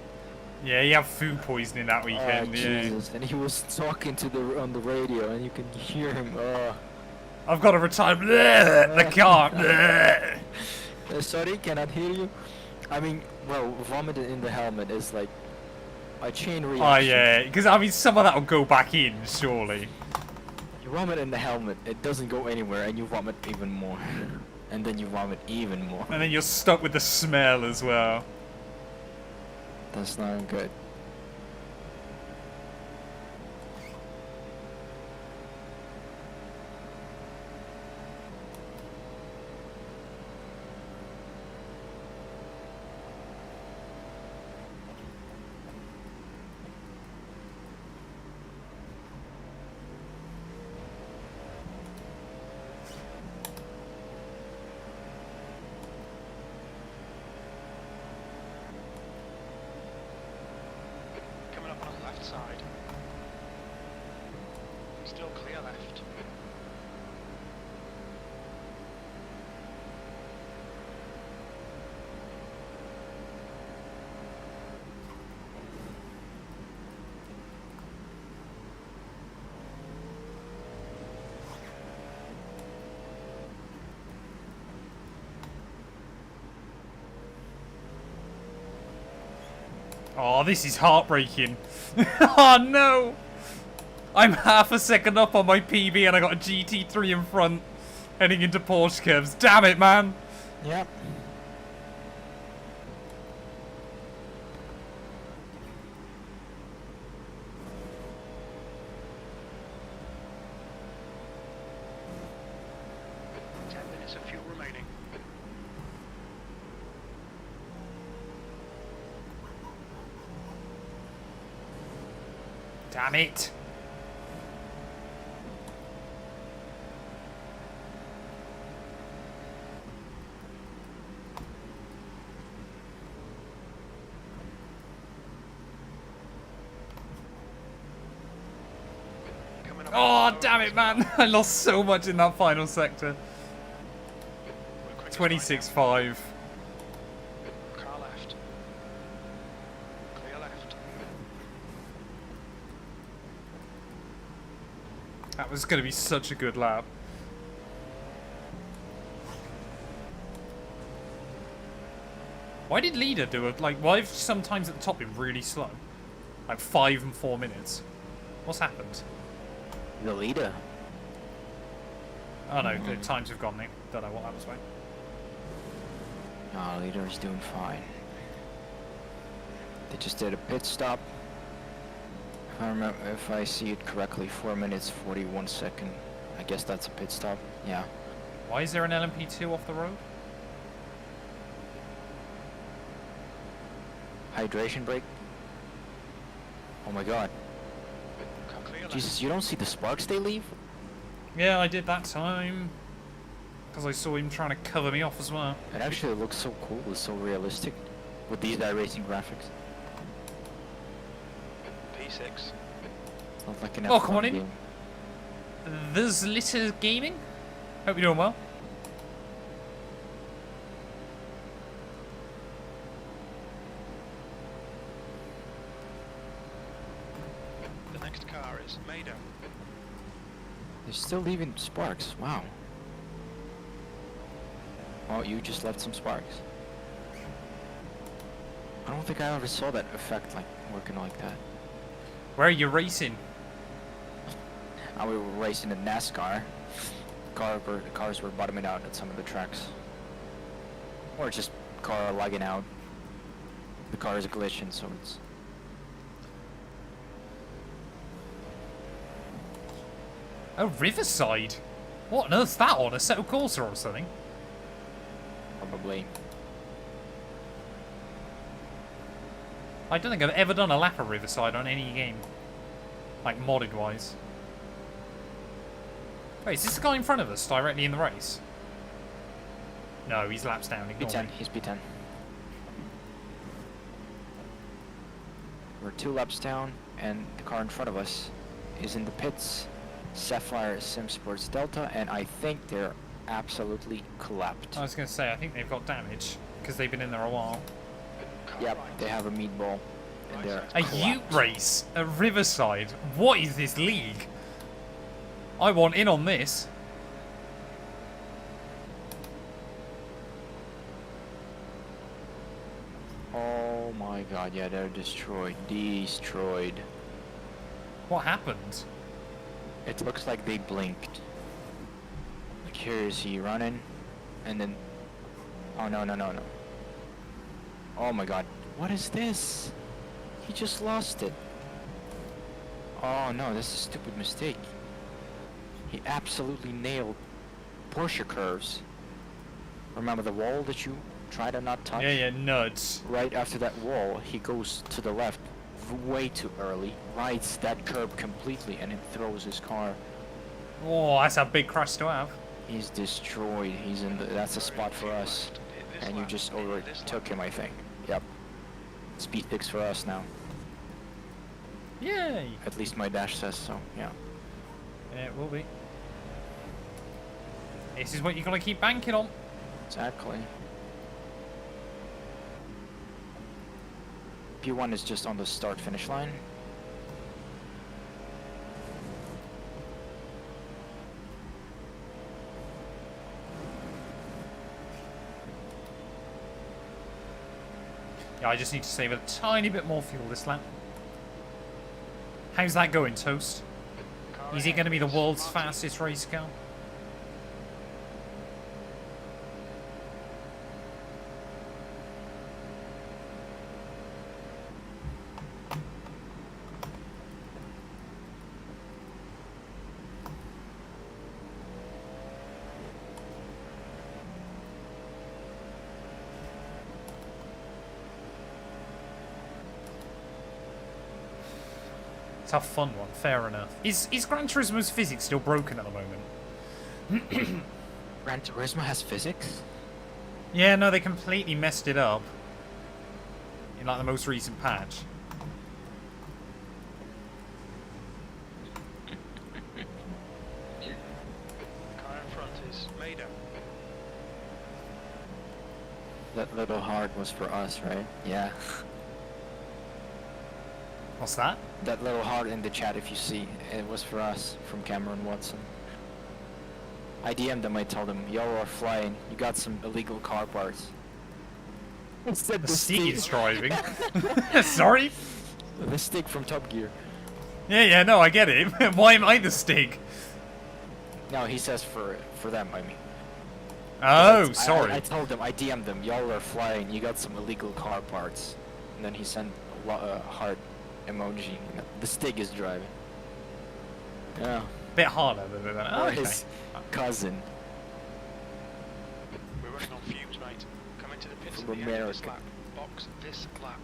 Yeah, he had food poisoning that weekend, yeah. Jesus. And he was talking to on the radio, and you can hear him. I've got to retire. The car. Sorry, cannot hear you. I mean, well, vomit in the helmet is like a chain reaction. Oh yeah, because I mean, some of that will go back in, surely. You vomit in the helmet, it doesn't go anywhere, and you vomit even more. And then you vomit even more. And then you're stuck with the smell as well. That's not good. Oh, this is heartbreaking. Oh, no. I'm half a second up on my PB and I got a GT3 in front heading into Porsche curves. Damn it, man. Yep. Minutes of fuel remaining. Damn it. Oh, damn it, man. I lost so much in that final sector. 26.5. Car left. Clear left. That was going to be such a good lap. Why did leader do it? Like, why have sometimes at the top been really slow? Like 5 and 4 minutes. What's happened? The leader. Oh no, the times have gone. Don't know what that was about. No, leader is doing fine. They just did a pit stop. If I remember, if I see it correctly, 4 minutes 41 second. I guess that's a pit stop. Yeah. Why is there an LMP2 off the road? Hydration break. Oh my god. Jesus, you don't see the sparks they leave? Yeah, I did that time. Because I saw him trying to cover me off as well. It actually looks so cool, it's so realistic. With these iRacing graphics. P6. It's not like an Oh, F1 come on in. game. There's Litter Gaming. Hope you're doing well. The next car is Maida. They're still leaving sparks, wow. Oh, you just left some sparks. I don't think I ever saw that effect like working like that. Where are you racing? We were racing in NASCAR. Cars were bottoming out at some of the tracks. Or just car lagging out. The car is glitching, so it's... Oh, Riverside. What on earth's that on? A Seto Corsa or something? Probably. I don't think I've ever done a lap of Riverside on any game. Like, modded wise. Wait, is this the guy in front of us directly in the race? No, he's laps down. Ignore P10, me. he's P10. We're 2 laps down, and the car in front of us is in the pits. Sapphire Sim Sports Delta, and I think they're absolutely collapsed. I was going to say, I think they've got damage, because they've been in there a while. Yep, they have a meatball. And they're A collapsed. Ute race at Riverside? What is this league? I want in on this. Oh my god, yeah, they're destroyed. Destroyed. What happened? It looks like they blinked. Like, here is he running, and then... Oh, no, no, no, no. Oh my god. What is this? He just lost it. Oh no, this is a stupid mistake. He absolutely nailed Porsche curves. Remember the wall that you try to not touch? Yeah, nuts. Right after that wall, he goes to the left way too early, rides that curb completely, and it throws his car. Oh, that's a big crash to have. He's destroyed. He's in the... That's a spot for us. And you just overtook him, I think. Yep. Speed fix for us now. Yay! At least my dash says so, yeah. Yeah, it will be. This is what you gotta keep banking on. Exactly. P1 is just on the start-finish line. Yeah, I just need to save a tiny bit more fuel this lap. How's that going, Toast? Is he going to be the world's fastest race car? Tough fun one, fair enough. Is Gran Turismo's physics still broken at the moment? Gran Turismo has physics? Yeah, no, they completely messed it up. In like the most recent patch. Car in front is Maida. That little heart was for us, right? Yeah. What's that? That little heart in the chat, if you see, it was for us, from Cameron Watson. I DM'd them, I told them, y'all are flying, you got some illegal car parts. The stick is driving. Sorry? The stick from Top Gear. Yeah, no, I get it. Why am I the stick? No, he says for them, I mean. Oh, sorry. I told them, I DM'd them, y'all are flying, you got some illegal car parts. And then he sent a heart emoji. The stick is driving. Yeah. Bit harder than that. Oh, okay. His cousin. We're running on fumes, mate. Come into the pits From at the end of this America. lap. Box this lap.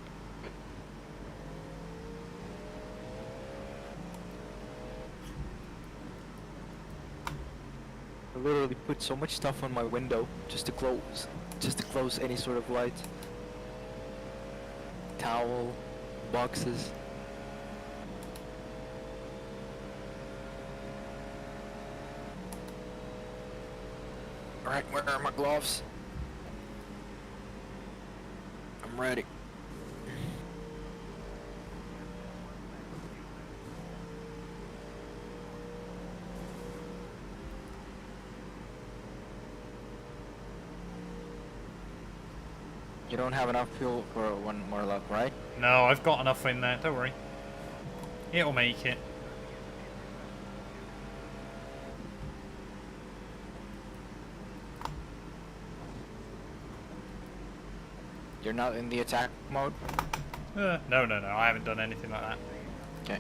I literally put so much stuff on my window just to close any sort of light. Towel, boxes. Alright, where are my gloves? I'm ready. You don't have enough fuel for one more lap, right? No, I've got enough in there, don't worry. It'll make it. You're not in the attack mode? No, I haven't done anything like that. Okay.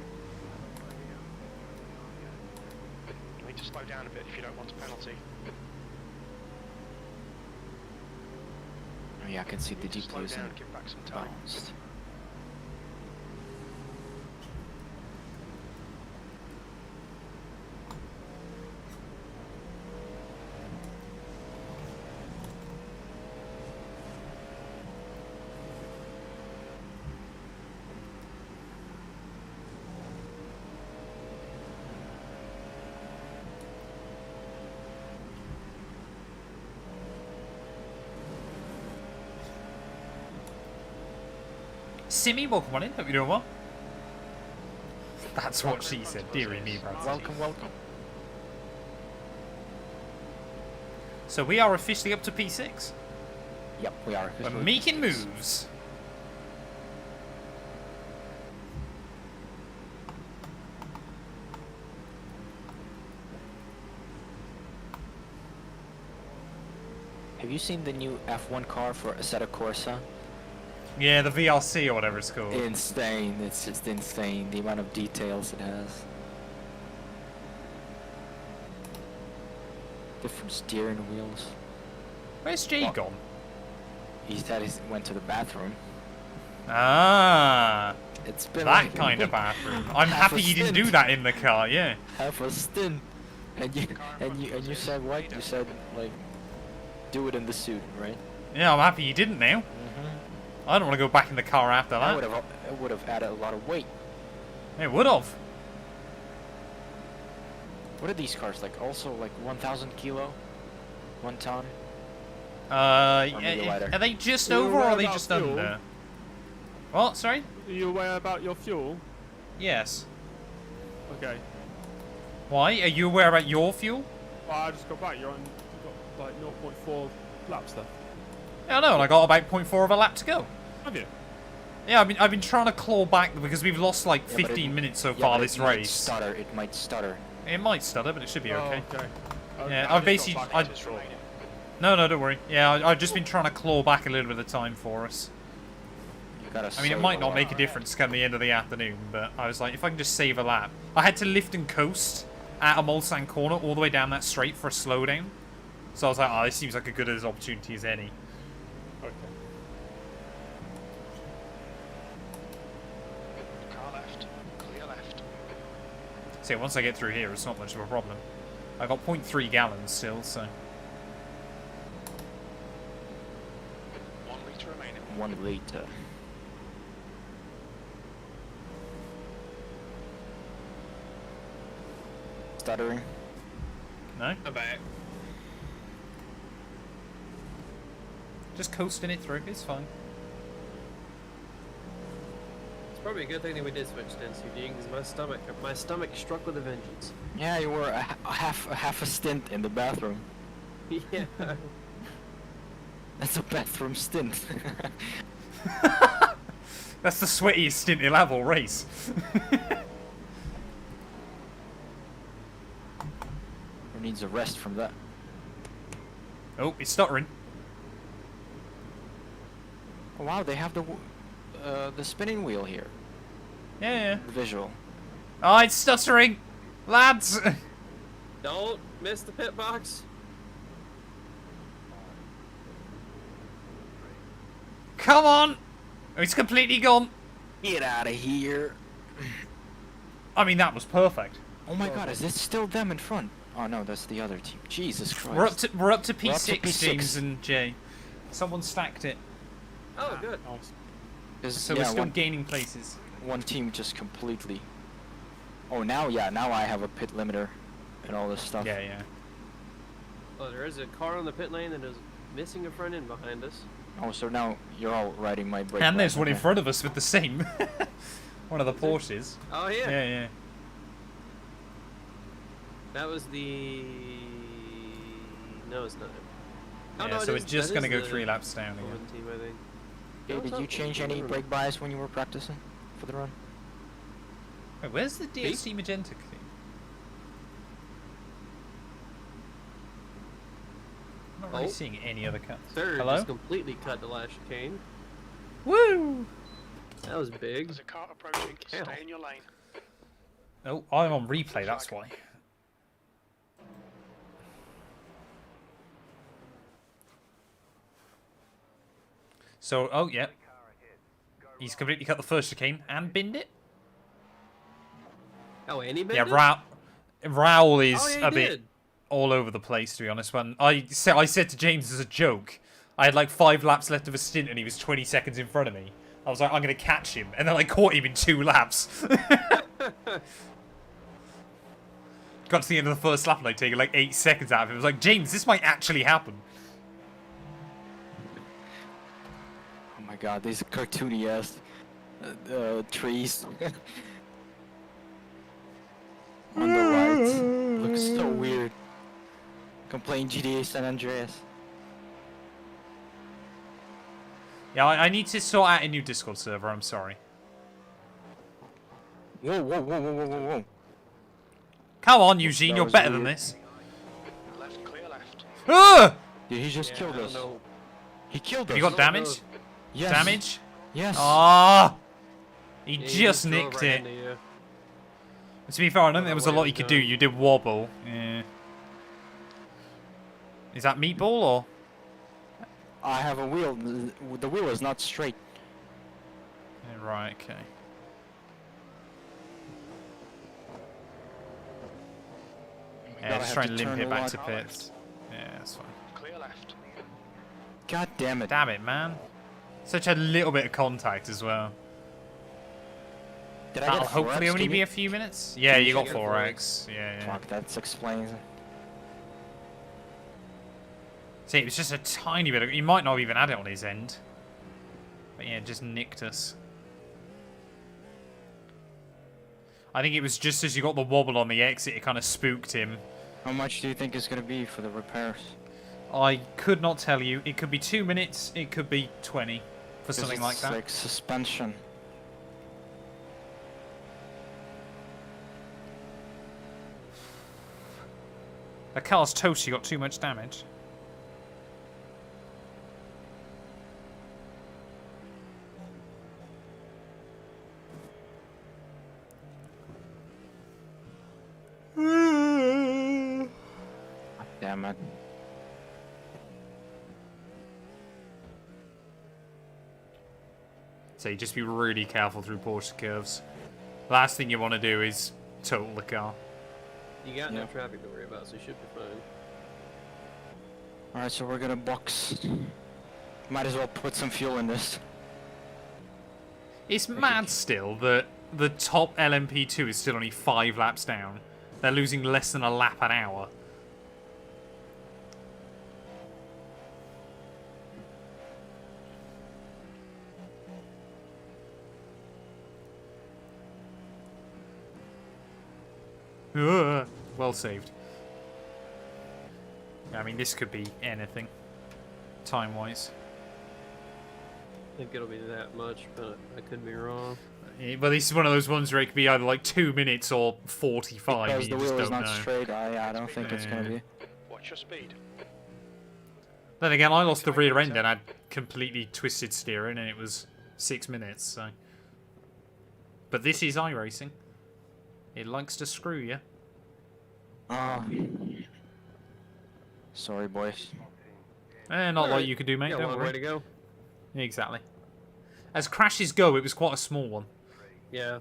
You need to slow down a bit if you don't want a penalty. Oh yeah, I can see the Jeep Slow losing down, give back some time. bounced. Simi, welcome on in. Hope you're doing well. That's what she said. Dearie me, Brad. Welcome, welcome. So we are officially up to P6. Yep, we are. We're making moves. Have you seen the new F1 car for Assetto Corsa? Yeah, the VLC or whatever it's called. Insane. It's just insane, the amount of details it has. Different steering wheels. Where's Jay gone? He said he went to the bathroom. Ah, It's been that like kind of bathroom. I'm half happy a you didn't stint. do that in the car, yeah. half a stint. And you said what? You said like do it in the suit, right? Yeah, I'm happy you didn't now. I don't want to go back in the car after that. It would have added a lot of weight. It would have. What are these cars like? Also like 1,000 kilo, 1 ton. maybe Yeah, are they just Are you over or aware are they about just fuel? under? What? Sorry? Are you aware about your fuel? Yes. Okay. Why? Are you aware about your fuel? Well, I just got back. You've got like 0.4 laps left. Yeah, I know, and I got about 0.4 of a lap to go. Have you? Yeah, I've been trying to claw back because we've lost like 15 minutes so far this race. It might stutter. It might stutter, but it should be okay. Okay. Yeah, I've basically... No, don't worry. Yeah, I've just been trying to claw back a little bit of time for us. I mean, it might not make a difference come the end of the afternoon, but I was like, if I can just save a lap. I had to lift and coast at a Mulsanne corner all the way down that straight for a slowdown. So I was like, oh, this seems like a good as opportunity as any. Okay. Car left. Clear left. So yeah, once I get through here, it's not much of a problem. I got 0.3 gallons still, so... 1 litre remaining. 1 litre. Stuttering. No? I'm back. Just coasting it through, it's fine. It's probably a good thing that we did switch to NCD because my stomach struck with a vengeance. Yeah, you were half a stint in the bathroom. Yeah. That's a bathroom stint. That's the sweatiest stint he'll have all race. Who needs a rest from that? Oh, it's stuttering. Oh, wow, they have the spinning wheel here. Yeah. The visual. Oh, it's stuttering! Lads! Don't miss the pit box. Come on! Oh, it's completely gone. Get out of here. I mean, that was perfect. Oh my god, is this still them in front? Oh no, that's the other team. Jesus Christ. We're up to P6, We're up to P6. James and Jay. Someone stacked it. Oh, good. So we're still gaining places. One team just completely... Oh, now I have a pit limiter and all this stuff. Yeah. Oh, there is a car on the pit lane that is missing a front end behind us. Oh, so now you're all riding my brake. And there's one in front of us with the same. One of the Porsches. Oh, yeah. Yeah. That was the... No, it's not. Oh, Yeah, no, so it it's is- just that going to is go the 3 laps down again. woman team, I think. Hey, No, did it's you not- change any brake bias when you were practicing for the run? Wait, where's the DSC Magenta thing? I'm not really Oh. seeing any other cuts. Third Hello? just completely cut the last chicane. Woo! That was big. There's a car approaching. Hell. Stay in your lane. Oh, I'm on replay, that's why. So, oh, yeah. He's completely cut the first chicane and binned it. Oh, Andy Yeah, bit? Raoul is Oh, yeah, he a bit did. all over the place, to be honest. When I said to James as a joke, I had like 5 laps left of a stint and he was 20 seconds in front of me. I was like, I'm going to catch him. And then I caught him in 2 laps. Got to the end of the first lap and I'd taken like 8 seconds out of it. I was like, James, this might actually happen. Oh my god, these cartoony ass trees. On the right. Looks so weird. Complain GTA San Andreas. Yeah, I need to sort out a new Discord server, I'm sorry. Whoa. Come on, Eugene, That you're was better than weird. this. Left, clear left. Ah! Dude, he just Yeah, killed I us. don't know. He killed us. Have you got damage? Yes. Damage? Yes. Ah! He Yeah, just drove nicked right it. into you. To be fair, I don't think there was a way lot to you could go. do. You did wobble. Yeah. Is that meatball or? I have a wheel. The wheel is not straight. Yeah, right, okay. Yeah, gotta just have try to and limp turn it a back lot. to pits. Yeah, that's fine. Clear left. God damn it. Damn it, man. Such a little bit of contact as well. Did I That'll get hopefully 4X, only Jimmy? be a few minutes. Yeah, you got get 4x. Yeah. Fuck, that explains it. See, it was just a tiny bit. He might not have even had it on his end. But yeah, it just nicked us. I think it was just as you got the wobble on the exit, it kind of spooked him. How much do you think it's gonna be for the repairs? I could not tell you. It could be 2 minutes. It could be 20. for something like that. Like suspension. The car's totally got too much damage. Damn it. So you just be really careful through Porsche curves. Last thing you want to do is total the car. You got no traffic to worry about, so you should be fine. Alright, so we're gonna box. Might as well put some fuel in this. It's mad still that the top LMP2 is still only 5 laps down. They're losing less than a lap an hour. Well saved. I mean, this could be anything, time-wise. I think it'll be that much, but I could be wrong. Yeah, but this is one of those ones where it could be either like 2 minutes or 45. Because you the just wheel is don't not know. straight, I don't think it's gonna be. Watch your speed. Then again, I lost the rear end and had completely twisted steering, and it was 6 minutes. So, but this is iRacing. It likes to screw you. Oh. Sorry, boys. Not like you could do, mate. Got Don't one worry. way to go. Exactly. As crashes go, it was quite a small one. Yeah.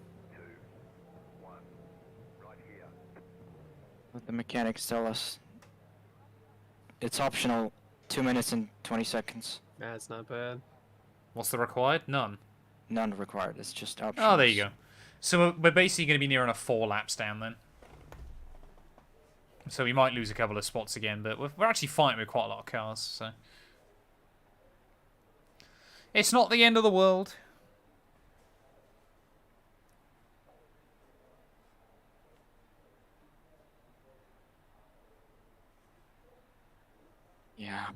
Let the mechanics tell us. It's optional. 2 minutes and 20 seconds. That's not bad. What's the required? None. None required. It's just optional. Oh, there you go. So we're basically going to be near enough 4 laps down then. So we might lose a couple of spots again, but we're actually fighting with quite a lot of cars, so... It's not the end of the world. Yeah.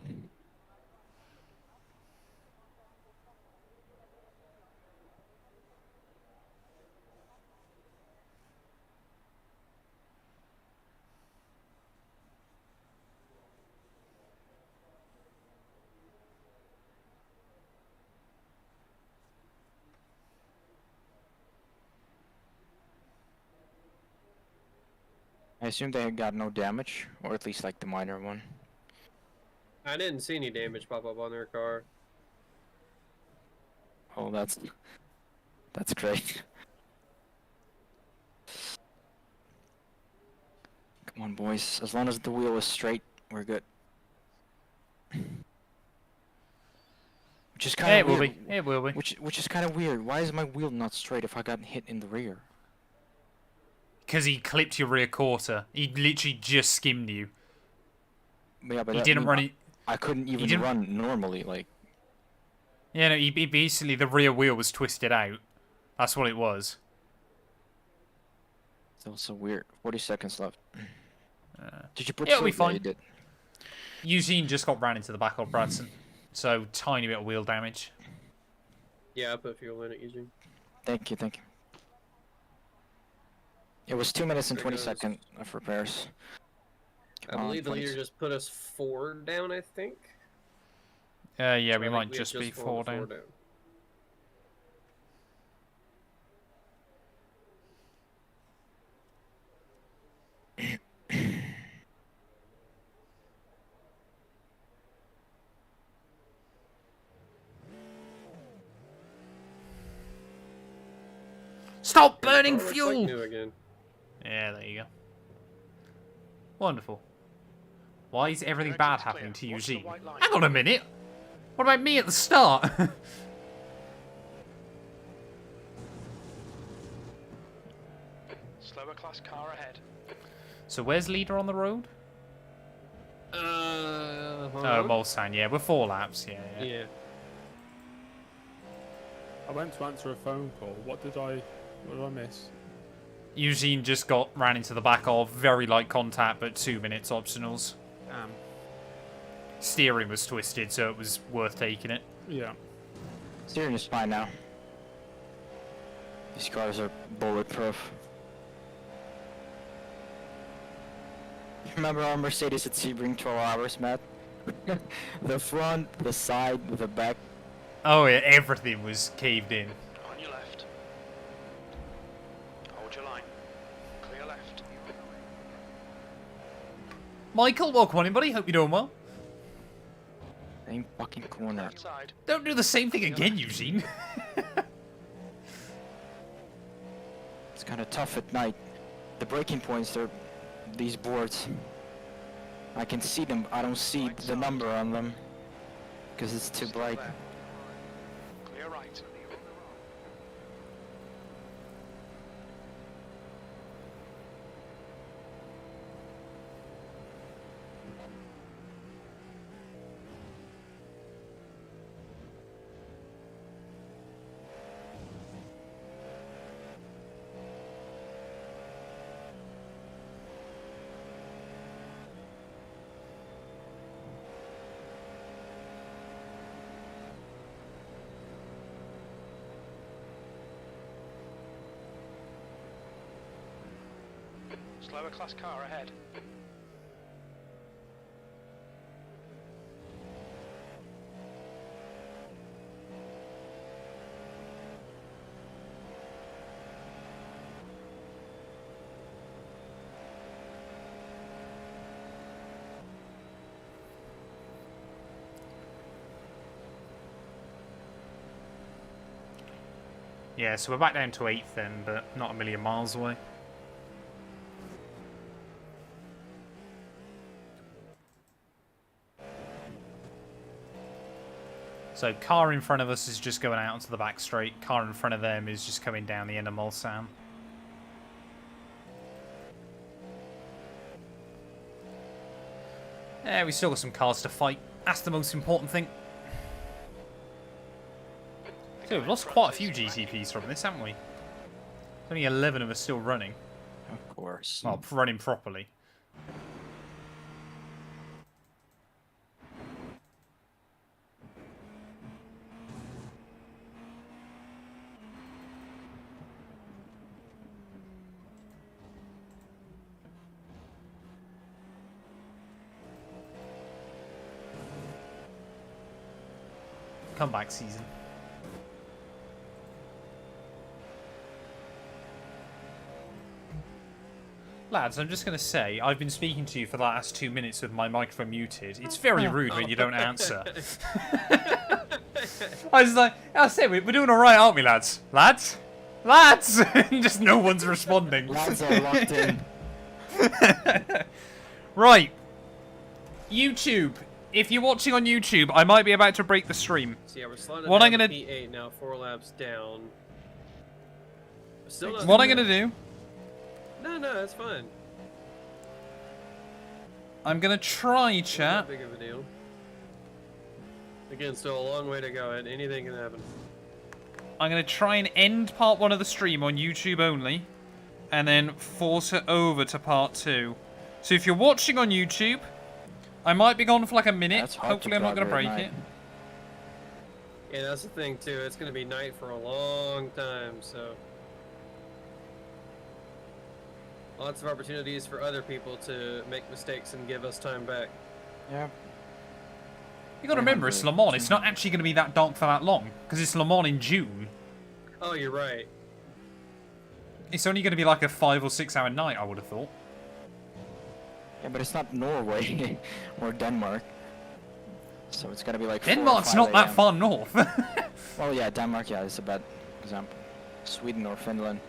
I assume they got no damage, or at least like the minor one. I didn't see any damage pop up on their car. Oh, that's great. Come on, boys. As long as the wheel is straight, we're good. Which is kind of It will weird. be. It will be. Which is kind of weird. Why is my wheel not straight if I got hit in the rear? Because he clipped your rear quarter. He literally just skimmed you. Yeah, but He that didn't mean run it. I couldn't even run normally, like. Yeah, no, he basically, the rear wheel was twisted out. That's what it was. Still so weird. 40 seconds left. Did you put it'll be silver? fine. You did. Eugene just got ran into the back of Bradson. So, tiny bit of wheel damage. Yeah, I put fuel in it, Eugene. Thank you, thank you. It was 2 minutes and 20 seconds of repairs. I believe the leader just put us 4 down, I think. Yeah, So we I might think just be fallen 4 down. Stop burning It's like fuel! new again. Yeah, there you go. Wonderful. Why is everything bad happening to Eugene? Hang on a minute! What about me at the start? Slower class car ahead. So where's leader on the road? Hold Oh, on. Mulsanne, yeah, we're 4 laps, yeah. Yeah. I went to answer a phone call. What did I miss? Eugene just ran into the back of, very light contact, but 2 minutes optionals. Damn. Steering was twisted, so it was worth taking it. Yeah. Steering is fine now. These cars are bulletproof. Remember our Mercedes at Sebring 12 hours, Matt? The front, the side, the back. Oh yeah, everything was caved in. On your left. Hold your line. Clear left. Michael, welcome on in, buddy. Hope you're doing well. Same fucking corner. Left side. Don't do the same thing again, Eugene. It's kind of tough at night. The braking points are these boards. I can see them. I don't see the number on them because it's too bright. Left. Clear right. Slower class car ahead. Yeah, so we're back down to 8th then, but not a million miles away. So car in front of us is just going out onto the back straight. Car in front of them is just coming down the inner Mulsanne. Yeah, we still got some cars to fight. That's the most important thing. So we've lost quite a few GTPs from this, haven't we? Only 11 of us still running. Of course. Well, running properly. Comeback season. Lads, I'm just going to say, I've been speaking to you for the last 2 minutes with my microphone muted. It's very rude when you don't answer. I was like, I say, we're doing alright, aren't we, lads? Lads? Lads! Just no one's responding. Lads are locked in. Right. YouTube. If you're watching on YouTube, I might be about to break the stream. So yeah, we're sliding What down I'm gonna to P8 now, 4 laps down. Still not What I'm gonna do, No, that's fine. I'm gonna try, Not chat. big of a deal. Again, still a long way to go, and anything can happen. I'm gonna try and end part 1 of the stream on YouTube only, and then force it over to part 2. So if you're watching on YouTube, I might be gone for like a minute. Hopefully I'm not gonna break it. Yeah, that's the thing too. It's gonna be night for a long time, so lots of opportunities for other people to make mistakes and give us time back. Yeah. You gotta remember, it's Le Mans. It's not actually gonna be that dark for that long, because it's Le Mans in June. Oh, you're right. It's only gonna be like a 5 or 6 hour night, I would have thought. Yeah, but it's not Norway or Denmark. So it's gonna be like 4 or Denmark's 5 not that a.m. far north. Well, yeah, Denmark, yeah, it's a bad example. Sweden or Finland.